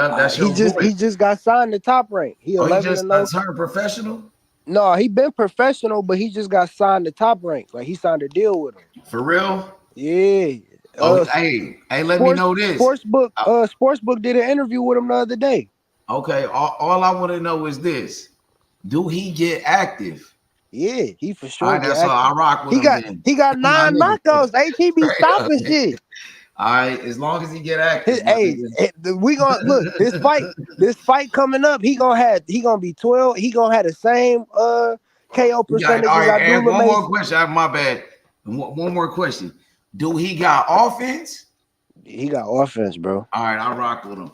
that's your boy. He just got signed to Top Rank. He 11-0. Turned professional? No, he been professional, but he just got signed to Top Rank. Like he signed a deal with him. For real? Yeah. Hey, let me know this. Sportsbook did an interview with him the other day. Okay, all I want to know is this: do he get active? Yeah, he for sure. All right, that's all I rock with him. He got 9 knockouts. He be stopping shit. All right, as long as he get active. We gonna look this fight coming up. He gonna be 12. He gonna have the same KO percentage as Abdullah. One more question. My bad. One more question. Do he got offense? He got offense, bro. All right, I rock with him.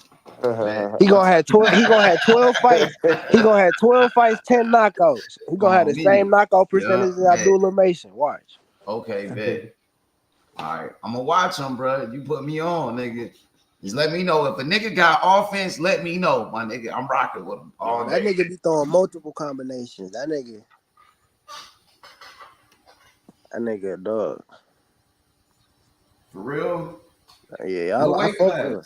He gonna have 12. He gonna have 12 fights. He gonna have 12 fights, 10 knockouts. He gonna have the same knockout percentage as Abdullah Mason. Watch. Okay, bet. All right, I'm gonna watch him, bro. You put me on, nigga. Just let me know if a nigga got offense. Let me know, my nigga. I'm rocking with him. That nigga be throwing multiple combinations. That nigga a dog. For real? Yeah, I fuck with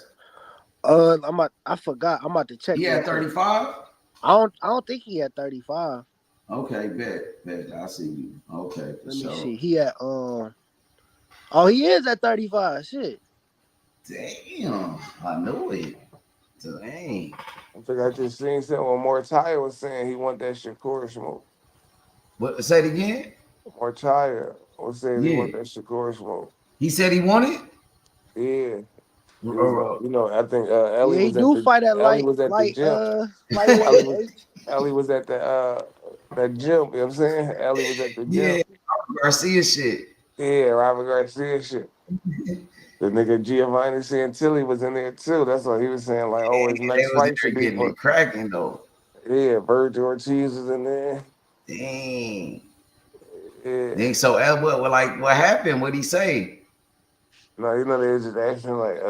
him. I forgot. I'm about to check. He had 35? I don't think he had 35. Okay, bet. I see you. Okay, let me see. He had oh, he is at 35. Shit. Damn, I knew it. Dang. I think I just seen something when Morataya was saying he want that Shakur smoke. What? Say it again. Morataya was saying he want that Shakur smoke. He said he wanted. Yeah. I think Ellie was do fight at Ellie was at the gym. Ellie was at that gym. You know what I'm saying? Ellie was at the gym. Yeah, Garcia shit. Yeah, Robert Garcia shit. The nigga Giovanni Santilli was in there too. That's what he was saying. Like, oh, his next fight should be getting cracking though. Yeah, Virgil Ortiz was in there. Dang. Yeah. So what happened? What'd he say? No, they were just asking like,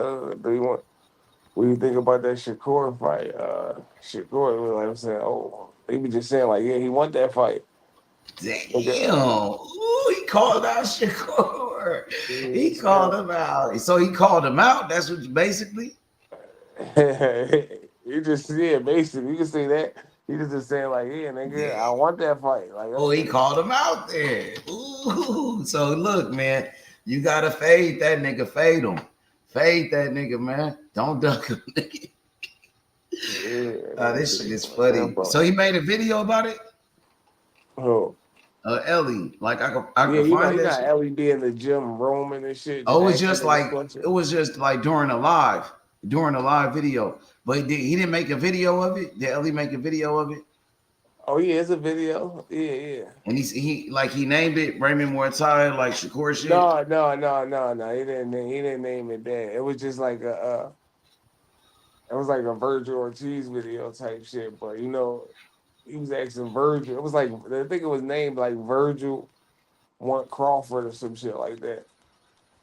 do you want? What do you think about that Shakur fight? Shakur was like, I'm saying, they be just saying like, yeah, he want that fight. Damn. Ooh, he called out Shakur. He called him out. So he called him out. That's what basically. You just basically you can say that. He just saying like, yeah, nigga, I want that fight. Like, he called him out there. Ooh. So look, man, you gotta fade that nigga. Fade him. Fade that nigga, man. Don't duck him. This shit is funny. So he made a video about it. Oh. Ellie, like I could find that. Got Ellie be in the gym roaming and shit. Oh, it was just like during a live video. But he didn't make a video of it. Did Ellie make a video of it? Oh yeah, it's a video. Yeah. And he named it Raymond Morataya, like Shakur shit. No. He didn't name it that. It was just like it was like a Virgil Ortiz video type shit. But he was asking Virgil. It was like I think it was named like Virgil want Crawford or some shit like that.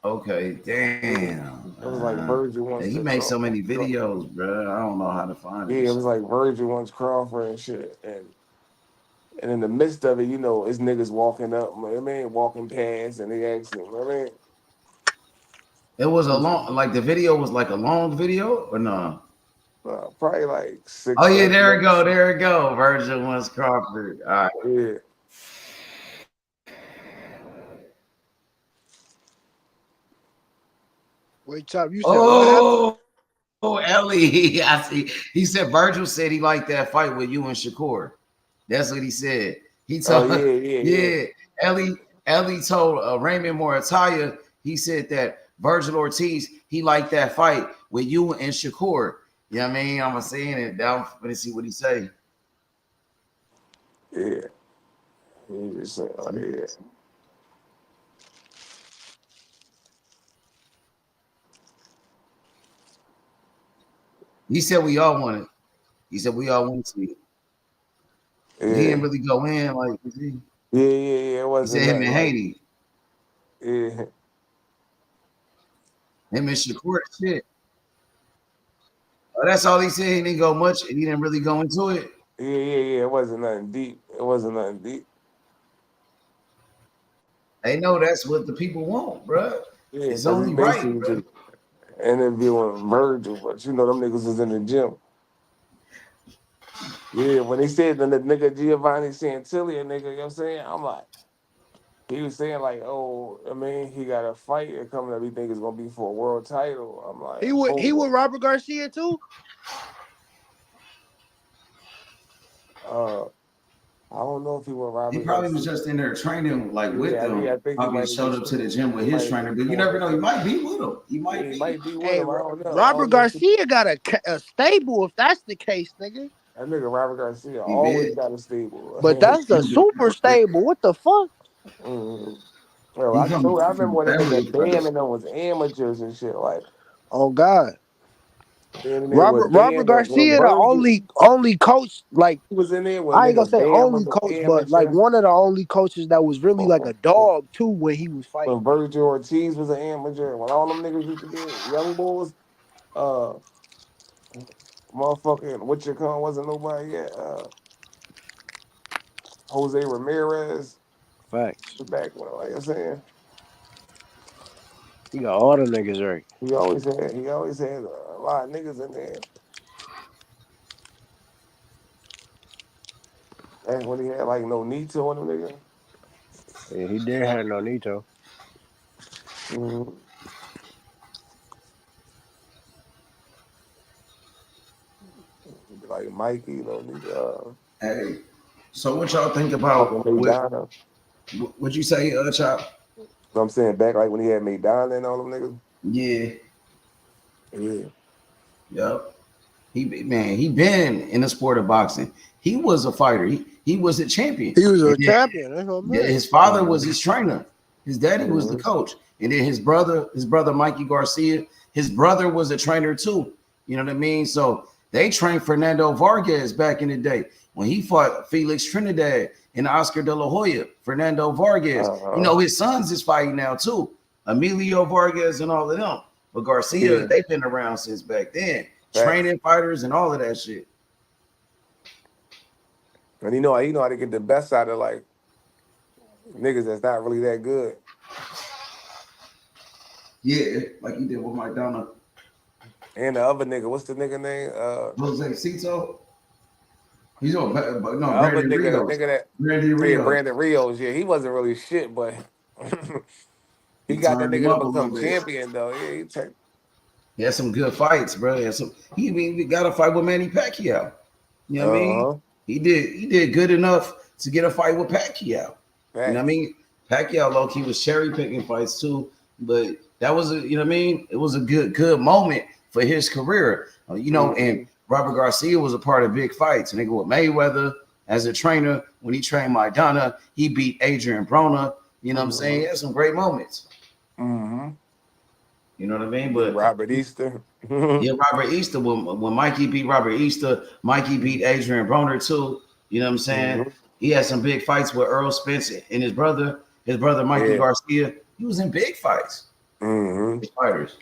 Okay, damn. It was like Virgil wants. He made so many videos, bro. I don't know how to find it. Yeah, it was like Virgil wants Crawford and shit, and in the midst of it, it's niggas walking up, walking past, and they asking, It was a long, the video was like a long video or no? Probably like 6. Oh yeah, there we go. Virgil wants Crawford. All right. Yeah. Wait, Chop, you said Ellie. I see. He said Virgil said he liked that fight with you and Shakur. That's what he said. He told yeah. Ellie told Raymond Morataya, he said that Virgil Ortiz, he liked that fight with you and Shakur. You know what I mean? I'm saying it down. Let me see what he say. Yeah. He just said, oh, yeah. He said we all wanted. He said we all wanted to see it. Yeah. He didn't really go in like he. Yeah. It He wasn't said him and nothing like, Haney. yeah. Him and Shakur shit. Oh, that's all he said. He didn't go much, and he didn't really go into it. Yeah. It wasn't nothing deep. They know that's what the people want, bro. Yeah, It's because he only right, basically bro. just interviewing Virgil, but you know them niggas was in the gym. Yeah, when they said the nigga Giovanni Santilli, nigga, you know what I'm saying? I'm like, he was saying like, oh, I mean, he got a fight coming up. He think it's gonna be for a world title. I'm like, he would Robert Garcia too. I don't know if he was Robert. He probably was just in there training like with them. I think Probably he showed up to the gym with his trainer, but you never know. He might be with him. He might be with Hey, him. I don't know. Robert Garcia got a stable. If that's the case, nigga. That nigga Robert Garcia He always big. got a stable. But that's the super stable. What the fuck? Bro, He I come remember when that family nigga brothers. Bam and them was amateurs and shit. Like, Oh God. and Robert when Garcia, the Virgil, only coach, like he was in there when I ain't gonna nigga say Bam was only an coach, but like amateur. one of the only coaches that was really like a dog too when he was fighting. When Virgil Ortiz was an amateur, when all them niggas used to be young boys, motherfucking what you call wasn't nobody yet. Jose Ramirez, Facts. back when, like I'm saying, He got all the niggas right. he always had a lot of niggas in there. That's when he had like no Nito on them niggas. Yeah, he did have no Nito. Like Mikey, you know, Hey, so what y'all think about what you say, Chop? So I'm saying back like when he had McDonald and all them niggas. Yeah. Yep. He been in the sport of boxing. He was a fighter. He was a champion. He was a champion. That's what I mean. His father was his trainer. His daddy was the coach. And then his brother Mikey Garcia, his brother was a trainer too. You know what I mean? So they trained Fernando Vargas back in the day when he fought Felix Trinidad and Oscar De La Hoya. Fernando Vargas. You know, his sons is fighting now too. Emilio Vargas and all of them. But Garcia, they've been around since back then. Training fighters and all of that shit. And he know how to get the best out of like niggas that's not really that good. Yeah, like he did with McDonald. And the other nigga, what's the nigga name? Jose Cito. He's on, but no, Brandon Rios. Brandon Rios. Brandon Rios. Yeah, he wasn't really shit, but he got that nigga to become champion though. Yeah, he had some good fights, bro. He even got a fight with Manny Pacquiao. You know what I mean? He did good enough to get a fight with Pacquiao. You know what I mean? Pacquiao low-key was cherry picking fights too, but that was you know what I mean? It was a good moment for his career. You know, and Robert Garcia was a part of big fights. Nigga with Mayweather as a trainer. When he trained Maidana, he beat Adrian Broner. You know what I'm saying? He had some great moments. You know what I mean? But Robert Easter. Yeah, Robert Easter. When Mikey beat Robert Easter, Mikey beat Adrian Broner too. You know what I'm saying? He had some big fights with Earl Spence and his brother Mikey Garcia. He was in big fights. Big fighters.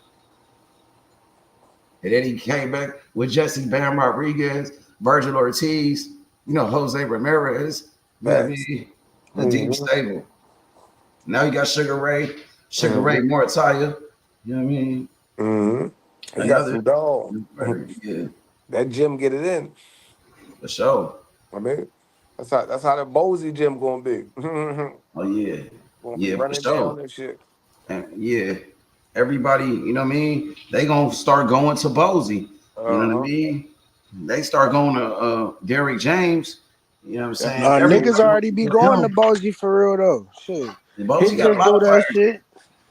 And then he came back with Jesse Bam Rodriguez, Virgil Ortiz, you know, Jose Ramirez. You know what I mean? A deep stable. Now you got Sugar Ray Morataya. You know what I mean? He got some dog. Yeah. That gym get it in. For sure. I mean, that's how the Bozy gym gonna be. Oh yeah. Yeah, for running sure. down that shit. And yeah. Everybody, you know what I mean? They gonna start going to Bozy. You know what I mean? They start going to Derrick James. You know what I'm saying? Niggas already be going to Bozy for real though. Shit. Bozy got a Hitchens lot do of that fighters. shit.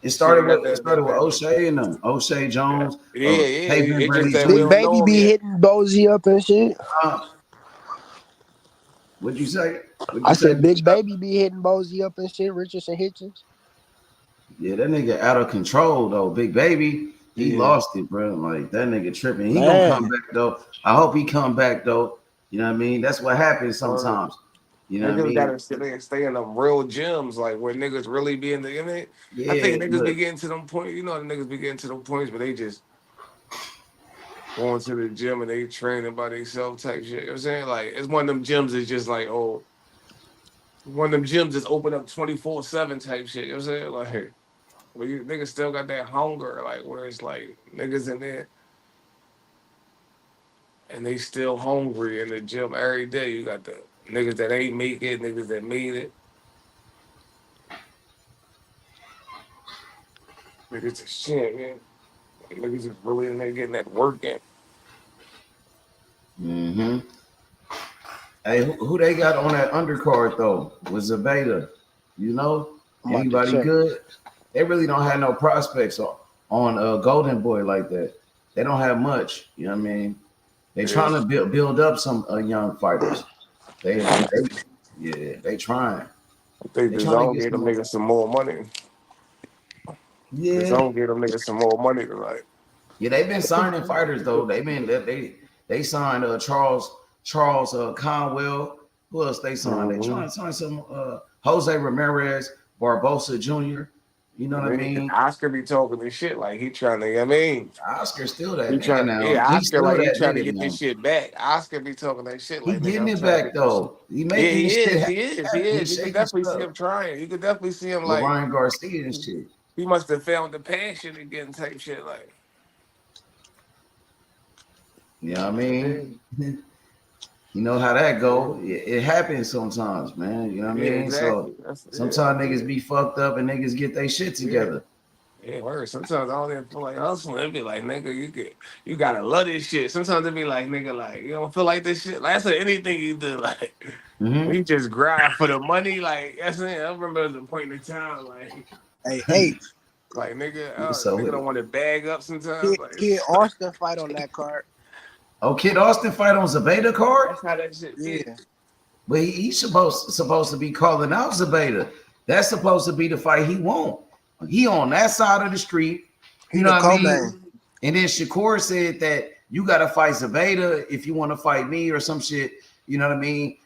It started with O'Shea and them. O'Shea Jones. Pavement It's just Brady that we Big don't Jr. Baby know him be yet. hitting Bozy up and shit. What'd you say? I said Big Baby be hitting Bozy up and shit. Richardson Hitchens. Yeah, that nigga out of control though. Big Baby, he Yeah. lost it, bro. Like that nigga tripping. He gonna Man. come back though. I hope he come back though. You know what I mean? That's what happens sometimes. You know what I Niggas mean? gotta stay in them real gyms, like where niggas really be in the. I mean, I Yeah, think niggas be look. getting to them points. You know, the niggas be getting to them points, but they just going to the gym and they training by themselves type shit. You know what I'm saying? Like it's one of them gyms that's just like, oh, one of them gyms that's open up 24/7 type shit. You know what I'm saying? Like, well, you niggas still got that hunger, like where it's like niggas in there and they still hungry in the gym every day. You got the niggas that ain't make it, niggas that made it. Niggas is shit, man. Niggas is really in there getting that work in. Mm-hmm. Hey, who they got on that undercard though? Was Zabeta. You know? I'm about to Anybody check. good? They really don't have no prospects on Golden Boy like that. They don't have much. You know what I mean? They trying to build up some young fighters. They trying. I think They the trying to zone get gave them some. niggas some more money. The Yeah, zone gave them niggas some more money tonight. yeah. They've been signing fighters though. They signed Charles Conwell. Who else they signed? They trying to sign some Jose Ramirez, Barbosa Jr. You know what I And mean? Oscar be talking this shit like he trying to. I mean, Oscar's still that he nigga trying. now. Yeah, He's Oscar still like he that trying to nigga get now. this shit back. Oscar be talking that shit He like nigga, getting I'm it trying to back get this shit. though. He Yeah, making he his shit is. happen. He is. He He's is. You could shaking definitely see stuff him trying. You could definitely see him with like Ryan Garcia and shit. he must have found the passion again type shit. Like, You know what I mean? You know how that go. It happens sometimes, man. You know what I yeah, mean? So exactly. That's sometimes niggas be fucked up and niggas get their shit yeah. together. Yeah, word. Sometimes I don't even feel like hustling. It be like, nigga, you gotta love this shit. Sometimes it be like, nigga, like you don't feel like this shit. Like, that's anything you do. Like, Mm-hmm. we just grind for the money. Like, that's it. I remember the point in time, Hey, like nigga, What's up nigga with don't it? want to bag up sometimes. Kid Austin fight on that card. Oh, Kid Austin fight on Zabeta card? That's how that shit be. Yeah. But he's supposed to be calling out Zabeta. That's supposed to be the fight he want. He on that side of the street. He You know the what I mean? co-main. And then Shakur said that you gotta fight Zabeta if you want to fight me or some shit. You know what I mean?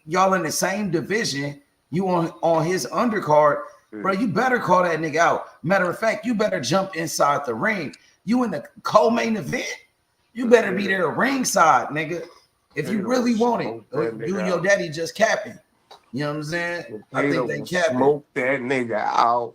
Y'all in the same division. You on his undercard, bro. You better call that nigga out. Matter of fact, you better jump inside the ring. You in the co-main event. You better be there ringside, nigga. If you really want it, you and your daddy just capping. You know what I'm saying? I think they capping. Smoke that nigga out.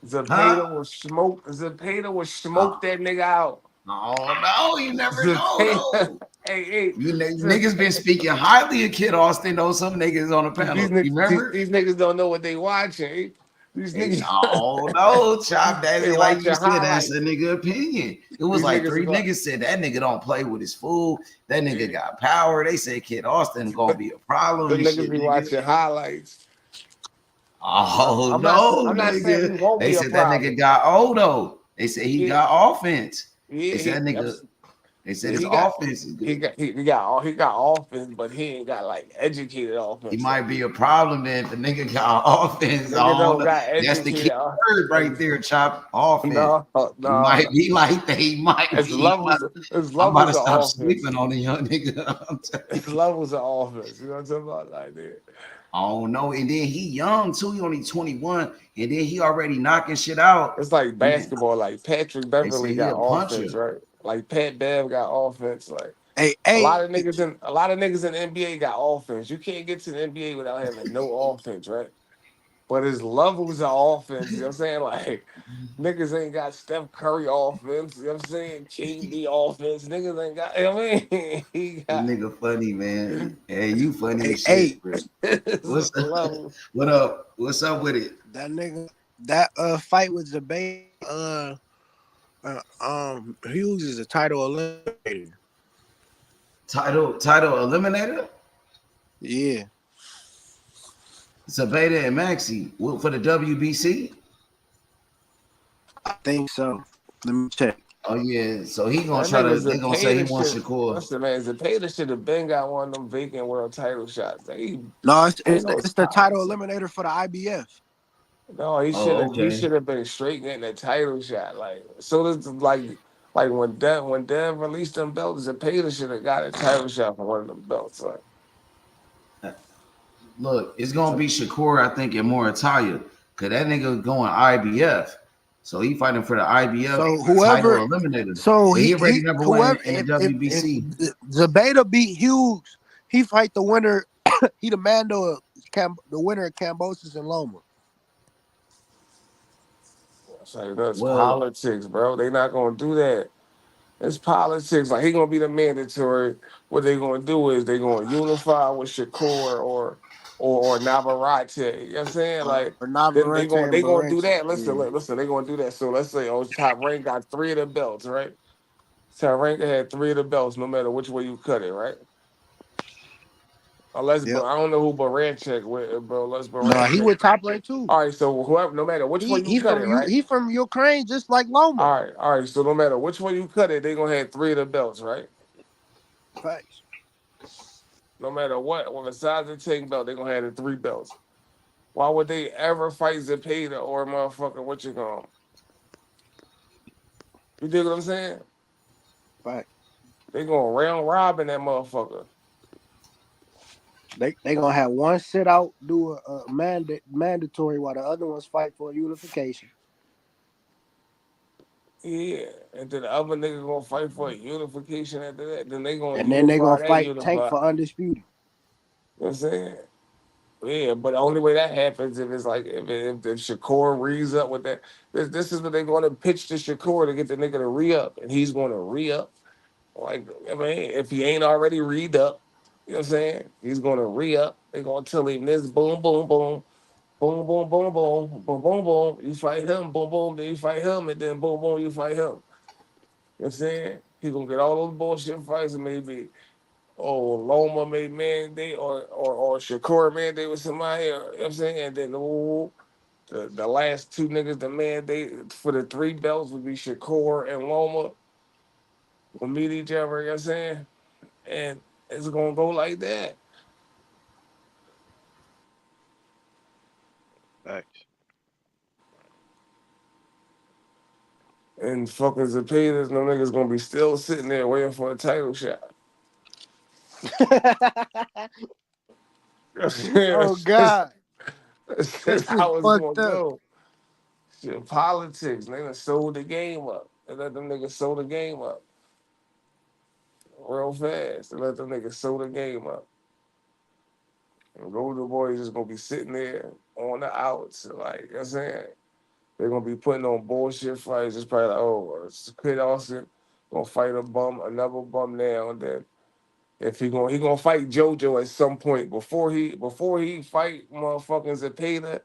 Zapata will smoke. Zapata will smoke that nigga out. Oh no, you never know though. Hey, niggas been speaking highly of Kid Austin though. Some niggas on the panel. You remember? These niggas don't know what they watching. These niggas. Oh no, Chop. That's They like you watching said. That's highlights. a nigga opinion. It was These like niggas three is like- niggas said that nigga don't play with his food. That nigga got power. They said Kid Austin gonna be a problem. The and niggas shit, be nigga. watching highlights. Oh I'm no, not saying he nigga. won't They be a said that problem. nigga got old. They said he got offense. Yeah, They said that nigga. They said his offense is good. He got offense, but he ain't got like educated offense. He might be a problem then if the nigga got offense. Nigga don't got That's the key educated word right there, Chop. Offense. No. He might be like that. He might It's be. levels I'm about to of stop offense. sleeping on the young nigga. It's levels of offense. You know what I'm talking about? Like that. Oh no, and then he young too. He only 21, and then he already knocking shit out. It's like basketball. Like Patrick Beverly he got a offense, puncher. right? Like Pat Bev got offense. Like Hey, a lot of niggas in the NBA got offense. You can't get to the NBA without having no offense, right? But it's levels of offense. You know what I'm saying? Like niggas ain't got Steph Curry offense. You know what I'm saying? KD offense. Niggas ain't got. You know what I mean? He This got. nigga funny, man. Hey, you funny as Hey, shit, bro. What's up? What up? What's up with it? That nigga, that fight with Zabay, Hughes is a title eliminator. Title eliminator? Yeah. Zabeda and Maxie for the WBC. I think so. Let me check. Oh yeah, so he gonna That try nigga to. They gonna say he Zapata wants shit. Shakur. Listen, man, Zapata should have been got one of them vacant world title shots. No, Ain't it's no the title politics. eliminator for the IBF. No, he should Oh, have. He okay. should have been straight getting a title shot. Like so, this like when Dev released them belts, Zapata should have got a title shot for one of them belts. Like, Look, it's gonna be Shakur, I think, in Moritalia, cause that nigga going IBF, so he fighting for the IBF So title whoever, eliminator. so But he he already number one whoever in the if WBC. Zabeta beat Hughes, he fight the winner. He the Mando the winner of Cambosis and Loma. it's like that's Well, politics, bro. They not gonna do that. It's politics. Like he gonna be the mandatory. What they gonna do is they gonna unify with Shakur or Navarrete. You know what I'm saying? Like Or then Navarrete and they gonna do Barrett. that. Listen, Yeah. listen, they gonna do that. So let's say top rank got 3 of the belts, right? Top rank had 3 of the belts, no matter which way you cut it, right? Unless Yep. I don't know who Baranchek with, bro. Unless No, he Baranchek. with top rank too. All right, so whoever, no matter which way you He cut it, from you. right? He from Ukraine, just like Loma. All right. So no matter which way you cut it, they gonna have 3 of the belts, right? Facts. No matter what, when besides the tank belt, they gonna have the 3 belts. Why would they ever fight Zepeda or motherfucker? What you going? You dig what I'm saying? Facts. They gonna round robin that motherfucker. They gonna have one sit out, do a mandatory, while the other ones fight for unification. Yeah, and then the other nigga gonna fight for a unification after that. Then they gonna And then they gonna unify that fight Tank unify. for undisputed. You know what I'm saying? Yeah, but the only way that happens if it's like if Shakur rees up with that. This is what they're going to pitch to Shakur to get the nigga to re up, and he's going to re up. Like I mean, if he ain't already read up, you know what I'm saying? He's going to re up. They're going to tell him this boom boom boom. Boom, boom, boom, boom, boom, boom, boom. You fight him, boom, boom, then you fight him, and then boom, boom, you fight him. You know what I'm saying? He's gonna get all those bullshit fights and maybe Loma made mandate or Shakur mandate with somebody, you know what I'm saying? And then the last 2 niggas the mandate for the 3 belts would be Shakur and Loma will meet each other, you know what I'm saying? And it's gonna go like that. Facts. And fucking Zepedas, no niggas gonna be still sitting there waiting for a title shot. Oh God, That's that shit how it's fucked gonna up. go. Shit, politics, they done sold the game up. They let them niggas sold the game up real fast. They let them niggas sold the game up. And Golden Boys just gonna be sitting there on the outs, like you know what I'm saying. They're gonna be putting on bullshit fights. It's probably like, oh, it's Kid Austin gonna fight another bum now, and then if he gonna fight JoJo at some point before he fight motherfucking Zepeda.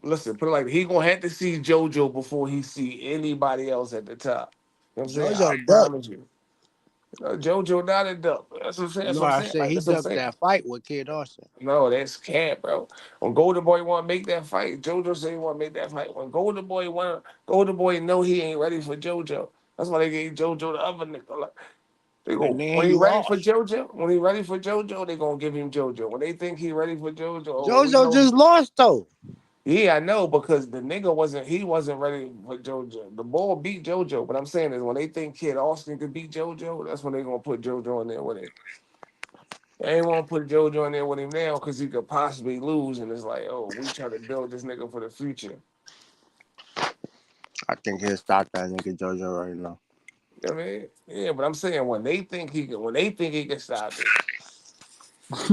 Listen, put it like he gonna have to see JoJo before he see anybody else at the top. You know what I'm saying? I JoJo ducked. promise you. JoJo not a duck. That's what I'm saying. That's No, what I'm I saying. said Like, he that's what I'm ducked saying. that fight with Kid Austin. No, that's cat, bro. When Golden Boy want to make that fight, JoJo say he want to make that fight. When Golden Boy know he ain't ready for JoJo. That's why they gave JoJo the other nigga. Like, they And go then when he he ready for lost. JoJo. When he ready for JoJo, they gonna give him JoJo. When they think he ready for JoJo, oh, we JoJo know. just lost though. Yeah, I know because the nigga wasn't ready for JoJo. The ball beat JoJo. But I'm saying is when they think Kid Austin could beat JoJo, that's when they gonna put JoJo in there with him. They ain't want to put JoJo in there with him now because he could possibly lose. And it's like, oh, we try to build this nigga for the future. I think he'll stop that nigga JoJo right now. You know what I mean? Yeah, but I'm saying when they think he can stop it. You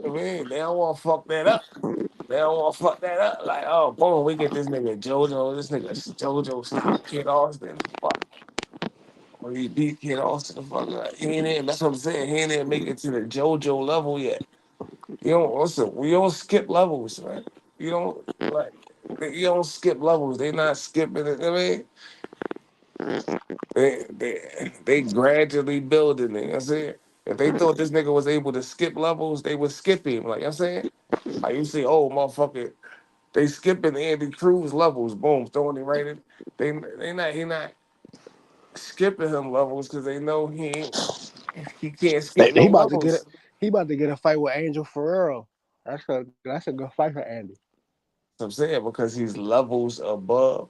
know what I mean? They don't want to fuck that up. They don't want to fuck that up. Like, oh, boom, we get this nigga JoJo. This nigga JoJo stop Kid Austin. Fuck. When he beat Kid Austin, the fuck up. He ain't in. That's what I'm saying. He ain't in make it to the JoJo level yet. You don't listen. We don't skip levels, man. You don't like. You don't skip levels. They not skipping it. I mean, they gradually building it. That's it. If they thought this nigga was able to skip levels, they would skip him. Like I'm saying, like you see, oh motherfucker, they skipping Andy Cruz levels, boom, throwing him right in. He not skipping him levels because they know he can't skip He no about to get it. levels. He about to get a fight with Angel Ferrero. That's a good fight for Andy. That's what I'm saying, because he's levels above.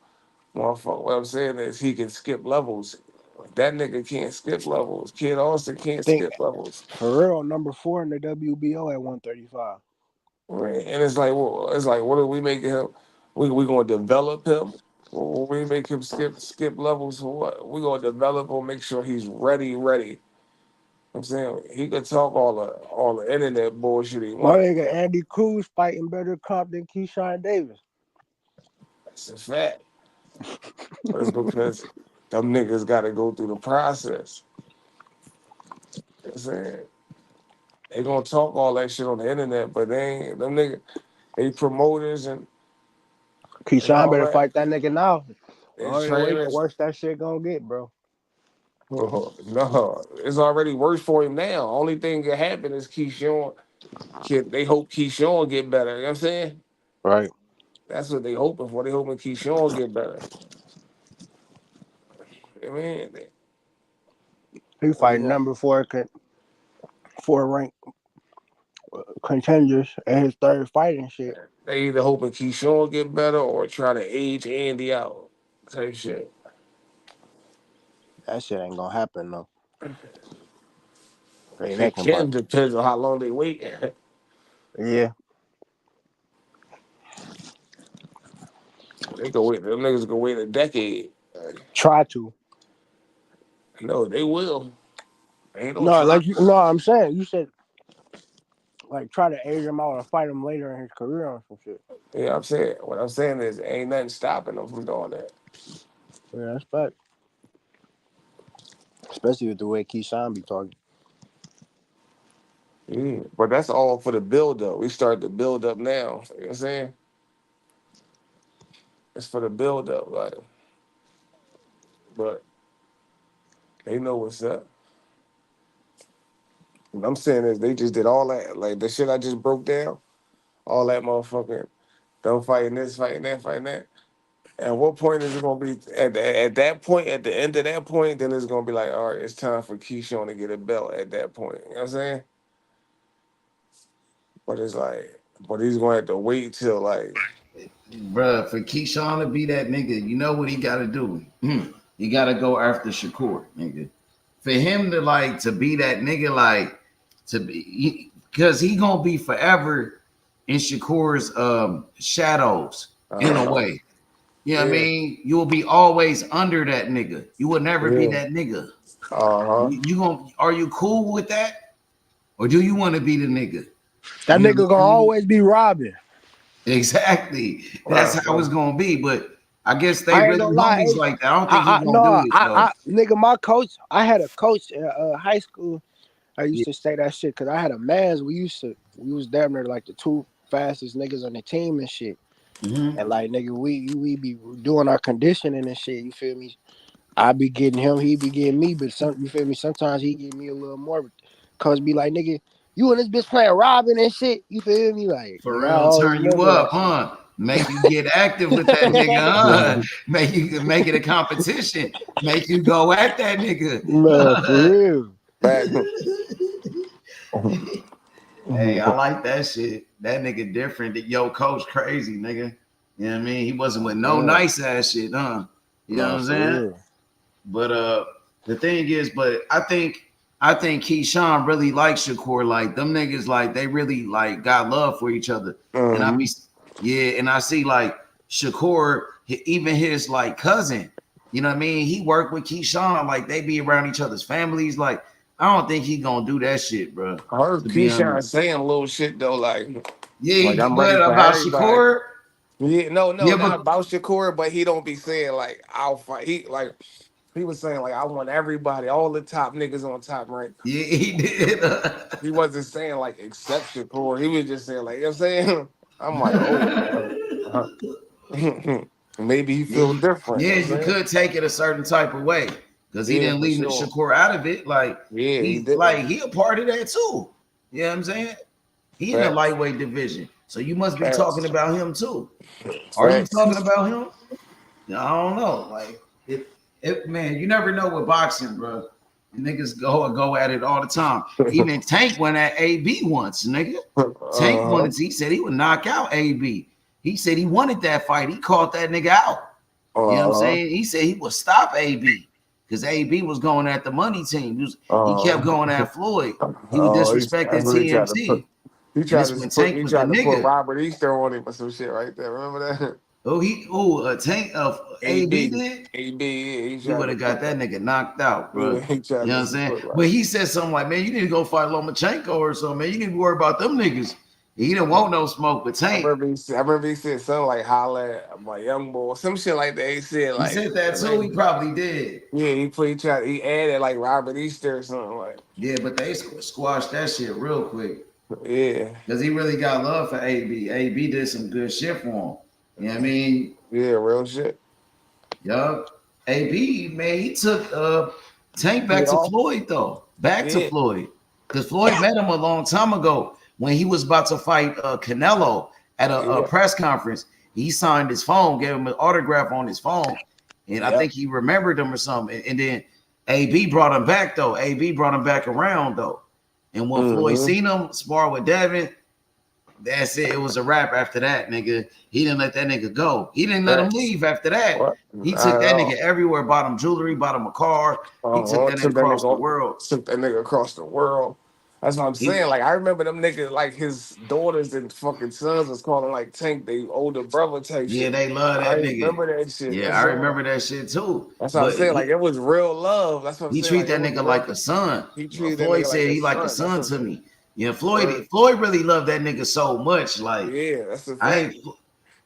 Motherfucker, what I'm saying is he can skip levels. That nigga can't skip levels. Kid Austin can't Think skip levels. Ferrero number 4 in the WBO at 135. Right. And it's like, well, what are we making him? We gonna develop him? We make him skip levels for what? We gonna develop him, make sure he's ready. I'm saying he could talk all the internet bullshit he My want. nigga Andy Cruz fighting better comp than Keyshawn Davis. That's a fact. But it's because them niggas gotta go through the process. You know what I'm saying? They gonna talk all that shit on the internet, but they ain't them niggas, they promoters and Keyshawn all better that. fight that nigga now. They Oh, wait, the trainers. worse that shit gonna get, bro. Oh, no, it's already worse for him now. Only thing that happen is Keyshawn. They hope Keyshawn get better. You know what I'm saying? Right. That's what they hoping for. They hoping Keyshawn get better. I mean, He what they fighting want? number 4 ranked contenders and his third fight and shit. They either hoping Keyshawn get better or try to age Andy out. Type shit. That shit ain't gonna happen though. Ain't It that can compartment. depends on how long they wait. Yeah. They go wait. Them niggas go wait a decade. Try to. No, they will. They ain't gonna No, try. like no, I'm saying you said like try to age him out or fight him later in his career or some shit. Yeah, I'm saying. What I'm saying is, ain't nothing stopping them from doing that. Yeah, that's fact. Especially with the way Keyshawn be talking. Yeah, but that's all for the build up. We start the build up now. You know what I'm saying? It's for the build up, like. But they know what's up. What I'm saying is, they just did all that, like the shit I just broke down. All that motherfucking, them fighting this, fighting that, fighting that. At what point is it gonna be at that point, at the end of that point, then it's gonna be like, all right, it's time for Keyshawn to get a belt at that point. You know what I'm saying? But it's like, but he's gonna have to wait till like, Bruh, for Keyshawn to be that nigga, you know what he gotta do? He gotta go after Shakur, nigga. For him to like to be that nigga, like to be, because he gonna be forever in Shakur's shadows in a way. You know what I yeah, mean? You will be always under that nigga. You will never be yeah, that nigga. uh-huh. You gonna, are you cool with that? Or do you want to be the nigga? That You know nigga what I gonna mean? always be robbing. Exactly. That's how it's gonna be. But I guess they I ain't really gonna lie. homies like that. I don't think he gonna do No, it though. nigga, my coach. I had a coach in high school. I used Yeah. to say that shit because I had a man's. We was damn near like the 2 fastest niggas on the team and shit. Mm-hmm. And like nigga, we be doing our conditioning and shit. You feel me? I be getting him, he be getting me, but you feel me? Sometimes he give me a little more. But cause be like, nigga, you and this bitch playing Robin and shit. You feel me? Like, For nigga, I real, always turn you remember up, that shit. huh? Make you get active with that nigga, huh? Make it a competition. Make you go at that nigga. Man, for real. Hey, I like that shit. That nigga different. Yo, coach crazy, nigga. You know what I mean? He wasn't with no nice ass shit, huh? You know what Man, I'm for saying? real. But the thing is, but I think Keyshawn really likes Shakur. Like them niggas, like they really like got love for each other. And I be and I see like Shakur, even his like cousin, you know what I mean? He worked with Keyshawn, like they be around each other's families. Like, I don't think he gonna do that shit, bro. I heard To be Keyshawn honest. saying little shit though, like Yeah, I'm ready but for about everybody. Shakur, Yeah, no, yeah, not but about Shakur, but he don't be saying like I'll fight. He was saying like I want everybody, all the top niggas on top right now. yeah, he did. He wasn't saying like except Shakur. He was just saying like, you know what I'm saying. I'm like, oh, maybe he feel different. You know Yeah, what I'm you saying? could take it a certain type of way. because he didn't leave Shakur out of it. Like he a part of that too. You know what I'm saying? He in the lightweight division, so you must be talking about him too. Are you talking about him? I don't know. Like man, you never know with boxing, bro. Niggas go at it all the time. Even Tank went at AB once, nigga. Tank wanted. He said he would knock out AB. He said he wanted that fight. He called that nigga out. You know what I'm saying? He said he would stop AB because AB was going at the money team. He kept going at Floyd. He was disrespecting TMZ. He tried to put Robert Easter on him or some shit right there. Remember that? Tank of AB did? AB, he would have got that nigga knocked out, bro. You know what I'm saying? But he said something like, man, you need to go fight Lomachenko or something, man. You need to worry about them niggas. He didn't want no smoke, but Tank. I remember he said something like holla at my young boy, some shit like that. He said that too. He probably did. Yeah, he added like Robert Easter or something like. Yeah, but they squashed that shit real quick. Yeah, because he really got love for AB. AB did some good shit for him. You know what I mean? Yeah, real shit. Yup. AB, man, he took Tank back to Floyd though. To Floyd. Because Floyd met him a long time ago when he was about to fight Canelo at a press conference. He signed his phone, gave him an autograph on his phone, and I think he remembered him or something. And then AB brought him back though. AB brought him back around though. And when Floyd seen him spar with Devin, that's it. It was a wrap after that, nigga. He didn't let that nigga go. He didn't let him leave after that. He took that nigga everywhere, bought him jewelry, bought him a car. He took that nigga across the world. Took that nigga across the world. That's what I'm saying. Like, I remember them niggas, like his daughters and fucking sons was calling like Tank, they older brother type shit. Yeah, they love that nigga. I remember that shit. Yeah, I remember that shit too. That's what I'm saying. Like, it was real love. That's what I'm saying. He treat that nigga like a son. Floyd said he like a son to me. Yeah, Floyd really loved that nigga so much. Like, yeah, that's the thing.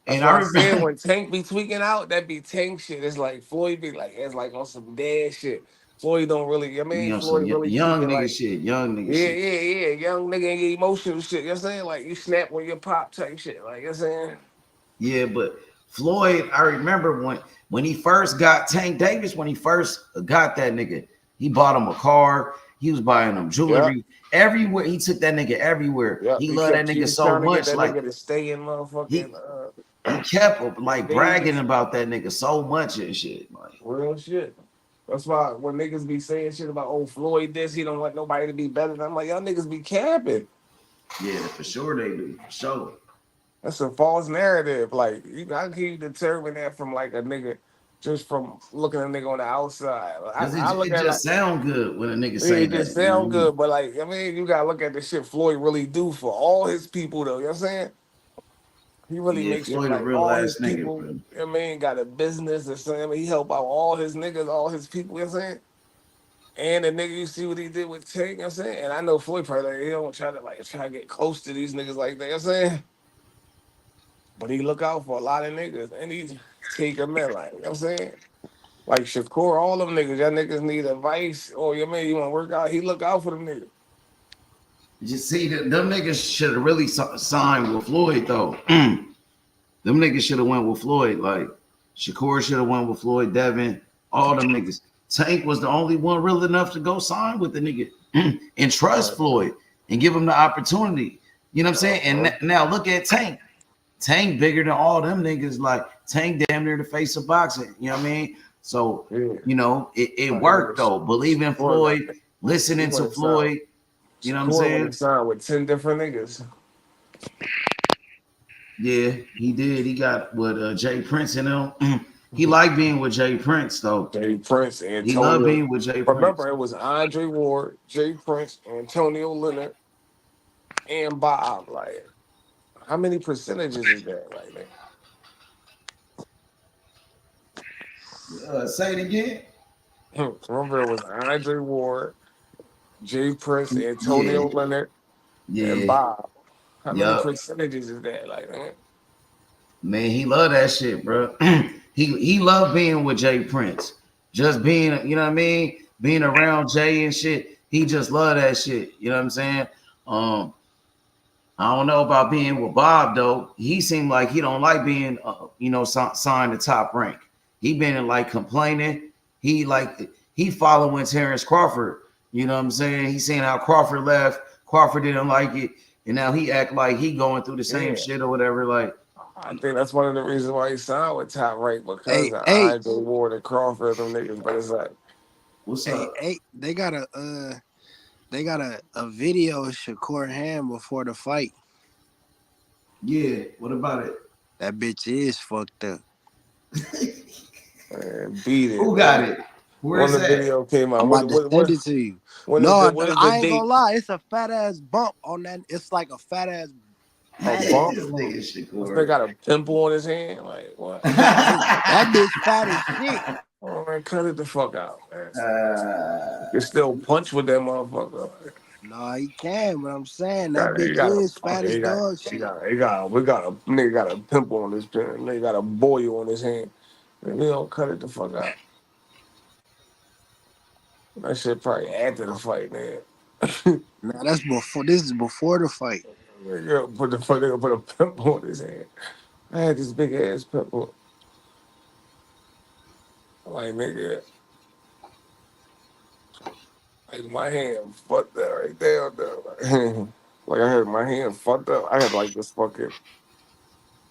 And I remember when Tank be tweaking out, that be Tank shit. It's like Floyd be like, it's like on some dead shit. Floyd don't really, I mean, Floyd really young nigga shit, young nigga shit. Yeah, young nigga and emotional shit. You know what I'm saying? Like, you snap when you pop type shit. Like, you know what I'm saying? Yeah, but Floyd, I remember when he first got Tank Davis, when he first got that nigga, he bought him a car. He was buying him jewelry. Everywhere. He took that nigga everywhere. He loved that nigga so much. Like, nigga to stay in motherfucking. He kept like bragging about that nigga so much and shit. Like, real shit. That's why when niggas be saying shit about Floyd this, he don't want nobody to be better than. I'm like, y'all niggas be capping. Yeah, for sure they do. For sure. That's a false narrative. Like, I can determine that from like a nigga just from looking at a nigga on the outside. It just sound good when a nigga say it. It just sound good, but like, I mean, you gotta look at the shit Floyd really do for all his people though. You know what I'm saying? He really makes sure like all his people, nigga, I mean, got a business or something. I mean, he help out all his niggas, all his people, you know what I'm saying? And the nigga, you see what he did with Tank, you know what I'm saying? And I know Floyd probably, he don't try to get close to these niggas like that, you know what I'm saying? But he look out for a lot of niggas, and he take them in, like, you know what I'm saying? Like Shakur, all them niggas, y'all niggas need advice, or you mean you want to work out, he look out for them niggas. You see, them niggas should have really signed with Floyd, though. Them niggas should have went with Floyd. Like, Shakur should have went with Floyd, Devin, all them niggas. Tank was the only one real enough to go sign with the nigga and trust Floyd and give him the opportunity. You know what I'm saying? And now look at Tank. Tank bigger than all them niggas. Like, Tank damn near the face of boxing. You know what I mean? So, you know, it worked, though. Believe in Floyd, listening to Floyd. You know what I'm saying? Signed with 10 different niggas. Yeah, he did. He got with Jay Prince and them. He liked being with Jay Prince, though. Jay Prince and he loved being with Jay Prince. Remember, it was Andre Ward, Jay Prince, Antonio Leonard, and Bob. Like, how many percentages is that right there? Say it again. Remember, it was Andre Ward, Jay Prince, Antonio Leonard, and Bob. How many percentages is that? Like, man, he loved that shit, bro. he loved being with Jay Prince. Just being, you know what I mean? Being around Jay and shit. He just loved that shit. You know what I'm saying? I don't know about being with Bob, though. He seemed like he don't like being, signed to Top Rank. He been like complaining. He he following Terence Crawford. You know what I'm saying? He's saying how Crawford left. Crawford didn't like it, and now he act like he going through the same shit or whatever. Like, I think that's one of the reasons why he signed with Top Rank because of Hey, Andre Ward and Crawford, them niggas. But it's like, what's up? Hey, they got a video of Shakur Ham before the fight. Yeah, what about it? That bitch is fucked up. Man, beat it. Who got it? Where When is the that? video came out, I'm about to send it to you. No, I ain't gonna lie. It's a fat ass bump on that. It's like a fat ass. Bump? This nigga got a pimple on his hand. Like what? That bitch fat as shit. Oh man, cut it the fuck out, man. You can still punch with that motherfucker. No, he can, but I'm saying that bitch is fat as dog shit. We got a nigga got a pimple on his pen. Nigga got a boil on his hand. Man, we don't cut it the fuck out. That shit probably after the fight, man. Nah, that's before. This is before the fight. Nigga put a pimple on his hand. I had this big ass pimple. Like nigga, like my hand fucked up right there. Like I had my hand fucked up. I had like this fucking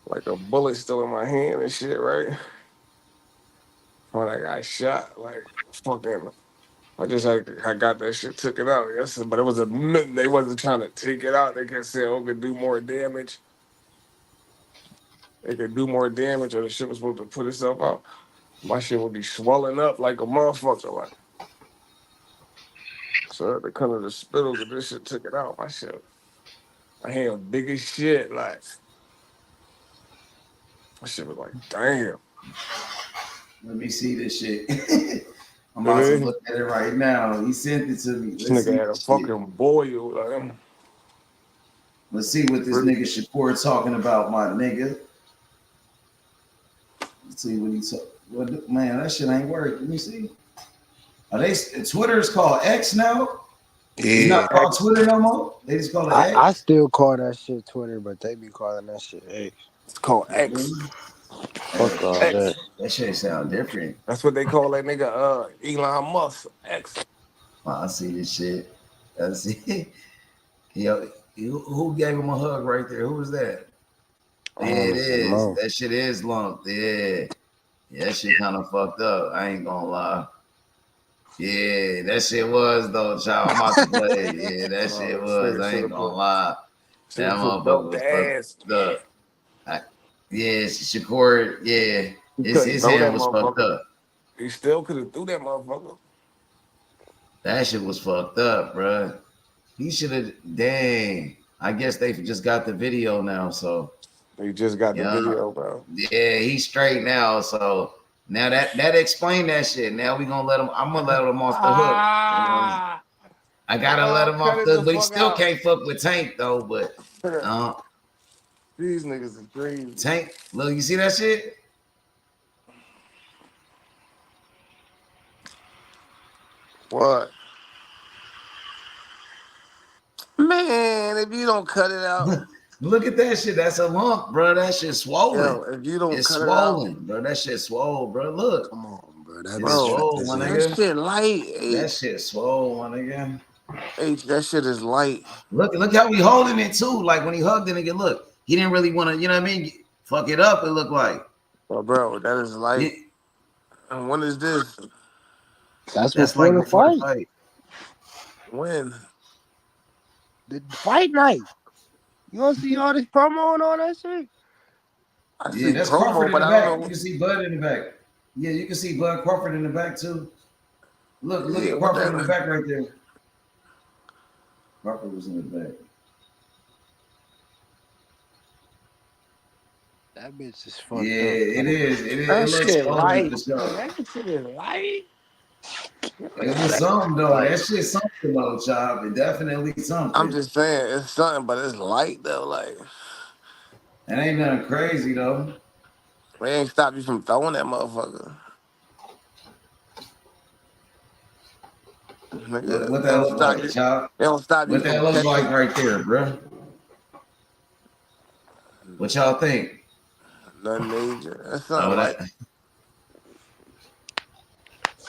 like a bullet still in my hand and shit, right? When I got shot, like fucking. I got that shit took it out. Yes, but it was they wasn't trying to take it out. They kept saying, "Oh, could do more damage." They could do more damage, or the shit was supposed to put itself out. My shit would be swelling up like a motherfucker. Like, so at the color of the spittle, and this shit took it out. My hand big as shit. Like, my shit was like, damn. Let me see this shit. I'm about to look at it right now. He sent it to me. This nigga had a fucking boil. Like, let's see what this nigga Shakur talking about, my nigga. Let's see what he's talking. Man, that shit ain't working. Let me see. Are they Twitter is called X now? Yeah. It's not called Twitter no more. They just call it X. I still call that shit Twitter, but they be calling that shit X. It's called X. Fuck all that. That shit sound different. That's what they call that nigga Elon Musk. X. I see this shit. I see. Yo, who gave him a hug right there? Who was that? Yeah, it is. That shit is lumped. Yeah. Yeah, that shit kind of fucked up. I ain't gonna lie. Yeah, that shit was though, child. I'm about to play it. Yeah, that shit was. I ain't gonna lie. That motherfucker was fucked up. Yeah, Shakur. Yeah, his hand was fucked up. He still could have threw that motherfucker. That shit was fucked up, bro. He should have. Dang. I guess they just got the video now, so. They just got the video, bro. Yeah, he's straight now. So now that explained that shit. Now we gonna let him. I'm gonna let him off the hook. I gotta let him off the. We still can't fuck with Tank though. But these niggas is crazy. Tank, look, you see that shit? What? Man, if you don't cut it out. Look at that shit. That's a lump, bro. That shit swollen. Yo, if you don't it's cut swollen, it out, bro. That shit swole, bro. Look. Come on, bro. That shit light. That shit swole, my nigga. That shit is light. Look how he holding it too. Like when he hugged the nigga, look, he didn't really want to, you know what I mean? Fuck it up. It looked like. Well, bro, that is light. And when is this? That's before the fight. When? The fight night. You don't see all this promo and all that shit? Yeah, that's Crawford in the back. You can see Bud in the back. Yeah, you can see Bud Crawford in the back too. Look at Crawford in the back right there. Crawford was in the back. That bitch is fucked up. Yeah, it is. It That looks shit light. That shit is light. It was something though. That shit something though, child. It definitely something. I'm just saying it's something, but it's light though. Like it ain't nothing crazy though. They ain't stop you from throwing that motherfucker. Nigga, What that look like, child? They don't stop you. What that look like right there, bro? What y'all think? Nothing major. That's something like.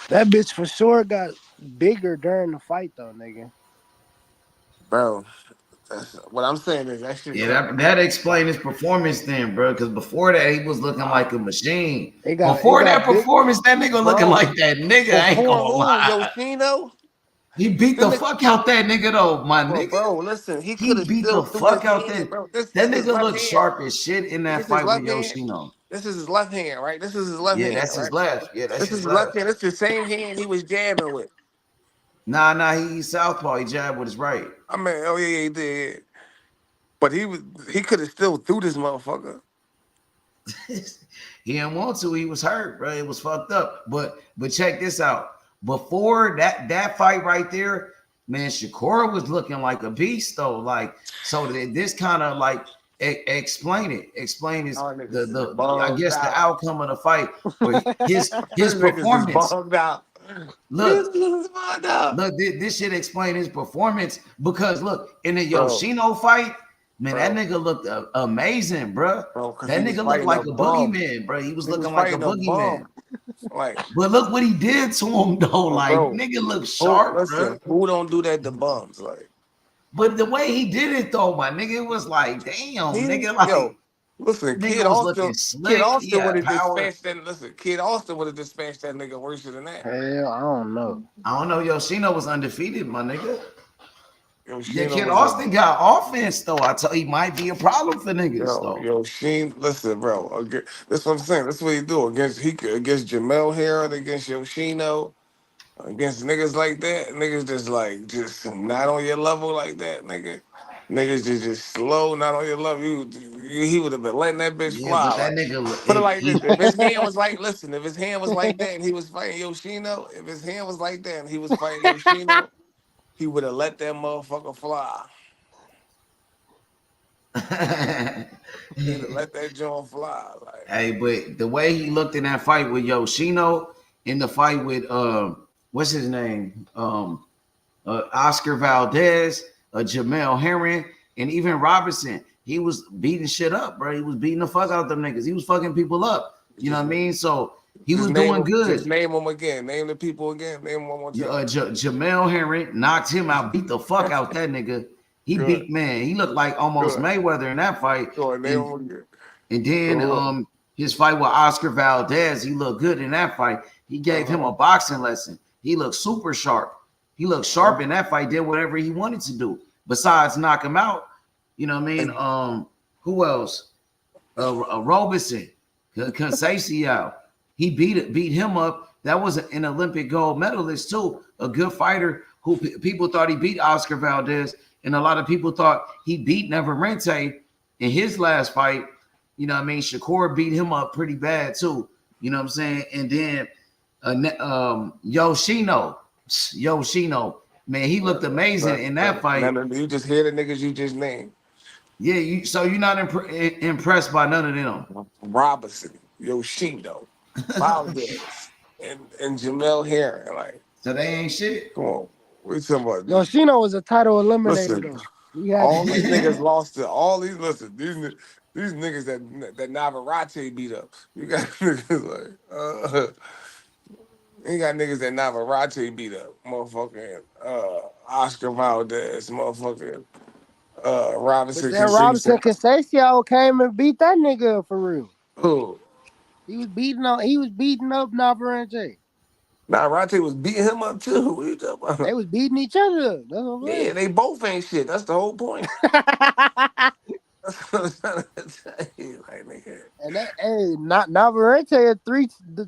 That bitch for sure got bigger during the fight, though, nigga. Bro, what I'm saying is that shit. Yeah, that explained his performance then, bro. Because before that, he was looking like a machine. It Before that got big, performance, that nigga looking Bro, like that nigga. I ain't before gonna who? lie. Yoshino? He beat the Them niggas, fuck out that nigga though, my nigga. bro, listen, he could He have beat still the threw his fuck out hand, that. bro. This That his nigga left looked hand. sharp as shit in that This is fight with left hand. Yoshino. This is his left hand, right? This is his left Yeah, hand, that's his right? left. Yeah, that's This is his his left left. hand. It's the same hand he was jabbing with. Nah, he's southpaw. He jabbed with his right. I mean, oh yeah, he did. But he could have still threw this motherfucker. He didn't want to. He was hurt, bro. It was fucked up. But check this out. Before that fight right there, man, Shakur was looking like a beast though. Like, so this kind of like explain his I guess the outcome of the fight or his Niggas is performance. bogged out. Look, this shit explain his performance because look in the Yoshino fight. Man, that nigga looked amazing, bro. That nigga looked like a boogeyman, bro. He was looking like a boogeyman. Like, but look what he did to him, though. Like, nigga looked sharp, bro. Who don't do that to bums? Like, but the way he did it, though, my nigga, it was like, damn, nigga, like, listen, nigga Kid was Austin, looking slick. Kid Austin would have power. dispatched that. Listen, Kid Austin would have dispatched that nigga worse than that. Hell, I don't know. Yoshino was undefeated, my nigga. Yoshino Kid Austin got offense though. I tell you, he might be a problem for niggas though. Yoshino, listen, bro. That's what I'm saying. That's what he do against Jamel Herod, against Yoshino, against niggas like that. Niggas just not on your level like that, nigga. Niggas just slow, not on your level. He would have been letting that bitch fly. But that nigga, put it like this: if his hand was like, listen, if his hand was like that and he was fighting Yoshino, if his hand was like that and he was fighting Yoshino. He would have let that motherfucker fly. He'd have let that joint fly. Like. Hey, but the way he looked in that fight with Yoshino, in the fight with what's his name? Oscar Valdez, Jamel Herring, and even Robinson, he was beating shit up, bro. He was beating the fuck out of them niggas. He was fucking people up. You know what I mean? So he was doing good. Just name them again. Name the people again. Name them one more time. Jamel Herring knocked him out, beat the fuck out that nigga. He beat, man. He looked like almost Mayweather in that fight. And then his fight with Oscar Valdez, he looked good in that fight. He gave him a boxing lesson. He looked super sharp. He looked sharp in that fight, did whatever he wanted to do. Besides knock him out, you know what I mean? Who else? Robeson, Conceição. He beat him up. That was an Olympic gold medalist too, a good fighter who people thought he beat Oscar Valdez, and a lot of people thought he beat Navarrete in his last fight. You know what I mean? Shakur beat him up pretty bad too. You know what I'm saying? And then Yoshino, man, he looked amazing in that fight. You just hear the niggas you just named. Yeah, so you're not impressed by none of them. Robinson, Yoshino, Valdez, and Jamel Herring, like. So they ain't shit. Come on, we talking about. Yoshino was a title eliminator. Listen, all these niggas lost to all these. Listen, these niggas that Navarrete beat up. You got niggas like. You got niggas that Navarrete beat up, motherfucking Oscar Valdez, motherfucking Robinson. But Robinson Conceição came and beat that nigga up for real. Who? He was beating up Navarrete. Navarrete was beating him up too. What you talking about? They was beating each other up. That's what I'm saying. Yeah, they both ain't shit. That's the whole point. That's what I'm trying to tell you, like, nigga. And Navarrete the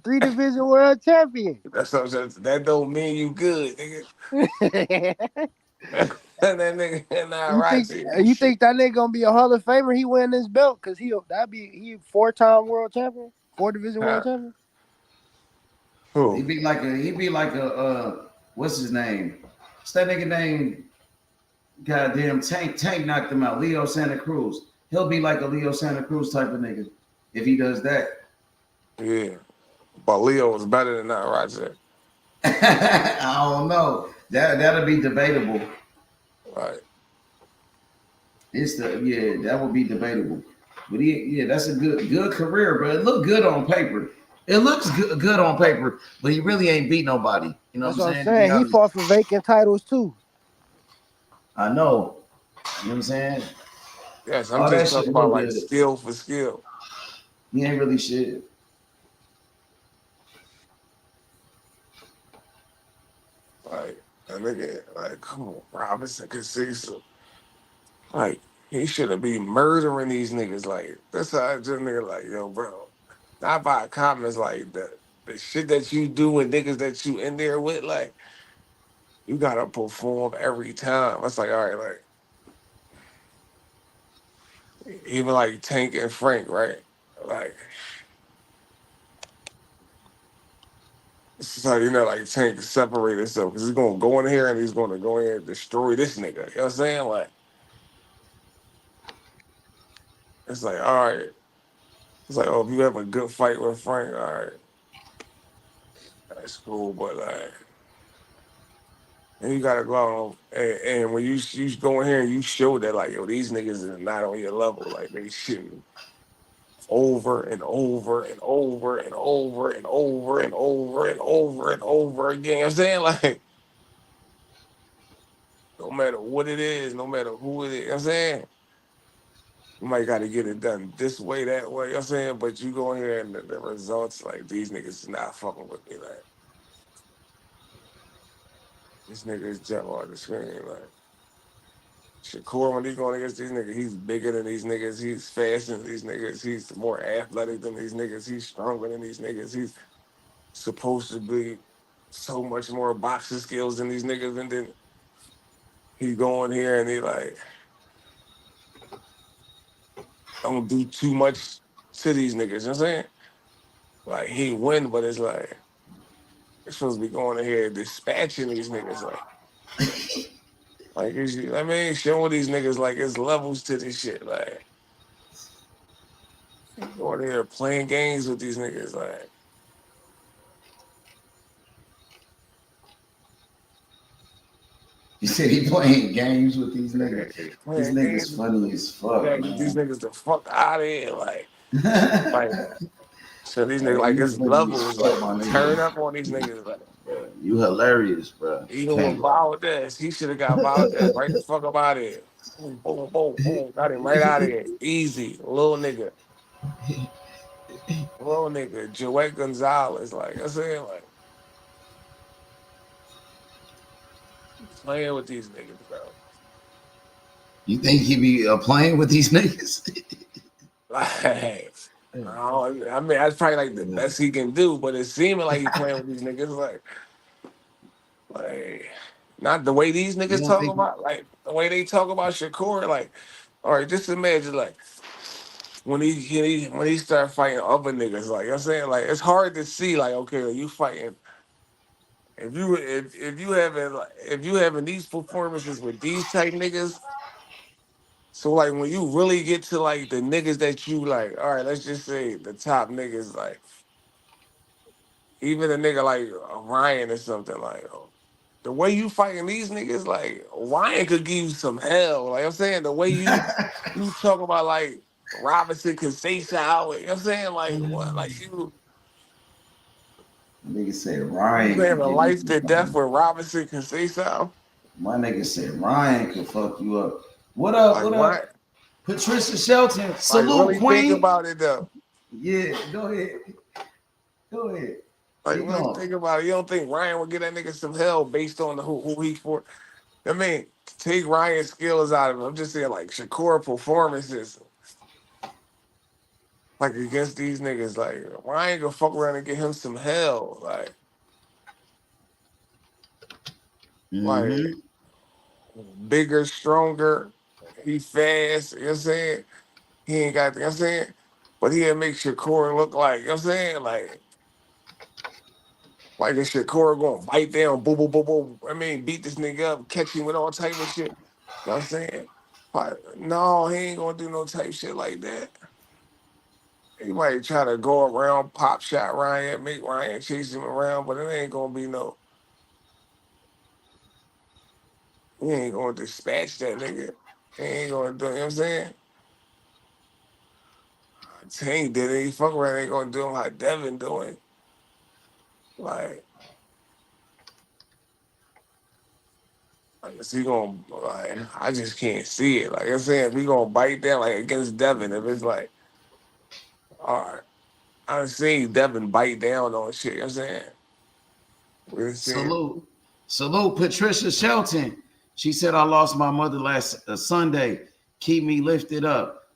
three division world champion. That don't mean you good, nigga. That nigga Navarrete. You think that nigga gonna be a Hall of Famer? He win this belt because he 4-time world champion, 4 division world champion. Who? He'd be like a what's his name? What's that nigga name? Goddamn Tank knocked him out. Leo Santa Cruz. He'll be like a Leo Santa Cruz type of nigga if he does that. Yeah. But Leo was better than that, Roger. I don't know. That'll be debatable. Right. That would be debatable. But that's a good career, bro. It looked good on paper. It looks good on paper, but he really ain't beat nobody. You know That's what what I'm I'm saying? To be saying. He honest, fought for vacant titles too. I know. You know what I'm saying? Yes, I'm All that just shit talking about look like good. skill for skill. He ain't really shit. Like that nigga, like come on, Robinson could see some. Like he shouldn't be murdering these niggas. Like that's how I just nigga like yo, bro. Not by comments like the shit that you do and niggas that you in there with. Like you gotta perform every time. It's like all right, like even like Tank and Frank, right? Like it's like like Tank separate himself because he's gonna go in here and he's gonna go in and destroy this nigga. You know what I'm saying? Like it's like all right. It's like, oh, if you have a good fight with Frank, all right, that's cool. But like, and you gotta go out and when you go in here and you show that like, yo, these niggas is not on your level. Like they shooting over and over and over and over and over and over and over and over again. You know what I'm saying? Like, no matter what it is, no matter who it is, you know what I'm saying? You might gotta get it done this way, that way, you know what I'm saying? But you go in here and the results, like these niggas is not fucking with me. Like this nigga is jump on the screen. Like Shakur, when he going against these niggas, he's bigger than these niggas. He's faster than these niggas. He's more athletic than these niggas. He's stronger than these niggas. He's supposed to be so much more boxing skills than these niggas. And then he go in here and he like don't do too much to these niggas. You know what I'm saying? Like he win, but it's like it's supposed to be going in here and dispatching these niggas. Like I mean, showing these niggas like it's levels to this shit. Like going in here playing games with these niggas. Like You said he playing games with these niggas. These playing niggas games. funny as fuck, Gotta get these man. niggas the fuck out of here. Like, so these niggas, Hey, like, you it's funny as levels. fuck, Like, my turn nigga. up on these niggas. Like, You hilarious, bro. even with Can't. Valdez, he should have got Valdez right the fuck up out of here. Boom, boom, boom, boom. Got him right out of here. Easy. Little nigga. Little nigga. Joey Gonzalez. Like, I'm saying, like, playing with these niggas, bro. You think he be playing with these niggas? Like, I mean, that's probably like the best he can do, but it's seeming like he playing with these niggas. Like, not the way these You niggas don't talk think? about, like the way they talk about Shakur. Like, all right, just imagine like when he start fighting other niggas. Like, you know what I'm saying, like it's hard to see. Like, okay, you fighting if you having these performances with these type niggas. So like when you really get to like the niggas that you like, all right, let's just say the top niggas, like even a nigga like Ryan or something, like the way you fighting these niggas, like Ryan could give you some hell. Like I'm saying, the way you talk about like Robinson could say so, you know what I'm saying? Like what like Nigga said you Ryan saying could a give you life some to death fun. with Robinson can say so? My nigga said Ryan could fuck you up. What up? Like What Ryan, up? Patricia Shelton. like Salute, really think Queen. about it though. Yeah, go ahead. Go ahead. Like Keep really going. think about it. You don't think Ryan would get that nigga some hell based on who he for? I mean, take Ryan's skills out of it. I'm just saying, like Shakur performances, like against these niggas, like Ryan gonna fuck around and get him some hell, like Mm-hmm. bigger, stronger. He fast. You know what I'm saying? He ain't got. You know what I'm saying? But he'll make Shakur look like. You know what I'm saying? Like this Shakur gonna bite down, boom, boom, boom, boom. I mean, beat this nigga up, catch him with all type of shit. You know what I'm saying? But no, he ain't gonna do no type shit like that. He might try to go around, pop shot Ryan, make Ryan chase him around, but it ain't gonna be no. He ain't gonna dispatch that nigga. He ain't gonna do. You know what I'm saying? Tank did it. He fuck around, ain't gonna do him how Devin doing. Like, is he gonna like? I just can't see it. Like I'm saying, if we gonna bite down like against Devin, if it's like, all right, I've seen Devin bite down on shit. You know what I'm saying, we're seeing. Salute Patricia Shelton. She said, I lost my mother last Sunday. Keep me lifted up.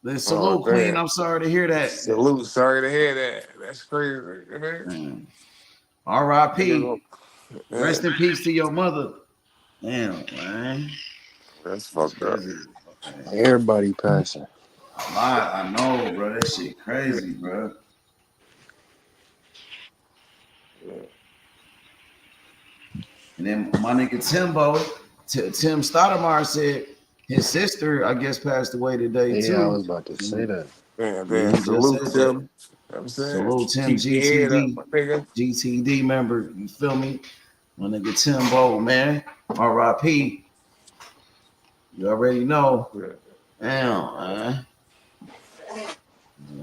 Then salute, Queen. I'm sorry to hear that. Salute. Sorry to hear that. That's crazy. R.I.P. Rest in peace to your mother. Damn, man. That's fucked up. Everybody passing. I know, bro. That shit crazy, bro. And then my nigga Tim Stoudemire said his sister, I guess, passed away today too. Yeah, I was about to say that. Man, salute Tim. You know what I'm saying? Salute Tim, Keep your head up, my nigga. GTD member. You feel me? My nigga Timbo, man. R.I.P. You already know. Damn, man.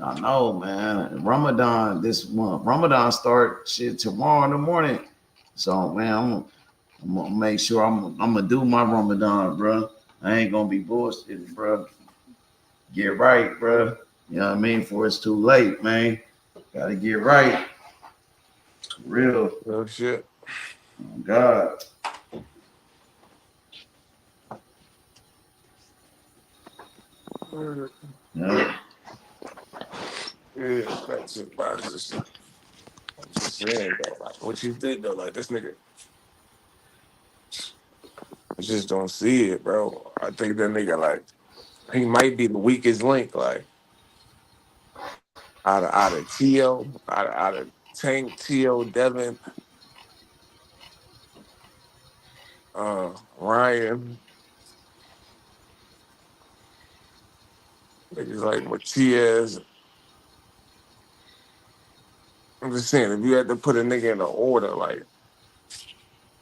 I know, man. Ramadan this month. Ramadan start shit tomorrow in the morning. So, man, I'm gonna make sure I'm gonna do my Ramadan, bro. I ain't gonna be bullshitting, bro. Get right, bro. You know what I mean? Before it's too late, man. Gotta get right. Real. Oh shit. Oh, God. Yeah. Yeah, that's it. I'm just saying though, like what you think though, like this nigga. I just don't see it, bro. I think that nigga like he might be the weakest link, like out of T.O., out of Tank, T.O., Devin, Ryan, niggas like Matias. I'm just saying, if you had to put a nigga in an order, like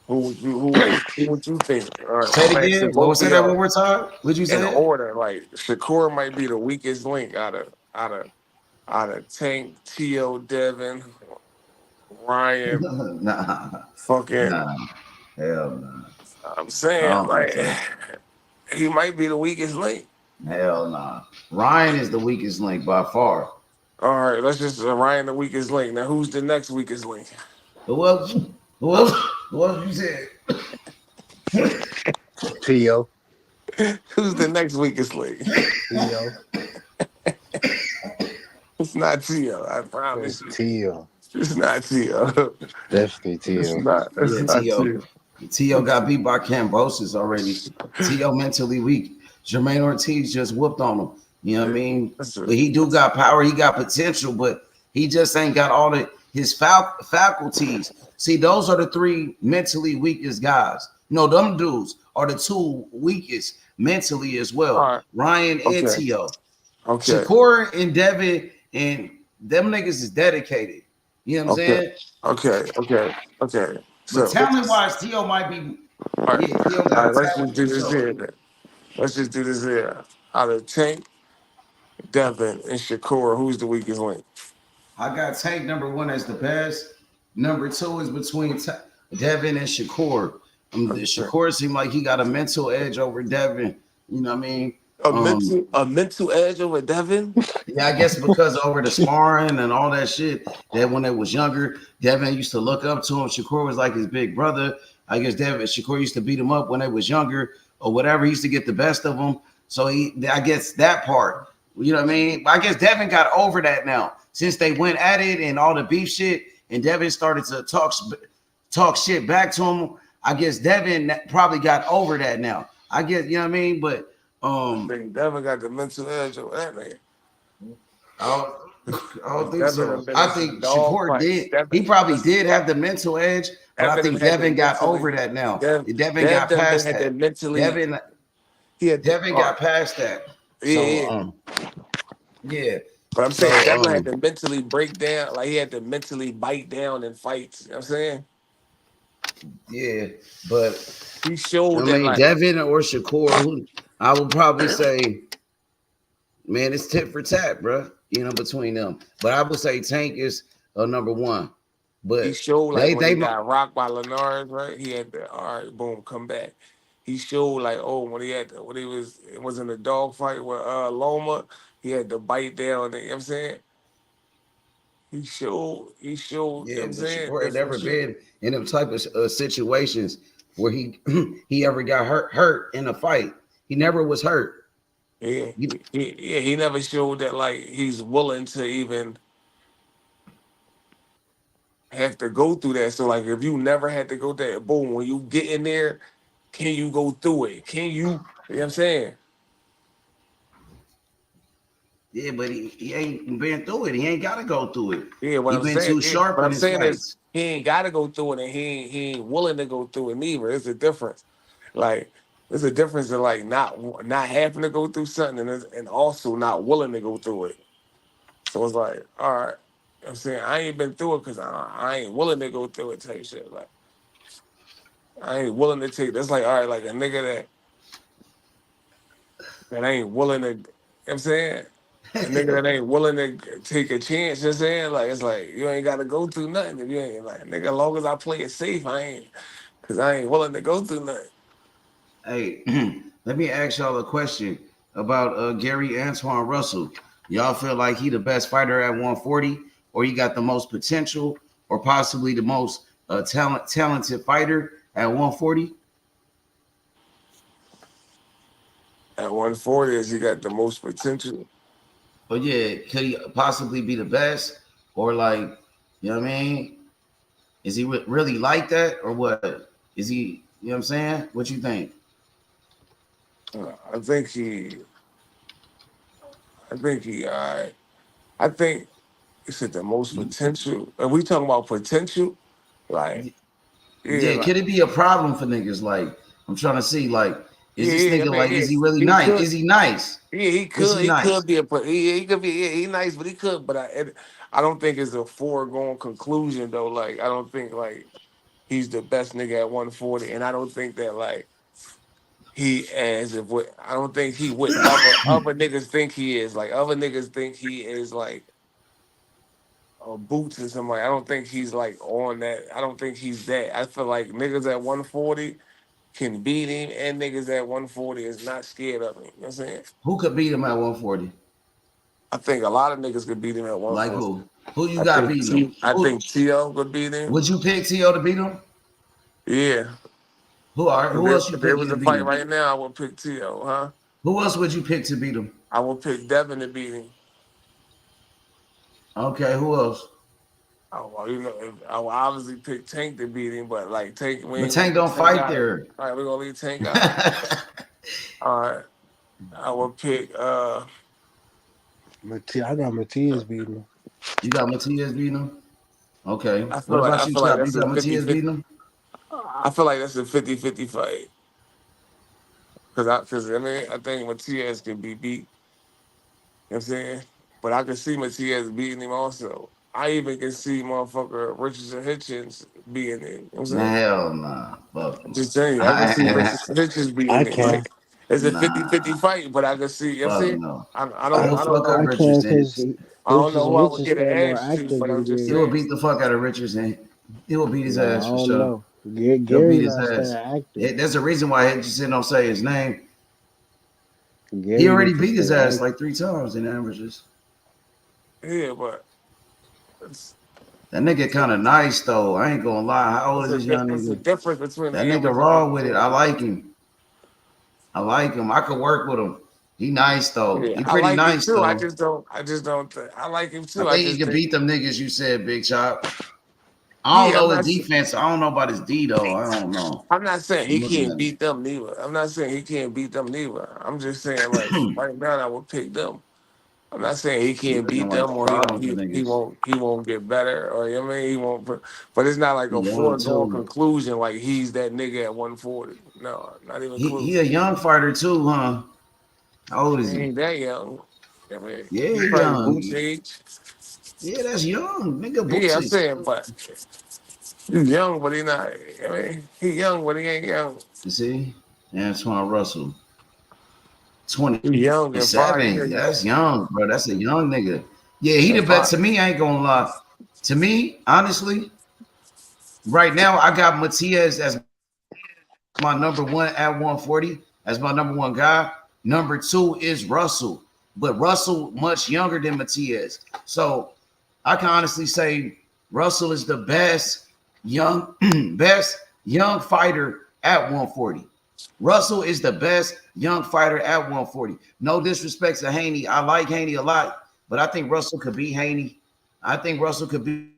who would you think? All right, Say it again. What was that one more time? Would you say in it? order? Like Shakur might be the weakest link out of Tank, T.O., Devin, Ryan, fucking. Hell no. I'm saying like he might be the weakest link. Hell no. Ryan is the weakest link by far. All right, let's just Ryan the weakest link. Now who's the next weakest link? Who else you said? T.O. Who's the next weakest link? T.O. It's not T.O. I promise you. T.O. It's not T.O. Definitely T.O. It's not T.O. T.O. got beat by Cambosis already. T.O. mentally weak. Jermaine Ortiz just whooped on him. You know what I mean? But he do got power. He got potential, but he just ain't got all his faculties. See, those are the three mentally weakest guys. No, them dudes are the two weakest mentally as well. Right. Ryan and T.O. Okay. Shakur and Devin and them niggas is dedicated. You know what I'm saying? Okay. But talent-wise, T.O. might be. All right. Yeah, T.O. got Let's just do this here. Then. Let's just do this here. Out of Tank, Devin, and Shakur, who's the weakest link? I got Tank number one as the best. Number two is between Devin and Shakur. Shakur seemed like he got a mental edge over Devin. You know what I mean? A mental edge over Devin? Yeah, I guess because over the sparring and all that shit, that when they was younger, Devin used to look up to him. Shakur was like his big brother. I guess Shakur used to beat him up when they was younger or whatever. He used to get the best of him. So I guess that part, you know what I mean? I guess Devin got over that now since they went at it and all the beef shit, and Devin started to talk shit back to him. I guess Devin probably got over that now. I guess, you know what I mean? But I think Devin got the mental edge over that nigga. I don't think so. I think Shakur did. He probably did have the mental edge, but I think Devin got over that now. Devin got past that. Devin got past that. So, yeah. But I'm saying Devin had to mentally break down, like he had to mentally bite down in fights. You know what I'm saying? Yeah, but he showed that. Like, Devin or Shakur, I would probably say, man, it's tit for tat, bro. between them. But I would say Tank is number one. But he showed like when he got rocked by Linares, right? He had to, all right, boom, come back. He showed like, oh, when he was in a dog fight with Loma, he had to bite down. You know what I'm saying? He showed, you know what I'm but saying? Shakur had Different never shit. been in them type of situations where he he ever got hurt in a fight. He never was hurt. Yeah, he never showed that like he's willing to even have to go through that. So like if you never had to go there, boom, when you get in there, can you go through it? Can you know what I'm saying? Yeah, but he ain't been through it. He ain't got to go through it. Yeah, what He I'm been saying, too sharp what in I'm his saying is fights. he ain't gotta go through it and he ain't willing to go through it neither. It's a difference. Like there's a difference in like not having to go through something and also not willing to go through it. So it's like, all right, you know what I'm saying I ain't been through it because I ain't willing to go through it type shit. Like I ain't willing to take that's like all right, like a nigga that ain't willing to, you know what I'm saying? A nigga that ain't willing to take a chance, you know what I'm saying? Like, it's like, you ain't got to go through nothing. If you ain't, like, nigga, as long as I play it safe, because I ain't willing to go through nothing. Hey, let me ask y'all a question about Gary Antoine Russell. Y'all feel like he the best fighter at 140, or he got the most potential, or possibly the most talented fighter at 140? At 140, is he got the most potential. But yeah, could he possibly be the best, or like, you know what I mean? Is he really like that, or what? Is he? You know what I'm saying? What you think? I think all right. I think he said the most potential. Are we talking about potential? Like, yeah, Yeah, like, could it be a problem for niggas? Like, I'm trying to see, like, is this yeah, I nigga mean, like, yeah, is he really he nice? could. Is he nice? Yeah, Is he he nice? could be he could be, yeah, he nice, but he could. But I don't think it's a foregone conclusion though. Like, I don't think like he's the best nigga at 140, and I don't think that like he as if what I don't think he what other niggas think he is. Like other niggas think he is like boots and something. Like, I don't think he's like on that. I don't think he's that. I feel like niggas at 140 can beat him, and niggas at 140 is not scared of him. You know what I'm saying? Who could beat him at 140? I think a lot of niggas could beat him at Like 140. who? Who you got beating him? I Who think T.O. could beat him. would you pick T.O. to beat him? Yeah. Who are? Who else you If there picking was to a beat fight him? right now, I would pick T.O., huh? Who else would you pick to beat him? I would pick Devin to beat him. Okay, who else? Oh, well, I would obviously pick Tank to beat him, but like Tank, we But ain't gonna Tank leave don't Tank fight out. there. All right, we're gonna leave Tank out. All right. I would pick I got Matias beating him. You got Matias beating him? Okay. I What feel like about you, Chop? You that's a got Matias 50-50. beating him? I feel like that's a 50-50 fight. Cause I mean I think Matias can be beat. You know what I'm saying? But I can see Matias beating him also. I even can see motherfucker Richardson Hitchens beating him. You know what I'm saying? Hell nah. Fuck I'm him. just saying, I can see Richardson Hitchens I beating him. can. Like it's a Nah. 50-50 fight, but I can see, you know what I'm Fuck saying? no. I He'll fuck up I can Richardson. because I don't know who I would get Richardson an more ass to, active but than I'm just He Gary. will saying. beat the fuck out of Richardson. He will beat his Nah, I ass for don't sure. know. He'll Gary beat his not staying ass. active. There's a reason why Hitchison don't say his name. He Gary already needs to beat his stay ass active. like 3 times in averages. Yeah, but it's That nigga kind of nice though. I ain't gonna lie. How old is this young it's a nigga? difference between That the nigga average and raw with it. I opportunity. like him. I like him. I could work with him. He nice though. Yeah, He I pretty like him nice too. though. I just don't I like him I too. I think he just could think beat them niggas you said, Big Chop. I don't yeah, know his defense. I don't know about his D though. I don't know. I'm not saying I'm he looking can't at him. beat them neither. I'm not saying he can't beat them neither. I'm just saying like right now I would pick them. I'm not saying he You can't looking beat like them the or bottom for niggas. he won't get better or you know what I mean he won't. But it's not like He a young foregone too. conclusion like he's that nigga at 140. No, not even He close. a young fighter too, huh? How old He is he? ain't that young. I mean, Yeah, he he probably Boots young. age. Yeah, that's young. Nigga Yeah, I'm Bootsy. saying, but he's young, but he not. I mean, he young, but he ain't young. You see? Antoine Russell. He young in 5 27. years. That's young, bro. That's a young nigga. Yeah, he the best. To me, I ain't gonna lie. To me, honestly, right now, I got Matias as my number one at 140, as my number one guy. Number two is Russell, but Russell much younger than Matias. So I can honestly say Russell is the best young fighter at 140. Russell is the best young fighter at 140. No disrespect to Haney. I like Haney a lot, but I think Russell could beat Haney. I think Russell could beat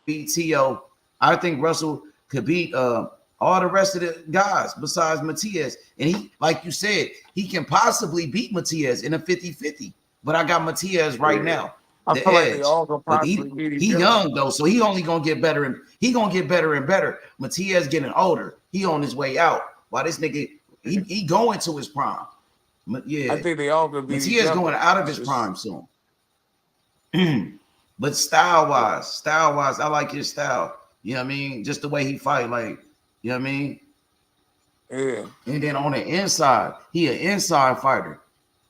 T.O. I think Russell could beat all the rest of the guys besides Matias. And he, like you said, he can possibly beat Matias in a 50-50. But I got Matias right now, I the feel like edge. they all could But possibly beat each he other. young though, so he only gonna get better and better. Matias getting older. He on his way out. While this nigga, he going to his prime. Yeah, I think they all could beat each Matias other. going out of his prime soon. But style-wise, I like his style. You know what I mean? Just the way he fight, like, you know what I mean? Yeah. And then on the inside, he an inside fighter.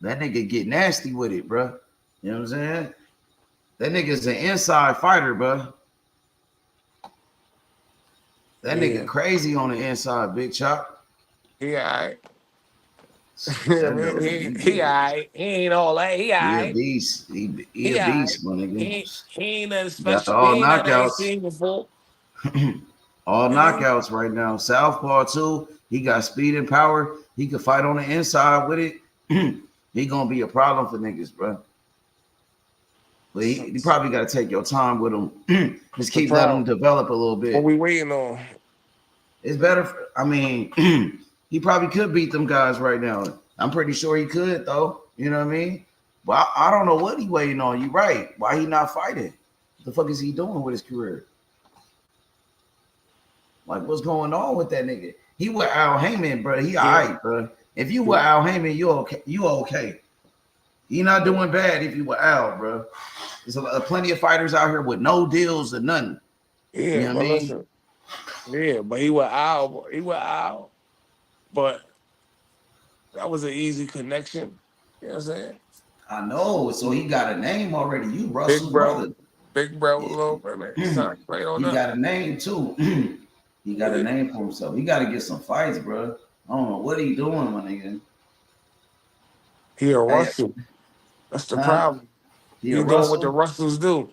That nigga get nasty with it, bro. You know what I'm saying? That nigga's an inside fighter, bro. That nigga crazy on the inside, Big Chop. He all right. I mean, he all right. He ain't all that. He all He a right. beast. He He a all right. beast, my nigga. He ain't nothing Got special. He all ain't nothing I ain't knockouts. seen before. All Yeah. knockouts right now. Southpaw too. He got speed and power. He could fight on the inside with it. He gonna be a problem for niggas, bro. But you probably got to take your time with him. Just keep letting him develop a little bit. What we waiting on? It's better. I mean, he probably could beat them guys right now. I'm pretty sure he could, though. You know what I mean? But I don't know what he waiting on. You right? Why he not fighting? What the fuck is he doing with his career? Like, what's going on with that nigga? He with Al Heyman, bro. He all right, bro. If you with Al Heyman, you okay. You okay. He not doing bad if you with Al, bro. There's plenty of fighters out here with no deals or nothing. Yeah, you know but what I mean? listen. Yeah, but he was out. He was out. But that was an easy connection. You know what I'm saying? I know. So he got a name already. You Russell's brother. Big bro, little brother. He's not right on He up. got a name too. He got a name for himself. He got to get some fights, bro. I don't know what he doing, my nigga. He a Russell. That's the problem. He He a doing what the Russell? Russells do.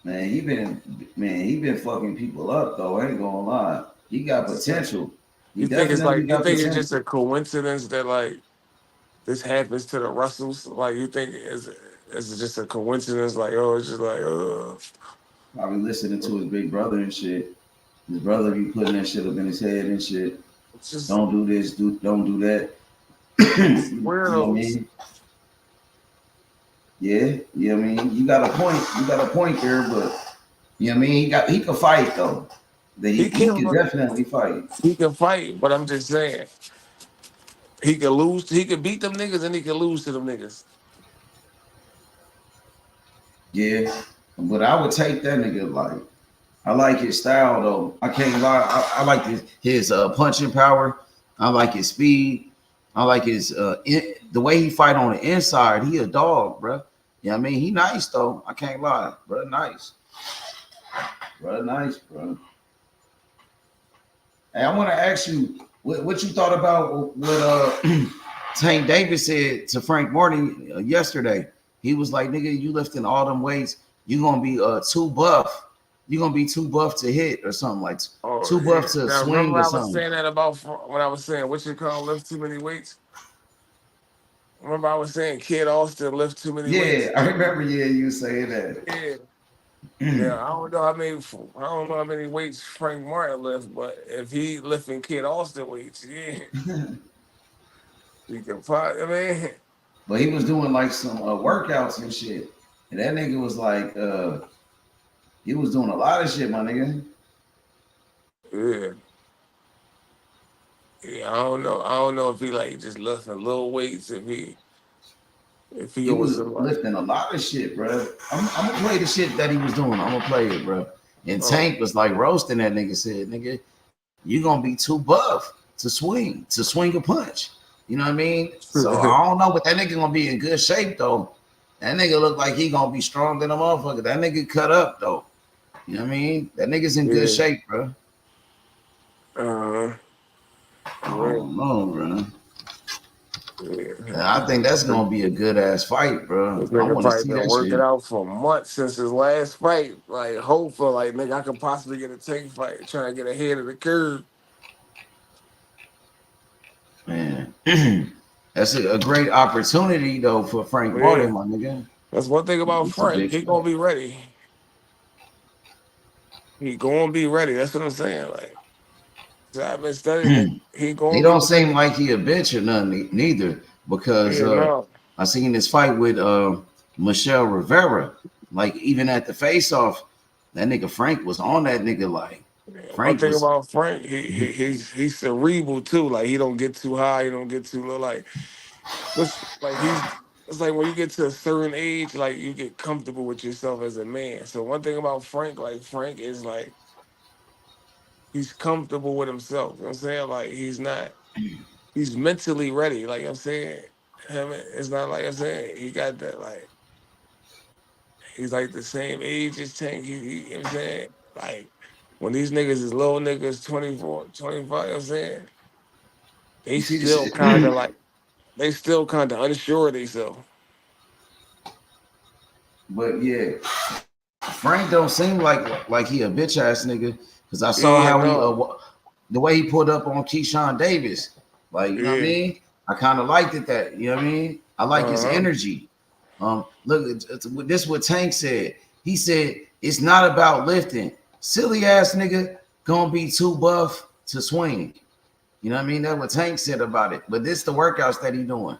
Man, he been fucking people up though. I ain't gonna lie. He got potential. You think it's it's just a coincidence that like this happens to the Russells? Like you think it's just a coincidence? Like it's just like Probably listening to his big brother and shit. His brother be putting that shit up in his head and shit. Don't do this, don't do that. You know what I mean? Yeah, you know what I mean? You got a point. You got a point there, but you know what I mean? He could fight though. He can definitely fight. He can fight, but I'm just saying he could lose. He could beat them niggas and he could lose to them niggas. Yeah, but I would take that nigga. Like, I like his style though. I can't lie. I like his punching power. I like his speed. I like his the way he fight on the inside. He a dog, bro. You know what I mean? He nice though. I can't lie, bro. Nice, bro. Hey, I want to ask you what you thought about what Tank Davis said to Frank Martin yesterday. He was like, "Nigga, you lifting all them weights, you gonna be too buff. You gonna be too buff to hit or something like too buff to now, swing remember or I was something." saying that about when I was saying what you call lift too many weights. Remember I was saying Kid Austin lift too many weights. Yeah, I remember. Yeah, you saying that. Yeah. Yeah, I don't know how many weights Frank Martin lift, but if he lifting Kid Austin weights, yeah, he can fight. I mean, but he was doing like some workouts and shit, and that nigga was like, he was doing a lot of shit, my nigga. Yeah, I don't know if he like just lifting little weights. If he was lifting a lot of shit, bro. I'm gonna play the shit that he was doing. I'm gonna play it, bro. And Tank was like roasting that nigga. Said, "Nigga, you gonna be too buff to swing a punch." You know what I mean? So I don't know, but that nigga gonna be in good shape though. That nigga look like he gonna be strong than a motherfucker. That nigga cut up though. You know what I mean? That nigga's in good shape, bro. I don't know, bro. I think that's gonna be a good ass fight, bro. This I nigga want to probably see been that working shit. out for months since his last fight. Like, hopeful, like, nigga, I could possibly get a Tank fight, trying to get ahead of the curve. Man, that's a great opportunity though for Frank Martin, my nigga. That's one thing about It's a Frank. big He gonna be ready. He gonna be ready. That's what I'm saying. Like, so I've been studying it. He He gonna be don't ready. seem like he a bitch or nothing neither, because Yeah, no. I seen this fight with Michelle Rivera. Like even at the face off, that nigga Frank was on that nigga. Like One Frank thing was. about Frank, he's cerebral too. Like, he don't get too high. He don't get too low. Like, it's like when you get to a certain age, like you get comfortable with yourself as a man. So one thing about Frank, like Frank is like he's comfortable with himself. You know what I'm saying? Like he's mentally ready. Like I'm saying, it's not like I'm saying he got that like he's like the same age as Tank. You know what I'm saying? Like when these niggas is little niggas 24, 25, you know what I'm saying? They You see the still shit, kind of like they still kind of unsure of themselves. but yeah, Frank don't seem like he a bitch ass nigga. Cause I saw Yeah, how he no. the way he pulled up on Keyshawn Davis. Like you know what I Yeah. mean? I kind of liked it that you know what I mean. I like his energy. Look, this is what Tank said. He said it's not about lifting. Silly ass nigga gonna be too buff to swing. You know what I mean? That's what Tank said about it. But this the workouts that he doing.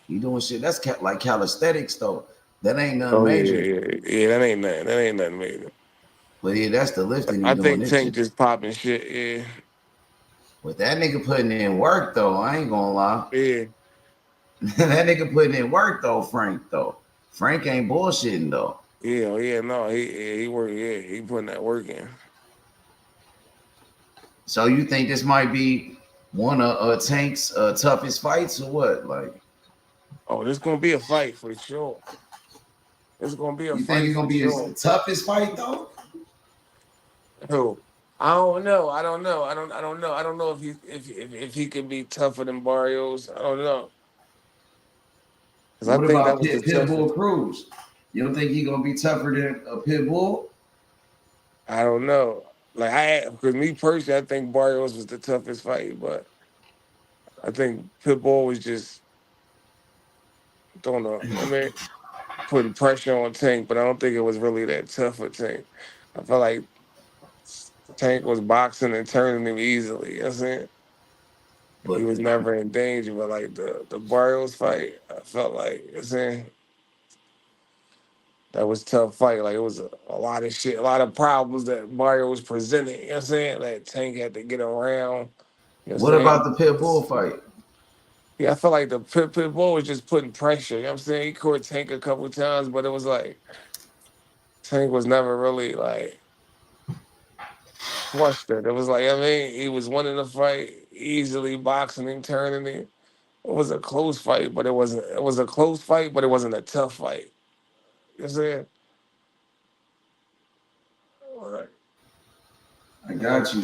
He doing shit that's like calisthenics though. That ain't nothing Oh yeah, major. yeah. That ain't nothing. That ain't nothing major. But yeah, that's the lifting he I doing think this Tank shit. just popping shit. Yeah, But that nigga putting in work though. I ain't gonna lie. yeah, That nigga putting in work though, Frank though. Frank ain't bullshitting though. yeah. Oh yeah, no. He work. Yeah, he putting that work in. So you think this might be one of Tank's toughest fights or what? Like, Oh, this gonna be a fight for sure. It's gonna be a you think fight it's gonna for be his sure. toughest fight though? Who? I don't know. I don't know. I don't know. I don't know if he could be tougher than Barrios. I don't know. Cause I What think that about was the Pitbull toughest. Cruz? You don't think he gonna be tougher than a Pitbull? I don't know. Like because me personally, I think Barrios was the toughest fight, but I think Pitbull was just don't know. I mean, putting pressure on Tank, but I don't think it was really that tough for Tank. I felt like Tank was boxing and turning him easily. You know what I'm saying? He But was never in danger, but like the Barrios fight, I felt like you know what I'm saying that was a tough fight. Like it was a lot of shit, a lot of problems that Mario was presenting. You know what I'm saying? That Tank had to get around. You know what I'm what about saying? the Pitbull fight? Yeah, I felt like the Pitbull was just putting pressure. You know what I'm saying? He caught Tank a couple times, but it was like Tank was never really like flustered. It was like, I mean, he was winning the fight easily, boxing him, turning him. It was a close fight, but it wasn't. It was a close fight, but it wasn't a tough fight. You know what I'm saying? Like, I got you.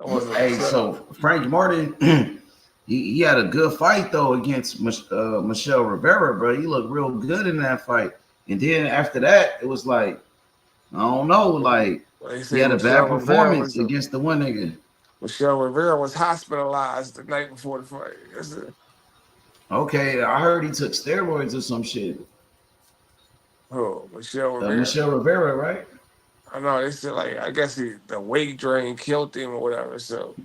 it wasn't Hey, tough. so Frank Martin, he had a good fight though against Michelle Rivera, bro. He looked real good in that fight. And then after that, it was like, I don't know, like They he say had a bad performance against the one nigga. Michelle Rivera was hospitalized the night before the fight. That's it. Okay, I heard he took steroids or some shit. Oh, Michelle Rivera. Michelle Rivera, right? I know they said like I guess the weight drain killed him or whatever. So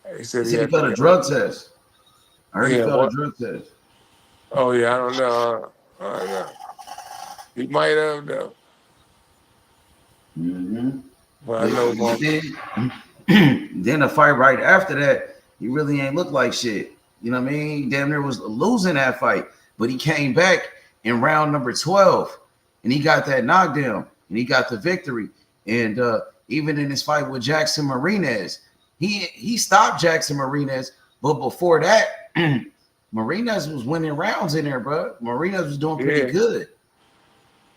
they He said he said he had to failed a get a drug test. I heard he yeah. failed a What? drug test. Oh yeah, I don't know. I don't know. He might have though, Mm-hmm. but I know about. Then the fight right after that, he really ain't look like shit. You know what I mean? He damn near was losing that fight, but he came back in round number 12 and he got that knockdown and he got the victory. And even in his fight with Jackson Marinez, he stopped Jackson Marinez, but before that, Marinas was winning rounds in there, bro. Marinas was doing pretty good.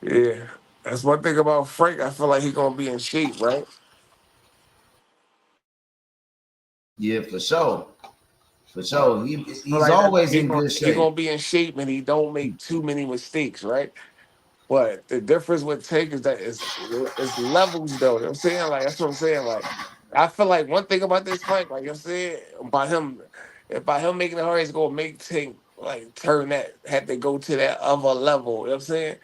Yeah. That's one thing about Frank. I feel like he's gonna be in shape, right? Yeah, for sure. For sure. He's Like that, always in good he shape. gonna be in shape and he don't make too many mistakes, right? But the difference with Tank is that it's levels though. You know what I'm saying? Like that's what I'm saying. Like I feel like one thing about this fight, like I'm saying, by him making it hard, it's gonna make Tank like turn that had to go to that other level. You know what I'm saying?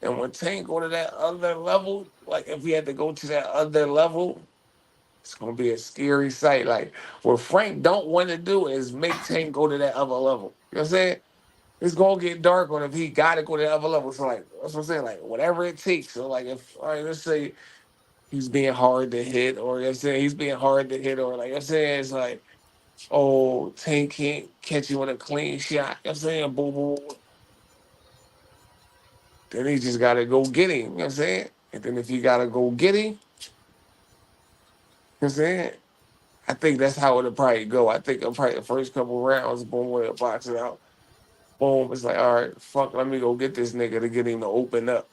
And when Tank go to that other level, like if he had to go to that other level, it's gonna be a scary sight. Like what Frank don't want to do is make Tank go to that other level. You know what I'm saying? It's gonna get dark on if he gotta go to the other level. So like that's what I'm saying, like whatever it takes. So like if all right, let's say he's being hard to hit, or you know what I'm saying he's being hard to hit, or like I'm saying it's like, oh, Tank can't catch you with a clean shot. You know what I'm saying boom boom. Then he just gotta go get him, you know what I'm saying? And then if he gotta go get him, you know what I'm saying? I think that's how it'll probably go. I think probably the first couple rounds, boom, we'll box it out. Boom, it's like, all right, fuck, let me go get this nigga to get him to open up.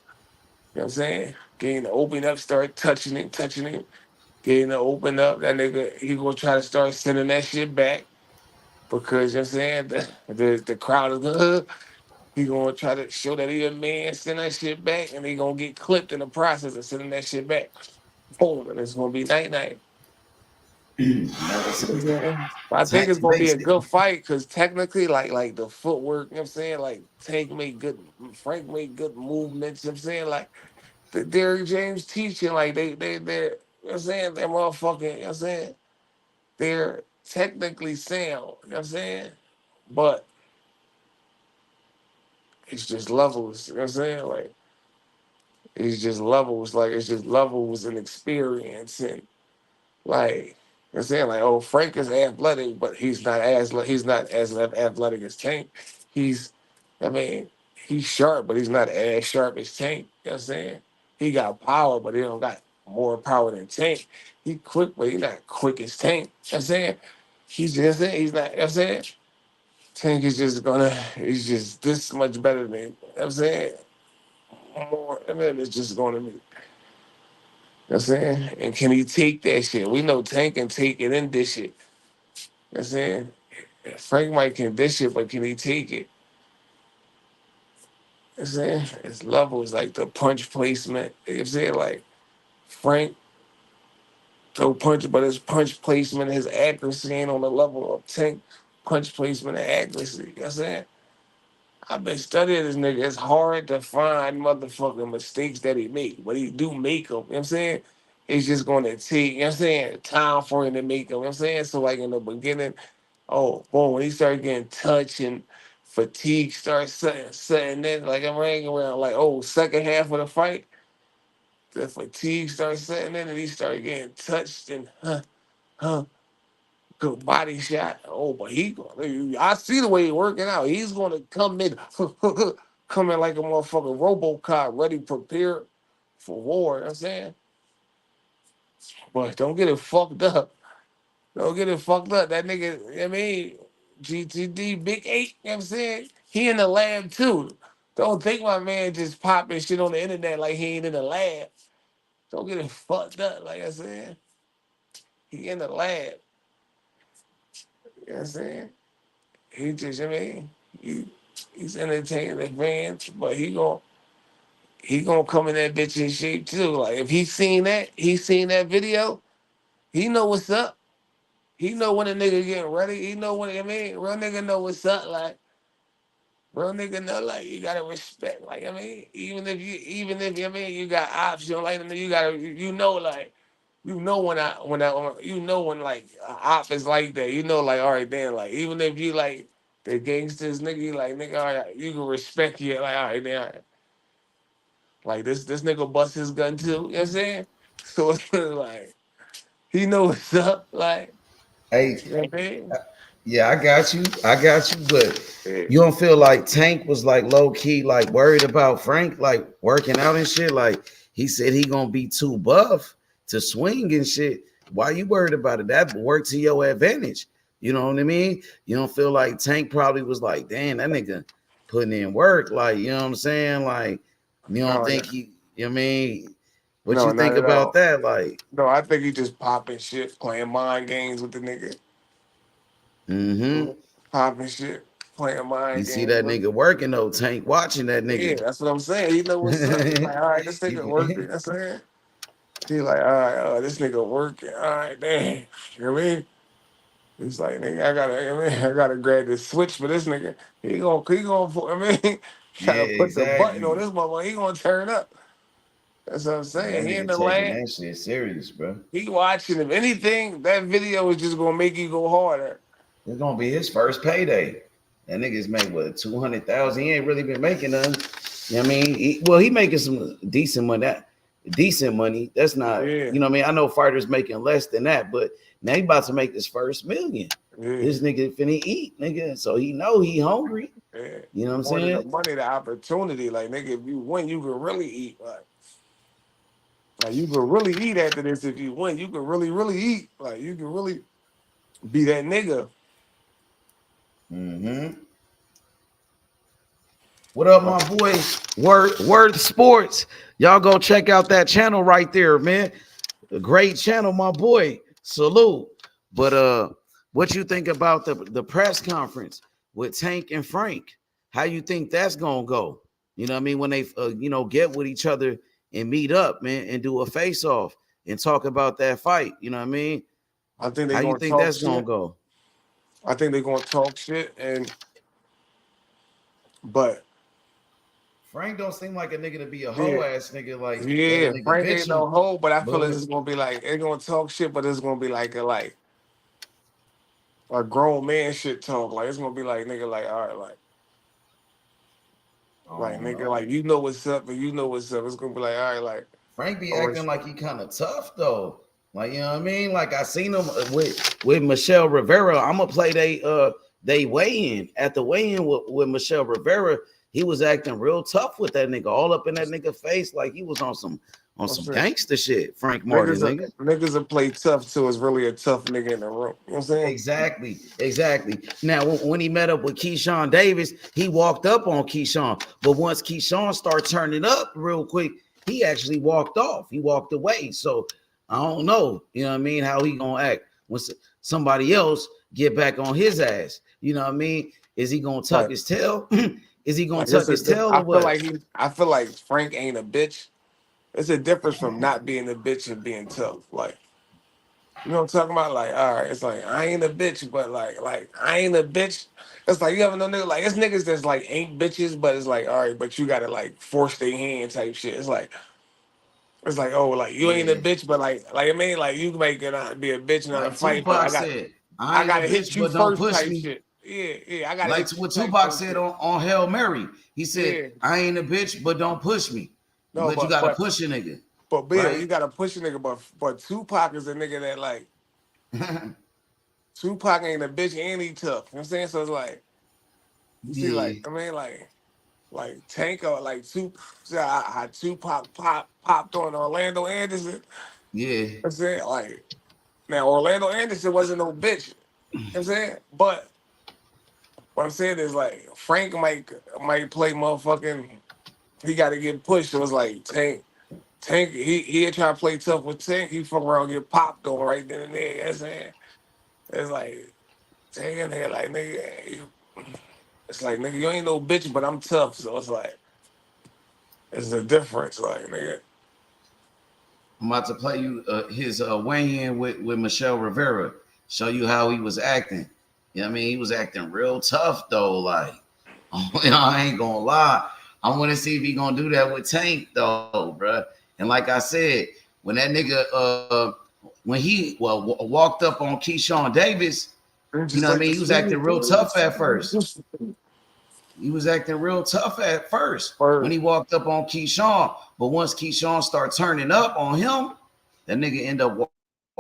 You know what I'm saying? Getting to open up, start touching him. Getting to open up, that nigga, he gonna try to start sending that shit back because, you know what I'm saying, the crowd is gonna, he gonna try to show that he a man, send that shit back, and he gonna get clipped in the process of sending that shit back. Boom, and it's gonna be night-night. I think it's gonna be a good fight because technically, like the footwork, you know what I'm saying? Like Frank made good movements, you know what I'm saying? Like the Derrick James teaching, like they're you know what I'm saying, they're motherfucking, you know what I'm saying? They're technically sound, you know what I'm saying? But it's just levels, you know what I'm saying? Like it's just levels and experience and like I'm saying, like, oh, Frank is athletic, but he's not as athletic as Tank. He's, I mean, he's sharp, but he's not as sharp as Tank. You know what I'm saying? He got power, but he don't got more power than Tank. He quick, but he's not quick as Tank. You know what I'm saying? He's not, you know what I'm saying? Tank is he's just this much better than, you know what I'm saying? More, I mean, it's just gonna be. You know what I'm saying? And can he take that shit? We know Tank can take it and dish it. You know what I'm saying? Frank might can dish it, but can he take it? You know what I'm saying? His levels, like the punch placement. You know what I'm saying? Like Frank throw punch, but his punch placement, his accuracy ain't on the level of Tank punch placement and accuracy. You know what I'm saying? I've been studying this nigga. It's hard to find motherfucking mistakes that he make, but he do make them. You know what I'm saying? It's just going to take, you know what I'm saying, time for him to make them. You know what I'm saying? So, like, in the beginning, oh, boy, when he started getting touched and fatigue starts setting in, like, I'm hanging around, like, oh, second half of the fight, the fatigue starts setting in and he started getting touched and, good body shot. Oh, but I see the way he's working out. He's going to come in, come in like a motherfucking RoboCop, ready, prepared for war. You know what I'm saying? But don't get it fucked up. Don't get it fucked up. That nigga, you know what I mean, GTD, Big 8, you know what I'm saying? He in the lab too. Don't think my man just popping shit on the internet like he ain't in the lab. Don't get it fucked up, like I said. He in the lab. You know what I'm saying? He just, I mean, he's entertaining the fans, but he gonna come in that bitch in shape too. Like if he seen that video, he know what's up. He know when a nigga getting ready. He know what I mean. Real nigga know what's up. Like real nigga know like you gotta respect. Like I mean, even if I mean you got options, like you gotta you know like. You know you know when like a op is like that. You know like all right then like even if you like the gangsters nigga you like nigga all right you can respect you like all right then all right. Like this nigga bust his gun too. You know what I'm saying? So it's like he know what's up. Like Hey, you know what I mean? yeah, I got you. But you don't feel like Tank was like low key, like worried about Frank, like working out and shit. Like he said he gonna be too buff to swing and shit. Why you worried about it? That worked to your advantage. You know what I mean? You don't feel like Tank probably was like, damn, that nigga putting in work. Like, you know what I'm saying? Like, you don't think he, you know what I mean? What No, you not think at about all. that? Like, No, I think he just popping shit, playing mind games with the nigga. Popping shit, playing You mind see games that with nigga working though, Tank watching that Yeah, nigga. that's what I'm saying. He know what's up. He like, all right, this nigga working. That's saying. He like, all right, this nigga working. All right, damn. You know what I mean? He's like, nigga, I gotta grab this switch for this nigga. He gonna, I mean, Yeah, gotta put the button on exactly. this motherfucker. He gonna turn up. That's what I'm That saying. He in nigga the taking lane. that shit serious, bro. He watching. If anything, that video is just gonna make you go harder. It's gonna be his first payday. That nigga's made what 200,000. He ain't really been making none. You know what I mean? He making some decent money. Decent money. That's not, Yeah, you know what I mean? I know fighters making less than that, but now he about to make his first million. yeah, This nigga finna eat, nigga. So he know he hungry. yeah. You know what I'm More than the saying? money, the opportunity. Like, nigga, if you win, you can really eat. Like you can really eat after this if you win. You can really, really eat. Like you can really be that nigga. Mm-hmm. What up, my boy? Word Sports. Y'all go check out that channel right there, man. A great channel, my boy. Salute. But what you think about the press conference with Tank and Frank? How you think that's gonna go? You know what I mean? When they get with each other and meet up, man, and do a face-off and talk about that fight. You know what I mean? I think they're How you gonna think talk that's gonna shit. go? I think they're gonna talk shit but Frank don't seem like a nigga to be a yeah, hoe ass nigga, like let a yeah, nigga Frank ain't bitch no him. hoe, but I feel it's But just gonna be like they're gonna talk shit, but it's gonna be like a grown man shit talk. Like it's gonna be like nigga, like all right, I like don't nigga, know. like you know what's up and you know what's up. It's gonna be like all right, like Frank be or acting like he kind of tough though. Like, you know what I mean? Like I seen him with Michelle Rivera. I'm gonna play they weigh-in at the weigh-in with Michelle Rivera. He was acting real tough with that nigga, all up in that nigga face, like he was on some what's it? gangster shit. Frank Martin, nigga. Niggas that play tough too is really a tough nigga in the room. You know what I'm saying? Exactly. Now, when he met up with Keyshawn Davis, he walked up on Keyshawn. But once Keyshawn started turning up real quick, he actually walked off. He walked away. So I don't know, you know what I mean, how he gonna act when somebody else get back on his ass. You know what I mean? Is he gonna tuck Like, his tail? Is he gonna like it's tuck a his tail I or feel what? like I feel like Frank ain't a bitch. It's a difference from not being a bitch and being tough. Like, you know what I'm talking about? Like, all right, it's like I ain't a bitch, but like I ain't a bitch. It's like you ever know nigga like it's niggas that's like ain't bitches, but it's like all right, but you gotta like force their hand type shit. It's like oh like you ain't a Yeah. bitch, but like I mean like you make it not be a bitch and not a Like fight, but Tupac said, I I ain't a gotta hit bitch, you but don't first push type me. shit. Yeah, I gotta Like hit you what type Tupac first said shit. on Hail Mary. He said, Yeah, I ain't a bitch, but don't push me. no, But you gotta push a nigga, but Bill, right? you gotta push a nigga, but Tupac is a nigga that like Tupac ain't a bitch and he tough. You know what I'm saying? So it's like you see, Yeah, like I mean, like Tank or like see how Tupac popped on Orlando Anderson. yeah. I'm saying like now Orlando Anderson wasn't no bitch. You know what I'm saying, but what I'm saying is like Frank might play motherfucking. He got to get pushed. So it's like Tank. He try to play tough with Tank. He fuck around and get popped on right then and there. You know what I'm saying it's like Tank in there like nigga. It's like nigga, you ain't no bitch, but I'm tough. So it's like it's the difference, like nigga. I'm about to play you his weigh-in with Michelle Rivera. Show you how he was acting. You know what I mean? He was acting real tough though. Like, I ain't gonna lie. I want to see if he gonna do that with Tank though, bro. And like I said, when that nigga when he walked up on Keyshawn Davis, It's you just know what I like mean? the He was sweetest acting real tough things. at first. He was acting real tough at first when Word. he walked up on Keyshawn. But once Keyshawn started turning up on him, that nigga end up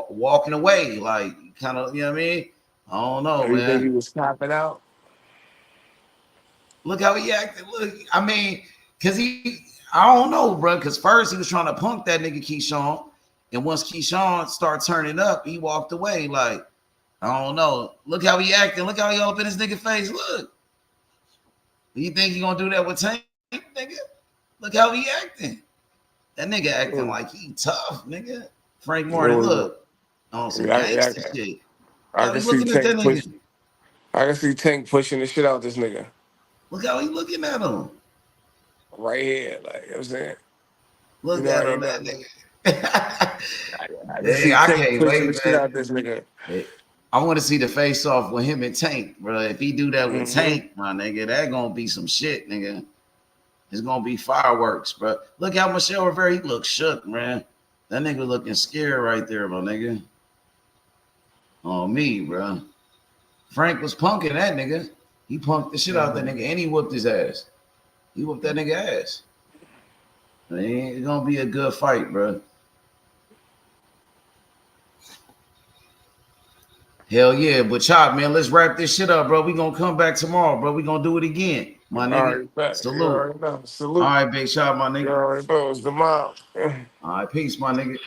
walking away. Like, kind of, you know what I mean? I don't know, You think he man. was tapping out? Look how he acted. Look, I mean, I don't know, bro. Because first he was trying to punk that nigga Keyshawn. And once Keyshawn started turning up, he walked away. Like, I don't know. Look how he acting. Look how he all up in his nigga face. Look. Do you think he gonna do that with Tank, nigga? Look how he acting. That nigga acting like he tough, nigga. Frank Martin, look. On some gangster shit. I can see Tank pushing. I can see Tank pushing the shit out this nigga. Look how he looking at him. Right here, like, you know what I'm saying? Look at him, that nigga. I can't wait, the shit out this nigga. I want to see the face off with him and Tank, bro. If he do that with Tank, my nigga, that gonna be some shit, nigga. It's gonna be fireworks, bro. Look how Michelle Rivera, he look shook, man. That nigga looking scared right there, my nigga. On me, bro. Frank was punking that nigga. He punked the shit out that nigga, and he whooped his ass. He whooped that nigga ass. It's gonna be a good fight, bro. Hell yeah, but Chop, man, let's wrap this shit up, bro. We gonna come back tomorrow, bro. We gonna do it again, my nigga. All right, Salute. Salute. All right, big Chop, my nigga. All right, bro. It's the mob. All right, peace, my nigga.